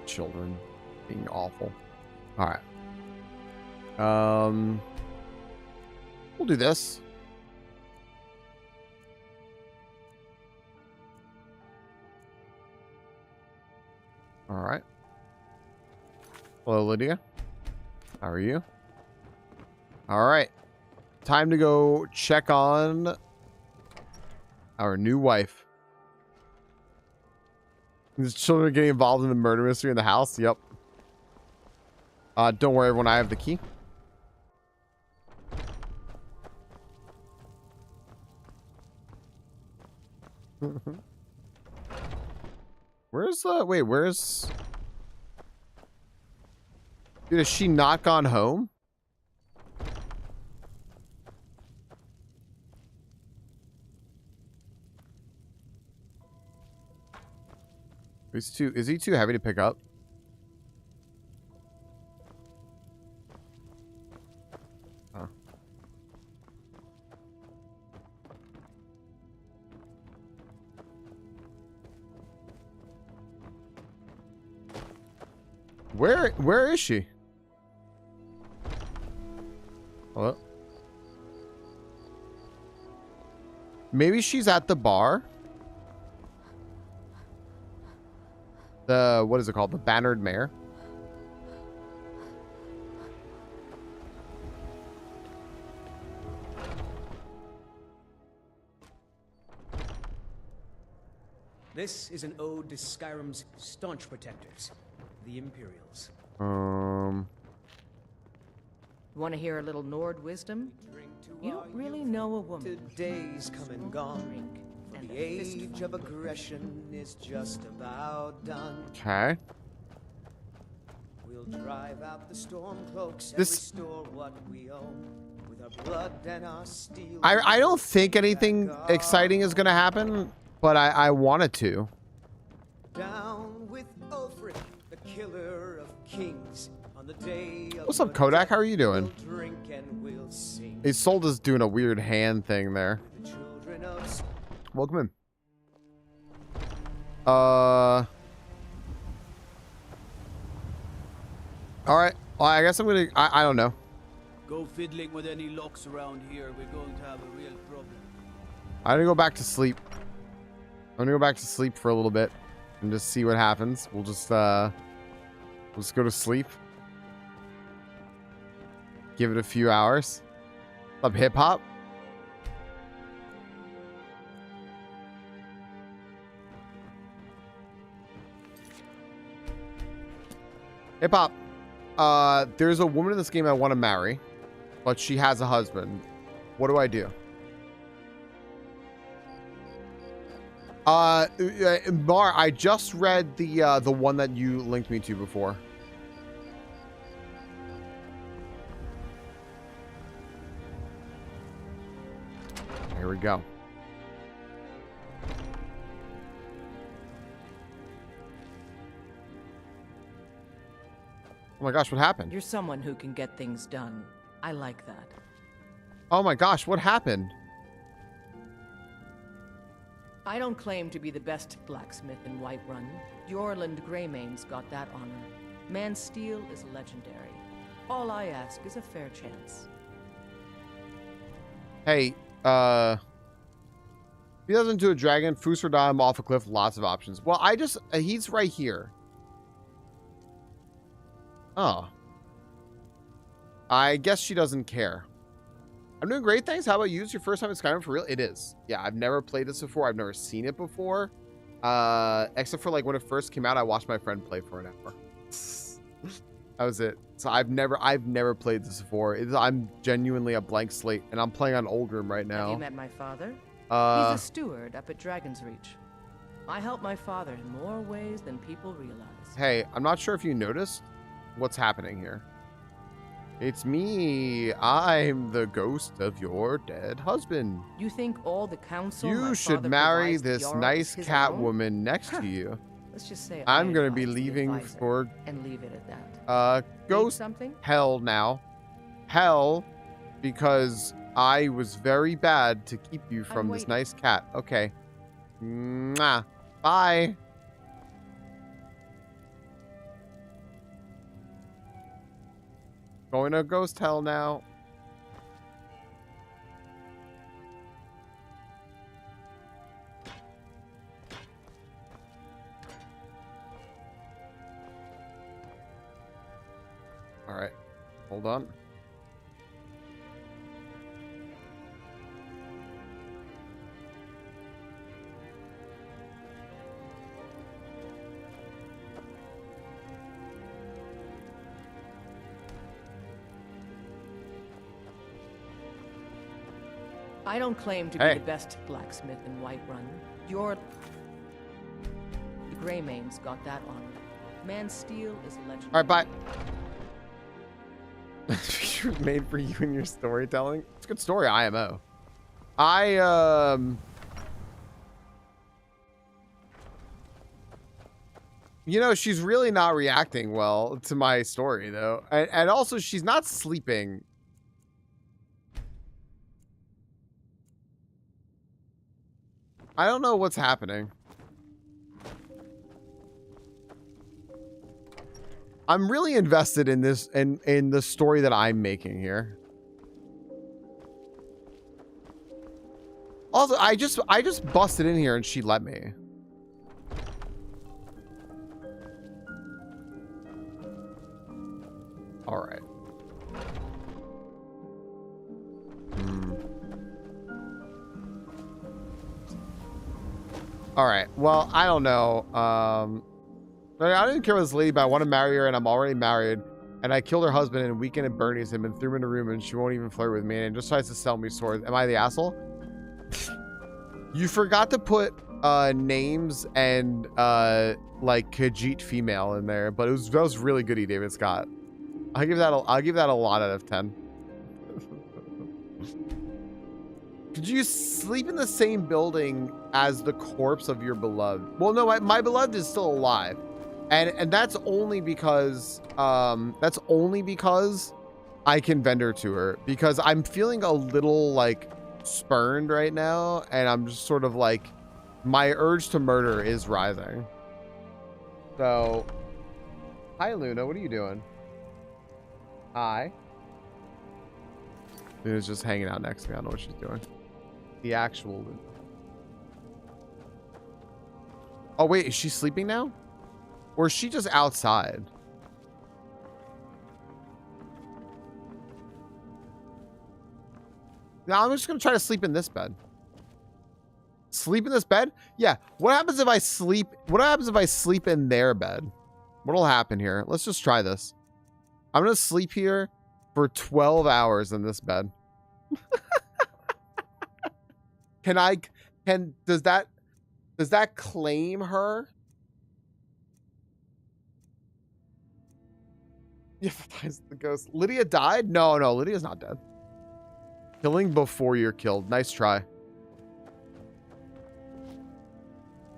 Children being awful. All right. We'll do this. All right. Hello, Lydia. How are you? All right. Time to go check on our new wife. These children are getting involved in the murder mystery in the house. Yep. Don't worry, everyone. I have the key. Where's wait, where's dude, has she not gone home? Is he too heavy to pick up? Huh. Where is she? Hello? Maybe she's at the bar. The, what is it called? The Bannered Mare. This is an ode to Skyrim's staunch protectors, the Imperials. Want to hear a little Nord wisdom? You don't really know a woman. Today's come and gone. For the age of aggression is just about done. Okay. We'll drive out the storm cloaks and restore what we own with our blood and our steel. I don't think anything exciting is gonna happen, but I want it to. Down with Ulfric, the killer of kings. On the day of What's up, Kodak? How are you doing? we'll drink and we'll sing. Isolda's doing a weird hand thing there. The children of Welcome in. All right. Well, I guess I'm gonna. I don't know. Go fiddling with any locks around here. We're going to have a real problem. I'm gonna go back to sleep. I'm gonna go back to sleep for a little bit and just see what happens. We'll just go to sleep. Give it a few hours. Up hip hop. Hey, Pop. There's a woman in this game I want to marry, but she has a husband. What do I do? Mar, I just read the one that you linked me to before. Here we go. Oh my gosh, what happened? You're someone who can get things done. I like that. Oh my gosh, what happened? I don't claim to be the best blacksmith in Whiterun. Jorland Greymane's got that honor. Man's steel is legendary. All I ask is a fair chance. Hey, if he doesn't do a dragon, Foos or die, I'm off a cliff, lots of options. Well, he's right here. Oh. I guess she doesn't care. I'm doing great, thanks. How about you? It's your first time in Skyrim for real? It is. Yeah, I've never played this before. I've never seen it before. Except for like when it first came out, I watched my friend play for an hour. That was it. So I've never played this before. I'm genuinely a blank slate, and I'm playing on Oldgrim right now. Have you met my father? He's a steward up at Dragon's Reach. I help my father in more ways than people realize. Hey, I'm not sure if you noticed what's happening here. It's me. I'm the ghost of your dead husband. You think all the council You should marry this nice cat woman next to you. Let's just say I'm going to be leaving for and leave it at that. ghost hell now. Hell, because I was very bad to keep you from this nice cat. Okay. Mwah. Bye. Going to ghost hell now. All right. Hold on. I don't claim to be the best blacksmith in Whiterun. The Greymane's got that honor. Man's steel is legendary. All right, bye. Made for you and your storytelling. It's a good story, IMO. You know, she's really not reacting well to my story, though. And also, she's not sleeping. I don't know what's happening. I'm really invested in this in the story that I'm making here. Also, I just busted in here and she let me. All right. All right. Well, I don't know. I didn't care about this lady, but I want to marry her, and I'm already married. And I killed her husband and weakened and Bernie's him and threw him in a room, and she won't even flirt with me and just tries to sell me swords. Am I the asshole? You forgot to put names and like Khajiit female in there, but that was really good, David Scott. I'll give that a lot out of 10. Could you sleep in the same building as the corpse of your beloved? Well, no, my beloved is still alive, and that's only because I can vend her to her, because I'm feeling a little like spurned right now, and I'm just sort of like, my urge to murder is rising. So, hi Luna, what are you doing? Hi. Luna's just hanging out next to me. I don't know what she's doing. The actual Luna. Oh wait, is she sleeping now? Or is she just outside? Now I'm just gonna try to sleep in this bed. Sleep in this bed? Yeah. What happens if I sleep? What happens if I sleep in their bed? What'll happen here? Let's just try this. I'm gonna sleep here for 12 hours in this bed. Does that claim her? Yeah, the ghost. Lydia died? No, Lydia's not dead. Killing before you're killed. Nice try.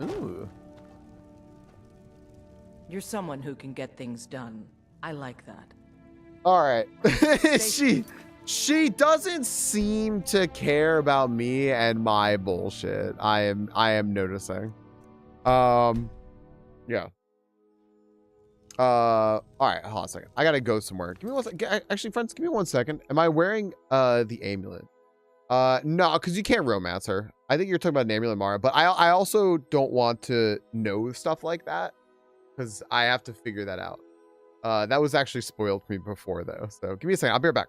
Ooh. You're someone who can get things done. I like that. All right. She doesn't seem to care about me and my bullshit. I am noticing. Yeah. All right, hold on a second. I gotta go somewhere. Give me one second. Actually, friends, give me 1 second. Am I wearing the amulet? No, because you can't romance her. I think you're talking about an amulet, Mara. But I also don't want to know stuff like that because I have to figure that out. That was actually spoiled for me before, though. So give me a second. I'll be right back.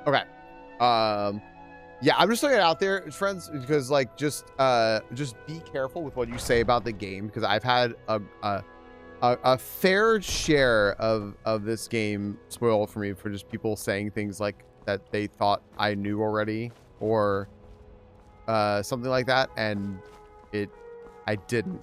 Okay. Yeah, I'm just throwing it out there, friends, because like just be careful with what you say about the game, because I've had a fair share of this game spoiled for me for just people saying things like that they thought I knew already or something like that, and I didn't.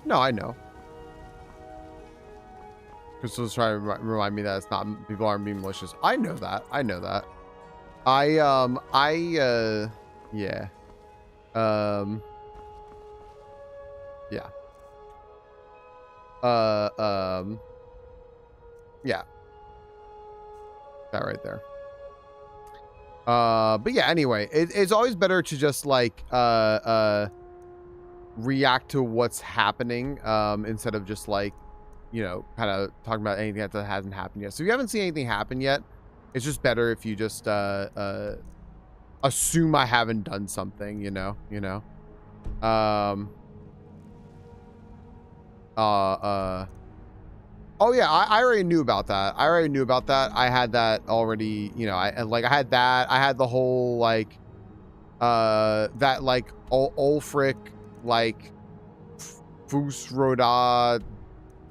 No, I know. Crystal's trying to remind me that it's not, people aren't being malicious. I know that. I know that. Yeah. Yeah. Yeah. That right there. But yeah, anyway, it's always better to just like, react to what's happening instead of just like, you know, kind of talking about anything that hasn't happened yet. So if you haven't seen anything happen yet, it's just better if you just assume I haven't done something, you know. Oh yeah, I already knew about that. I had that already, you know. I had that. I had the whole like that like Ulfric like Fusroda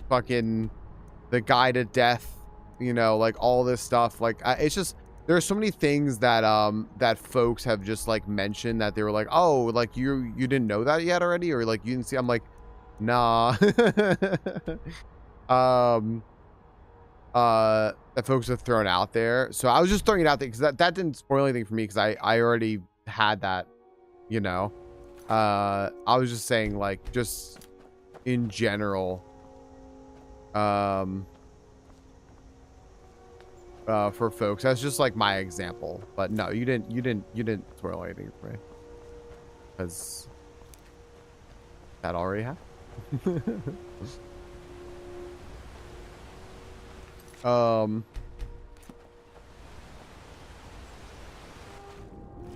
fucking the guy to death, you know, like all this stuff. Like it's just there are so many things that that folks have just like mentioned that they were like, oh, like you didn't know that yet already, or like you didn't see. I'm like, nah. That folks have thrown out there. So I was just throwing it out there because that didn't spoil anything for me because I already had that, you know. I was just saying like just in general, for folks. That's just like my example. But no, you didn't spoil anything for me. Because that already happened.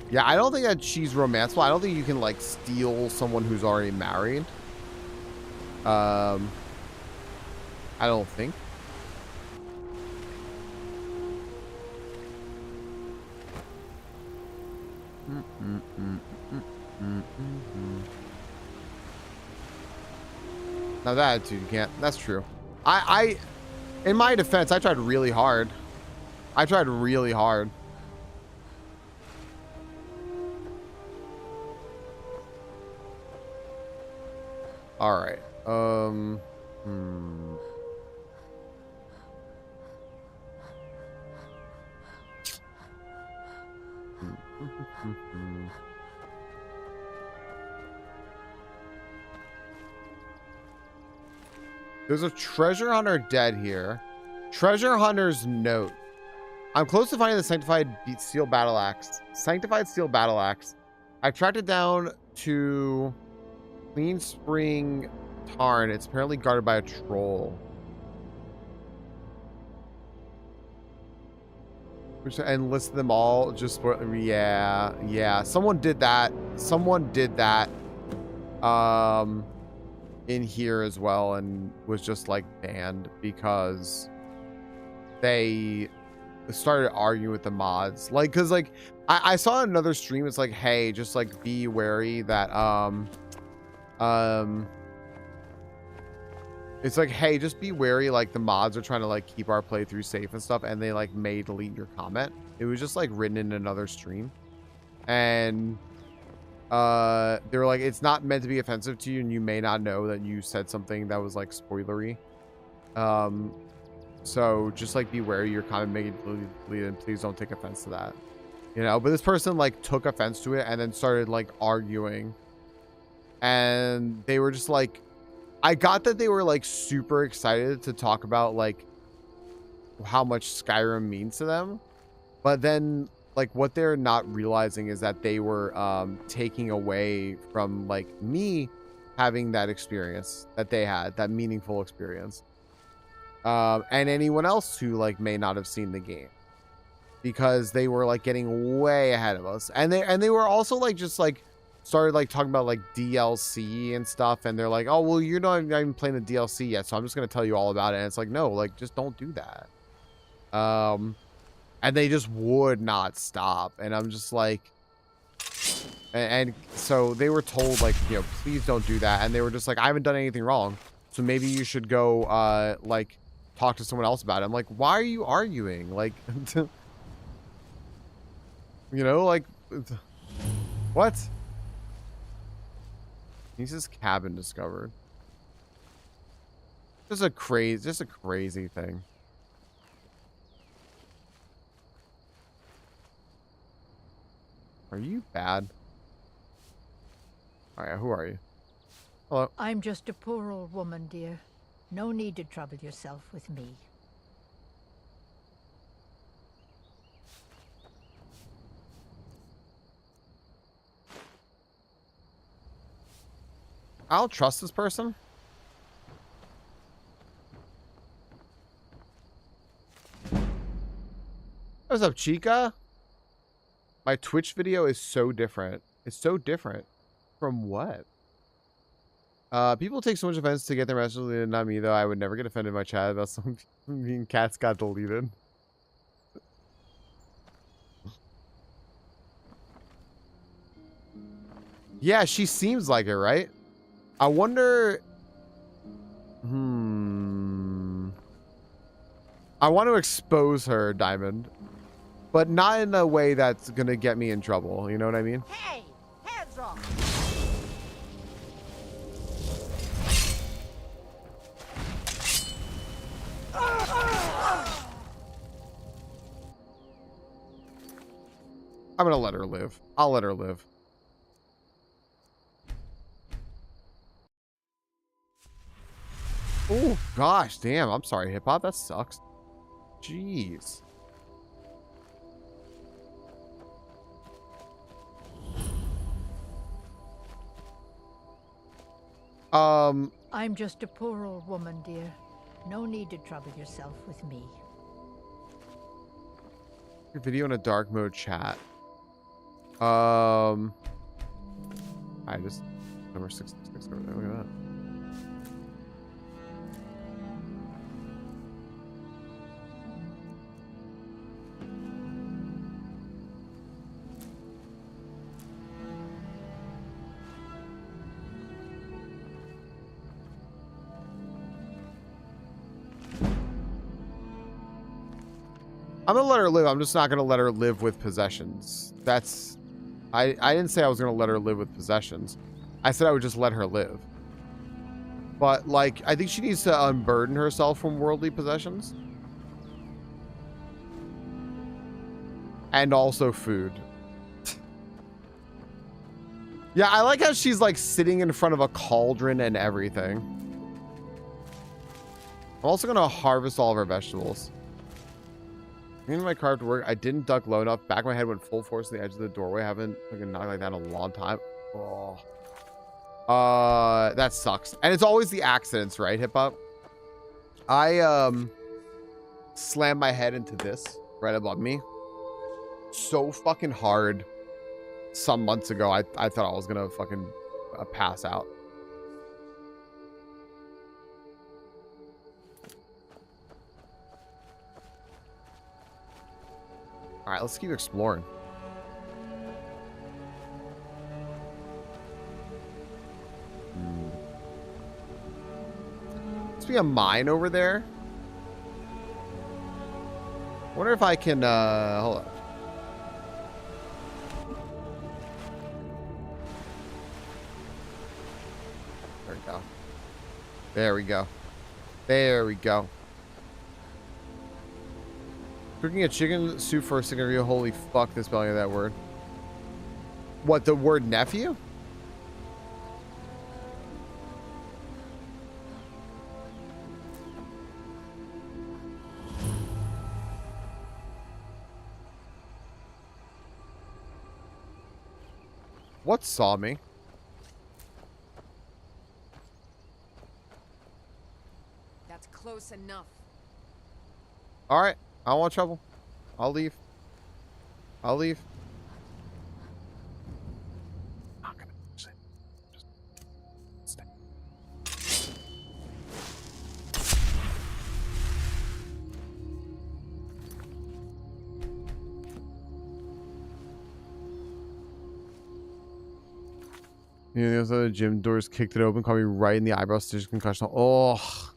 Yeah, I don't think that she's romanceable. I don't think you can like steal someone who's already married. I don't think. Now that attitude, you can't. That's true. In my defense, I tried really hard. I tried really hard. All right. There's a treasure hunter dead here. Treasure hunter's note. I'm close to finding the sanctified steel battle axe. Sanctified steel battle axe. I tracked it down to Clean Spring Tarn. It's apparently guarded by a troll. And list them all. Just yeah. Someone did that. Someone did that. In here as well, and was just like banned because they started arguing with the mods. Like, cause like I saw another stream. It's like, hey, just like be wary that it's like, hey, just be wary, like the mods are trying to like keep our playthrough safe and stuff, and they like may delete your comment. It was just like written in another stream, and they were like, it's not meant to be offensive to you, and you may not know that you said something that was like spoilery. So just like be wary your comment may get deleted, and please don't take offense to that, you know. But this person like took offense to it and then started like arguing, and they were just like, I got that they were like super excited to talk about like how much Skyrim means to them, but then like what they're not realizing is that they were taking away from like me having that experience that they had, that meaningful experience, and anyone else who like may not have seen the game, because they were like getting way ahead of us, and they were also like just like started like talking about like DLC and stuff, and they're like, oh well, you're not even playing the DLC yet, so I'm just gonna tell you all about it. And it's like, no, like just don't do that. And they just would not stop, and I'm just like, and so they were told like, you know, please don't do that, and they were just like, I haven't done anything wrong, so maybe you should go like talk to someone else about it. I'm like, why are you arguing? Like, you know, like, what? Niece's cabin discovered. Just a crazy thing. Are you bad? All right, who are you? Hello. I'm just a poor old woman, dear. No need to trouble yourself with me. I'll trust this person. What's up, Chica? My Twitch video is so different. It's so different. From what? People take so much offense to get their messages deleted. Not me, though. I would never get offended in my chat about some mean cats got deleted. Yeah, she seems like it, right? I wonder... I want to expose her, Diamond. but not in a way that's gonna get me in trouble. You know what I mean? Hey, hands off! I'm gonna let her live. I'll let her live. Oh gosh, damn. I'm sorry, hip hop. That sucks. Jeez. I'm just a poor old woman, dear. No need to trouble yourself with me. Your video in a dark mode chat. I just number 666 over there. Look at that. I'm gonna let her live. I'm just not gonna let her live with possessions. That's I didn't say I was gonna let her live with possessions. I said I would just let her live. But like I think she needs to unburden herself from worldly possessions. And also food. Yeah, I like how she's like sitting in front of a cauldron and everything. I'm also gonna harvest all of her vegetables. In my car to work, I didn't duck low enough. Back of my head went full force to the edge of the doorway. I haven't fucking knocked like that in a long time. Oh. That sucks. And it's always the accidents, right, Hip Hop? I slammed my head into this right above me so fucking hard some months ago. I thought I was gonna fucking pass out. All right, let's keep exploring. Must be a mine over there. Wonder if I can hold on. There we go. There we go. There we go. Cooking a chicken soup for a second review. Holy fuck, the spelling of that word. What, the word nephew? What saw me? That's close enough. All right. I don't want trouble. I'll leave. I'll leave. Not gonna use it. Just stay. Yeah, the gym doors kicked it open, caught me right in the eyebrow stitch concussion. Oh.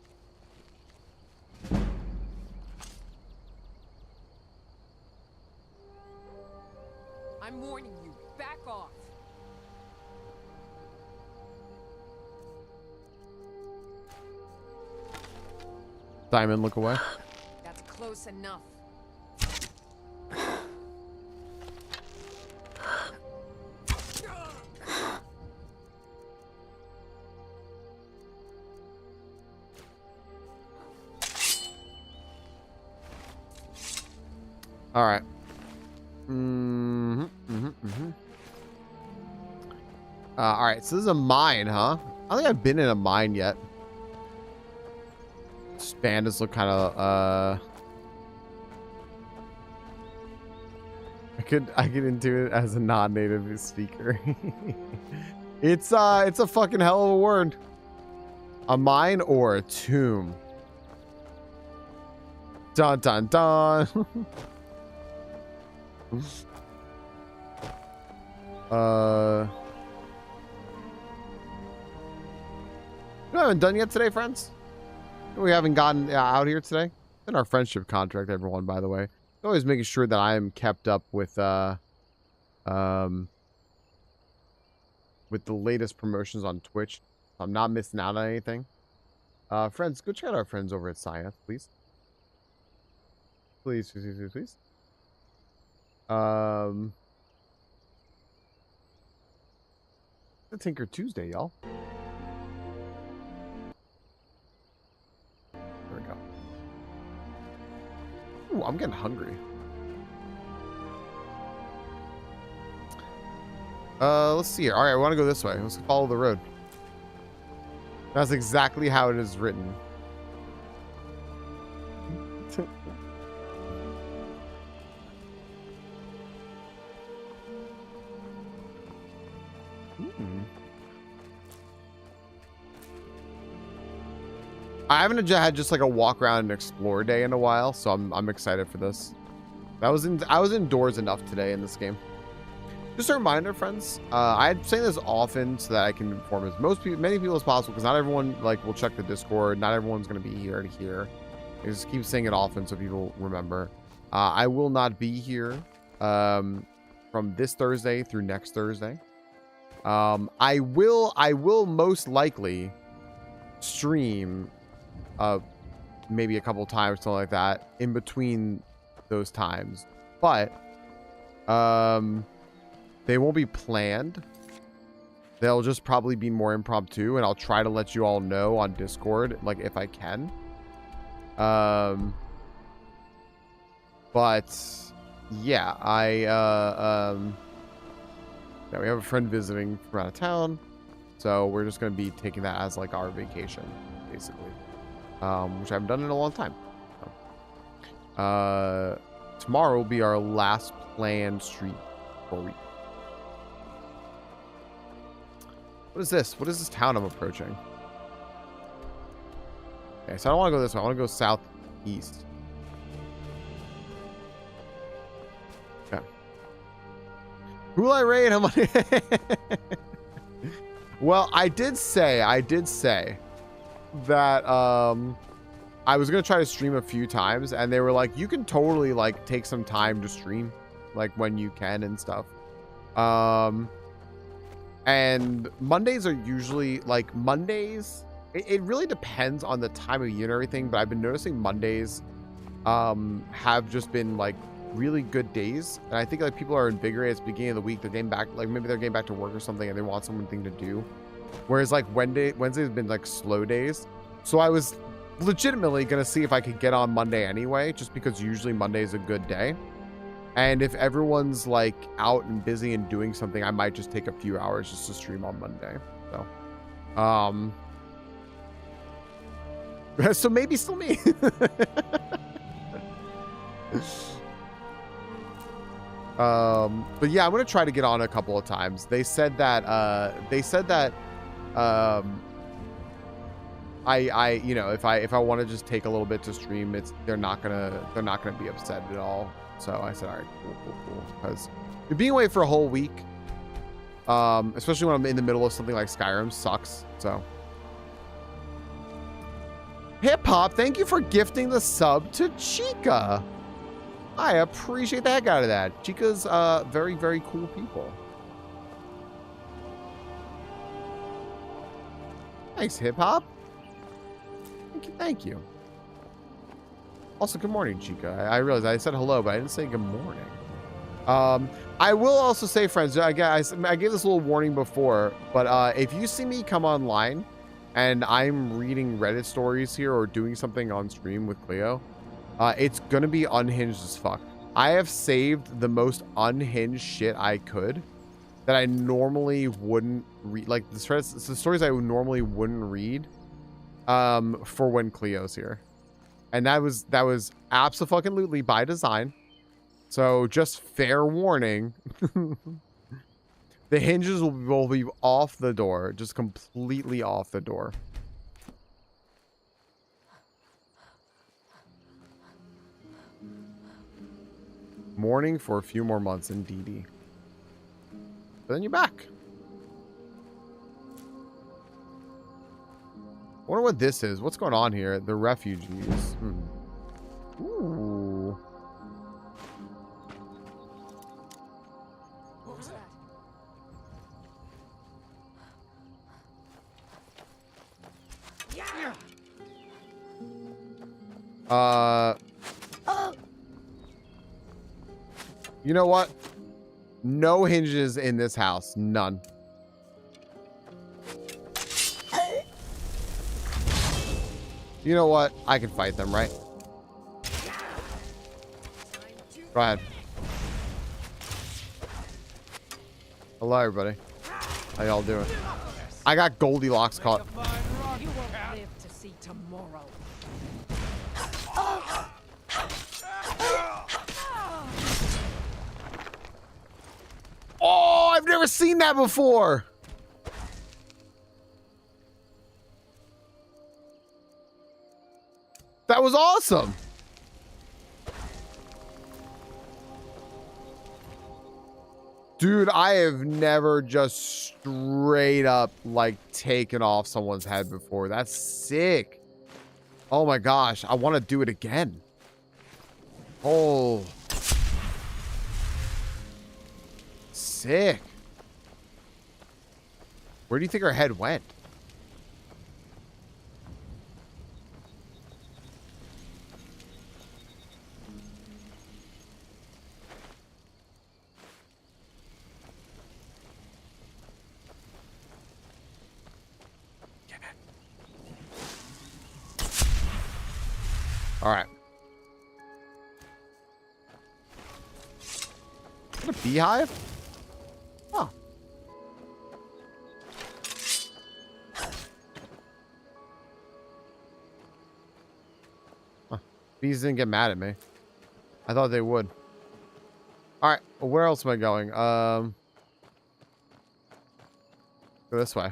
I'm warning you, back off. Diamond, look away. That's close enough. All right. All right. So this is a mine, huh? I don't think I've been in a mine yet. This bandits look kind of I could intuit it as a non-native speaker. It's a fucking hell of a word. A mine or a tomb. Dun dun dun. We haven't done yet today, friends. We haven't gotten out here today. In our friendship contract, everyone, by the way. always making sure that I am kept up with the latest promotions on Twitch. I'm not missing out on anything. Friends, go check out our friends over at Science, please. Please, please, please, please, please. It's Tinker Tuesday, y'all. There we go. Ooh, I'm getting hungry. Let's see here. All right, we want to go this way. Let's follow the road. That's exactly how it is written. I haven't had just like a walk around and explore day in a while, so I'm excited for this. I was indoors enough today in this game. Just a reminder, friends. I'm saying this often so that I can inform many people as possible, because not everyone like will check the Discord. Not everyone's going to be here to hear. I just keep saying it often so people remember. I will not be here from this Thursday through next Thursday. I will most likely stream maybe a couple times, something like that, in between those times, but they won't be planned. They'll just probably be more impromptu, and I'll try to let you all know on Discord, like, if I can. But yeah, yeah, we have a friend visiting from out of town, so we're just going to be taking that as like our vacation, basically, which I haven't done in a long time. So, tomorrow will be our last planned stream for a week. What is this? What is this town I'm approaching? Okay, so I don't want to go this way. I want to go southeast. Okay. Who will I raid? How much? Well, I did say that I was gonna try to stream a few times, and they were like, you can totally like take some time to stream, like when you can and stuff. And Mondays are usually like Mondays. It really depends on the time of year and everything, but I've been noticing Mondays have just been like really good days, and I think like people are invigorated at the beginning of the week. They're getting back, like maybe they're getting back to work or something, and they want something to do. Whereas like Wednesday's been like slow days. So I was legitimately gonna see if I could get on Monday anyway, just because usually Monday is a good day. And if everyone's like out and busy and doing something, I might just take a few hours just to stream on Monday. So, so maybe still me. But yeah, I'm gonna try to get on a couple of times. They said that I you know, if I want to just take a little bit to stream, they're not gonna be upset at all. So I said, all right, cool, because you're being away for a whole week, especially when I'm in the middle of something like Skyrim, sucks. So Hip Hop, thank you for gifting the sub to Chica. I appreciate the heck out of that. Chica's very, very cool people. Thanks, Hip Hop. Thank you. Also, good morning, Chica. I realized I said hello, but I didn't say good morning. I will also say, friends, I gave this little warning before, but if you see me come online and I'm reading Reddit stories here or doing something on stream with Cleo, it's gonna be unhinged as fuck. I have saved the most unhinged shit I could that I normally wouldn't read, like the stories I normally wouldn't read, for when Cleo's here. And that was abso-fucking-lutely by design. So just fair warning. The hinges will be off the door. Just completely off the door. Mourning for a few more months in DD. But then you're back. I wonder what this is. What's going on here? The refugees. Ooh. You know what? No hinges in this house. None. You know what? I can fight them, right? Go ahead. Hello, everybody. How y'all doing? I got Goldilocks caught. You won't live to see tomorrow. Oh, I've never seen that before. That was awesome. Dude, I have never just straight up like taken off someone's head before. That's sick. Oh my gosh, I want to do it again. Oh. Sick. Where do you think her head went? All right. Is that a beehive? Huh. Huh. Bees didn't get mad at me. I thought they would. All right. Well, where else am I going? Go this way.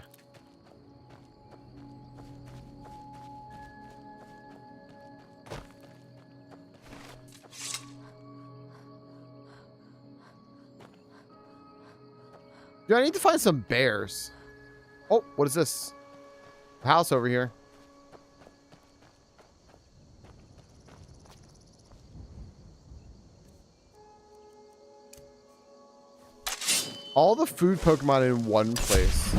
Dude, I need to find some bears. Oh, what is this? A house over here. All the food Pokemon in one place.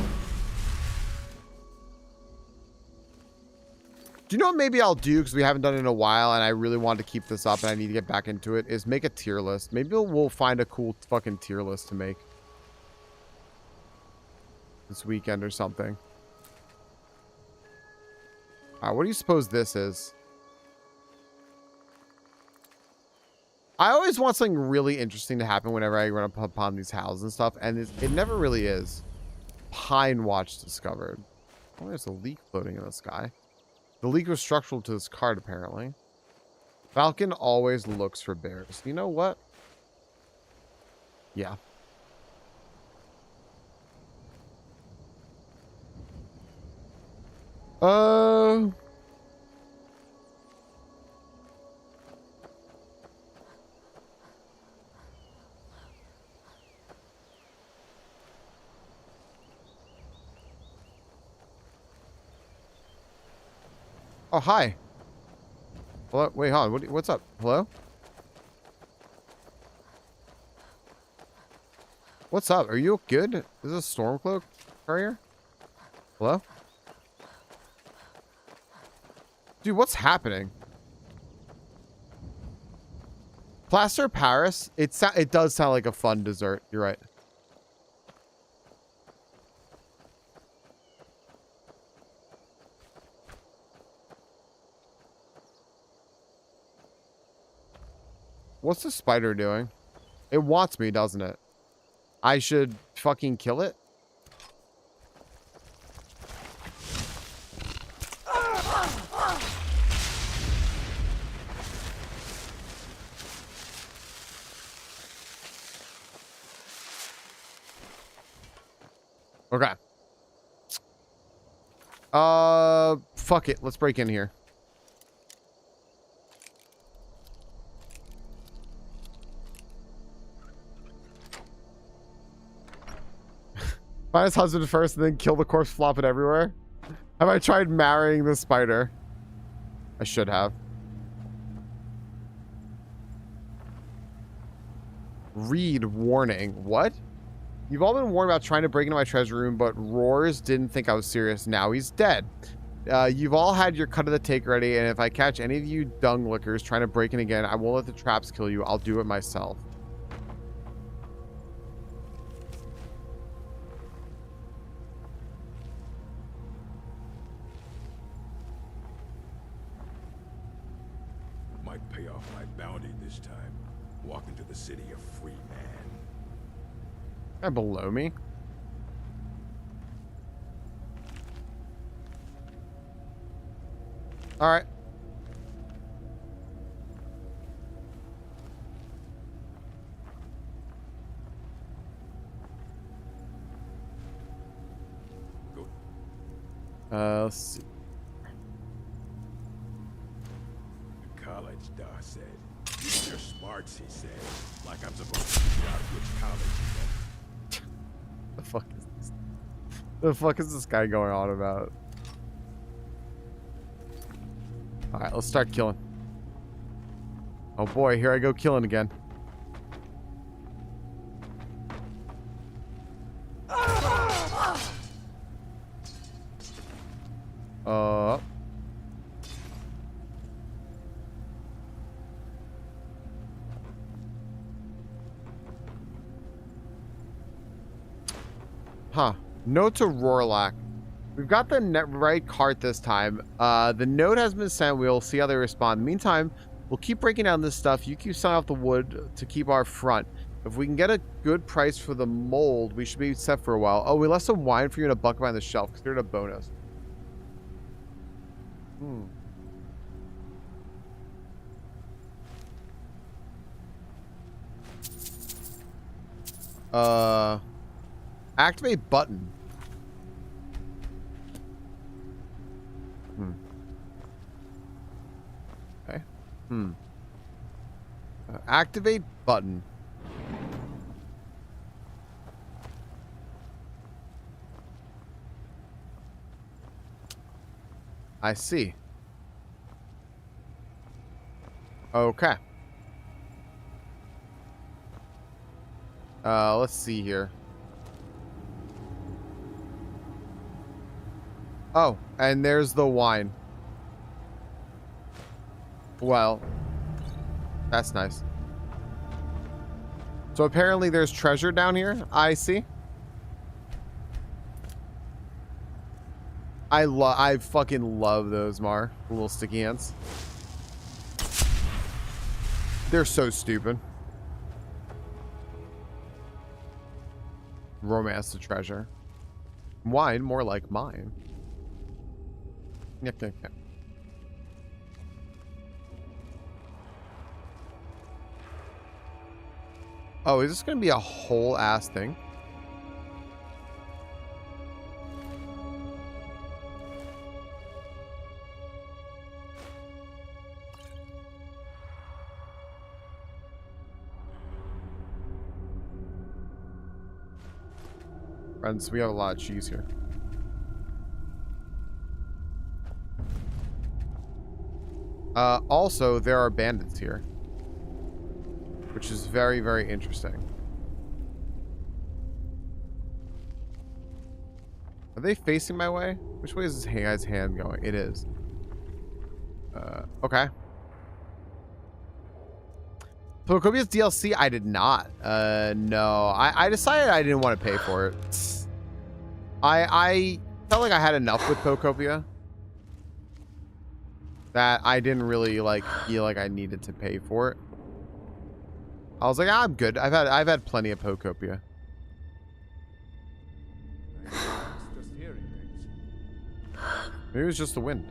Do you know what maybe I'll do, because we haven't done it in a while and I really want to keep this up and I need to get back into it, is make a tier list. Maybe we'll find a cool fucking tier list to make this weekend or something. Alright, what do you suppose this is? I always want something really interesting to happen whenever I run up upon these houses and stuff, and it never really is. Pine Watch discovered. Oh, there's a leak floating in the sky. The leak was structural to this card, apparently. Falcon always looks for bears. You know what? Yeah. Oh, hi. Hello? Wait, hold on. What's up? Hello? What's up? Are you good? Is this a Stormcloak carrier? Hello? Dude, what's happening? Plaster of Paris? It does sound like a fun dessert. You're right. What's the spider doing? It wants me, doesn't it? I should fucking kill it? Okay. Fuck it. Let's break in here. Find his husband first and then kill the corpse, flop it everywhere. Have I tried marrying the spider? I should have. Read warning. What? You've all been warned about trying to break into my treasure room, but Roars didn't think I was serious. Now he's dead. You've all had your cut of the take ready, and if I catch any of you dung lickers trying to break in again, I won't let the traps kill you. I'll do it myself. Might pay off my bounty this time. Walk into the city a free man. They're below me. All right. Let's see. The college doc said, "Use your smarts," he said. Like I'm supposed to figure out which college you go. The fuck is this? The fuck is this guy going on about? All right, let's start killing. Oh boy, here I go killing again. Huh. Note to Rorlach. We've got the right cart this time. The note has been sent. We'll see how they respond. Meantime, we'll keep breaking down this stuff. You keep selling off the wood to keep our front. If we can get a good price for the mold, we should be set for a while. Oh, we left some wine for you in a bucket behind the shelf. Consider it a bonus. Activate button. Okay. Activate button. I see. Okay. Let's see here. Oh, and there's the wine. Well, that's nice. So apparently there's treasure down here. I see. I fucking love those, Mar. The little sticky ants. They're so stupid. Romance the treasure. Wine, more like mine. Yeah. Oh, is this going to be a whole ass thing? Friends, we have a lot of cheese here. Also, there are bandits here, which is very, very interesting. Are they facing my way? Which way is this guy's hand going? It is. Okay. Photocopia's DLC? I did not. No. I decided I didn't want to pay for it. I felt like I had enough with Photocopia that I didn't really feel like I needed to pay for it. I was like, I'm good. I've had plenty of Photocopia. Maybe it was just the wind.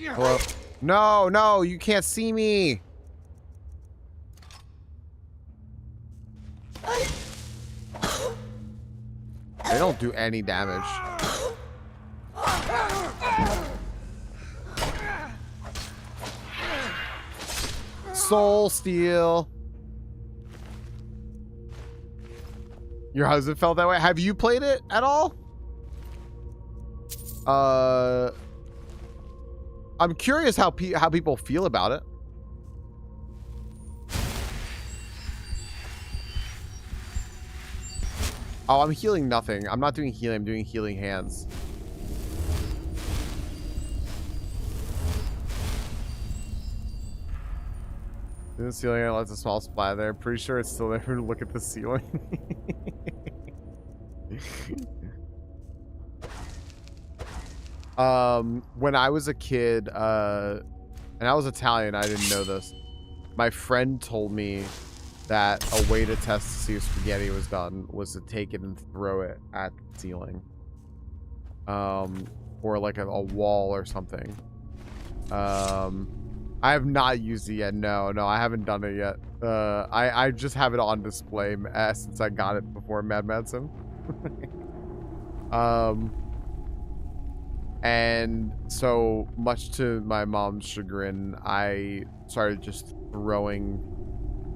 Hello? No, no, you can't see me. They don't do any damage. Soul steal. Your husband felt that way. Have you played it at all? I'm curious how people feel about it. Oh, I'm healing nothing. I'm not doing healing. I'm doing healing hands. In the ceiling, it lets a small splat there. Pretty sure it's still there. Look at the ceiling. When I was a kid, and I was Italian, I didn't know this. My friend told me that a way to test to see if spaghetti was done was to take it and throw it at the ceiling. Or like a wall or something. I have not used it yet. No, I haven't done it yet. I just have it on display since I got it before Mad Madsen. And so much to my mom's chagrin, I started just throwing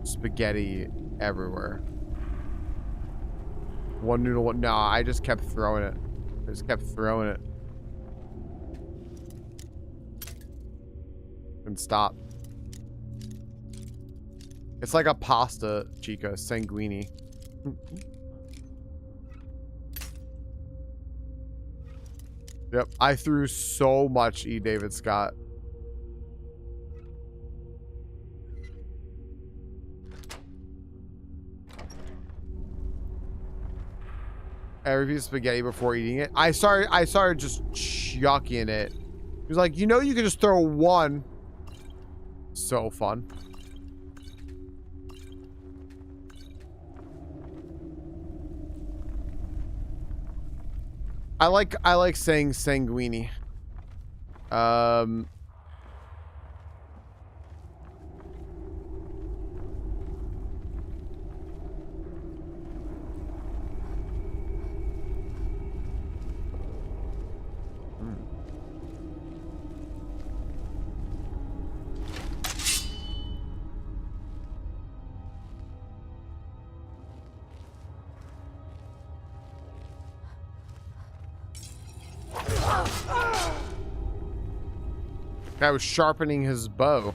spaghetti everywhere. One noodle. No, I just kept throwing it. I just kept throwing it. And stop. It's like a pasta, Chica. Sanguini. Yep. I threw so much E. David Scott. Every piece of spaghetti before eating it. I started just chucking it. He was like, you know, you can just throw one. So fun. I like saying sanguini. Guy was sharpening his bow.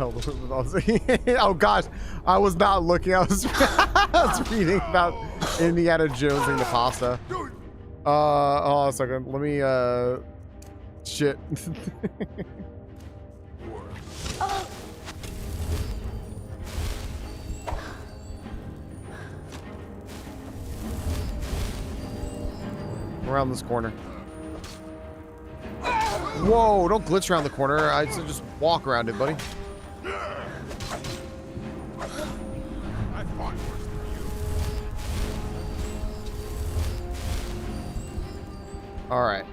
Oh gosh, I was not looking. I was, I was reading about Indiana Jones and the pasta. Hold on a second. Let me shit. Around this corner. Whoa, don't glitch around the corner. I said just walk around it, buddy. Alright.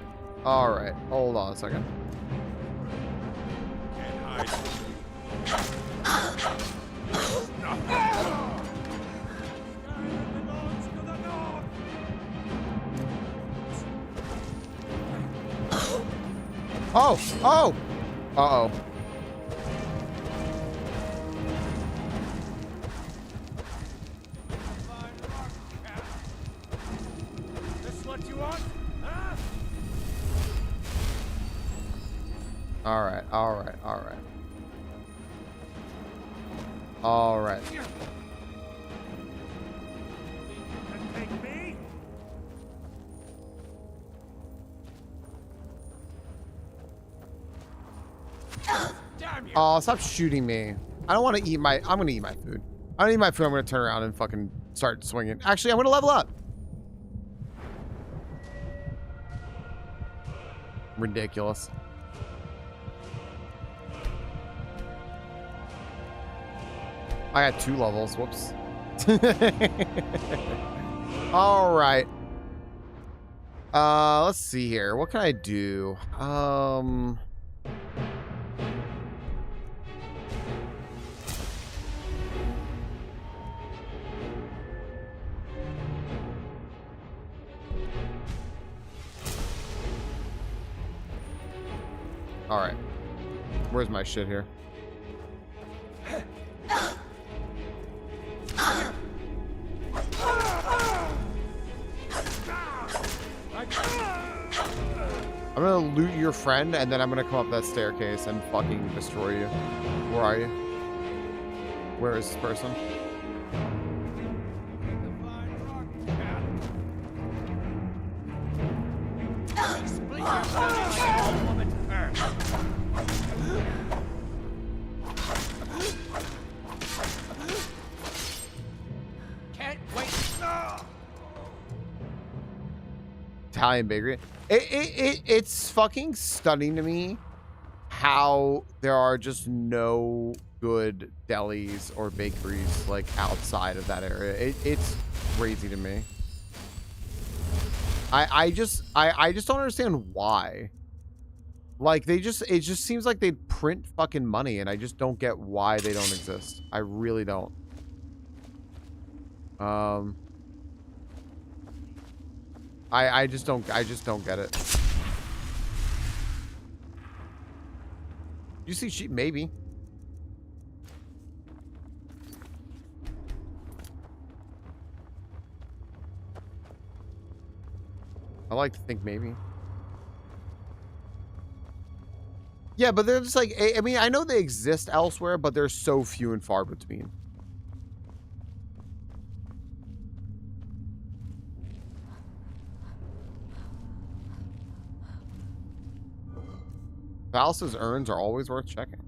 Alright. Hold on a second. Oh! Oh! Uh-oh. This what you want? Huh? Alright, alright, alright. Alright. Take me? Oh, stop shooting me. I don't want to eat my... I'm going to eat my food. I don't eat my food. I'm going to turn around and fucking start swinging. Actually, I'm going to level up. Ridiculous. I got 2 levels. Whoops. All right. Let's see here. What can I do? All right. Where's my shit here? I'm gonna loot your friend, and then I'm gonna come up that staircase and fucking destroy you. Where are you? Where is this person? Can't wait. Italian bakery. It's fucking stunning to me how there are just no good delis or bakeries like outside of that area. It's crazy to me. I just don't understand why. Like it just seems like they print fucking money, and I just don't get why they don't exist. I really don't. I just don't get it. You see sheep? Maybe. I like to think maybe. Yeah, but they're just like, I mean, I know they exist elsewhere, but they're so few and far between. Valus's urns are always worth checking.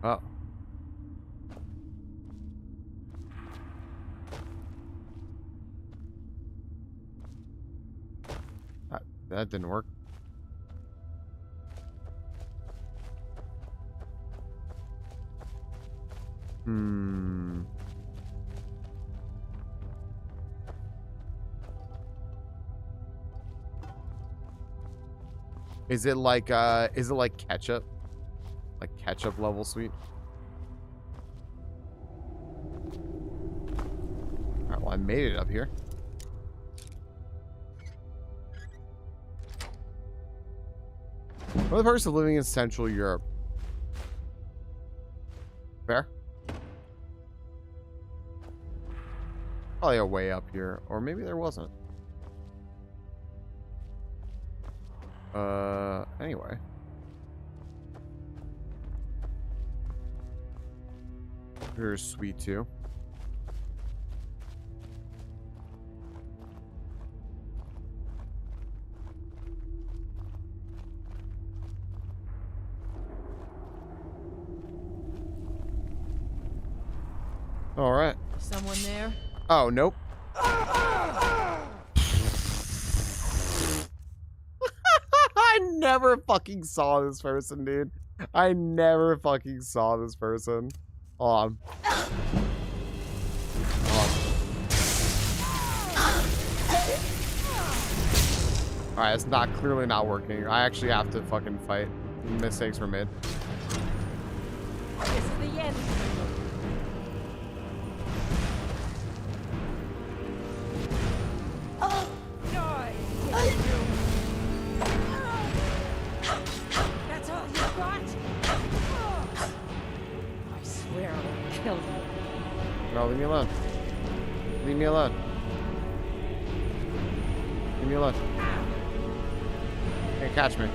Oh. That didn't work. Is it like ketchup? Like ketchup level sweet? Alright, well I made it up here. Another person living in Central Europe. Fair? Probably a way up here. Or maybe there wasn't. Anyway. Here's sweet too. All right. Someone there? Oh, nope. I never fucking saw this person, dude. I never fucking saw this person. Hold on. Alright, it's clearly not working. I actually have to fucking fight. Mistakes were made. This is the end. That's all you got? I swear I'll kill you. No, leave me alone. Leave me alone. Leave me alone. Can't catch me.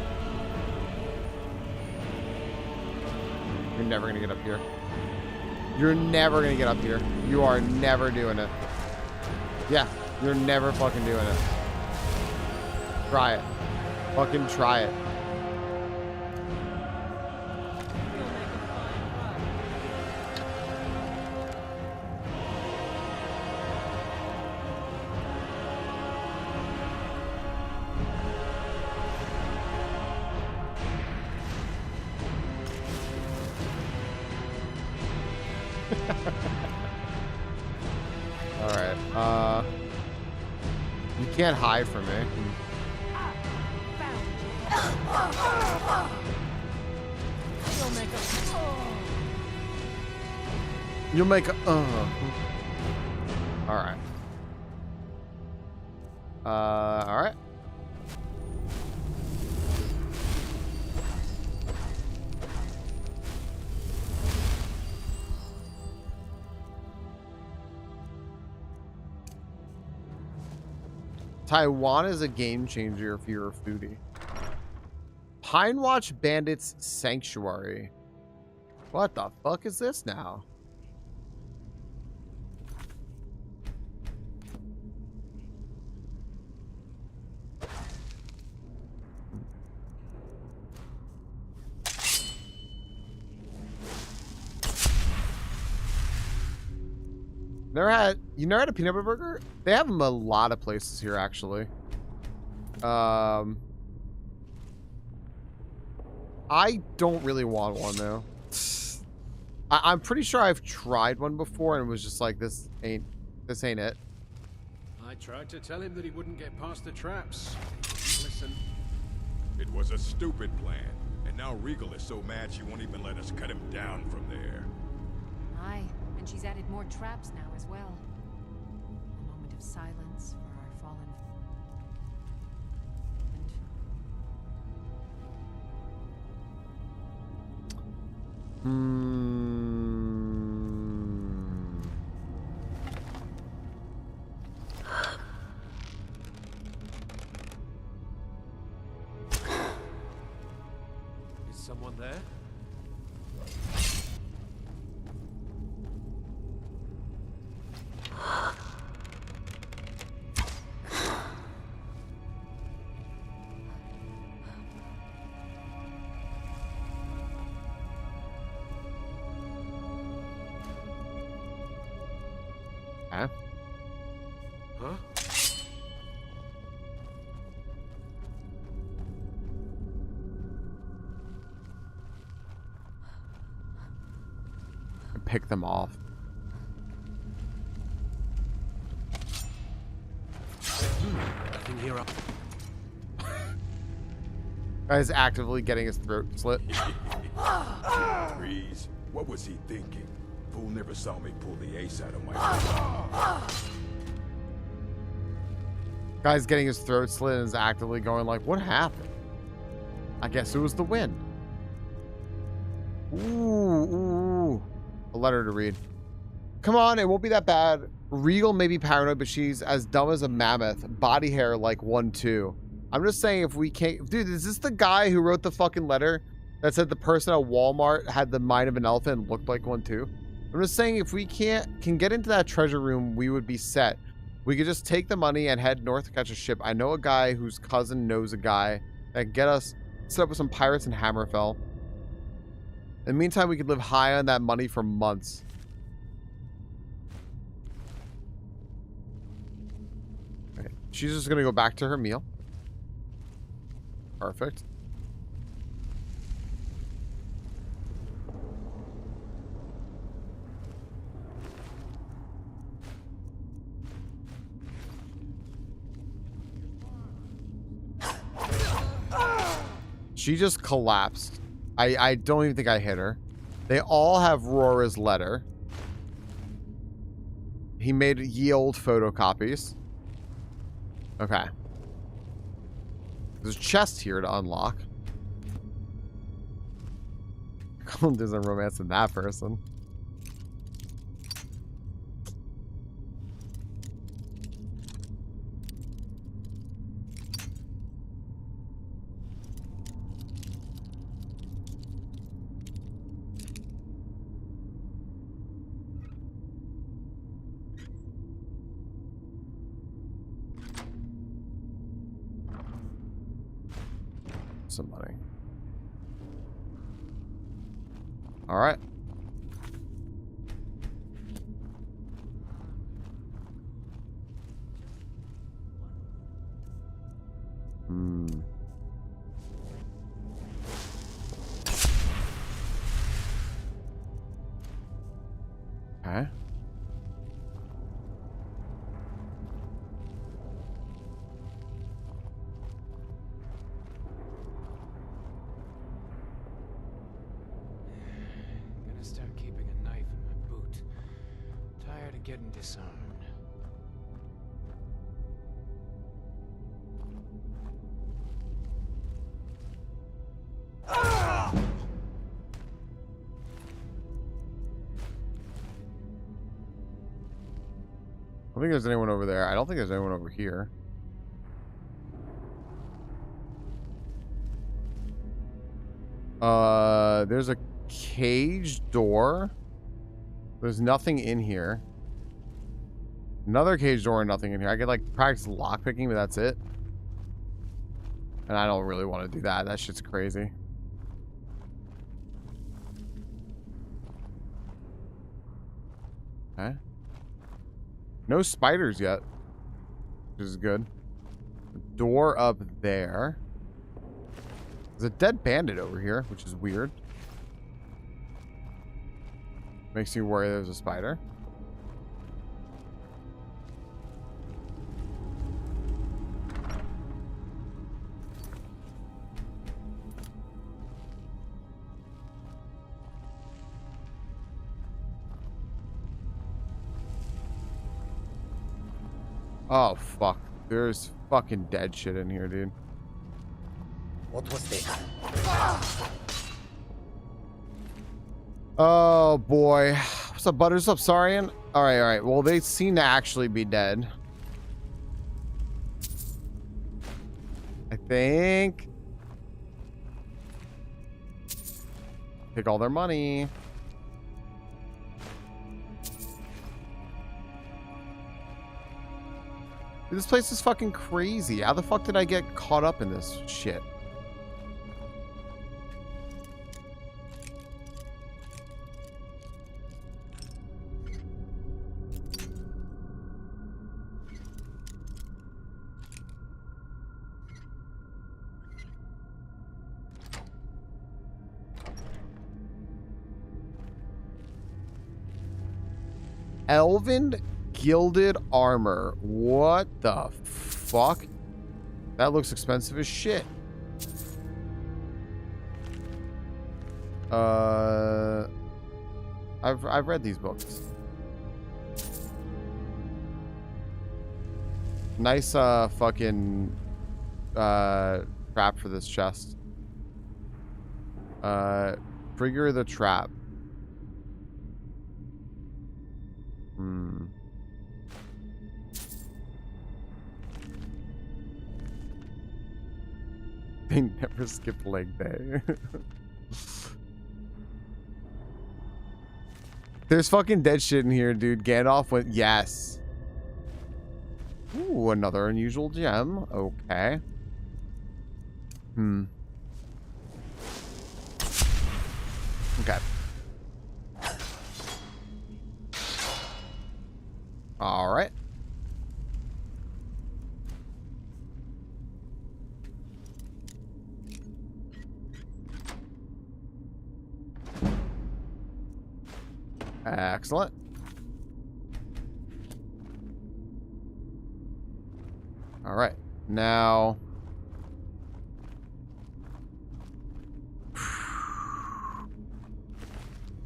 You're never gonna get up here. You're never gonna get up here. You are never doing it. Yeah, you're never fucking doing it. Try it. Fucking try it. Alright, you can't hide from me. You'll make a Alright. Alright. Taiwan is a game changer if you're a foodie. Pine Watch Bandits Sanctuary. What the fuck is this now? You never had a peanut butter burger? They have them a lot of places here, actually. I don't really want one though. I'm pretty sure I've tried one before and was just like, this ain't it. I tried to tell him that he wouldn't get past the traps. Listen. It was a stupid plan, and now Regal is so mad she won't even let us cut him down from there. Aye, and she's added more traps now as well. A moment of silence for our fallen Is someone there? Huh? Huh? Pick them off. Nothing here. Guy's actively getting his throat slit. Breeze, what was he thinking? Fool never saw me pull the ace out of my Guy's getting his throat slit and is actively going like, what happened? I guess it was the wind. Ooh. A letter to read. Come on, it won't be that bad. Regal may be paranoid, but she's as dumb as a mammoth. Body hair like 1-2. I'm just saying if we can't... Dude, is this the guy who wrote the fucking letter that said the person at Walmart had the mind of an elephant and looked like one too? I'm just saying if we can get into that treasure room, we would be set. We could just take the money and head north to catch a ship. I know a guy whose cousin knows a guy that can get us set up with some pirates in Hammerfell. In the meantime, we could live high on that money for months. Okay. She's just going to go back to her meal. Perfect. She just collapsed. I don't even think I hit her. They all have Rora's letter. He made ye old photocopies. Okay. There's a chest here to unlock. There's a romance in that person. Some money. All right. Okay. Start keeping a knife in my boot. Tired of getting disarmed. I don't think there's anyone over there. I don't think there's anyone over here. There's a cage door. There's nothing in here. Another cage door and nothing in here. I could like practice lockpicking, but that's it. And I don't really want to do that. That shit's crazy. Okay. No spiders yet, which is good. The door up there. There's a dead bandit over here, which is weird. Makes me worry there's a spider. Oh, fuck. There's fucking dead shit in here, dude. What was that? Oh, boy. What's up, Butters? What's up, Sarian? Alright, alright. Well, they seem to actually be dead. I think. Take all their money. Dude, this place is fucking crazy. How the fuck did I get caught up in this shit? Elven gilded armor. What the fuck? That looks expensive as shit. I've read these books. Nice fucking trap for this chest. Trigger the trap. They never skip leg day. There's fucking dead shit in here, dude. Gandalf went, yes. Ooh, another unusual gem. Okay. Okay. All right. Excellent. All right. Now,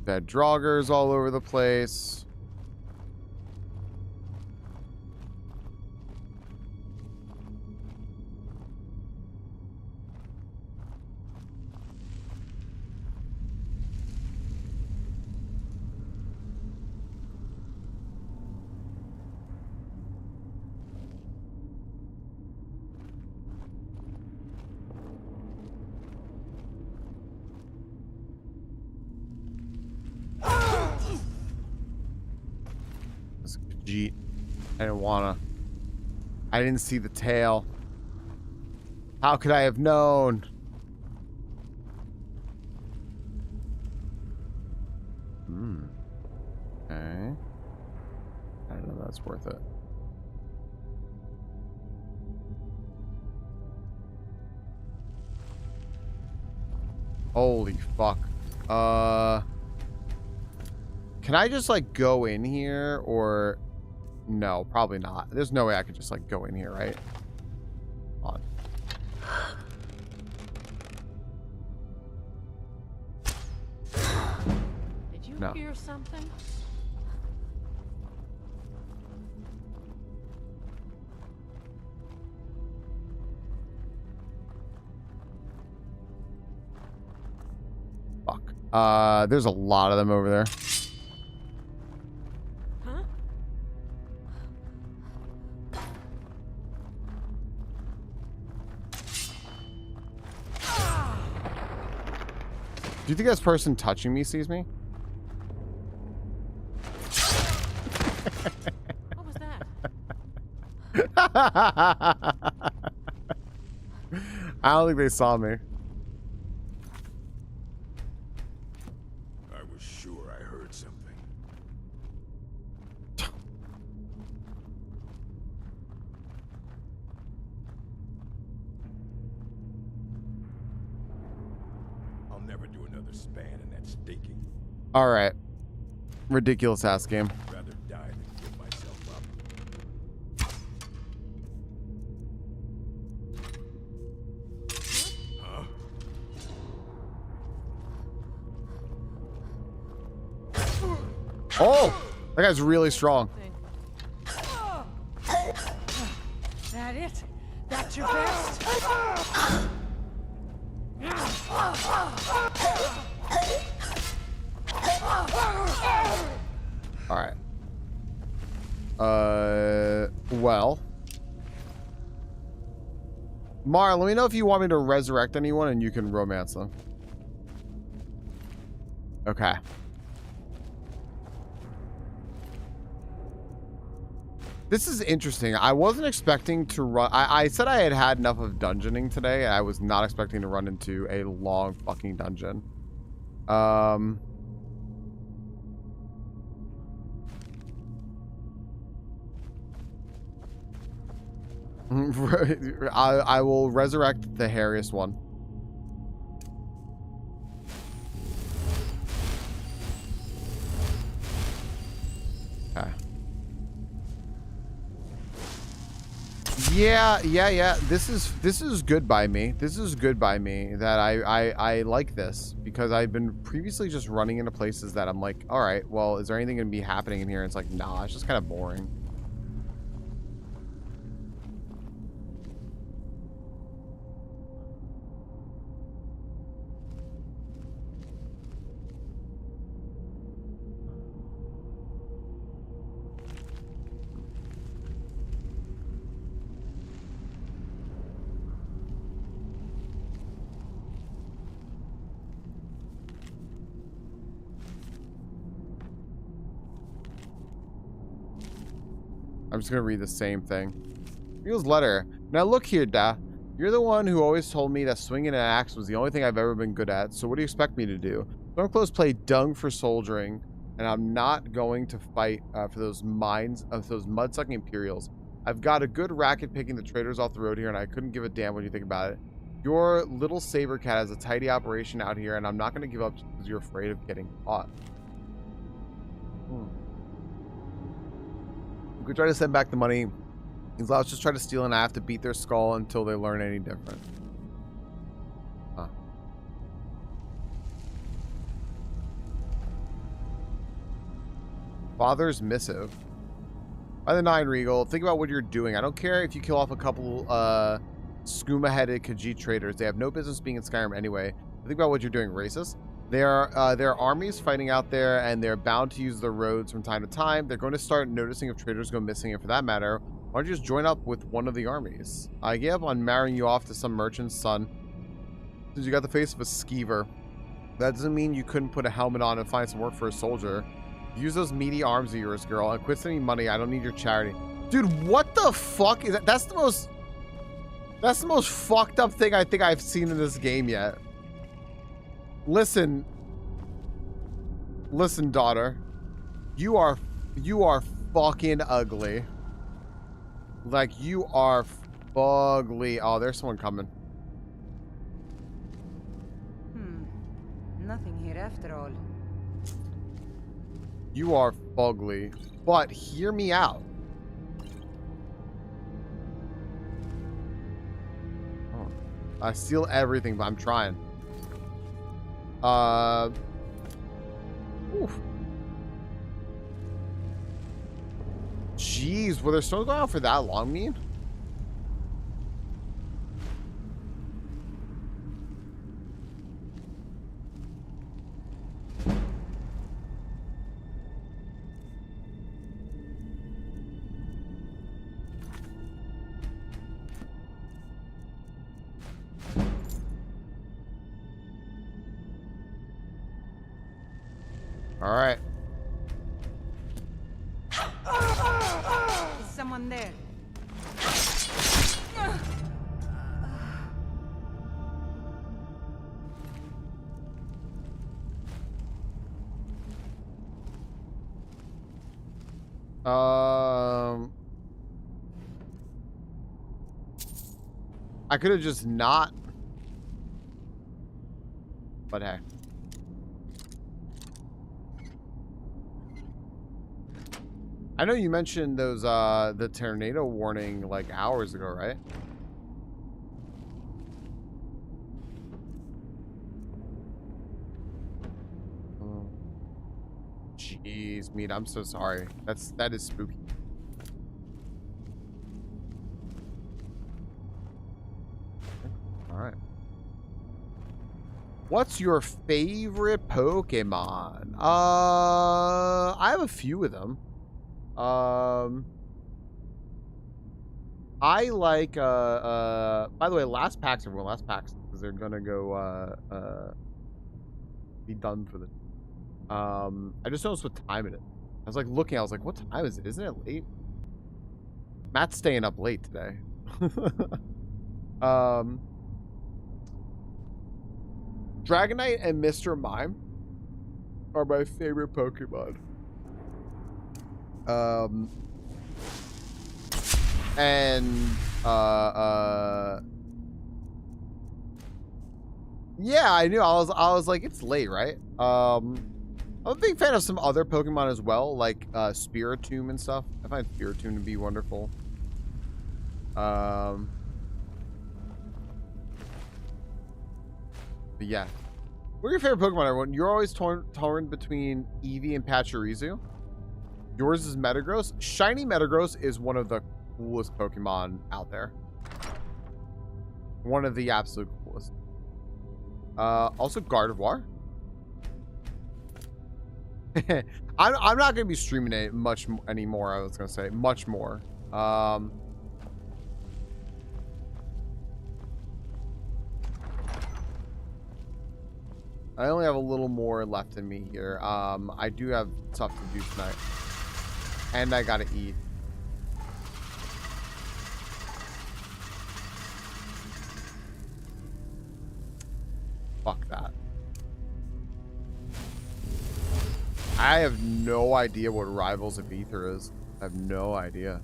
dead draugrs all over the place. Jeet. I didn't wanna. I didn't see the tail. How could I have known? Okay. I don't know if that's worth it. Holy fuck. Can I just like go in here or no, probably not. There's no way I could just like go in here, right? On. Did you No. hear something? Fuck. There's a lot of them over there. Huh? Do you think this person touching me sees me? What was that? I don't think they saw me. I was sure I heard something. I'll never do another span in that stinking. All right. Ridiculous ass game. I'd rather die than give myself up. Huh? Oh, that guy's really strong. That it? That's your best? All right. Well. Mara, let me know if you want me to resurrect anyone and you can romance them. Okay. This is interesting. I wasn't expecting to run. I said I had had enough of dungeoning today. I was not expecting to run into a long fucking dungeon. I will resurrect the hairiest one. Okay. Yeah. This is good by me. This is good by me that I like this because I've been previously just running into places that I'm like, all right, well, is there anything gonna be happening in here? And it's like, nah, it's just kind of boring. I'm just gonna read the same thing. Reel's letter. Now look here, Da. You're the one who always told me that swinging an axe was the only thing I've ever been good at, so what do you expect me to do? Stormclothes play dung for soldiering, and I'm not going to fight for those mud-sucking Imperials. I've got a good racket picking the traitors off the road here, and I couldn't give a damn what you think about it. Your little saber cat has a tidy operation out here, and I'm not going to give up because you're afraid of getting caught. We could try to send back the money. He's let's just try to steal and I have to beat their skull until they learn any different. Huh. Father's missive. By the 9, Regal, think about what you're doing. I don't care if you kill off a couple skooma-headed Khajiit traitors. They have no business being in Skyrim anyway. Think about what you're doing, racist. There are armies fighting out there, and they're bound to use the roads from time to time. They're going to start noticing if traitors go missing, and for that matter, why don't you just join up with one of the armies? I gave up on marrying you off to some merchant's son, since you got the face of a skeever. That doesn't mean you couldn't put a helmet on and find some work for a soldier. Use those meaty arms of yours, girl, and quit sending money. I don't need your charity. Dude, what the fuck is that? That's the most fucked up thing I think I've seen in this game yet. Listen, daughter. You are fucking ugly. Like, you are fugly. Oh, there's someone coming. Nothing here after all. You are fugly. But hear me out. Oh, I steal everything, but I'm trying. Oof. Jeez, were there storms going on for that long, mean? All right. Is someone there? I could have just not. But hey. I know you mentioned those the tornado warning like hours ago, right? Oh. Jeez, Meat, I'm so sorry. That is spooky. All right. What's your favorite Pokemon? I have a few of them. I like by the way, last packs, everyone, last packs, because they're gonna go be done for the I just noticed what time it is. I was like looking, I was like, what time is it? Isn't it late? Matt's staying up late today. Dragonite and Mr. Mime are my favorite Pokemon. Yeah, I knew. I was like, it's late, right? I'm a big fan of some other Pokemon as well, like Spiritomb and stuff. I find Spiritomb to be wonderful. But yeah. What are your favorite Pokemon, everyone? You're always torn between Eevee and Pachirisu. Yours is Metagross. Shiny Metagross is one of the coolest Pokemon out there. One of the absolute coolest. Also Gardevoir. I'm not going to be streaming it much anymore. I was going to say much more. I only have a little more left in me here. I do have stuff to do tonight. And I gotta eat. Fuck that. I have no idea what Rivals of Aether is. I have no idea.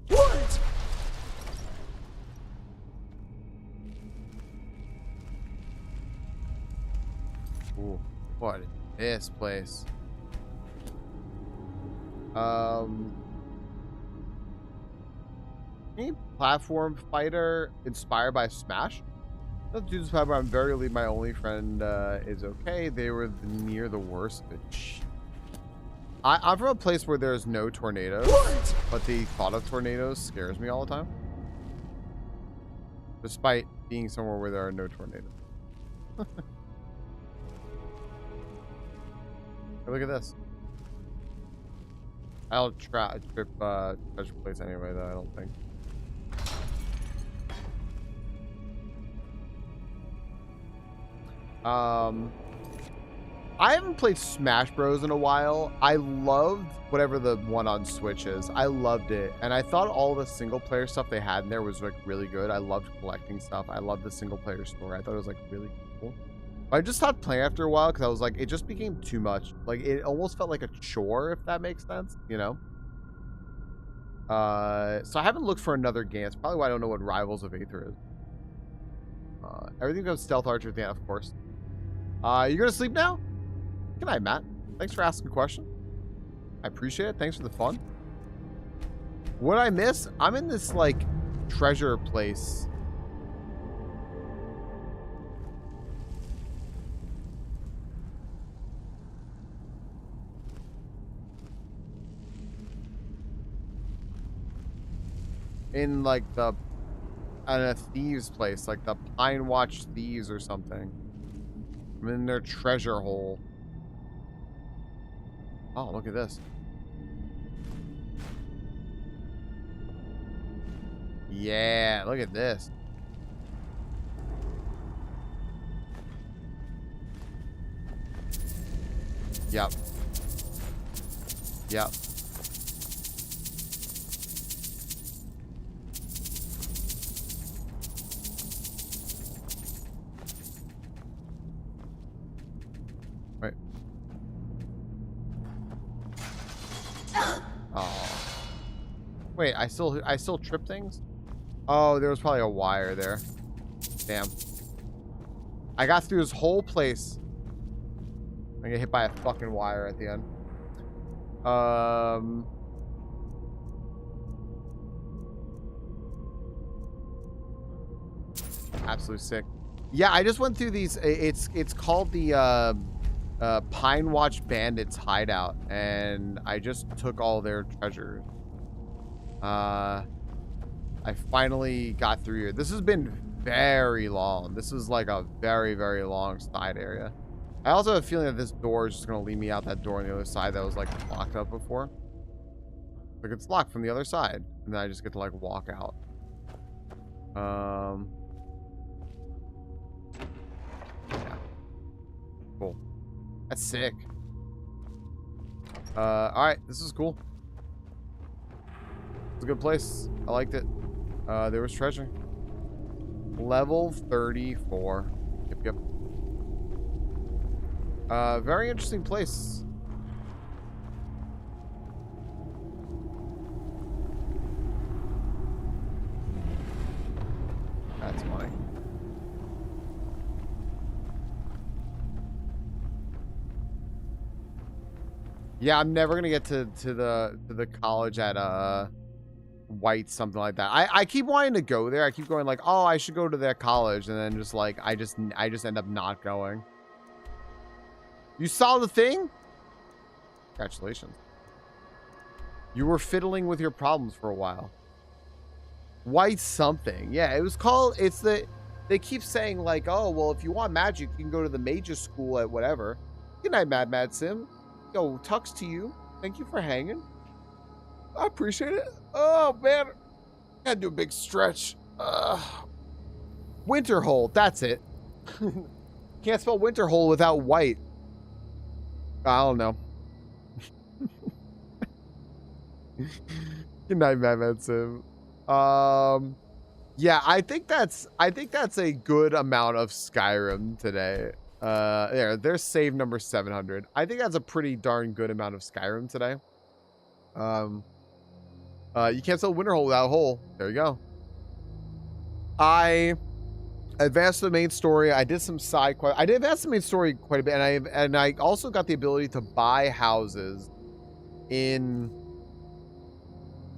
What? Ooh, what is this place? Any platform fighter inspired by Smash? Let's do this, however, I'm very relieved my only friend is okay. They were near the worst of it. I'm from a place where there's no tornadoes, but the thought of tornadoes scares me all the time. Despite being somewhere where there are no tornadoes. Hey, look at this. I don't trip treasure place anyway, though, I don't think. I haven't played Smash Bros in a while. I loved whatever the one on Switch is. I loved it, and I thought all the single player stuff they had in there was like really good. I loved collecting stuff. I loved the single player story. I thought it was like really cool. But I just stopped playing after a while because I was like, it just became too much. Like it almost felt like a chore, if that makes sense, you know. So I haven't looked for another game. It's probably why I don't know what Rivals of Aether is. Everything goes stealth archer at the end, of course. You gonna sleep now? Good night, Matt. Thanks for asking a question. I appreciate it. Thanks for the fun. What I miss? I'm in this like treasure place. In like the a thieves place, like the Pine Watch Thieves or something. I'm in their treasure hole. Oh, look at this. Yeah, look at this. Yep. Yep. Right. Oh. Wait, I still trip things? Oh, there was probably a wire there. Damn. I got through this whole place. I get hit by a fucking wire at the end. Absolutely sick. Yeah, I just went through these. It's called the Pine Watch Bandits hideout, and I just took all their treasures. I finally got through here. This has been very long. This is like a very, very long side area. I also have a feeling that this door is just going to lead me out that door on the other side that was like locked up before. Like it's locked from the other side. And then I just get to like walk out. Yeah. Cool. That's sick. Alright. This is cool. It's a good place. I liked it. There was treasure. Level 34. Yep. Very interesting place. That's funny. Yeah, I'm never gonna get to the college at White, something like that. I keep wanting to go there. I keep going like, oh, I should go to their college, and then just like I just end up not going. You saw the thing? Congratulations. You were fiddling with your problems for a while. White something. Yeah, it was called, it's the, they keep saying like, oh, well, if you want magic, you can go to the major school at whatever. Good night, Mad Sim. Yo, Tux to you. Thank you for hanging. I appreciate it. Oh, man. Gotta do a big stretch. Winterhole. That's it. Can't spell Winterhole without white. I don't know. Good night, Mad Sim. Yeah, I think that's a good amount of Skyrim today. There's save number 700. I think that's a pretty darn good amount of Skyrim today. You can't sell Winterhole without a hole. There you go. I advanced the main story. I did some side quests. I did advance the main story quite a bit, and I also got the ability to buy houses in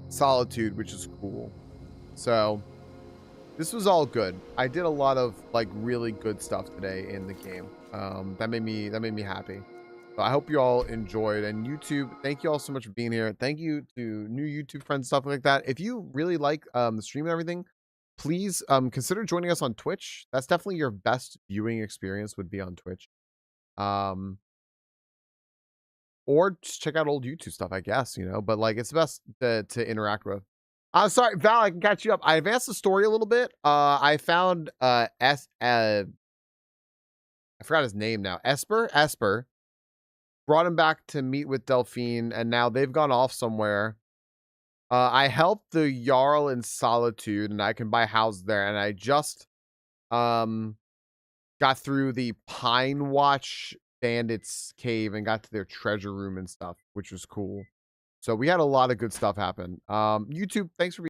Solitude, which is cool. So this was all good. I did a lot of like really good stuff today in the game. That made me happy. So I hope you all enjoyed. And YouTube, thank you all so much for being here. Thank you to new YouTube friends, stuff like that. If you really like the stream and everything, please consider joining us on Twitch. That's definitely your best viewing experience, would be on Twitch. Or just check out old YouTube stuff, I guess, you know, but like it's best to interact with. I'm sorry, Val, I can catch you up. I advanced the story a little bit. I found I forgot his name now. Esper. Brought him back to meet with Delphine, and now they've gone off somewhere. I helped the Jarl in Solitude, and I can buy houses there, and I just got through the Pine Watch Bandits cave and got to their treasure room and stuff, which was cool. So we had a lot of good stuff happen. YouTube, thanks for being